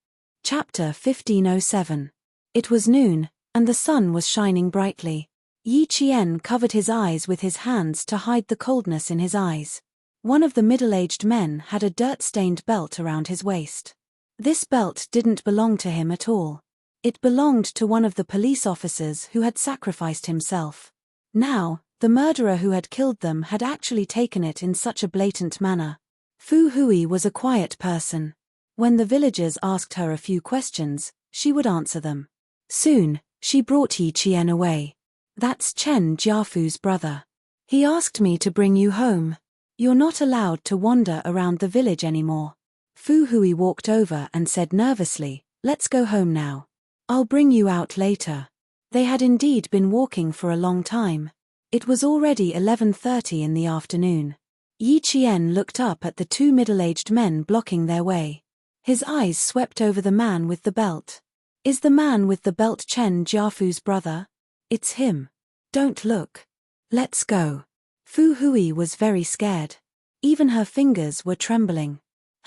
Chapter 1507. It was noon, and the sun was shining brightly. Yi Qian covered his eyes with his hands to hide the coldness in his eyes. One of the middle-aged men had a dirt-stained belt around his waist. This belt didn't belong to him at all. It belonged to one of the police officers who had sacrificed himself. Now, the murderer who had killed them had actually taken it in such a blatant manner. Fu Hui was a quiet person. When the villagers asked her a few questions, she would answer them. Soon, she brought Yi Qian away. "That's Chen Jiafu's brother. He asked me to bring you home. You're not allowed to wander around the village anymore." Fu Hui walked over and said nervously, "Let's go home now. I'll bring you out later." They had indeed been walking for a long time. It was already 11:30 in the afternoon. Yi Qian looked up at the two middle-aged men blocking their way. His eyes swept over the man with the belt. "Is the man with the belt Chen Jiafu's brother? It's him. Don't look. Let's go." Fu Hui was very scared. Even her fingers were trembling.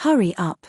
"Hurry up.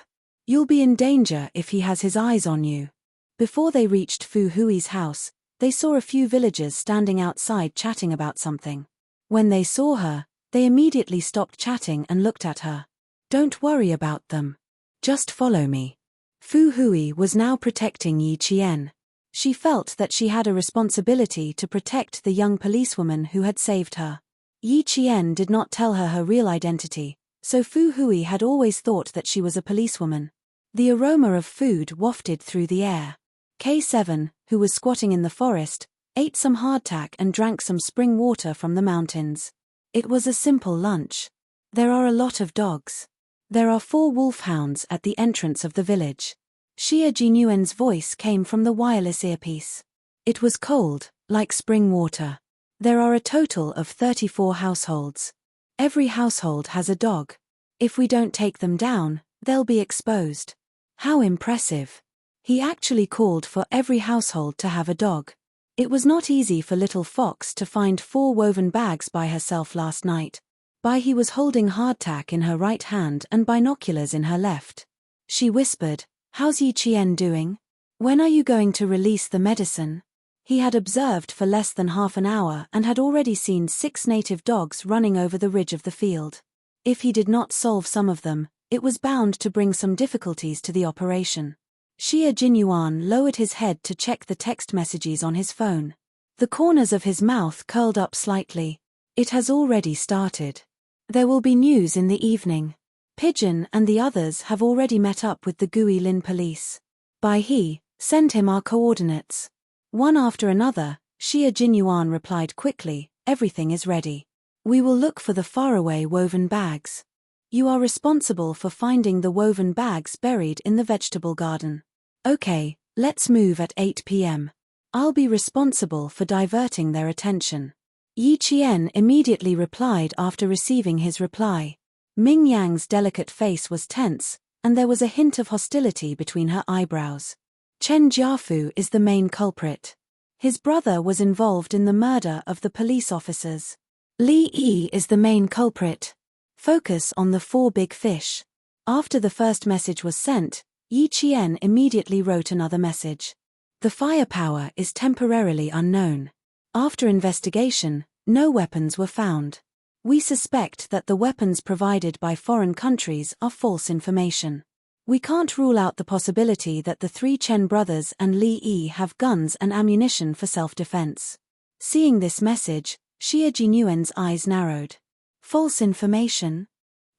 You'll be in danger if he has his eyes on you." Before they reached Fu Hui's house, they saw a few villagers standing outside chatting about something. When they saw her, they immediately stopped chatting and looked at her. "Don't worry about them. Just follow me." Fu Hui was now protecting Yi Qian. She felt that she had a responsibility to protect the young policewoman who had saved her. Yi Qian did not tell her her real identity, so Fu Hui had always thought that she was a policewoman. The aroma of food wafted through the air. K7, who was squatting in the forest, ate some hardtack and drank some spring water from the mountains. It was a simple lunch. There are a lot of dogs. There are 4 wolfhounds at the entrance of the village. Xia Jinyuan's voice came from the wireless earpiece. It was cold, like spring water. There are a total of 34 households. Every household has a dog. If we don't take them down, they'll be exposed. How impressive. He actually called for every household to have a dog. It was not easy for Little Fox to find 4 woven bags by herself last night. Bai was holding hardtack in her right hand and binoculars in her left. She whispered, "How's Yi Qian doing? When are you going to release the medicine?" He had observed for less than half an hour and had already seen 6 native dogs running over the ridge of the field. If he did not solve some of them, it was bound to bring some difficulties to the operation. Xia Jinyuan lowered his head to check the text messages on his phone. The corners of his mouth curled up slightly. It has already started. There will be news in the evening. Pigeon and the others have already met up with the Guilin police. Bai He, send him our coordinates. One after another, Xia Jinyuan replied quickly, everything is ready. We will look for the faraway woven bags. You are responsible for finding the woven bags buried in the vegetable garden. Okay, let's move at 8 p.m. I'll be responsible for diverting their attention. Yi Qian immediately replied after receiving his reply. Ming Yang's delicate face was tense, and there was a hint of hostility between her eyebrows. Chen Jiafu is the main culprit. His brother was involved in the murder of the police officers. Li Yi is the main culprit. Focus on the 4 big fish. After the first message was sent, Yi Qian immediately wrote another message. The firepower is temporarily unknown. After investigation, no weapons were found. We suspect that the weapons provided by foreign countries are false information. We can't rule out the possibility that the 3 Chen brothers and Li Yi have guns and ammunition for self-defense. Seeing this message, Xia Jinyuan's eyes narrowed. False information?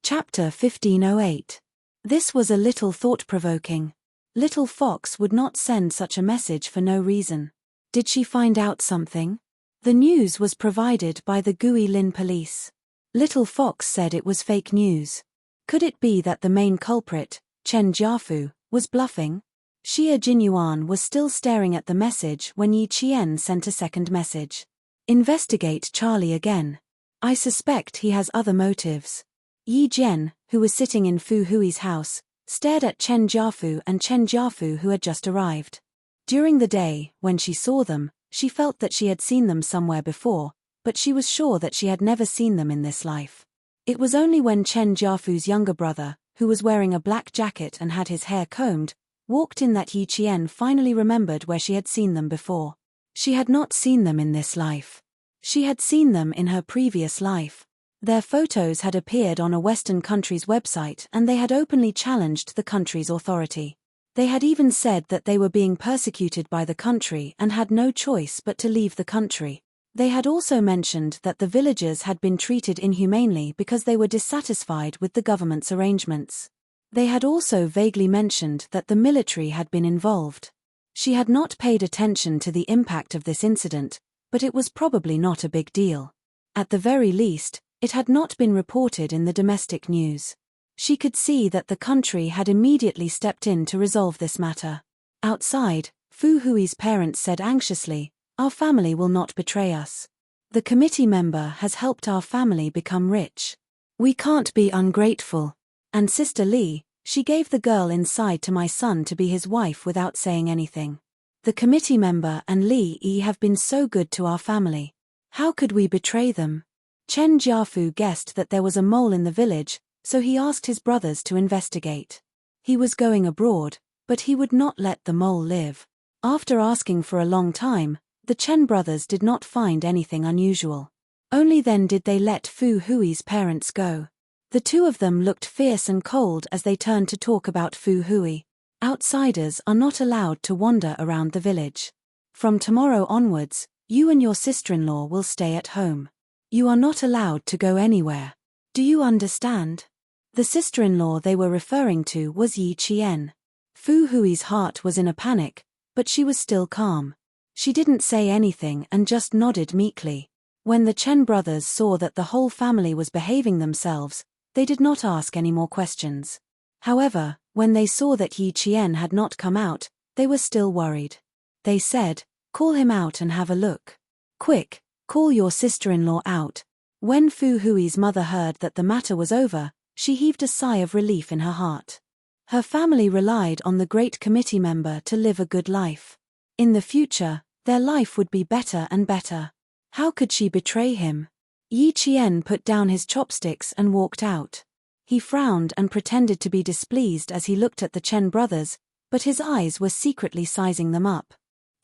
Chapter 1508. This was a little thought-provoking. Little Fox would not send such a message for no reason. Did she find out something? The news was provided by the Guilin police. Little Fox said it was fake news. Could it be that the main culprit, Chen Jiafu, was bluffing? Xia Jinyuan was still staring at the message when Yi Qian sent a second message. Investigate Charlie again. I suspect he has other motives. Yi Jian, who was sitting in Fu Hui's house, stared at Chen Jiafu and Chen Jiafu who had just arrived. During the day, when she saw them, she felt that she had seen them somewhere before, but she was sure that she had never seen them in this life. It was only when Chen Jiafu's younger brother, who was wearing a black jacket and had his hair combed, walked in that Yi Qian finally remembered where she had seen them before. She had not seen them in this life. She had seen them in her previous life. Their photos had appeared on a Western country's website and they had openly challenged the country's authority. They had even said that they were being persecuted by the country and had no choice but to leave the country. They had also mentioned that the villagers had been treated inhumanely because they were dissatisfied with the government's arrangements. They had also vaguely mentioned that the military had been involved. She had not paid attention to the impact of this incident, but it was probably not a big deal. At the very least, it had not been reported in the domestic news. She could see that the country had immediately stepped in to resolve this matter. Outside, Fu Hui's parents said anxiously, "Our family will not betray us. The committee member has helped our family become rich. We can't be ungrateful. And Sister Li, she gave the girl inside to my son to be his wife without saying anything. The committee member and Li Yi have been so good to our family. How could we betray them?" Chen Jiafu guessed that there was a mole in the village, so he asked his brothers to investigate. He was going abroad, but he would not let the mole live. After asking for a long time, the Chen brothers did not find anything unusual. Only then did they let Fu Hui's parents go. The 2 of them looked fierce and cold as they turned to talk about Fu Hui. Outsiders are not allowed to wander around the village. From tomorrow onwards, you and your sister-in-law will stay at home. You are not allowed to go anywhere. Do you understand? The sister-in-law they were referring to was Yi Qian. Fu Hui's heart was in a panic, but she was still calm. She didn't say anything and just nodded meekly. When the Chen brothers saw that the whole family was behaving themselves, they did not ask any more questions. However, when they saw that Yi Qian had not come out, they were still worried. They said, "Call him out and have a look. Quick, call your sister-in-law out." When Fu Hui's mother heard that the matter was over, she heaved a sigh of relief in her heart. Her family relied on the great committee member to live a good life. In the future, their life would be better and better. How could she betray him? Yi Qian put down his chopsticks and walked out. He frowned and pretended to be displeased as he looked at the Chen brothers, but his eyes were secretly sizing them up.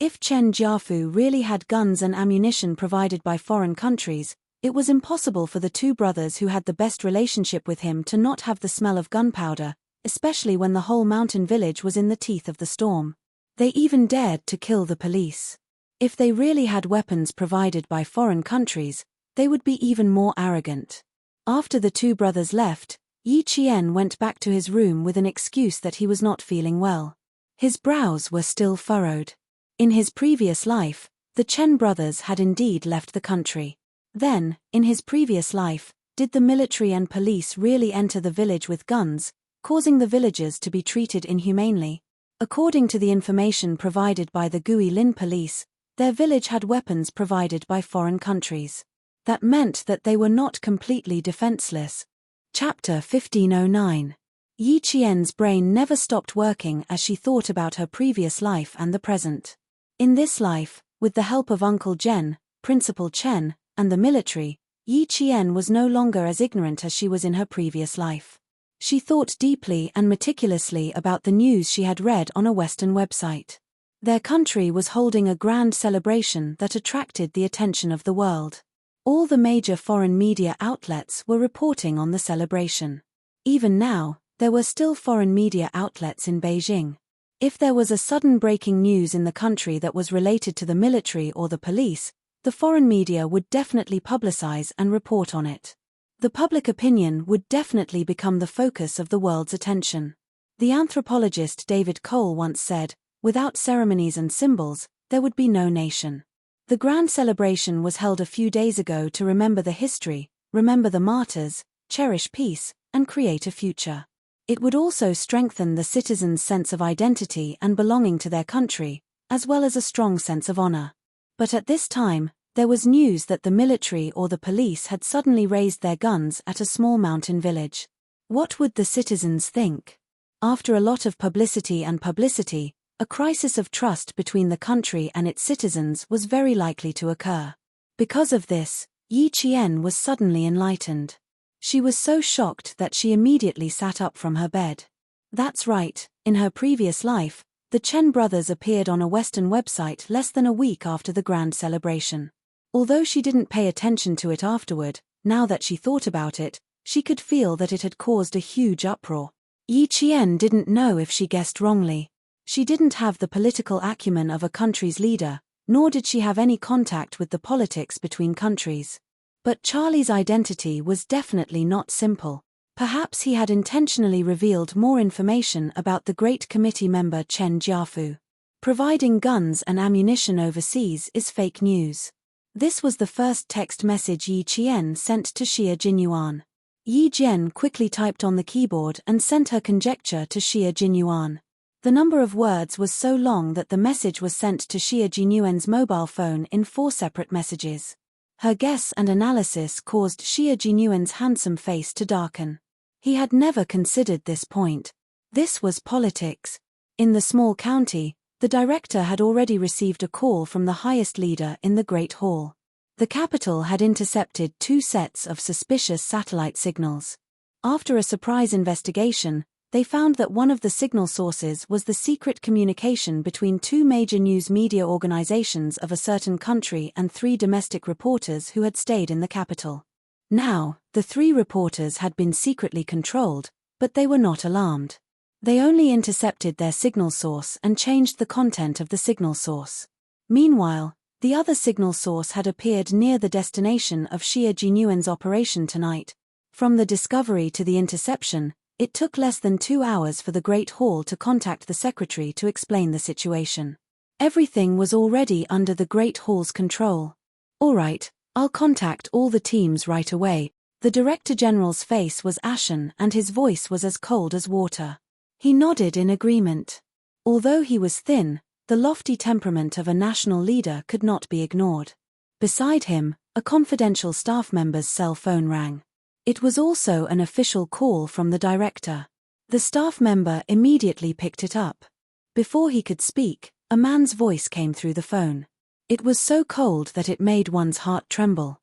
If Chen Jiafu really had guns and ammunition provided by foreign countries, it was impossible for the two brothers who had the best relationship with him to not have the smell of gunpowder, especially when the whole mountain village was in the teeth of the storm. They even dared to kill the police. If they really had weapons provided by foreign countries, they would be even more arrogant. After the two brothers left, Yi Qian went back to his room with an excuse that he was not feeling well. His brows were still furrowed. In his previous life, the Chen brothers had indeed left the country. Then, in his previous life, did the military and police really enter the village with guns, causing the villagers to be treated inhumanely? According to the information provided by the Guilin police, their village had weapons provided by foreign countries. That meant that they were not completely defenseless. Chapter 1509. Yi Qian's brain never stopped working as she thought about her previous life and the present. In this life, with the help of Uncle Zhen, Principal Chen, and the military, Yi Qian was no longer as ignorant as she was in her previous life. She thought deeply and meticulously about the news she had read on a Western website. Their country was holding a grand celebration that attracted the attention of the world. All the major foreign media outlets were reporting on the celebration. Even now, there were still foreign media outlets in Beijing. If there was a sudden breaking news in the country that was related to the military or the police, the foreign media would definitely publicize and report on it. The public opinion would definitely become the focus of the world's attention. The anthropologist David Cole once said, "Without ceremonies and symbols, there would be no nation." The grand celebration was held a few days ago to remember the history, remember the martyrs, cherish peace, and create a future. It would also strengthen the citizens' sense of identity and belonging to their country, as well as a strong sense of honor. But at this time, there was news that the military or the police had suddenly raised their guns at a small mountain village. What would the citizens think? After a lot of publicity, a crisis of trust between the country and its citizens was very likely to occur. Because of this, Yi Qian was suddenly enlightened. She was so shocked that she immediately sat up from her bed. That's right, in her previous life, the Chen brothers appeared on a Western website less than a week after the grand celebration. Although she didn't pay attention to it afterward, now that she thought about it, she could feel that it had caused a huge uproar. Yi Qian didn't know if she guessed wrongly. She didn't have the political acumen of a country's leader, nor did she have any contact with the politics between countries. But Charlie's identity was definitely not simple. Perhaps he had intentionally revealed more information about the great committee member Chen Jiafu. Providing guns and ammunition overseas is fake news. This was the first text message Yi Qian sent to Xie Jinyuan. Yi Jian quickly typed on the keyboard and sent her conjecture to Xie Jinyuan. The number of words was so long that the message was sent to Xie Jinyuan's mobile phone in 4 separate messages. Her guess and analysis caused Xie Jinyuan's handsome face to darken. He had never considered this point. This was politics. In the small county, the director had already received a call from the highest leader in the Great Hall. The capital had intercepted 2 sets of suspicious satellite signals. After a surprise investigation, they found that one of the signal sources was the secret communication between 2 major news media organizations of a certain country and 3 domestic reporters who had stayed in the capital. Now, the 3 reporters had been secretly controlled, but they were not alarmed. They only intercepted their signal source and changed the content of the signal source. Meanwhile, the other signal source had appeared near the destination of Xia Jinyuan's operation tonight. From the discovery to the interception, it took less than 2 hours for the Great Hall to contact the secretary to explain the situation. Everything was already under the Great Hall's control. "All right, I'll contact all the teams right away." The Director General's face was ashen and his voice was as cold as water. He nodded in agreement. Although he was thin, the lofty temperament of a national leader could not be ignored. Beside him, a confidential staff member's cell phone rang. It was also an official call from the director. The staff member immediately picked it up. Before he could speak, a man's voice came through the phone. It was so cold that it made one's heart tremble.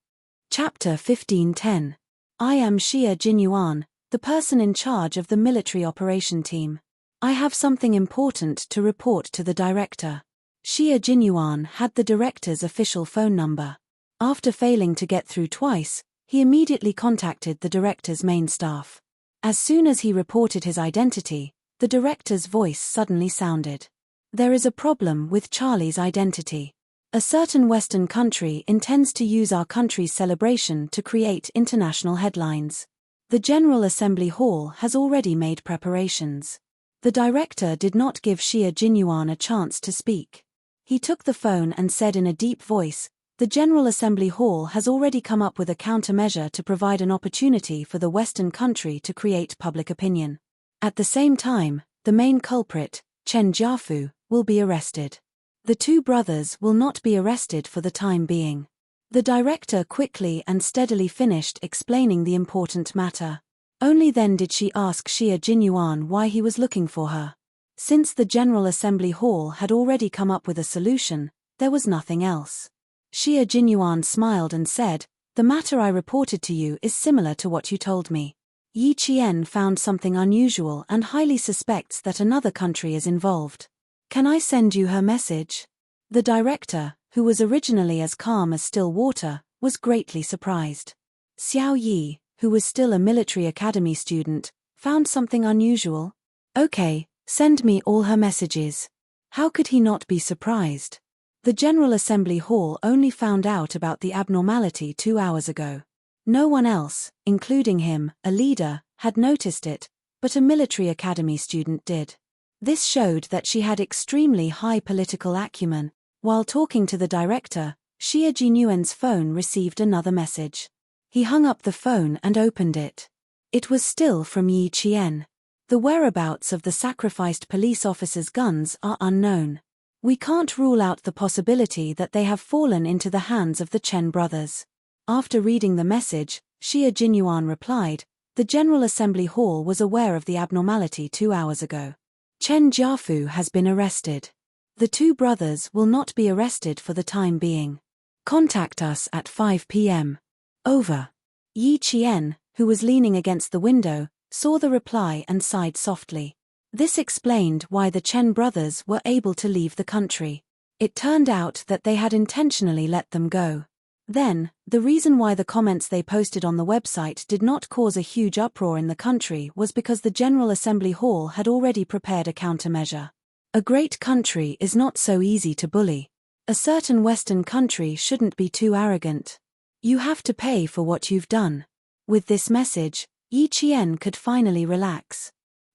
Chapter 15:10. I am Xia Jinyuan, the person in charge of the military operation team. I have something important to report to the director. Xia Jinyuan had the director's official phone number. After failing to get through twice, he immediately contacted the director's main staff. As soon as he reported his identity, the director's voice suddenly sounded. There is a problem with Charlie's identity. A certain Western country intends to use our country's celebration to create international headlines. The General Assembly Hall has already made preparations. The director did not give Xia Jinyuan a chance to speak. He took the phone and said in a deep voice, "The General Assembly Hall has already come up with a countermeasure to provide an opportunity for the Western country to create public opinion. At the same time, the main culprit, Chen Jiafu, will be arrested. The two brothers will not be arrested for the time being." The director quickly and steadily finished explaining the important matter. Only then did she ask Xia Jinyuan why he was looking for her. Since the General Assembly Hall had already come up with a solution, there was nothing else. Xia Jinyuan smiled and said, "The matter I reported to you is similar to what you told me. Yi Qian found something unusual and highly suspects that another country is involved. Can I send you her message?" The director, who was originally as calm as still water, was greatly surprised. Xiao Yi, who was still a military academy student, found something unusual? "Okay, send me all her messages." How could he not be surprised? The General Assembly Hall only found out about the abnormality 2 hours ago. No one else, including him, a leader, had noticed it, but a military academy student did. This showed that she had extremely high political acumen. While talking to the director, Xia Jinyuan's phone received another message. He hung up the phone and opened it. It was still from Yi Qian. "The whereabouts of the sacrificed police officers' guns are unknown. We can't rule out the possibility that they have fallen into the hands of the Chen brothers." After reading the message, Xia Jinyuan replied, "The General Assembly Hall was aware of the abnormality 2 hours ago. Chen Jiafu has been arrested. The two brothers will not be arrested for the time being. Contact us at 5 p.m. Over." Yi Qian, who was leaning against the window, saw the reply and sighed softly. This explained why the Chen brothers were able to leave the country. It turned out that they had intentionally let them go. Then, the reason why the comments they posted on the website did not cause a huge uproar in the country was because the General Assembly Hall had already prepared a countermeasure. A great country is not so easy to bully. A certain Western country shouldn't be too arrogant. You have to pay for what you've done. With this message, Yi Qian could finally relax.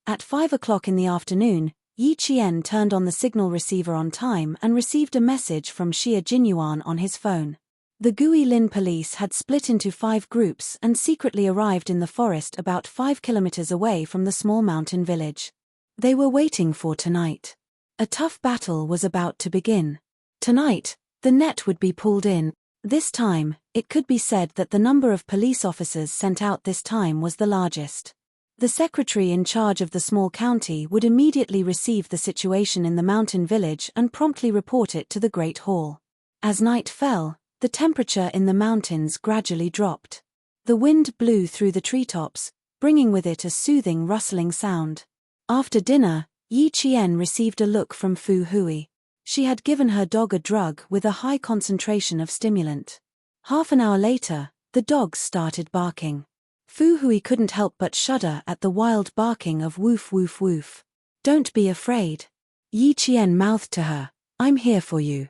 At 5 o'clock in the afternoon, Yi Qian turned on the signal receiver on time and received a message from Xia Jinyuan on his phone. The Guilin police had split into 5 groups and secretly arrived in the forest about 5 kilometers away from the small mountain village. They were waiting for tonight. A tough battle was about to begin. Tonight, the net would be pulled in. This time, it could be said that the number of police officers sent out this time was the largest. The secretary in charge of the small county would immediately receive the situation in the mountain village and promptly report it to the Great Hall. As night fell, the temperature in the mountains gradually dropped. The wind blew through the treetops, bringing with it a soothing rustling sound. After dinner, Yi Qian received a look from Fu Hui. She had given her dog a drug with a high concentration of stimulant. Half an hour later, the dogs started barking. Fu Hui couldn't help but shudder at the wild barking of woof woof woof. Don't be afraid. Yi Qian mouthed to her, I'm here for you.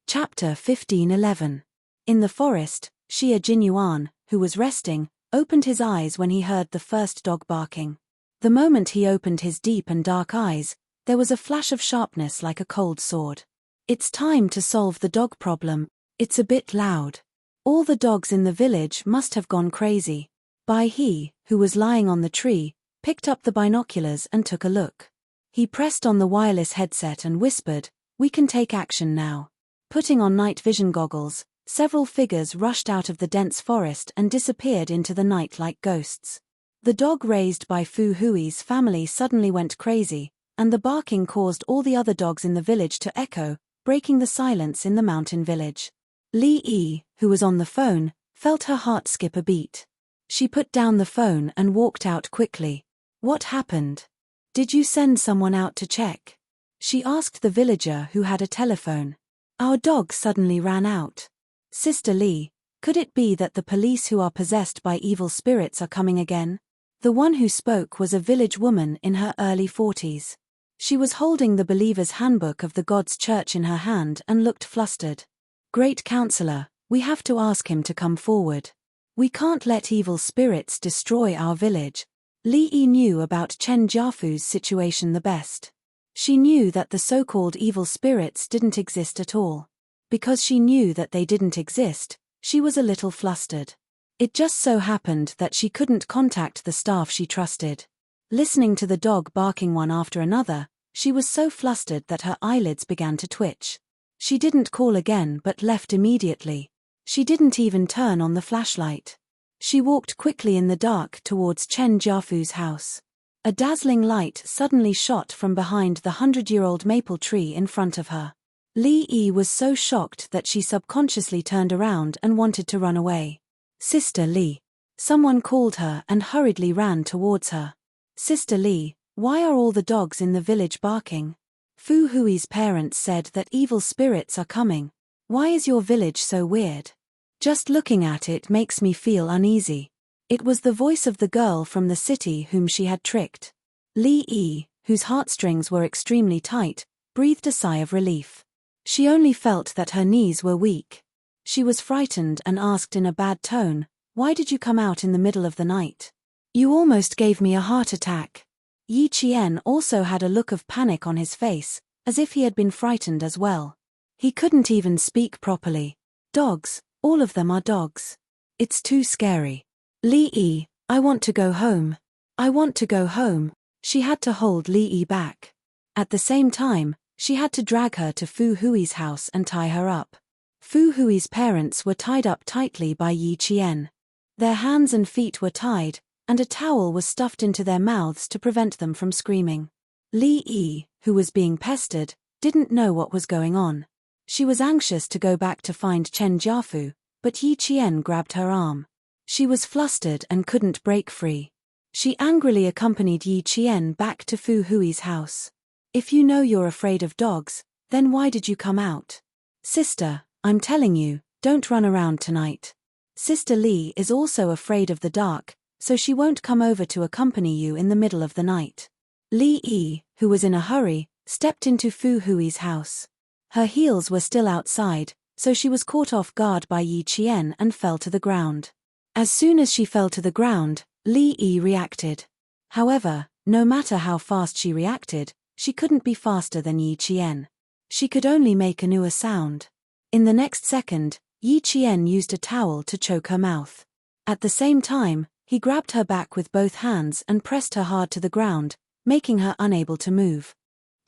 Chapter 15:11. In the forest, Xie Jinyuan, who was resting, opened his eyes when he heard the first dog barking. The moment he opened his deep and dark eyes, there was a flash of sharpness like a cold sword. It's time to solve the dog problem. It's a bit loud. All the dogs in the village must have gone crazy. Bai He, who was lying on the tree, picked up the binoculars and took a look. He pressed on the wireless headset and whispered, we can take action now. Putting on night vision goggles, several figures rushed out of the dense forest and disappeared into the night like ghosts. The dog raised by Fu Hui's family suddenly went crazy, and the barking caused all the other dogs in the village to echo, breaking the silence in the mountain village. Li Yi, who was on the phone, felt her heart skip a beat. She put down the phone and walked out quickly. What happened? Did you send someone out to check? She asked the villager who had a telephone. Our dog suddenly ran out. Sister Li, could it be that the police who are possessed by evil spirits are coming again? The one who spoke was a village woman in her early 40s. She was holding the Believer's Handbook of the God's Church in her hand and looked flustered. Great Counselor, we have to ask him to come forward. We can't let evil spirits destroy our village. Li Yi knew about Chen Jiafu's situation the best. She knew that the so-called evil spirits didn't exist at all. Because she knew that they didn't exist, she was a little flustered. It just so happened that she couldn't contact the staff she trusted. Listening to the dog barking one after another, she was so flustered that her eyelids began to twitch. She didn't call again but left immediately. She didn't even turn on the flashlight. She walked quickly in the dark towards Chen Jiafu's house. A dazzling light suddenly shot from behind the 100-year-old maple tree in front of her. Li Yi was so shocked that she subconsciously turned around and wanted to run away. Sister Li. Someone called her and hurriedly ran towards her. Sister Li, why are all the dogs in the village barking? Fu Hui's parents said that evil spirits are coming. Why is your village so weird? Just looking at it makes me feel uneasy. It was the voice of the girl from the city whom she had tricked. Li Yi, whose heartstrings were extremely tight, breathed a sigh of relief. She only felt that her knees were weak. She was frightened and asked in a bad tone, why did you come out in the middle of the night? You almost gave me a heart attack. Yi Qian also had a look of panic on his face, as if he had been frightened as well. He couldn't even speak properly. Dogs, all of them are dogs. It's too scary. Li Yi, I want to go home. I want to go home. She had to hold Li Yi back. At the same time, she had to drag her to Fu Hui's house and tie her up. Fu Hui's parents were tied up tightly by Yi Qian. Their hands and feet were tied, and a towel was stuffed into their mouths to prevent them from screaming. Li Yi, who was being pestered, didn't know what was going on. She was anxious to go back to find Chen Jiafu, but Yi Qian grabbed her arm. She was flustered and couldn't break free. She angrily accompanied Yi Qian back to Fu Hui's house. If you know you're afraid of dogs, then why did you come out? Sister, I'm telling you, don't run around tonight. Sister Li is also afraid of the dark, so she won't come over to accompany you in the middle of the night. Li Yi, who was in a hurry, stepped into Fu Hui's house. Her heels were still outside, so she was caught off guard by Yi Qian and fell to the ground. As soon as she fell to the ground, Li Yi reacted. However, no matter how fast she reacted, she couldn't be faster than Yi Qian. She could only make a newer sound. In the next second, Yi Qian used a towel to choke her mouth. At the same time, he grabbed her back with both hands and pressed her hard to the ground, making her unable to move.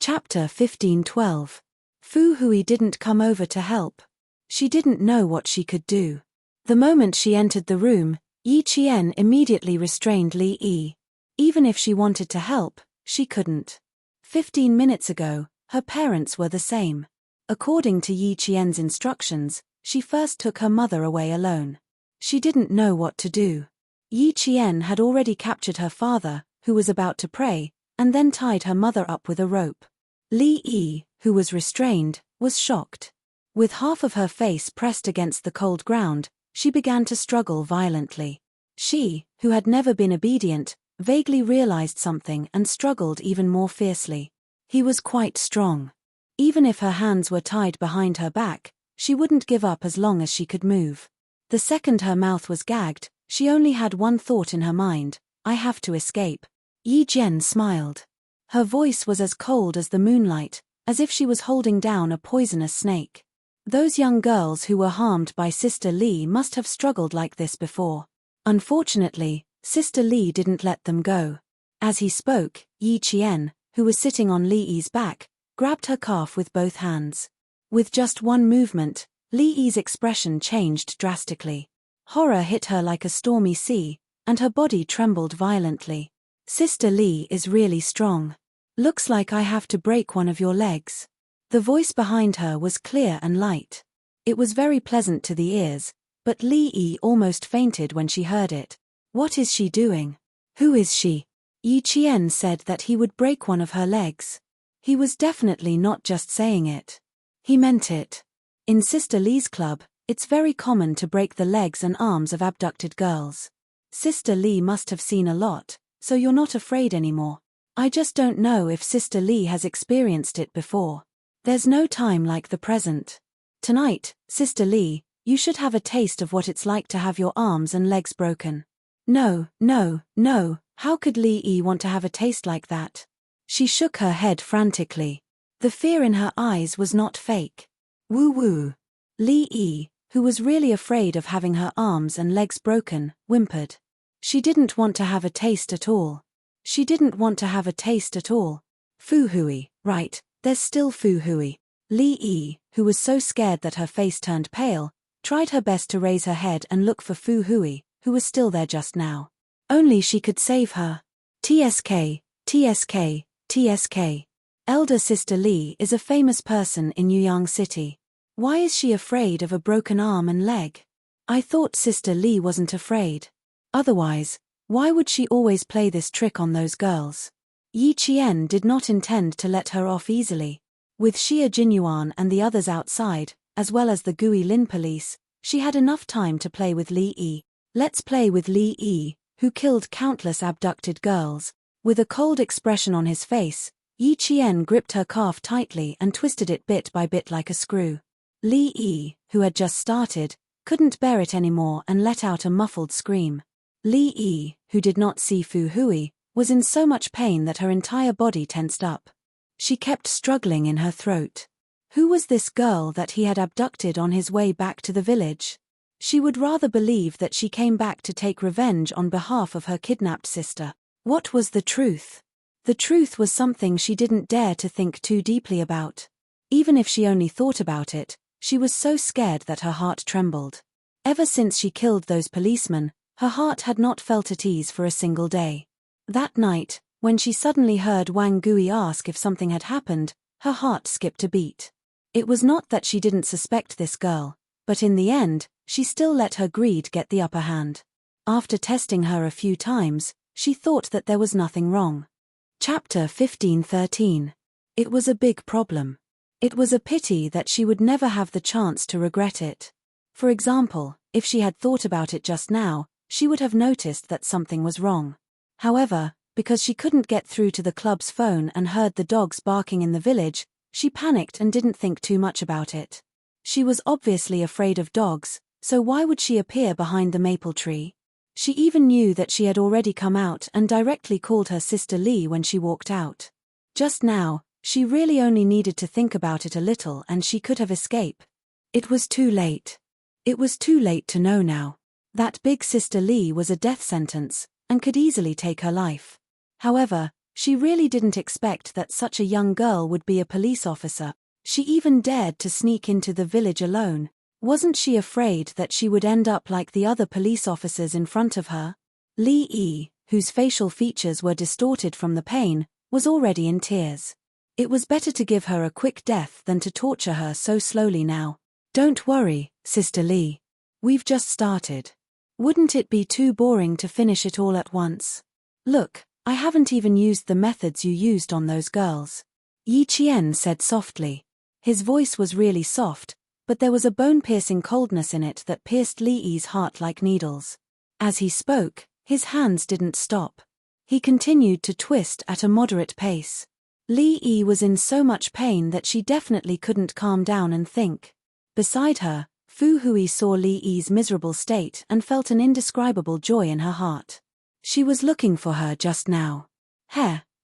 Chapter 15:12. Fu Hui didn't come over to help. She didn't know what she could do. The moment she entered the room, Yi Qian immediately restrained Li Yi. Even if she wanted to help, she couldn't. 15 minutes ago, her parents were the same. According to Yi Qian's instructions, she first took her mother away alone. She didn't know what to do. Yi Qian had already captured her father, who was about to pray, and then tied her mother up with a rope. Li Yi, who was restrained, was shocked. With half of her face pressed against the cold ground, she began to struggle violently. She, who had never been obedient, vaguely realized something and struggled even more fiercely. He was quite strong. Even if her hands were tied behind her back, she wouldn't give up as long as she could move. The second her mouth was gagged, she only had one thought in her mind: I have to escape. Yi Jian smiled. Her voice was as cold as the moonlight, as if she was holding down a poisonous snake. Those young girls who were harmed by Sister Li must have struggled like this before. Unfortunately, Sister Li didn't let them go. As he spoke, Yi Qian, who was sitting on Li Yi's back, grabbed her calf with both hands. With just one movement, Li Yi's expression changed drastically. Horror hit her like a stormy sea, and her body trembled violently. Sister Li is really strong. Looks like I have to break one of your legs. The voice behind her was clear and light. It was very pleasant to the ears, but Li Yi almost fainted when she heard it. What is she doing? Who is she? Yi Qian said that he would break one of her legs. He was definitely not just saying it. He meant it. In Sister Li's club, it's very common to break the legs and arms of abducted girls. Sister Li must have seen a lot, so you're not afraid anymore. I just don't know if Sister Li has experienced it before. There's no time like the present. Tonight, Sister Li, you should have a taste of what it's like to have your arms and legs broken. No, no, no, how could Li Yi want to have a taste like that? She shook her head frantically. The fear in her eyes was not fake. Woo-woo. Li Yi, who was really afraid of having her arms and legs broken, whimpered. She didn't want to have a taste at all. She didn't want to have a taste at all. Fu-hui, right, there's still Fu-hui. Li Yi, who was so scared that her face turned pale, tried her best to raise her head and look for Fu-hui, who was still there just now. Only she could save her. TSK, TSK, TSK. Elder Sister Li is a famous person in Yuyang City. Why is she afraid of a broken arm and leg? I thought Sister Li wasn't afraid. Otherwise, why would she always play this trick on those girls? Yi Qian did not intend to let her off easily. With Xia Jinyuan and the others outside, as well as the Gui Lin police, she had enough time to play with Li Yi. Let's play with Li Yi, who killed countless abducted girls. With a cold expression on his face, Yi Qian gripped her calf tightly and twisted it bit by bit like a screw. Li Yi, who had just started, couldn't bear it anymore and let out a muffled scream. Li Yi, who did not see Fu-hui, was in so much pain that her entire body tensed up. She kept struggling in her throat. Who was this girl that he had abducted on his way back to the village? She would rather believe that she came back to take revenge on behalf of her kidnapped sister. What was the truth? The truth was something she didn't dare to think too deeply about. Even if she only thought about it, she was so scared that her heart trembled. Ever since she killed those policemen, her heart had not felt at ease for a single day. That night, when she suddenly heard Wang Gui ask if something had happened, her heart skipped a beat. It was not that she didn't suspect this girl, but in the end, she still let her greed get the upper hand. After testing her a few times, she thought that there was nothing wrong. Chapter 15:13. It was a big problem. It was a pity that she would never have the chance to regret it. For example, if she had thought about it just now, she would have noticed that something was wrong. However, because she couldn't get through to the club's phone and heard the dogs barking in the village, she panicked and didn't think too much about it. She was obviously afraid of dogs, so why would she appear behind the maple tree? She even knew that she had already come out and directly called her Sister Li when she walked out. Just now, she really only needed to think about it a little and she could have escaped. It was too late. It was too late to know now. That big Sister Li was a death sentence, and could easily take her life. However, she really didn't expect that such a young girl would be a police officer. She even dared to sneak into the village alone. Wasn't she afraid that she would end up like the other police officers in front of her? Li Yi, whose facial features were distorted from the pain, was already in tears. It was better to give her a quick death than to torture her so slowly now. Don't worry, Sister Li. We've just started. Wouldn't it be too boring to finish it all at once? Look, I haven't even used the methods you used on those girls. Yi Qian said softly. His voice was really soft, but there was a bone-piercing coldness in it that pierced Li Yi's heart like needles. As he spoke, his hands didn't stop. He continued to twist at a moderate pace. Li Yi was in so much pain that she definitely couldn't calm down and think. Beside her, Fu Hui saw Li Yi's miserable state and felt an indescribable joy in her heart. She was looking for her just now.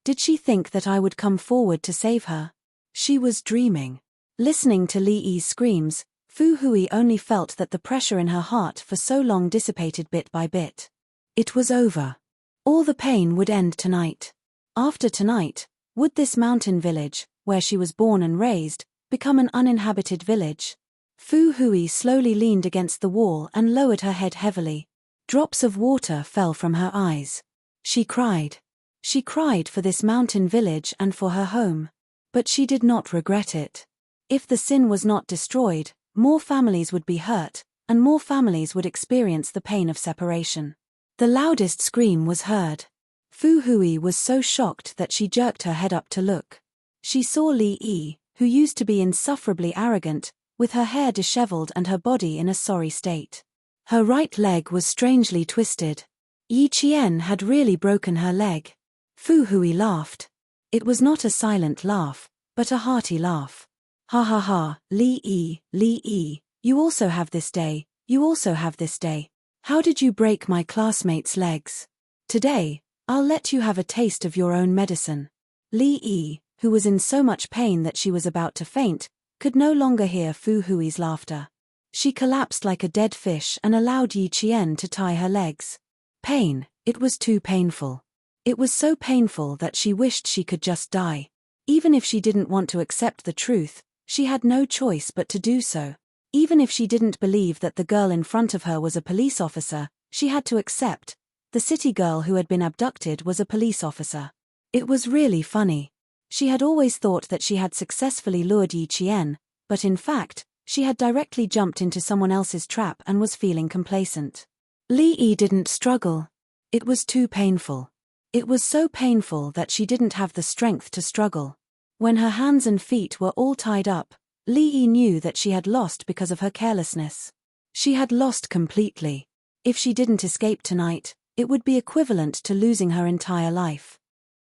Did she think that I would come forward to save her? She was dreaming. Listening to Li Yi's screams, Fu Hui only felt that the pressure in her heart for so long dissipated bit by bit. It was over. All the pain would end tonight. After tonight, would this mountain village, where she was born and raised, become an uninhabited village? Fu Hui slowly leaned against the wall and lowered her head heavily. Drops of water fell from her eyes. She cried. She cried for this mountain village and for her home. But she did not regret it. If the sin was not destroyed, more families would be hurt, and more families would experience the pain of separation. The loudest scream was heard. Fu Hui was so shocked that she jerked her head up to look. She saw Li Yi, who used to be insufferably arrogant, with her hair disheveled and her body in a sorry state. Her right leg was strangely twisted. Yi Qian had really broken her leg. Fu Hui laughed. It was not a silent laugh, but a hearty laugh. Ha ha ha, Li Yi, you also have this day, you also have this day. How did you break my classmates' legs? Today, I'll let you have a taste of your own medicine. Li Yi, who was in so much pain that she was about to faint, could no longer hear Fu Hui's laughter. She collapsed like a dead fish and allowed Yi Qian to tie her legs. Pain, it was too painful. It was so painful that she wished she could just die. Even if she didn't want to accept the truth, she had no choice but to do so. Even if she didn't believe that the girl in front of her was a police officer, she had to accept. The city girl who had been abducted was a police officer. It was really funny. She had always thought that she had successfully lured Yi Qian, but in fact, she had directly jumped into someone else's trap and was feeling complacent. Li Yi didn't struggle. It was too painful. It was so painful that she didn't have the strength to struggle. When her hands and feet were all tied up, Li Yi knew that she had lost because of her carelessness. She had lost completely. If she didn't escape tonight, it would be equivalent to losing her entire life.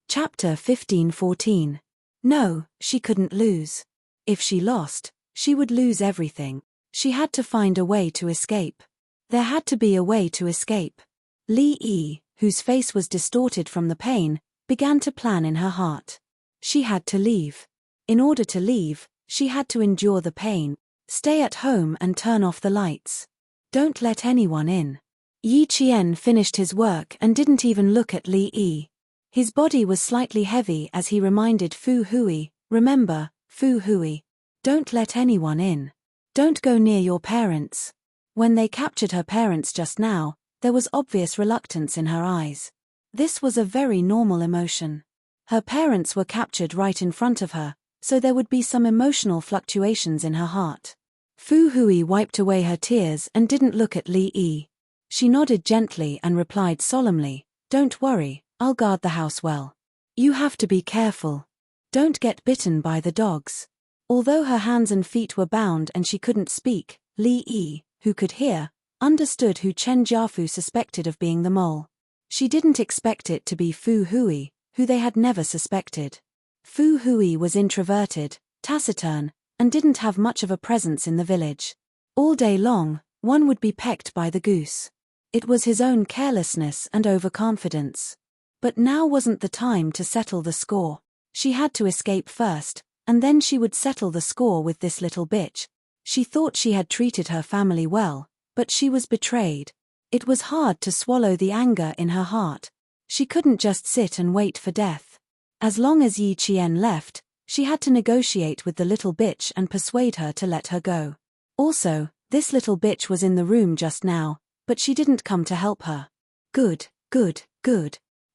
Chapter 15:14. No, she couldn't lose. If she lost, she would lose everything. She had to find a way to escape. There had to be a way to escape. Li Yi, whose face was distorted from the pain, began to plan in her heart. She had to leave. In order to leave, she had to endure the pain, stay at home and turn off the lights. Don't let anyone in. Yi Qian finished his work and didn't even look at Li Yi. His body was slightly heavy as he reminded Fu Hui, remember, Fu Hui. Don't let anyone in. Don't go near your parents. When they captured her parents just now, there was obvious reluctance in her eyes. This was a very normal emotion. Her parents were captured right in front of her, so there would be some emotional fluctuations in her heart. Fu Hui wiped away her tears and didn't look at Li Yi. She nodded gently and replied solemnly, "Don't worry, I'll guard the house well. You have to be careful. Don't get bitten by the dogs." Although her hands and feet were bound and she couldn't speak, Li Yi, who could hear, understood who Chen Jiafu suspected of being the mole. She didn't expect it to be Fu Hui, who they had never suspected. Fu Hui was introverted, taciturn, and didn't have much of a presence in the village. All day long, one would be pecked by the goose. It was his own carelessness and overconfidence. But now wasn't the time to settle the score. She had to escape first, and then she would settle the score with this little bitch. She thought she had treated her family well, but she was betrayed. It was hard to swallow the anger in her heart. She couldn't just sit and wait for death. As long as Yi Qian left, she had to negotiate with the little bitch and persuade her to let her go. Also, this little bitch was in the room just now, but she didn't come to help her. Good.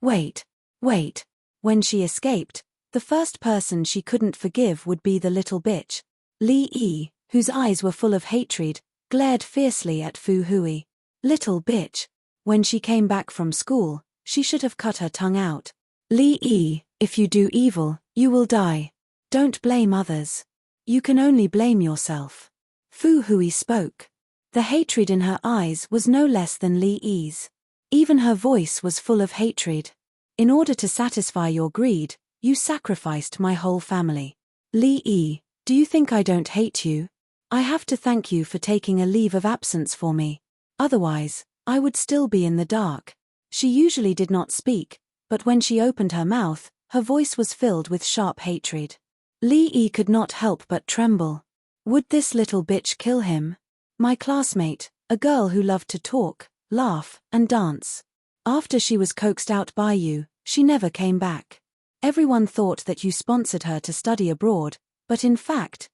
Wait. When she escaped, the first person she couldn't forgive would be the little bitch. Li Yi, whose eyes were full of hatred, glared fiercely at Fu Hui. Little bitch. When she came back from school, she should have cut her tongue out. Li Yi, if you do evil, you will die. Don't blame others. You can only blame yourself. Fu Hui spoke. The hatred in her eyes was no less than Li Yi's. Even her voice was full of hatred. In order to satisfy your greed, you sacrificed my whole family. Lee, do you think I don't hate you? I have to thank you for taking a leave of absence for me. Otherwise, I would still be in the dark. She usually did not speak, but when she opened her mouth, her voice was filled with sharp hatred. Lee could not help but tremble. Would this little bitch kill him? My classmate, a girl who loved to talk, laugh, and dance. After she was coaxed out by you, she never came back. Everyone thought that you sponsored her to study abroad, but in fact,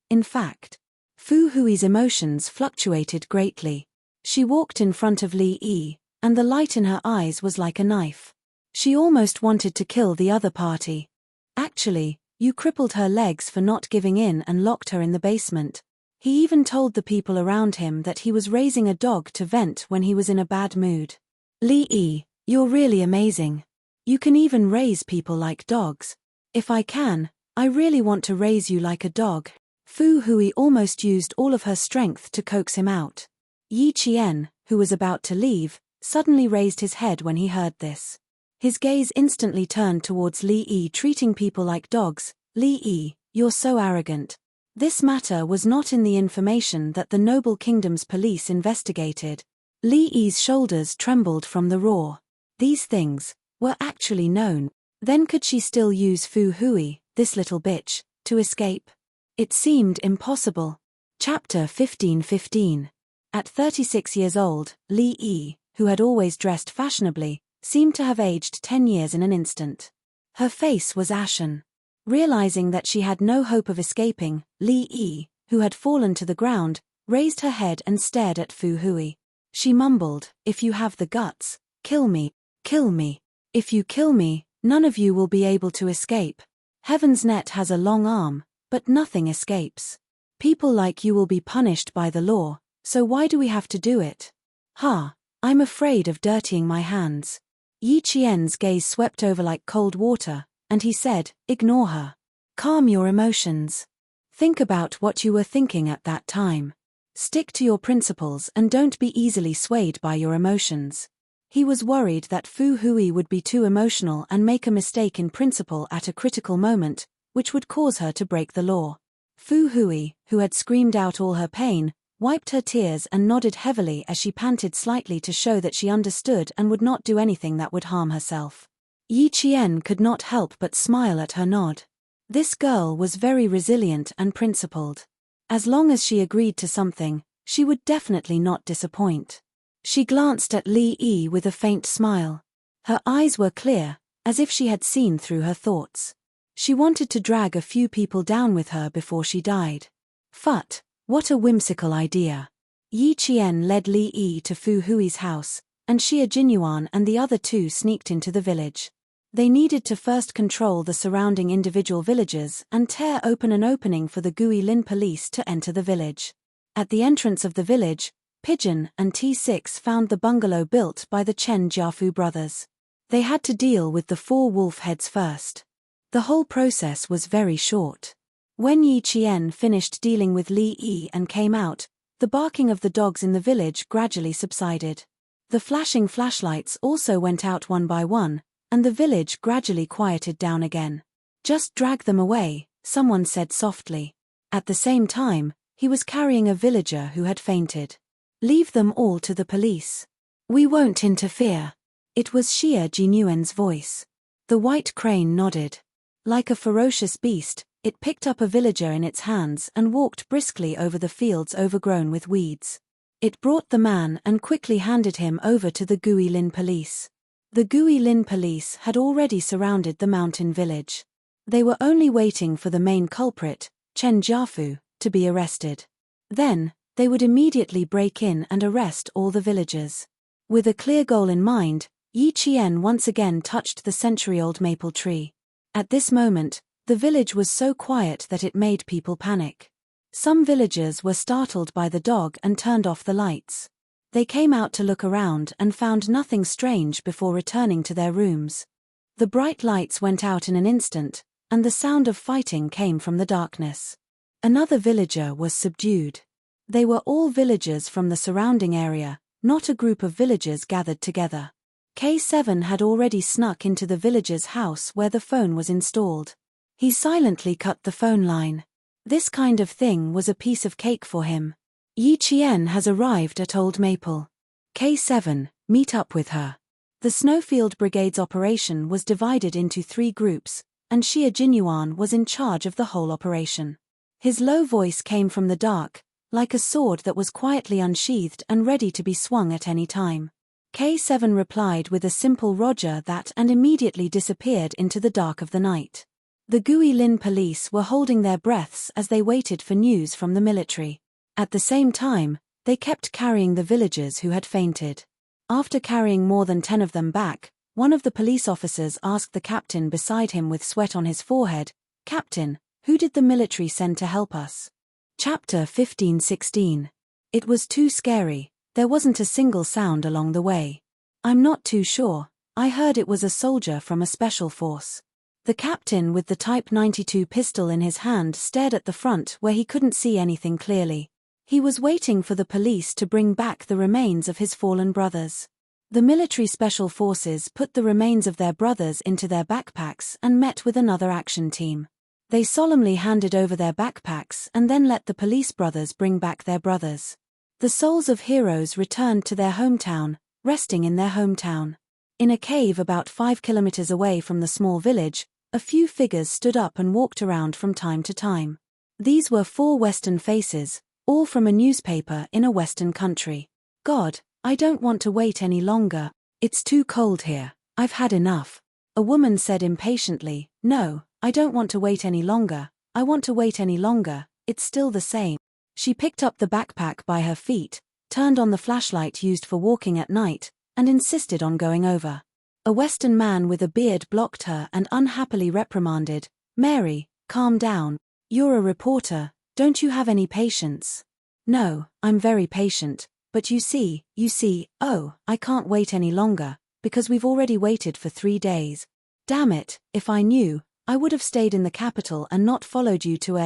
Fu Hui's emotions fluctuated greatly. She walked in front of Lee, and the light in her eyes was like a knife. She almost wanted to kill the other party. Actually, you crippled her legs for not giving in and locked her in the basement. He even told the people around him that he was raising a dog to vent when he was in a bad mood. Lee, you're really amazing. You can even raise people like dogs. If I can, I really want to raise you like a dog. Fu Hui almost used all of her strength to coax him out. Yi Qian, who was about to leave, suddenly raised his head when he heard this. His gaze instantly turned towards Lee, treating people like dogs. Lee, you're so arrogant. This matter was not in the information that the Noble Kingdom's police investigated. Lee's shoulders trembled from the roar. These things were actually known. Then could she still use Fu Hui, this little bitch, to escape? It seemed impossible. Chapter 15:15. At 36 years old, Lee, who had always dressed fashionably, seemed to have aged 10 years in an instant. Her face was ashen. Realizing that she had no hope of escaping, Lee, who had fallen to the ground, raised her head and stared at Fu Hui. She mumbled, "If you have the guts, kill me, kill me. If you kill me, none of you will be able to escape. Heaven's net has a long arm, but nothing escapes. People like you will be punished by the law, so why do we have to do it? I'm afraid of dirtying my hands." Yi Qian's gaze swept over like cold water, and he said, "Ignore her. Calm your emotions. Think about what you were thinking at that time. Stick to your principles and don't be easily swayed by your emotions." He was worried that Fu Hui would be too emotional and make a mistake in principle at a critical moment, which would cause her to break the law. Fu Hui, who had screamed out all her pain, wiped her tears and nodded heavily as she panted slightly to show that she understood and would not do anything that would harm herself. Yi Qian could not help but smile at her nod. This girl was very resilient and principled. As long as she agreed to something, she would definitely not disappoint. She glanced at Lee with a faint smile. Her eyes were clear, as if she had seen through her thoughts. She wanted to drag a few people down with her before she died. What a whimsical idea. Yi Qian led Lee to Fu Hui's house, and Xia Jinyuan and the other two sneaked into the village. They needed to first control the surrounding individual villages and tear open an opening for the Guilin police to enter the village. At the entrance of the village, Pigeon and T6 found the bungalow built by the Chen Jiafu brothers. They had to deal with the 4 wolf heads first. The whole process was very short. When Yi Qian finished dealing with Lee and came out, the barking of the dogs in the village gradually subsided. The flashing flashlights also went out one by one, and the village gradually quieted down again. "Just drag them away," someone said softly. At the same time, he was carrying a villager who had fainted. "Leave them all to the police. We won't interfere." It was Xia Jinyuan's voice. The white crane nodded. Like a ferocious beast, it picked up a villager in its hands and walked briskly over the fields overgrown with weeds. It brought the man and quickly handed him over to the Guilin police. The Guilin police had already surrounded the mountain village. They were only waiting for the main culprit, Chen Jiafu, to be arrested. Then, they would immediately break in and arrest all the villagers. With a clear goal in mind, Yi Qian once again touched the century-old maple tree. At this moment, the village was so quiet that it made people panic. Some villagers were startled by the dog and turned off the lights. They came out to look around and found nothing strange before returning to their rooms. The bright lights went out in an instant, and the sound of fighting came from the darkness. Another villager was subdued. They were all villagers from the surrounding area, not a group of villagers gathered together. K7 had already snuck into the villager's house where the phone was installed. He silently cut the phone line. This kind of thing was a piece of cake for him. Yi Qian has arrived at Old Maple. K7, meet up with her. The Snowfield Brigade's operation was divided into 3 groups, and Xia Jinyuan was in charge of the whole operation. His low voice came from the dark, like a sword that was quietly unsheathed and ready to be swung at any time. K7 replied with a simple Roger that and immediately disappeared into the dark of the night. The Guilin police were holding their breaths as they waited for news from the military. At the same time, they kept carrying the villagers who had fainted. After carrying more than 10 of them back, one of the police officers asked the captain beside him with sweat on his forehead, "Captain, who did the military send to help us?" Chapter 15:16. It was too scary, there wasn't a single sound along the way. "I'm not too sure, I heard it was a soldier from a special force." The captain with the Type 92 pistol in his hand stared at the front where he couldn't see anything clearly. He was waiting for the police to bring back the remains of his fallen brothers. The military special forces put the remains of their brothers into their backpacks and met with another action team. They solemnly handed over their backpacks and then let the police brothers bring back their brothers. The souls of heroes returned to their hometown, resting in their hometown. In a cave about 5 kilometers away from the small village, a few figures stood up and walked around from time to time. These were 4 Western faces, all from a newspaper in a Western country. "God, I don't want to wait any longer. It's too cold here. I've had enough." A woman said impatiently, "No, I don't want to wait any longer. I want to wait any longer. It's still the same." She picked up the backpack by her feet, turned on the flashlight used for walking at night, and insisted on going over. A Western man with a beard blocked her and unhappily reprimanded, "Mary, calm down. You're a reporter, don't you have any patience?" "No, I'm very patient, but you see, oh, I can't wait any longer, because we've already waited for 3 days. Damn it, if I knew, I would have stayed in the capital and not followed you to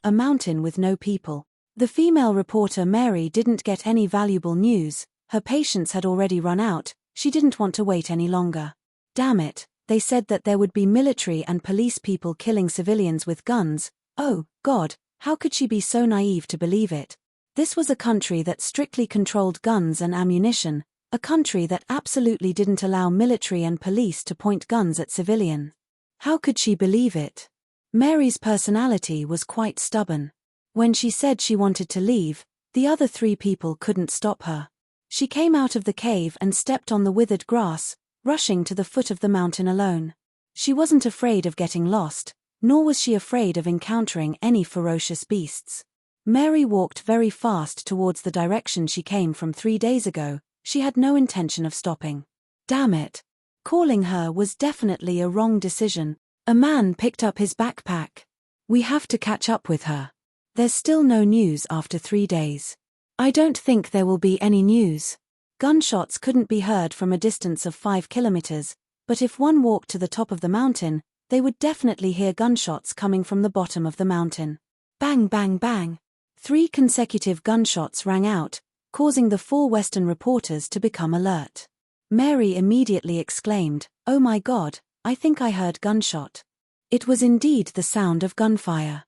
a mountain with no people." The female reporter Mary didn't get any valuable news, her patience had already run out, she didn't want to wait any longer. Damn it, they said that there would be military and police people killing civilians with guns. Oh, God, how could she be so naive to believe it? This was a country that strictly controlled guns and ammunition, a country that absolutely didn't allow military and police to point guns at civilians. How could she believe it? Mary's personality was quite stubborn. When she said she wanted to leave, the other 3 people couldn't stop her. She came out of the cave and stepped on the withered grass, rushing to the foot of the mountain alone. She wasn't afraid of getting lost, nor was she afraid of encountering any ferocious beasts. Mary walked very fast towards the direction she came from 3 days ago, she had no intention of stopping. Damn it. Calling her was definitely a wrong decision. A man picked up his backpack. "We have to catch up with her. There's still no news after 3 days. I don't think there will be any news." Gunshots couldn't be heard from a distance of 5 kilometers, but if one walked to the top of the mountain, they would definitely hear gunshots coming from the bottom of the mountain. Bang, bang, bang. 3 consecutive gunshots rang out, causing the 4 Western reporters to become alert. Mary immediately exclaimed, "Oh my God, I think I heard gunshot." It was indeed the sound of gunfire.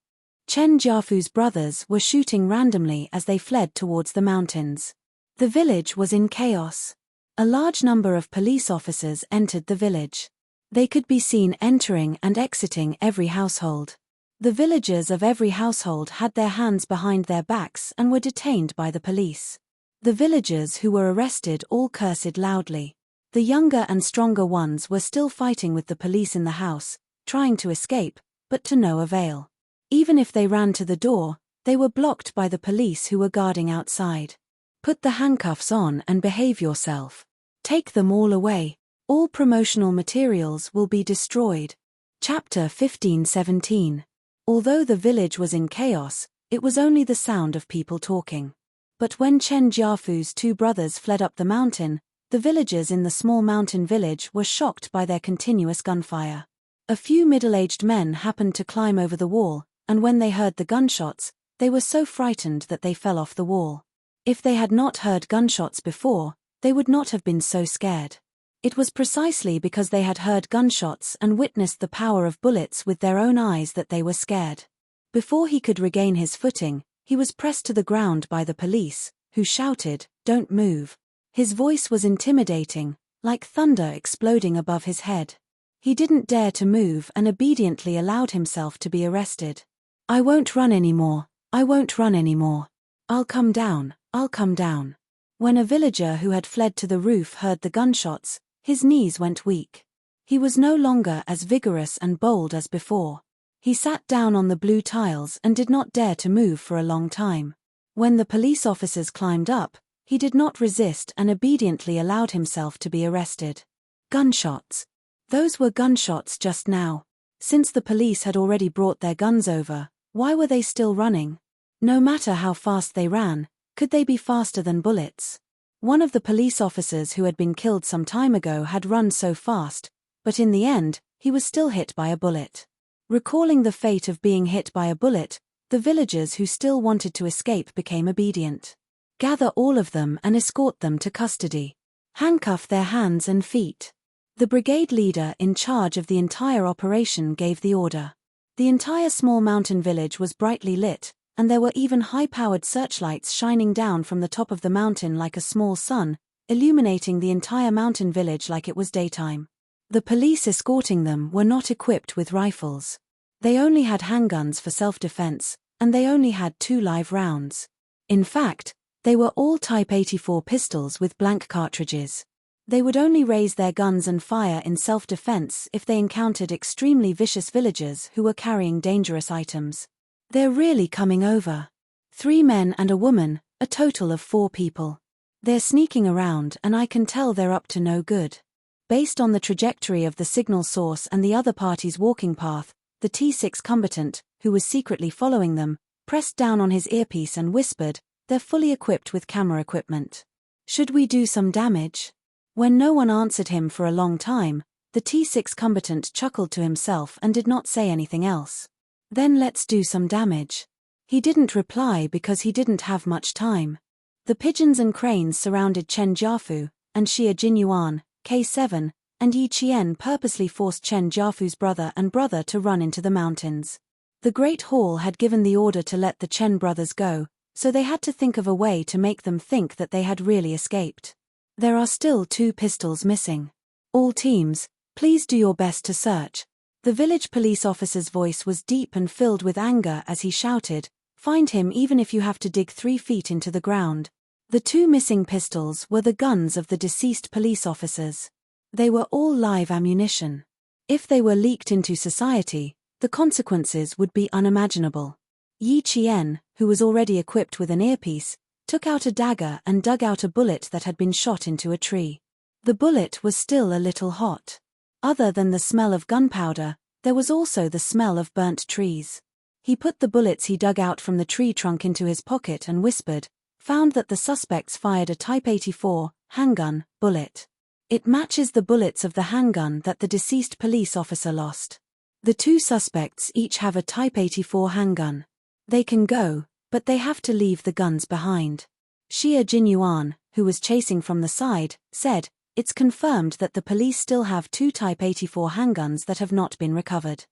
Chen Jiafu's brothers were shooting randomly as they fled towards the mountains. The village was in chaos. A large number of police officers entered the village. They could be seen entering and exiting every household. The villagers of every household had their hands behind their backs and were detained by the police. The villagers who were arrested all cursed loudly. The younger and stronger ones were still fighting with the police in the house, trying to escape, but to no avail. Even if they ran to the door, they were blocked by the police who were guarding outside. "Put the handcuffs on and behave yourself. Take them all away. All promotional materials will be destroyed." Chapter 15:17. Although the village was in chaos, it was only the sound of people talking. But when Chen Jiafu's 2 brothers fled up the mountain, the villagers in the small mountain village were shocked by their continuous gunfire. A few middle-aged men happened to climb over the wall, and when they heard the gunshots, they were so frightened that they fell off the wall. If they had not heard gunshots before, they would not have been so scared. It was precisely because they had heard gunshots and witnessed the power of bullets with their own eyes that they were scared. Before he could regain his footing, he was pressed to the ground by the police, who shouted, "Don't move." His voice was intimidating, like thunder exploding above his head. He didn't dare to move and obediently allowed himself to be arrested. "I won't run anymore, I won't run anymore. I'll come down, I'll come down." When a villager who had fled to the roof heard the gunshots, his knees went weak. He was no longer as vigorous and bold as before. He sat down on the blue tiles and did not dare to move for a long time. When the police officers climbed up, he did not resist and obediently allowed himself to be arrested. Gunshots. Those were gunshots just now. Since the police had already brought their guns over, why were they still running? No matter how fast they ran, could they be faster than bullets? One of the police officers who had been killed some time ago had run so fast, but in the end, he was still hit by a bullet. Recalling the fate of being hit by a bullet, the villagers who still wanted to escape became obedient. "Gather all of them and escort them to custody. Handcuff their hands and feet." The brigade leader in charge of the entire operation gave the order. The entire small mountain village was brightly lit, and there were even high-powered searchlights shining down from the top of the mountain like a small sun, illuminating the entire mountain village like it was daytime. The police escorting them were not equipped with rifles. They only had handguns for self-defense, and they only had 2 live rounds. In fact, they were all Type 84 pistols with blank cartridges. They would only raise their guns and fire in self-defense if they encountered extremely vicious villagers who were carrying dangerous items. "They're really coming over. 3 men and a woman, a total of 4 people. They're sneaking around and I can tell they're up to no good." Based on the trajectory of the signal source and the other party's walking path, the T6 combatant, who was secretly following them, pressed down on his earpiece and whispered, "They're fully equipped with camera equipment. Should we do some damage?" When no one answered him for a long time, the T6 combatant chuckled to himself and did not say anything else. "Then let's do some damage." He didn't reply because he didn't have much time. The pigeons and cranes surrounded Chen Jiafu, and Xia Jinyuan, K7, and Yi Qian purposely forced Chen Jiafu's brother to run into the mountains. The Great Hall had given the order to let the Chen brothers go, so they had to think of a way to make them think that they had really escaped. "There are still 2 pistols missing. All teams, please do your best to search." The village police officer's voice was deep and filled with anger as he shouted, "Find him even if you have to dig 3 feet into the ground." The 2 missing pistols were the guns of the deceased police officers. They were all live ammunition. If they were leaked into society, the consequences would be unimaginable. Yi Qian, who was already equipped with an earpiece, took out a dagger and dug out a bullet that had been shot into a tree. The bullet was still a little hot. Other than the smell of gunpowder, there was also the smell of burnt trees. He put the bullets he dug out from the tree trunk into his pocket and whispered, found that the suspects fired a Type 84 handgun bullet. It matches the bullets of the handgun that the deceased police officer lost. The 2 suspects each have a Type 84 handgun. They can go, but they have to leave the guns behind. Xia Jinyuan, who was chasing from the side, said, "It's confirmed that the police still have 2 Type 84 handguns that have not been recovered.